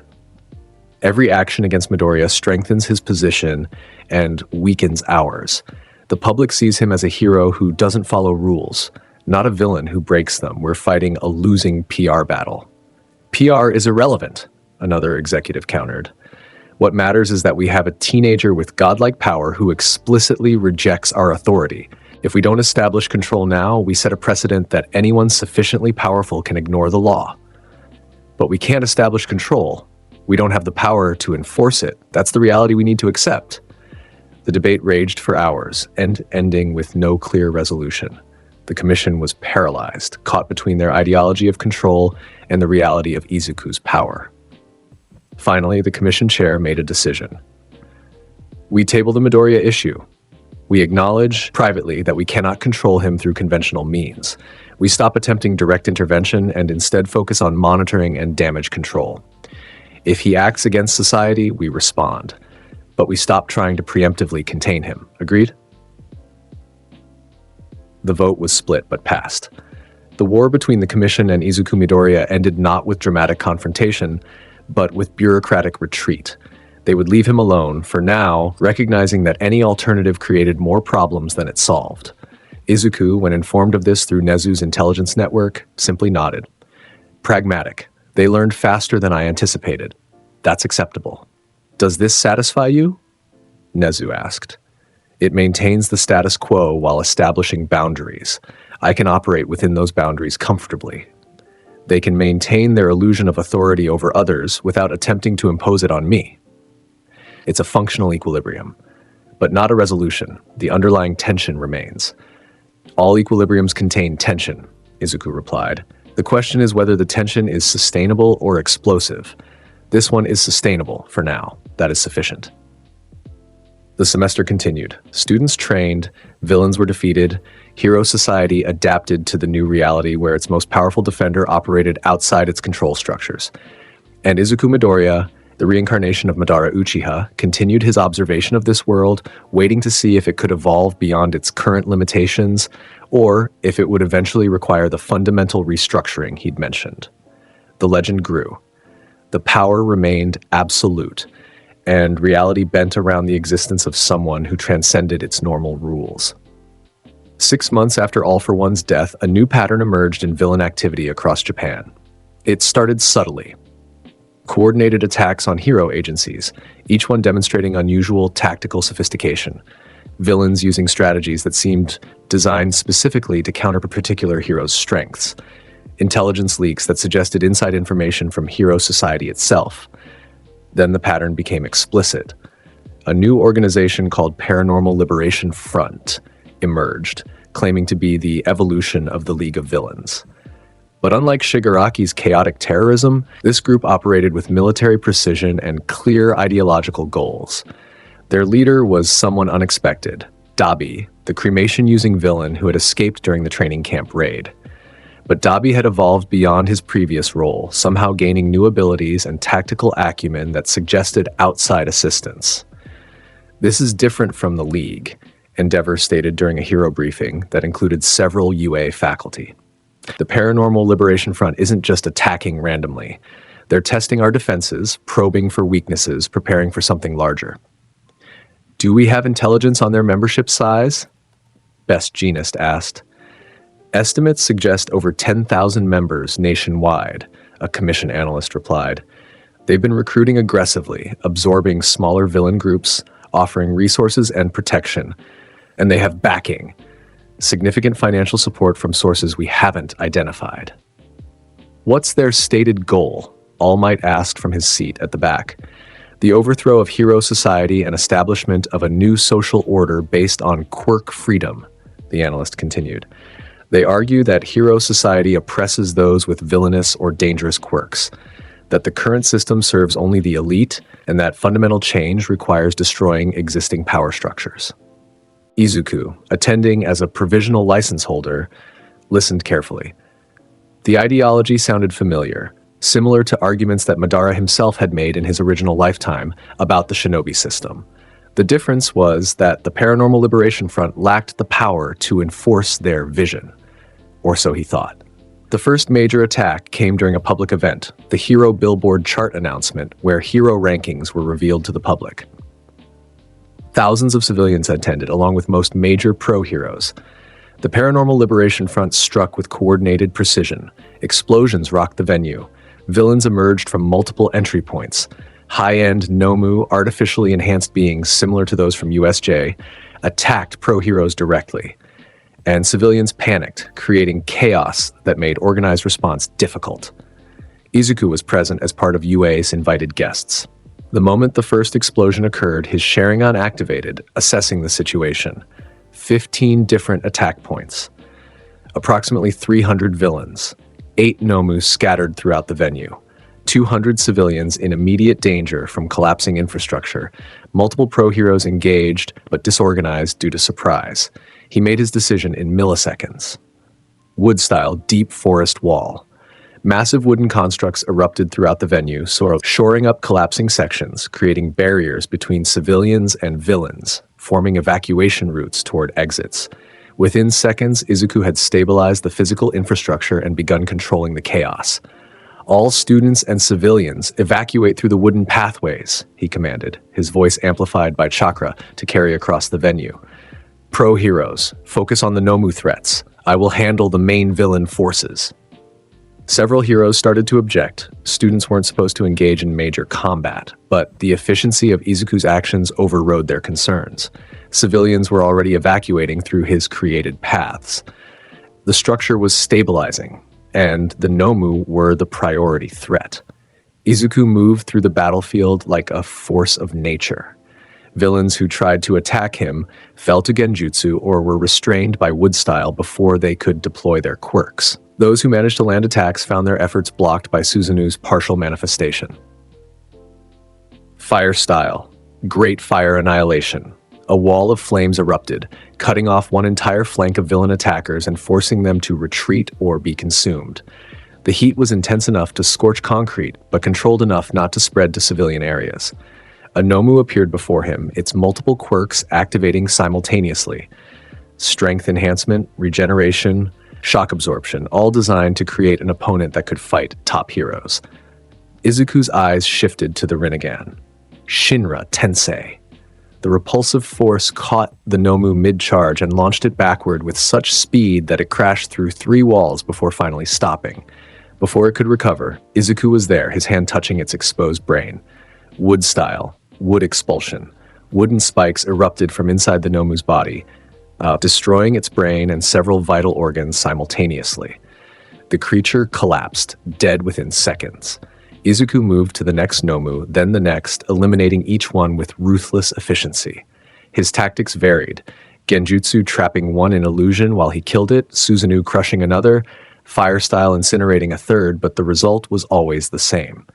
"Every action against Midoriya strengthens his position and weakens ours. The public sees him as a hero who doesn't follow rules, not a villain who breaks them. We're fighting a losing PR battle." "PR is irrelevant," another executive countered. "What matters is that we have a teenager with godlike power who explicitly rejects our authority. If we don't establish control now, we set a precedent that anyone sufficiently powerful can ignore the law. But we can't establish control. We don't have the power to enforce it. That's the reality we need to accept." The debate raged for hours, ending with no clear resolution. The commission was paralyzed, caught between their ideology of control and the reality of Izuku's power. Finally, the commission chair made a decision. "We table the Midoriya issue. We acknowledge privately that we cannot control him through conventional means. We stop attempting direct intervention and instead focus on monitoring and damage control. If he acts against society, we respond. But we stop trying to preemptively contain him. Agreed?" The vote was split but passed. The war between the commission and Izuku Midoriya ended not with dramatic confrontation, but with bureaucratic retreat. They would leave him alone, for now, recognizing that any alternative created more problems than it solved. Izuku, when informed of this through Nezu's intelligence network, simply nodded. "Pragmatic. They learned faster than I anticipated. That's acceptable." "Does this satisfy you?" Nezu asked. "It maintains the status quo while establishing boundaries. I can operate within those boundaries comfortably. They can maintain their illusion of authority over others without attempting to impose it on me. It's a functional equilibrium, but not a resolution. The underlying tension remains." "All equilibriums contain tension," Izuku replied. "The question is whether the tension is sustainable or explosive. This one is sustainable for now. That is sufficient." The semester continued. Students trained, villains were defeated, hero society adapted to the new reality where its most powerful defender operated outside its control structures. And Izuku Midoriya, the reincarnation of Madara Uchiha, continued his observation of this world, waiting to see if it could evolve beyond its current limitations, or if it would eventually require the fundamental restructuring he'd mentioned. The legend grew. The power remained absolute, and reality bent around the existence of someone who transcended its normal rules. 6 months after All for One's death, a new pattern emerged in villain activity across Japan. It started subtly. Coordinated attacks on hero agencies, each one demonstrating unusual tactical sophistication. Villains using strategies that seemed designed specifically to counter a particular hero's strengths. intelligence leaks that suggested inside information from Hero Society itself. Then the pattern became explicit. A new organization called Paranormal Liberation Front emerged, claiming to be the evolution of the League of Villains. But unlike Shigaraki's chaotic terrorism, this group operated with military precision and clear ideological goals. Their leader was someone unexpected, Dabi, the cremation-using villain who had escaped during the training camp raid. But Dabi had evolved beyond his previous role, somehow gaining new abilities and tactical acumen that suggested outside assistance. This is different from the League, Endeavor stated during a hero briefing that included several UA faculty. The Paranormal Liberation Front isn't just attacking randomly. They're testing our defenses, probing for weaknesses, preparing for something larger. Do we have intelligence on their membership size? Best Genist asked. Estimates suggest over 10,000 members nationwide, a commission analyst replied. They've been recruiting aggressively, absorbing smaller villain groups, offering resources and protection, and they have backing. Significant financial support from sources we haven't identified. What's their stated goal? All Might asked from his seat at the back. The overthrow of Hero Society and establishment of a new social order based on quirk freedom, the analyst continued. They argue that Hero Society oppresses those with villainous or dangerous quirks, that the current system serves only the elite, and that fundamental change requires destroying existing power structures. Izuku, attending as a provisional license holder, listened carefully. The ideology sounded familiar, similar to arguments that Madara himself had made in his original lifetime about the shinobi system. The difference was that the Paranormal Liberation Front lacked the power to enforce their vision, or so he thought. The first major attack came during a public event, the Hero Billboard chart announcement, where hero rankings were revealed to the public. Thousands of civilians attended, along with most major pro-heroes. The Paranormal Liberation Front struck with coordinated precision. Explosions rocked the venue. Villains emerged from multiple entry points. High-end Nomu, artificially enhanced beings similar to those from USJ, attacked pro-heroes directly. And civilians panicked, creating chaos that made organized response difficult. Izuku was present as part of UA's invited guests. The moment the first explosion occurred, his Sharingan activated, assessing the situation. 15 different attack points. Approximately 300 villains. 8 Nomu scattered throughout the venue. 200 civilians in immediate danger from collapsing infrastructure. Multiple pro-heroes engaged, but disorganized due to surprise. He made his decision in milliseconds. Wood-style deep forest wall. Massive wooden constructs erupted throughout the venue, shoring up collapsing sections, creating barriers between civilians and villains, forming evacuation routes toward exits. Within seconds, Izuku had stabilized the physical infrastructure and begun controlling the chaos. All students and civilians evacuate through the wooden pathways, he commanded, his voice amplified by chakra to carry across the venue. Pro-heroes, focus on the Nomu threats. I will handle the main villain forces. Several heroes started to object. Students weren't supposed to engage in major combat, but the efficiency of Izuku's actions overrode their concerns. Civilians were already evacuating through his created paths. The structure was stabilizing, and the Nomu were the priority threat. Izuku moved through the battlefield like a force of nature. Villains who tried to attack him fell to genjutsu or were restrained by wood-style before they could deploy their quirks. Those who managed to land attacks found their efforts blocked by Susanoo's partial manifestation. Fire style. Great fire annihilation. A wall of flames erupted, cutting off one entire flank of villain attackers and forcing them to retreat or be consumed. The heat was intense enough to scorch concrete, but controlled enough not to spread to civilian areas. A Nomu appeared before him, its multiple quirks activating simultaneously. Strength enhancement, regeneration, shock absorption, all designed to create an opponent that could fight top heroes. Izuku's eyes shifted to the Rinnegan. Shinra Tensei. The repulsive force caught the Nomu mid-charge and launched it backward with such speed that it crashed through 3 walls before finally stopping. Before it could recover, Izuku was there, his hand touching its exposed brain. Wood style, wood expulsion. Wooden spikes erupted from inside the Nomu's body, destroying its brain and several vital organs simultaneously. The creature collapsed, dead within seconds. Izuku moved to the next Nomu, then the next, eliminating each one with ruthless efficiency. His tactics varied, Genjutsu trapping one in illusion while he killed it, Susanoo crushing another, Fire Style incinerating a third, but the result was always the same.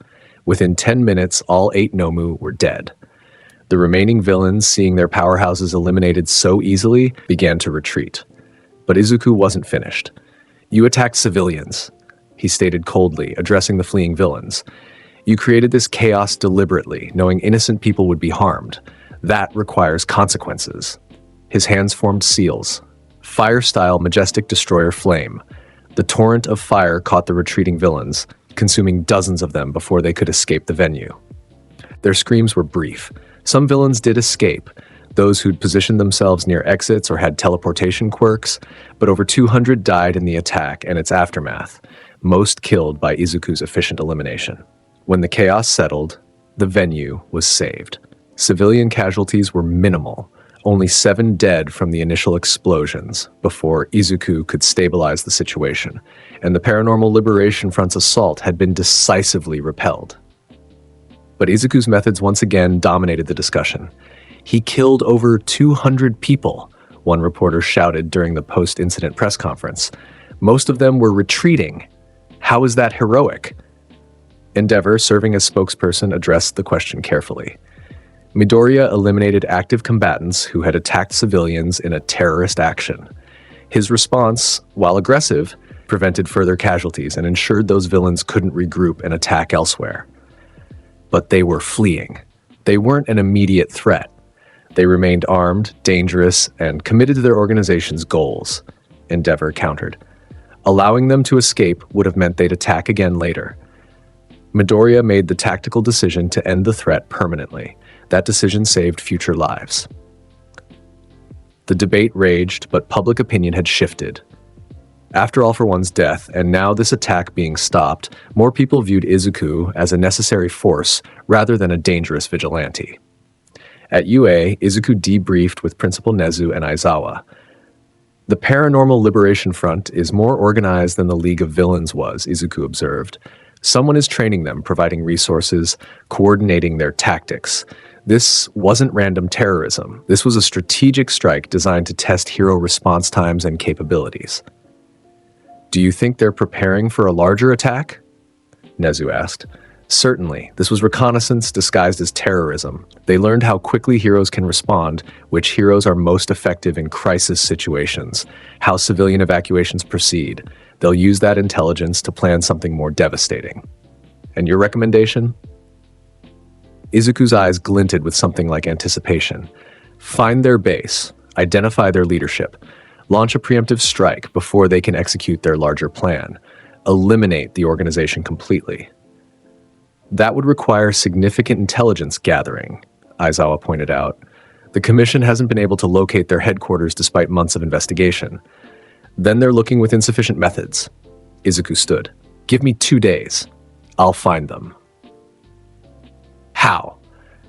Within 10 minutes, all 8 Nomu were dead. The remaining villains, seeing their powerhouses eliminated so easily, began to retreat. But Izuku wasn't finished. "You attacked civilians," he stated coldly, addressing the fleeing villains. "You created this chaos deliberately, knowing innocent people would be harmed. That requires consequences." His hands formed seals. Fire-style Majestic Destroyer Flame. The torrent of fire caught the retreating villains, consuming dozens of them before they could escape the venue. Their screams were brief. Some villains did escape, those who'd positioned themselves near exits or had teleportation quirks, but over 200 died in the attack and its aftermath, most killed by Izuku's efficient elimination. When the chaos settled, the venue was saved. Civilian casualties were minimal, only 7 dead from the initial explosions before Izuku could stabilize the situation, and the Paranormal Liberation Front's assault had been decisively repelled. But Izuku's methods once again dominated the discussion. "He killed over 200 people," one reporter shouted during the post-incident press conference. "Most of them were retreating. How is that heroic?" Endeavor, serving as spokesperson, addressed the question carefully. Midoriya eliminated active combatants who had attacked civilians in a terrorist action. His response, while aggressive, prevented further casualties and ensured those villains couldn't regroup and attack elsewhere. But they were fleeing. They weren't an immediate threat. They remained armed, dangerous, and committed to their organization's goals, Endeavor countered. Allowing them to escape would have meant they'd attack again later. Midoriya made the tactical decision to end the threat permanently. That decision saved future lives. The debate raged, but public opinion had shifted. After All for One's death, and now this attack being stopped, more people viewed Izuku as a necessary force rather than a dangerous vigilante. At UA, Izuku debriefed with Principal Nezu and Aizawa. "The Paranormal Liberation Front is more organized than the League of Villains was," Izuku observed. "Someone is training them, providing resources, coordinating their tactics. This wasn't random terrorism. This was a strategic strike designed to test hero response times and capabilities." "Do you think they're preparing for a larger attack?" Nezu asked. "Certainly. This was reconnaissance disguised as terrorism. They learned how quickly heroes can respond, which heroes are most effective in crisis situations, how civilian evacuations proceed. They'll use that intelligence to plan something more devastating." "And your recommendation?" Izuku's eyes glinted with something like anticipation. "Find their base, identify their leadership, launch a preemptive strike before they can execute their larger plan, eliminate the organization completely." "That would require significant intelligence gathering," Aizawa pointed out. "The Commission hasn't been able to locate their headquarters despite months of investigation. Then they're looking with insufficient methods." Izuku stood. "Give me 2 days. I'll find them." "How?"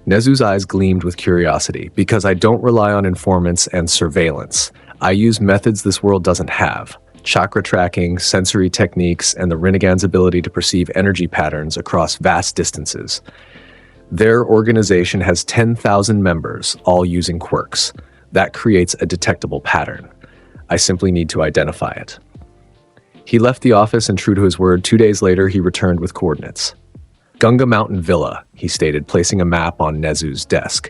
Nezu's eyes gleamed with curiosity. "Because I don't rely on informants and surveillance. I use methods this world doesn't have. Chakra tracking, sensory techniques, and the Rinnegan's ability to perceive energy patterns across vast distances. Their organization has 10,000 members, all using quirks. That creates a detectable pattern. I simply need to identify it." He left the office, and true to his word, 2 days later he returned with coordinates. "Gunga Mountain Villa," he stated, placing a map on Nezu's desk.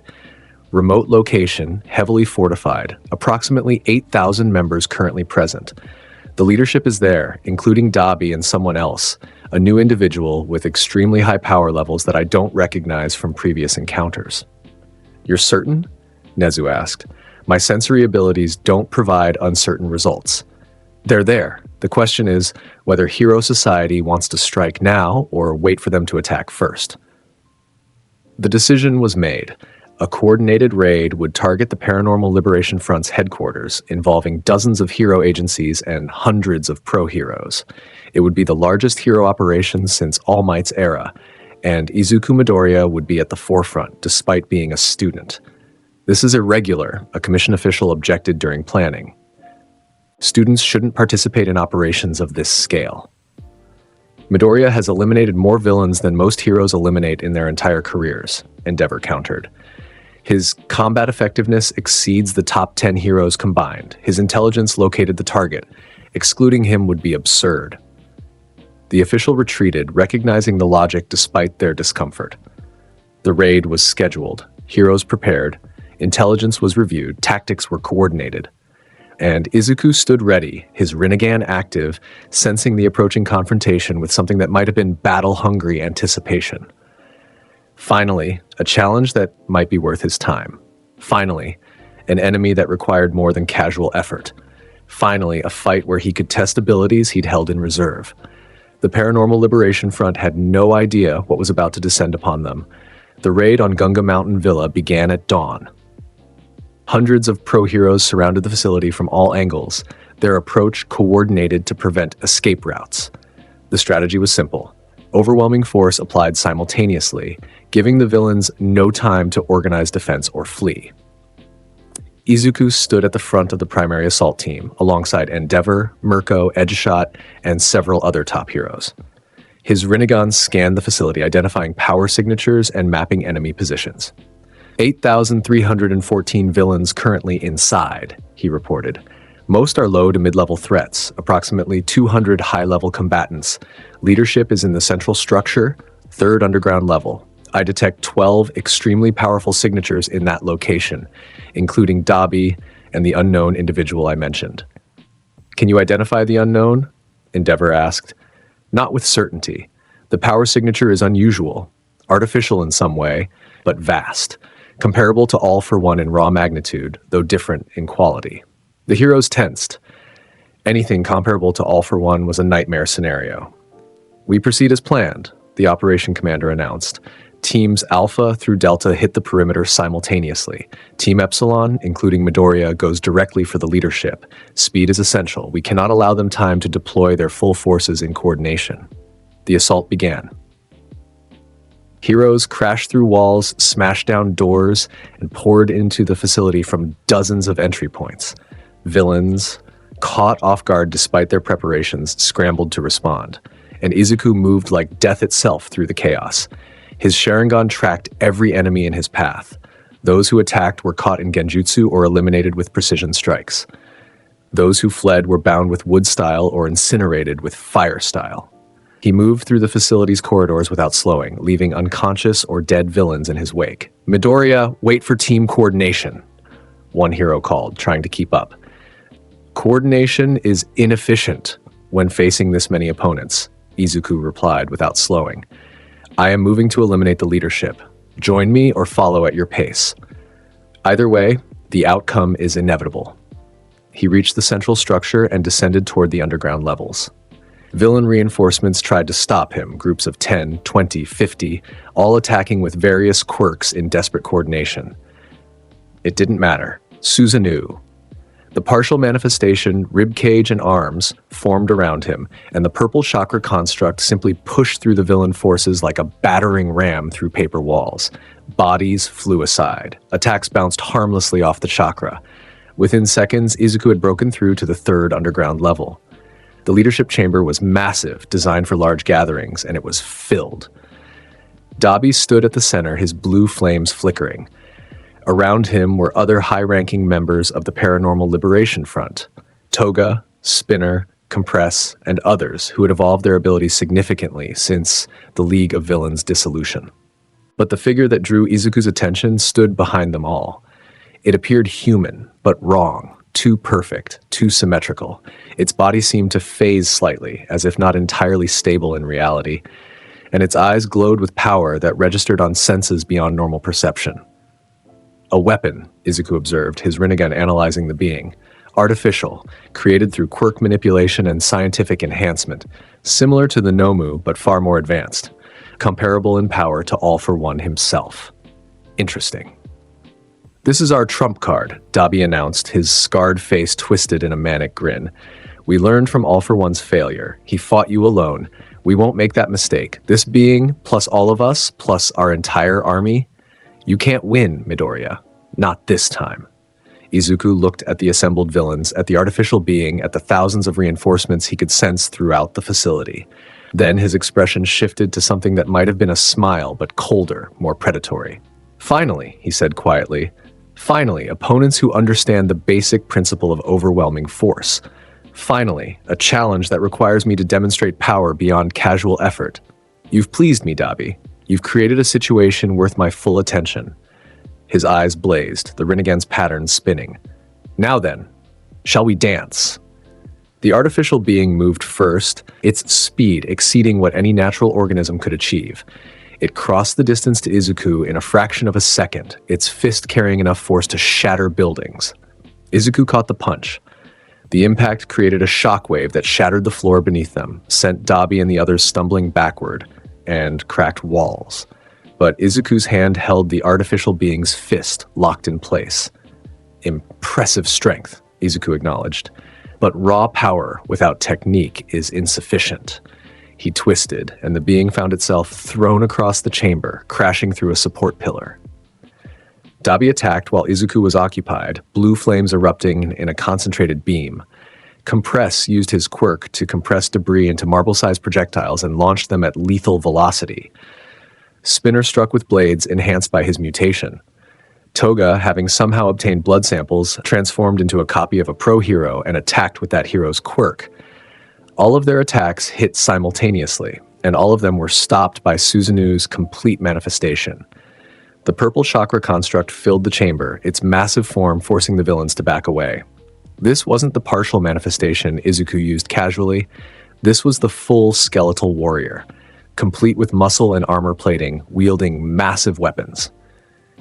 "Remote location, heavily fortified, approximately 8,000 members currently present. The leadership is there, including Dabi and someone else, a new individual with extremely high power levels that I don't recognize from previous encounters." "You're certain?" Nezu asked. "My sensory abilities don't provide uncertain results. They're there. The question is whether Hero Society wants to strike now or wait for them to attack first." The decision was made. A coordinated raid would target the Paranormal Liberation Front's headquarters, involving dozens of hero agencies and hundreds of pro-heroes. It would be the largest hero operation since All Might's era, and Izuku Midoriya would be at the forefront, despite being a student. "This is irregular," a commission official objected during planning. "Students shouldn't participate in operations of this scale." Midoriya has eliminated more villains than most heroes eliminate in their entire careers, Endeavor countered. His combat effectiveness exceeds the top 10 heroes combined. His intelligence located the target. Excluding him would be absurd. The official retreated, recognizing the logic despite their discomfort. The raid was scheduled, heroes prepared, intelligence was reviewed, tactics were coordinated. And Izuku stood ready, his Rinnegan active, sensing the approaching confrontation with something that might have been battle-hungry anticipation. Finally, a challenge that might be worth his time. Finally, an enemy that required more than casual effort. Finally, a fight where he could test abilities he'd held in reserve. The Paranormal Liberation Front had no idea what was about to descend upon them. The raid on Gunga Mountain Villa began at dawn. Hundreds of pro-heroes surrounded the facility from all angles, their approach coordinated to prevent escape routes. The strategy was simple. Overwhelming force applied simultaneously, giving the villains no time to organize defense or flee. Izuku stood at the front of the primary assault team, alongside Endeavor, Mirko, Edgeshot, and several other top heroes. His Rinnegan scanned the facility, identifying power signatures and mapping enemy positions. 8,314 villains currently inside, he reported. Most are low to mid-level threats, approximately 200 high-level combatants. Leadership is in the central structure, 3rd underground level. I detect 12 extremely powerful signatures in that location, including Dabi and the unknown individual I mentioned. Can you identify the unknown? Endeavor asked. Not with certainty. The power signature is unusual, artificial in some way, but vast, comparable to All for One in raw magnitude, though different in quality. The heroes tensed. Anything comparable to All for One was a nightmare scenario. We proceed as planned, the operation commander announced. Teams Alpha through Delta hit the perimeter simultaneously. Team Epsilon, including Midoriya, goes directly for the leadership. Speed is essential. We cannot allow them time to deploy their full forces in coordination. The assault began. Heroes crashed through walls, smashed down doors, and poured into the facility from dozens of entry points. Villains, caught off guard despite their preparations, scrambled to respond, and Izuku moved like death itself through the chaos. His Sharingan tracked every enemy in his path. Those who attacked were caught in genjutsu or eliminated with precision strikes. Those who fled were bound with wood style or incinerated with fire style. He moved through the facility's corridors without slowing, leaving unconscious or dead villains in his wake. Midoriya, wait for team coordination, one hero called, trying to keep up. Coordination is inefficient when facing this many opponents, Izuku replied without slowing. I am moving to eliminate the leadership. Join me or follow at your pace. Either way, the outcome is inevitable. He reached the central structure and descended toward the underground levels. Villain reinforcements tried to stop him, groups of 10, 20, 50, all attacking with various quirks in desperate coordination. It didn't matter. Susanoo. The partial manifestation, ribcage, and arms formed around him, and the purple chakra construct simply pushed through the villain forces like a battering ram through paper walls. Bodies flew aside. Attacks bounced harmlessly off the chakra. Within seconds, Izuku had broken through to the 3rd underground level. The leadership chamber was massive, designed for large gatherings, and it was filled. Dabi stood at the center, his blue flames flickering. Around him were other high-ranking members of the Paranormal Liberation Front, Toga, Spinner, Compress, and others who had evolved their abilities significantly since the League of Villains dissolution. But the figure that drew Izuku's attention stood behind them all. It appeared human, but wrong, too perfect, too symmetrical. Its body seemed to phase slightly, as if not entirely stable in reality, and its eyes glowed with power that registered on senses beyond normal perception. A weapon, Izuku observed, his Rinnegan analyzing the being. Artificial, created through quirk manipulation and scientific enhancement, similar to the Nomu but far more advanced, comparable in power to All for One himself. Interesting. This is our trump card, Dabi announced, his scarred face twisted in a manic grin. We learned from All for One's failure. He fought you alone. We won't make that mistake. This being, plus all of us, plus our entire army, you can't win, Midoriya. Not this time. Izuku looked at the assembled villains, at the artificial being, at the thousands of reinforcements he could sense throughout the facility. Then his expression shifted to something that might have been a smile, but colder, more predatory. "Finally," he said quietly, "finally, opponents who understand the basic principle of overwhelming force. Finally, a challenge that requires me to demonstrate power beyond casual effort. You've pleased me, Dabi. You've created a situation worth my full attention." His eyes blazed, the Rinnegan's pattern spinning. "Now then, shall we dance?" The artificial being moved first, its speed exceeding what any natural organism could achieve. It crossed the distance to Izuku in a fraction of a second, its fist carrying enough force to shatter buildings. Izuku caught the punch. The impact created a shockwave that shattered the floor beneath them, sent Dabi and the others stumbling backward, and cracked walls. But Izuku's hand held the artificial being's fist locked in place. "Impressive strength," Izuku acknowledged. "But raw power without technique is insufficient." He twisted, and the being found itself thrown across the chamber, crashing through a support pillar. Dabi attacked while Izuku was occupied, blue flames erupting in a concentrated beam. Compress used his quirk to compress debris into marble-sized projectiles and launched them at lethal velocity. Spinner struck with blades enhanced by his mutation. Toga, having somehow obtained blood samples, transformed into a copy of a pro hero and attacked with that hero's quirk. All of their attacks hit simultaneously, and all of them were stopped by Susanoo's complete manifestation. The purple chakra construct filled the chamber, its massive form forcing the villains to back away. This wasn't the partial manifestation Izuku used casually. This was the full skeletal warrior, complete with muscle and armor plating, wielding massive weapons.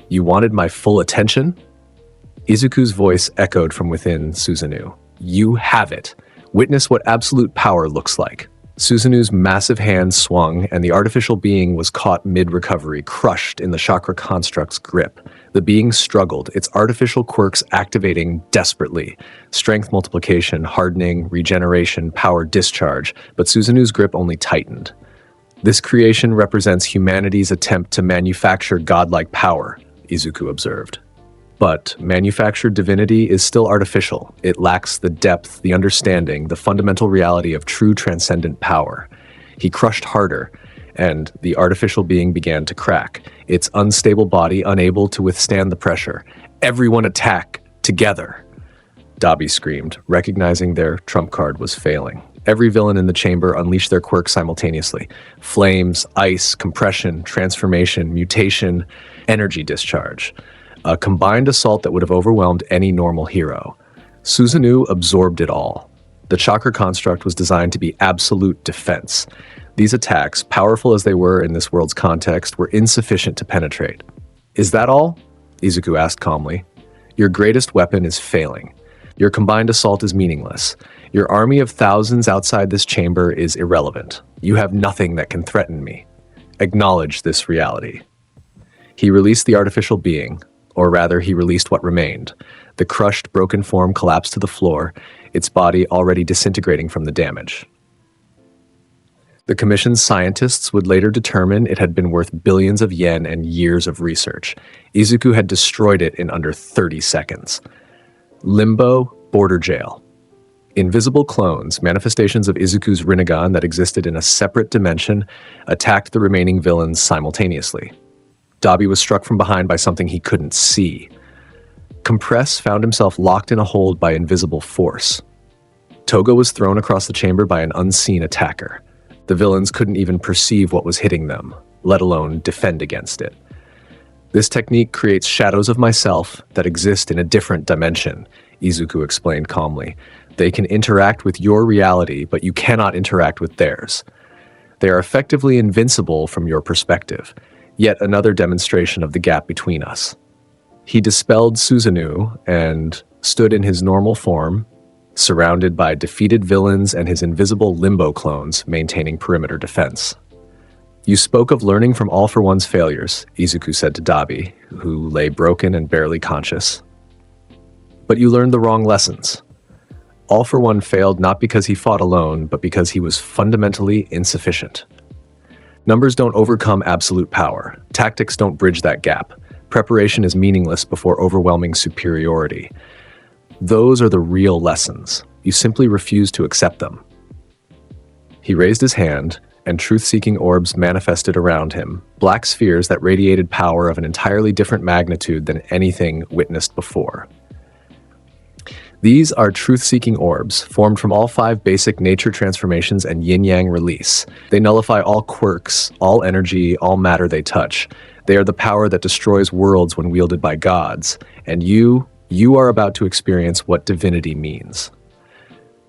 "You wanted my full attention?" Izuku's voice echoed from within Susanoo. "You have it. Witness what absolute power looks like." Susanoo's massive hand swung, and the artificial being was caught mid-recovery, crushed in the chakra construct's grip. The being struggled, its artificial quirks activating desperately. Strength multiplication, hardening, regeneration, power discharge, but Susanoo's grip only tightened. "This creation represents humanity's attempt to manufacture godlike power," Izuku observed. But manufactured divinity is still artificial. It lacks the depth, the understanding, the fundamental reality of true transcendent power. He crushed harder, and the artificial being began to crack, its unstable body unable to withstand the pressure. "Everyone attack! Together!" Dabi screamed, recognizing their trump card was failing. Every villain in the chamber unleashed their quirks simultaneously. Flames, ice, compression, transformation, mutation, energy discharge. A combined assault that would have overwhelmed any normal hero. Susanoo absorbed it all. The chakra construct was designed to be absolute defense. These attacks, powerful as they were in this world's context, were insufficient to penetrate. "Is that all?" Izuku asked calmly. "Your greatest weapon is failing. Your combined assault is meaningless. Your army of thousands outside this chamber is irrelevant. You have nothing that can threaten me. Acknowledge this reality." He released the artificial being, or rather, he released what remained. The crushed, broken form collapsed to the floor, its body already disintegrating from the damage. The commission's scientists would later determine it had been worth billions of yen and years of research. Izuku had destroyed it in under 30 seconds. Limbo, border jail. Invisible clones, manifestations of Izuku's Rinnegan that existed in a separate dimension, attacked the remaining villains simultaneously. Dabi was struck from behind by something he couldn't see. Compress found himself locked in a hold by invisible force. Toga was thrown across the chamber by an unseen attacker. The villains couldn't even perceive what was hitting them, let alone defend against it. "This technique creates shadows of myself that exist in a different dimension," Izuku explained calmly. "They can interact with your reality, but you cannot interact with theirs. They are effectively invincible from your perspective. Yet another demonstration of the gap between us." He dispelled Susanoo and stood in his normal form, surrounded by defeated villains and his invisible limbo clones maintaining perimeter defense. "You spoke of learning from All for One's failures," Izuku said to Dabi, who lay broken and barely conscious. "But you learned the wrong lessons. All for One failed not because he fought alone, but because he was fundamentally insufficient. Numbers don't overcome absolute power. Tactics don't bridge that gap. Preparation is meaningless before overwhelming superiority. Those are the real lessons. You simply refuse to accept them." He raised his hand, and truth-seeking orbs manifested around him, black spheres that radiated power of an entirely different magnitude than anything witnessed before. These are truth-seeking orbs, formed from all 5 basic nature transformations and yin-yang release. They nullify all quirks, all energy, all matter they touch. They are the power that destroys worlds when wielded by gods, and you are about to experience what divinity means.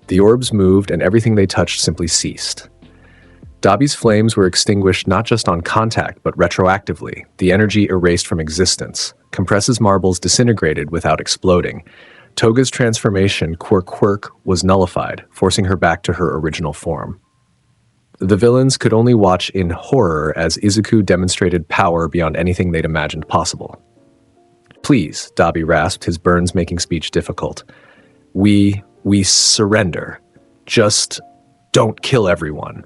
The orbs moved, and everything they touched simply ceased. Dabi's flames were extinguished not just on contact, but retroactively, the energy erased from existence. Compress's marbles disintegrated without exploding. Toga's transformation, Quirk, was nullified, forcing her back to her original form. The villains could only watch in horror as Izuku demonstrated power beyond anything they'd imagined possible. "Please," Dabi rasped, his burns making speech difficult. We surrender. Just don't kill everyone."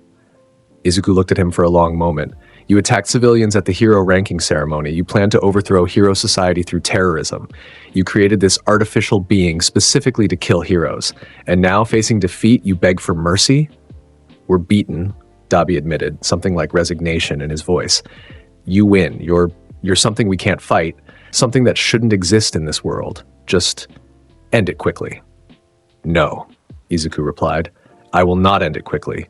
Izuku looked at him for a long moment. "You attacked civilians at the hero ranking ceremony. You planned to overthrow hero society through terrorism. You created this artificial being specifically to kill heroes. And now, facing defeat, you beg for mercy?" "We're beaten," Dabi admitted, something like resignation in his voice. "You win. You're something we can't fight, something that shouldn't exist in this world. Just end it quickly." "No," Izuku replied. "I will not end it quickly.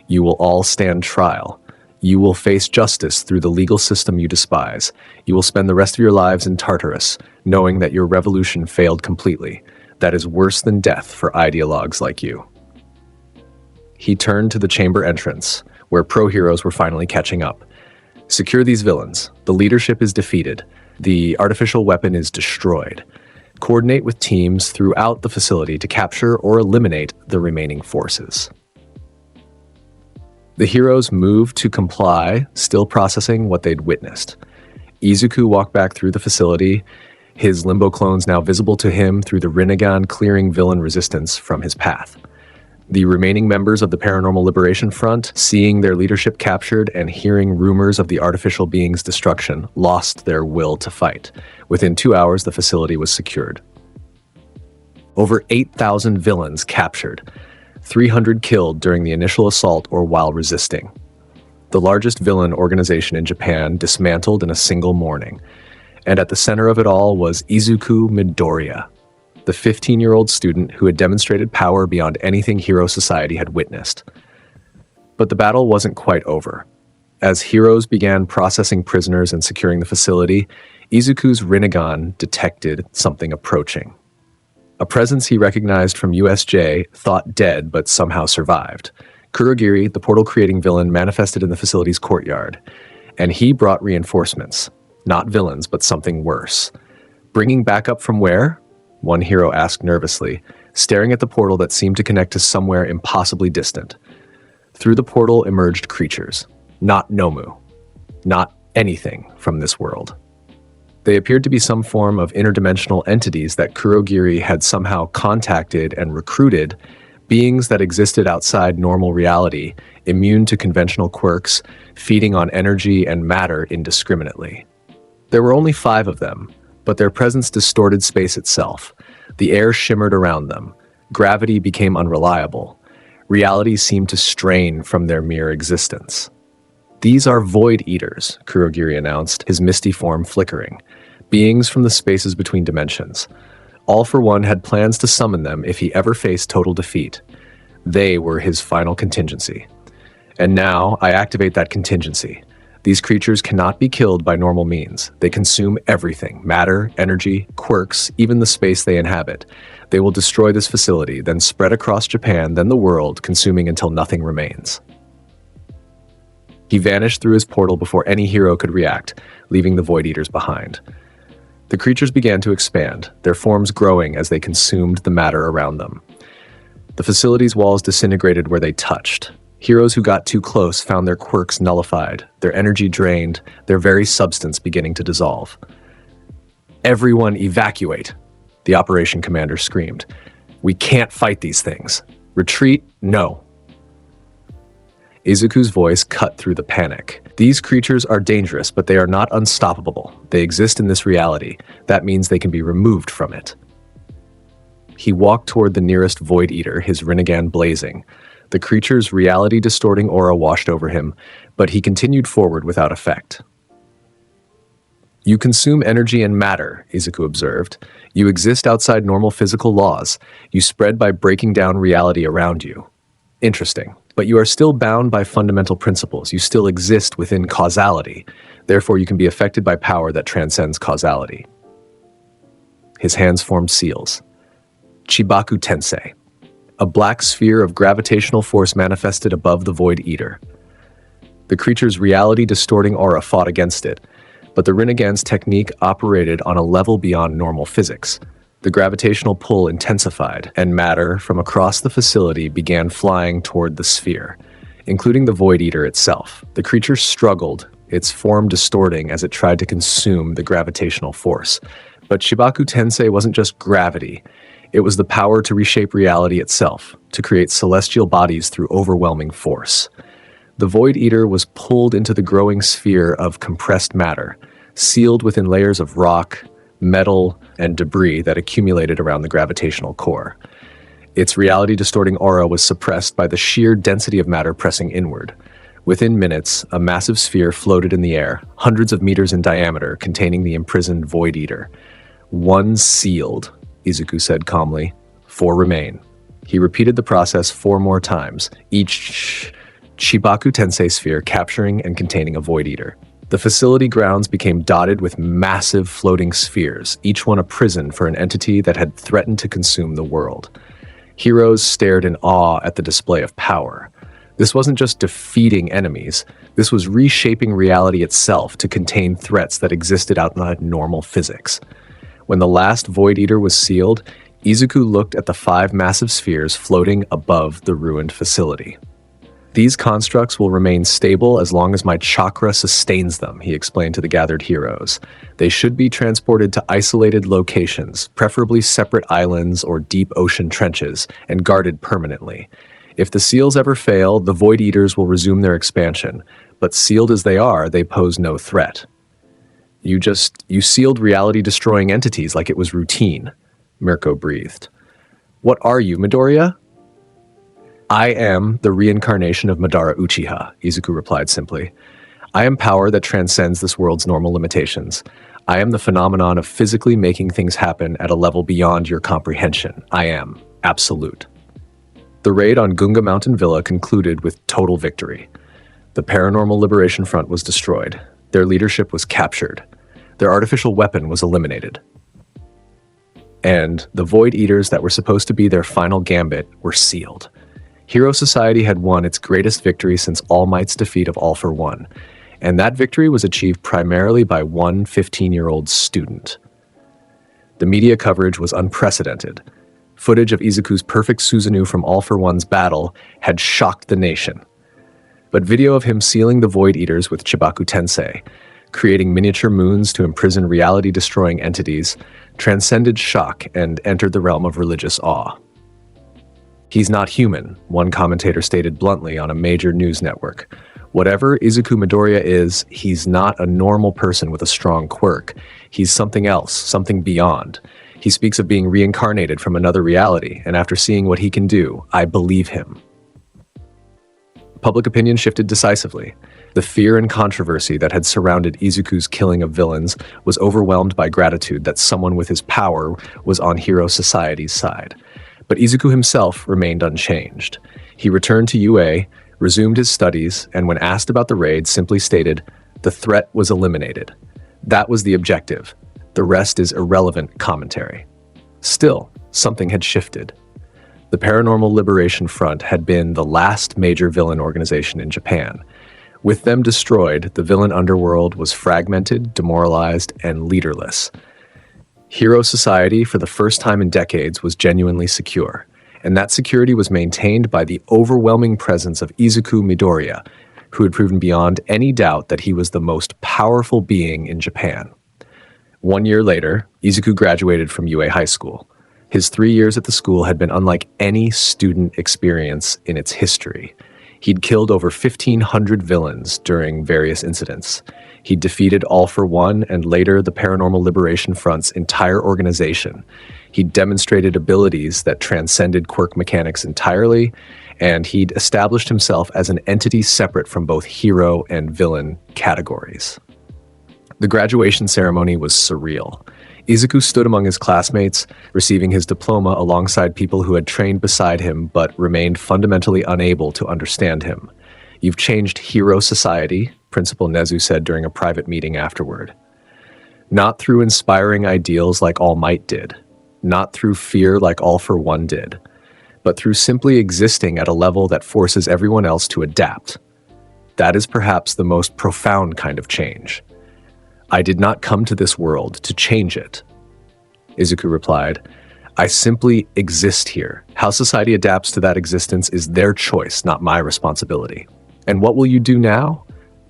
You will all stand trial. You will face justice through the legal system you despise. You will spend the rest of your lives in Tartarus, knowing that your revolution failed completely. That is worse than death for ideologues like you." He turned to the chamber entrance, where pro-heroes were finally catching up. "Secure these villains. The leadership is defeated. The artificial weapon is destroyed. Coordinate with teams throughout the facility to capture or eliminate the remaining forces." The heroes moved to comply, still processing what they'd witnessed. Izuku walked back through the facility, his limbo clones now visible to him through the Rinnegan, clearing villain resistance from his path. The remaining members of the Paranormal Liberation Front, seeing their leadership captured and hearing rumors of the artificial being's destruction, lost their will to fight. Within 2 hours, the facility was secured. Over 8,000 villains captured, 300 killed during the initial assault or while resisting. The largest villain organization in Japan dismantled in a single morning. And at the center of it all was Izuku Midoriya, the 15-year-old student who had demonstrated power beyond anything Hero Society had witnessed. But the battle wasn't quite over. As heroes began processing prisoners and securing the facility, Izuku's Rinnegan detected something approaching. A presence he recognized from USJ, thought dead but somehow survived. Kurogiri, the portal-creating villain, manifested in the facility's courtyard. And he brought reinforcements. Not villains, but something worse. Bringing backup from where? One hero asked nervously, staring at the portal that seemed to connect to somewhere impossibly distant. Through the portal emerged creatures. Not Nomu. Not anything from this world. They appeared to be some form of interdimensional entities that Kurogiri had somehow contacted and recruited, beings that existed outside normal reality, immune to conventional quirks, feeding on energy and matter indiscriminately. There were only 5 of them, but their presence distorted space itself. The air shimmered around them. Gravity became unreliable. Reality seemed to strain from their mere existence. "These are Void Eaters," Kurogiri announced, his misty form flickering. Beings from the spaces between dimensions. All for One had plans to summon them if he ever faced total defeat. They were his final contingency. And now, I activate that contingency. These creatures cannot be killed by normal means. They consume everything, matter, energy, quirks, even the space they inhabit. They will destroy this facility, then spread across Japan, then the world, consuming until nothing remains. He vanished through his portal before any hero could react, leaving the Void Eaters behind. The creatures began to expand, their forms growing as they consumed the matter around them. The facility's walls disintegrated where they touched. Heroes who got too close found their quirks nullified, their energy drained, their very substance beginning to dissolve. "Everyone evacuate," the operation commander screamed. "We can't fight these things. Retreat? No." Izuku's voice cut through the panic. "These creatures are dangerous, but they are not unstoppable. They exist in this reality. That means they can be removed from it." He walked toward the nearest Void Eater, his Rinnegan blazing. The creature's reality-distorting aura washed over him, but he continued forward without effect. You consume energy and matter, Izuku observed. You exist outside normal physical laws. You spread by breaking down reality around you. Interesting. But you are still bound by fundamental principles. You still exist within causality. Therefore, you can be affected by power that transcends causality. His hands formed seals. Chibaku Tensei. A black sphere of gravitational force manifested above the Void Eater. The creature's reality-distorting aura fought against it, but the Rinnegan's technique operated on a level beyond normal physics. The gravitational pull intensified, and matter from across the facility began flying toward the sphere, including the Void Eater itself. The creature struggled, its form distorting as it tried to consume the gravitational force. But Chibaku Tensei wasn't just gravity. It was the power to reshape reality itself, to create celestial bodies through overwhelming force. The Void Eater was pulled into the growing sphere of compressed matter, sealed within layers of rock, metal, and debris that accumulated around the gravitational core. Its reality-distorting aura was suppressed by the sheer density of matter pressing inward. Within minutes, a massive sphere floated in the air, hundreds of meters in diameter, containing the imprisoned Void Eater. One sealed, Izuku said calmly. 4 remain. He repeated the process 4 more times, each Chibaku Tensei sphere capturing and containing a Void Eater. The facility grounds became dotted with massive floating spheres, each one a prison for an entity that had threatened to consume the world. Heroes stared in awe at the display of power. This wasn't just defeating enemies, this was reshaping reality itself to contain threats that existed outside normal physics. When the last Void Eater was sealed, Izuku looked at the 5 massive spheres floating above the ruined facility. These constructs will remain stable as long as my chakra sustains them, he explained to the gathered heroes. They should be transported to isolated locations, preferably separate islands or deep ocean trenches, and guarded permanently. If the seals ever fail, the Void Eaters will resume their expansion, but sealed as they are, they pose no threat. You sealed reality-destroying entities like it was routine, Mirko breathed. What are you, Midoriya? I am the reincarnation of Madara Uchiha, Izuku replied simply. I am power that transcends this world's normal limitations. I am the phenomenon of physically making things happen at a level beyond your comprehension. I am absolute. The raid on Gunga Mountain Villa concluded with total victory. The Paranormal Liberation Front was destroyed. Their leadership was captured. Their artificial weapon was eliminated. And the Void Eaters that were supposed to be their final gambit were sealed. Hero Society had won its greatest victory since All Might's defeat of All for One, and that victory was achieved primarily by one 15-year-old student. The media coverage was unprecedented. Footage of Izuku's perfect Susanoo from All for One's battle had shocked the nation. But video of him sealing the Void Eaters with Chibaku Tensei, creating miniature moons to imprison reality-destroying entities, transcended shock and entered the realm of religious awe. He's not human, one commentator stated bluntly on a major news network. Whatever Izuku Midoriya is, he's not a normal person with a strong quirk. He's something else, something beyond. He speaks of being reincarnated from another reality, and after seeing what he can do, I believe him. Public opinion shifted decisively. The fear and controversy that had surrounded Izuku's killing of villains was overwhelmed by gratitude that someone with his power was on Hero Society's side. But Izuku himself remained unchanged. He returned to UA, resumed his studies, and when asked about the raid, simply stated, "The threat was eliminated. That was the objective. The rest is irrelevant commentary." Still, something had shifted. The Paranormal Liberation Front had been the last major villain organization in Japan. With them destroyed, the villain underworld was fragmented, demoralized, and leaderless. Hero Society, for the first time in decades, was genuinely secure, and that security was maintained by the overwhelming presence of Izuku Midoriya, who had proven beyond any doubt that he was the most powerful being in Japan. 1 year later, Izuku graduated from UA High School. His 3 years at the school had been unlike any student experience in its history. He'd killed over 1,500 villains during various incidents. He'd defeated All for One and later the Paranormal Liberation Front's entire organization. He'd demonstrated abilities that transcended quirk mechanics entirely, and he'd established himself as an entity separate from both hero and villain categories. The graduation ceremony was surreal. Izuku stood among his classmates, receiving his diploma alongside people who had trained beside him but remained fundamentally unable to understand him. "You've changed hero society," Principal Nezu said during a private meeting afterward. "Not through inspiring ideals like All Might did, not through fear like All for One did, but through simply existing at a level that forces everyone else to adapt. That is perhaps the most profound kind of change. I did not come to this world to change it." Izuku replied, "I simply exist here. How society adapts to that existence is their choice, not my responsibility. And what will you do now?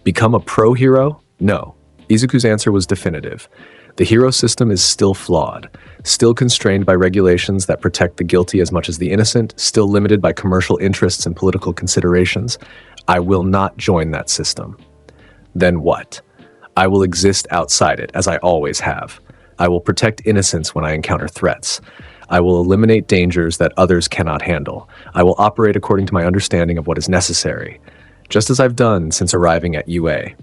Become a pro-hero? No." Izuku's answer was definitive. The hero system is still flawed, still constrained by regulations that protect the guilty as much as the innocent, still limited by commercial interests and political considerations. I will not join that system. Then what? I will exist outside it, as I always have. I will protect innocence when I encounter threats. I will eliminate dangers that others cannot handle. I will operate according to my understanding of what is necessary, just as I've done since arriving at UA.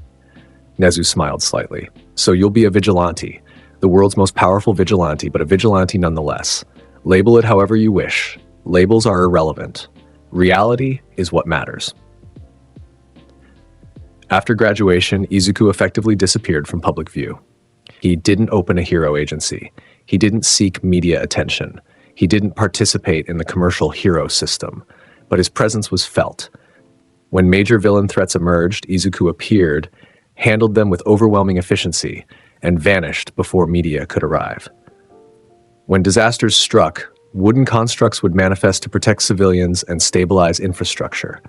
Nezu smiled slightly. "So you'll be a vigilante, the world's most powerful vigilante, but a vigilante nonetheless. Label it however you wish. Labels are irrelevant. Reality is what matters." After graduation, Izuku effectively disappeared from public view. He didn't open a hero agency. He didn't seek media attention. He didn't participate in the commercial hero system, but his presence was felt. When major villain threats emerged, Izuku appeared, handled them with overwhelming efficiency, and vanished before media could arrive. When disasters struck, wooden constructs would manifest to protect civilians and stabilize infrastructure.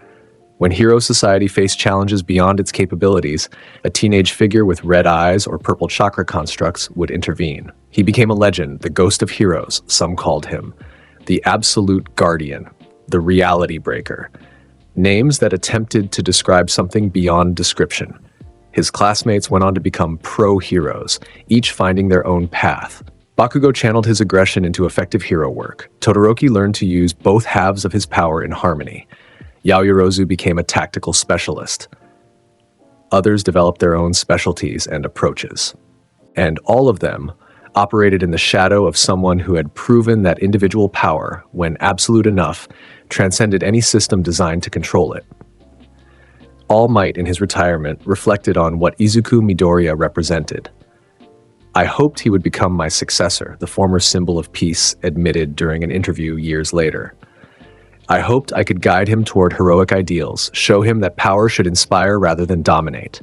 When hero society faced challenges beyond its capabilities, a teenage figure with red eyes or purple chakra constructs would intervene. He became a legend, the ghost of heroes, some called him, the absolute guardian, the reality breaker, names that attempted to describe something beyond description. His classmates went on to become pro-heroes, each finding their own path. Bakugo channeled his aggression into effective hero work. Todoroki learned to use both halves of his power in harmony. Yaoyorozu became a tactical specialist. Others developed their own specialties and approaches. And all of them operated in the shadow of someone who had proven that individual power, when absolute enough, transcended any system designed to control it. All Might in his retirement reflected on what Izuku Midoriya represented. "I hoped he would become my successor," the former symbol of peace admitted during an interview years later. "I hoped I could guide him toward heroic ideals, show him that power should inspire rather than dominate.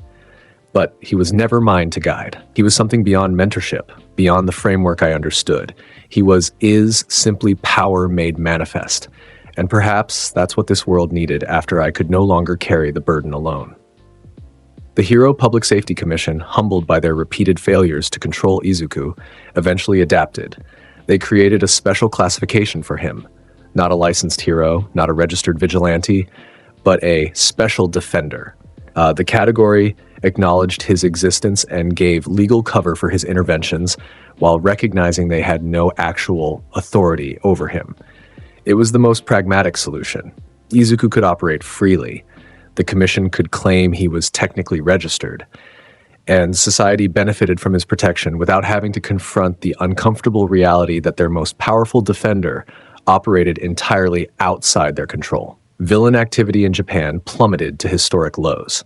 But he was never mine to guide. He was something beyond mentorship, beyond the framework I understood. He is simply power made manifest. And perhaps that's what this world needed after I could no longer carry the burden alone." The Hero Public Safety Commission, humbled by their repeated failures to control Izuku, eventually adapted. They created a special classification for him. Not a licensed hero, not a registered vigilante, but a special defender. The category acknowledged his existence and gave legal cover for his interventions while recognizing they had no actual authority over him. It was the most pragmatic solution. Izuku could operate freely. The commission could claim he was technically registered, and society benefited from his protection without having to confront the uncomfortable reality that their most powerful defender operated entirely outside their control. Villain activity in Japan plummeted to historic lows.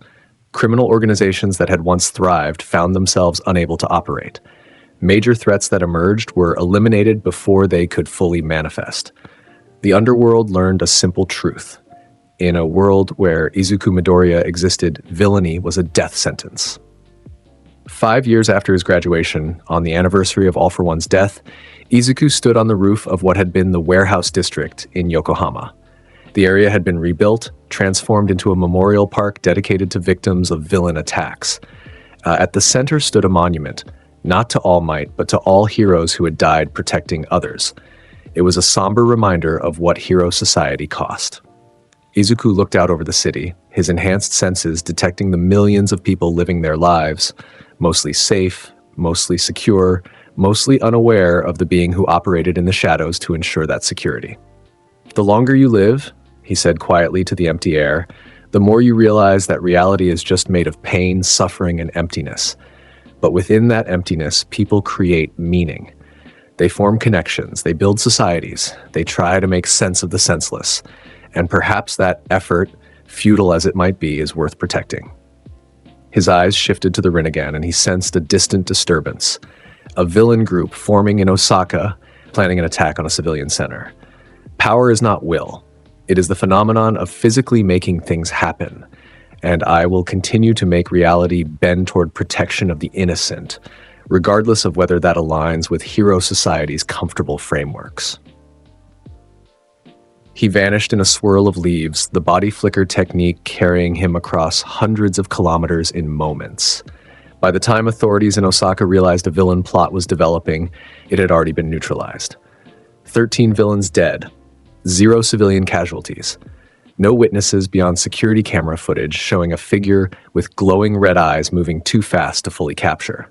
Criminal organizations that had once thrived found themselves unable to operate. Major threats that emerged were eliminated before they could fully manifest. The underworld learned a simple truth. In a world where Izuku Midoriya existed, villainy was a death sentence. 5 years after his graduation, on the anniversary of All for One's death, Izuku stood on the roof of what had been the warehouse district in Yokohama. The area had been rebuilt, transformed into a memorial park dedicated to victims of villain attacks. At the center stood a monument, not to All Might, but to all heroes who had died protecting others. It was a somber reminder of what hero society cost. Izuku looked out over the city, his enhanced senses detecting the millions of people living their lives, mostly safe, mostly secure, mostly unaware of the being who operated in the shadows to ensure that security. "The longer you live," he said quietly to the empty air, the more you realize that reality is just made of pain, suffering, and emptiness. But within that emptiness, people create meaning. They form connections, they build societies, they try to make sense of the senseless. And perhaps that effort, futile as it might be, is worth protecting. His eyes shifted to the Rinnegan, and he sensed a distant disturbance. A villain group forming in Osaka, planning an attack on a civilian center. Power is not will. It is the phenomenon of physically making things happen. And I will continue to make reality bend toward protection of the innocent, regardless of whether that aligns with hero society's comfortable frameworks. He vanished in a swirl of leaves, the body flicker technique carrying him across hundreds of kilometers in moments. By the time authorities in Osaka realized a villain plot was developing, it had already been neutralized. 13 villains dead, 0 civilian casualties. No witnesses beyond security camera footage showing a figure with glowing red eyes moving too fast to fully capture.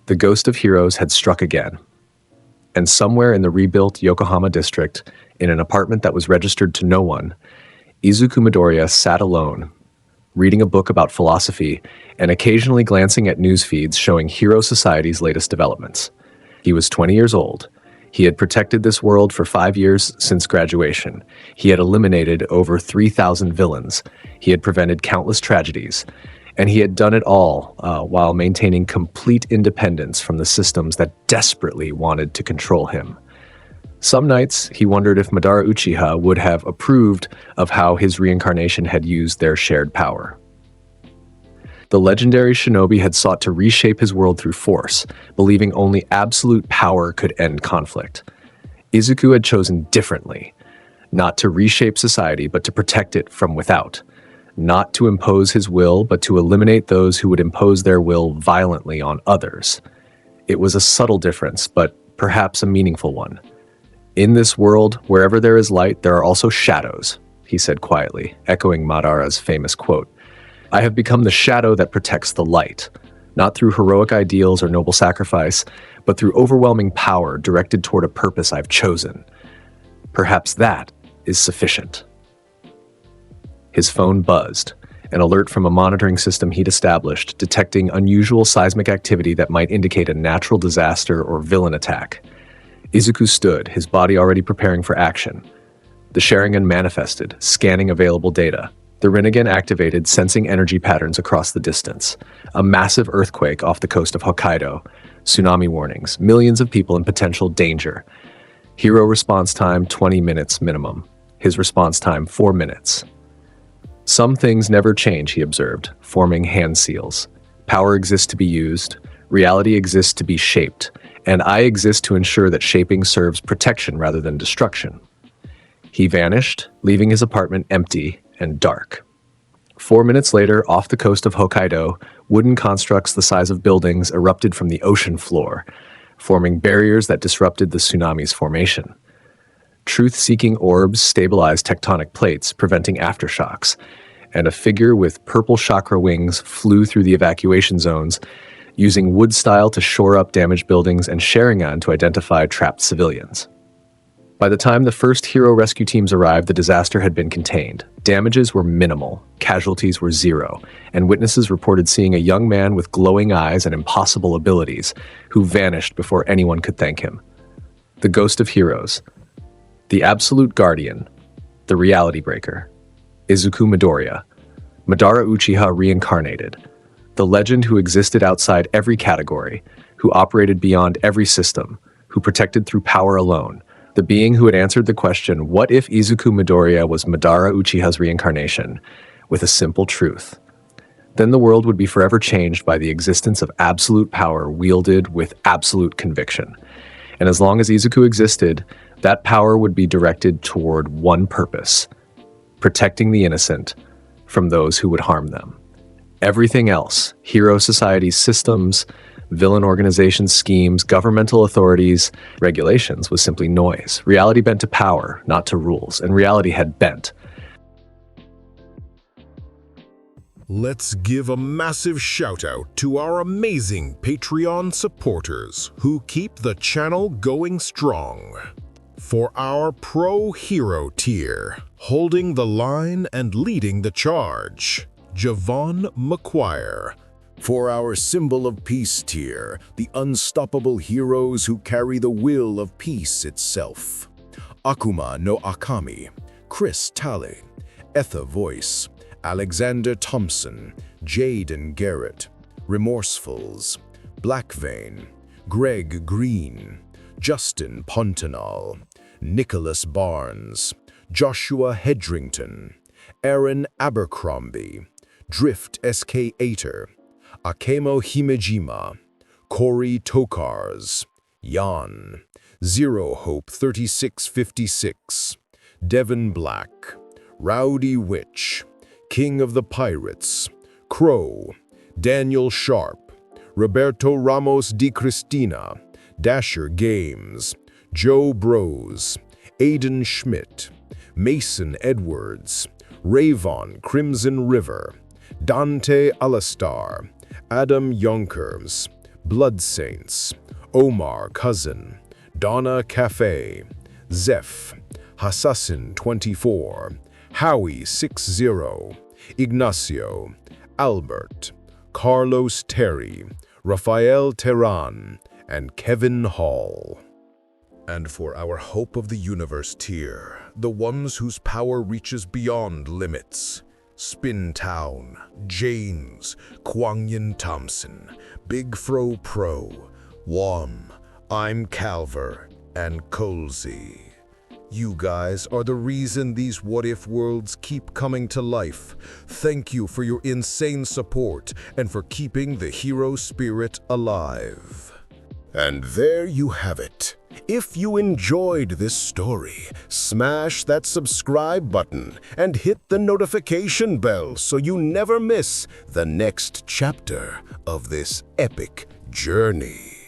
The ghost of heroes had struck again. And somewhere in the rebuilt Yokohama district, in an apartment that was registered to no one, Izuku Midoriya sat alone, reading a book about philosophy and occasionally glancing at news feeds showing Hero Society's latest developments. He was 20 years old. He had protected this world for 5 years since graduation. He had eliminated over 3,000 villains. He had prevented countless tragedies. And he had done it all while maintaining complete independence from the systems that desperately wanted to control him. Some nights, he wondered if Madara Uchiha would have approved of how his reincarnation had used their shared power. The legendary shinobi had sought to reshape his world through force, believing only absolute power could end conflict. Izuku had chosen differently, not to reshape society, but to protect it from without. Not to impose his will, but to eliminate those who would impose their will violently on others. It was a subtle difference, but perhaps a meaningful one. In this world, wherever there is light, there are also shadows, he said quietly, echoing Madara's famous quote. I have become the shadow that protects the light, not through heroic ideals or noble sacrifice, but through overwhelming power directed toward a purpose I've chosen. Perhaps that is sufficient. His phone buzzed, an alert from a monitoring system he'd established, detecting unusual seismic activity that might indicate a natural disaster or villain attack. Izuku stood, his body already preparing for action. The Sharingan manifested, scanning available data. The Rinnegan activated, sensing energy patterns across the distance. A massive earthquake off the coast of Hokkaido. Tsunami warnings, millions of people in potential danger. Hero response time 20 minutes minimum. His response time 4 minutes. Some things never change, he observed, forming hand seals. Power exists to be used, reality exists to be shaped, and I exist to ensure that shaping serves protection rather than destruction. He vanished, leaving his apartment empty and dark. 4 minutes later, off the coast of Hokkaido, wooden constructs the size of buildings erupted from the ocean floor, forming barriers that disrupted the tsunami's formation. Truth-seeking orbs stabilized tectonic plates, preventing aftershocks, and a figure with purple chakra wings flew through the evacuation zones, using wood style to shore up damaged buildings and Sharingan to identify trapped civilians. By the time the first hero rescue teams arrived, the disaster had been contained. Damages were minimal, casualties were 0, and witnesses reported seeing a young man with glowing eyes and impossible abilities, who vanished before anyone could thank him. The ghost of heroes. The absolute guardian. The reality breaker. Izuku Midoriya. Madara Uchiha reincarnated. The legend who existed outside every category, who operated beyond every system, who protected through power alone. The being who had answered the question, what if Izuku Midoriya was Madara Uchiha's reincarnation, with a simple truth. Then the world would be forever changed by the existence of absolute power wielded with absolute conviction. And as long as Izuku existed, that power would be directed toward one purpose: protecting the innocent from those who would harm them. Everything else, hero society's systems, villain organizations' schemes, governmental authorities, regulations, was simply noise. Reality bent to power, not to rules, and reality had bent. Let's give a massive shout out to our amazing Patreon supporters who keep the channel going strong. For our pro-hero tier, holding the line and leading the charge, Javon McQuire. For our symbol of peace tier, the unstoppable heroes who carry the will of peace itself. Akuma no Akami, Chris Talley, Etha Voice, Alexander Thompson, Jaden Garrett, Remorsefuls, Blackvein, Greg Green, Justin Pontanal, Nicholas Barnes, Joshua Hedrington, Aaron Abercrombie, Drift SK Ater, Akemo Himejima, Corey Tokars, Jan, Zero Hope 3656, Devin Black, Rowdy Witch, King of the Pirates, Crow, Daniel Sharp, Roberto Ramos Di Cristina, Dasher Games, Joe Bros, Aiden Schmidt, Mason Edwards, Ravon Crimson River, Dante Alastar, Adam Yonkers, Blood Saints, Omar Cousin, Donna Cafe, Zeph, Hassassin 24, Howie 60, Ignacio, Albert, Carlos Terry, Rafael Terran, and Kevin Hall. And for our Hope of the Universe tier, the ones whose power reaches beyond limits, Spin Town, James, Kwangyan Thompson, Big Fro Pro, Wom, I'm Calver, and Colsey. You guys are the reason these what-if worlds keep coming to life. Thank you for your insane support and for keeping the hero spirit alive. And there you have it. If you enjoyed this story, smash that subscribe button and hit the notification bell so you never miss the next chapter of this epic journey.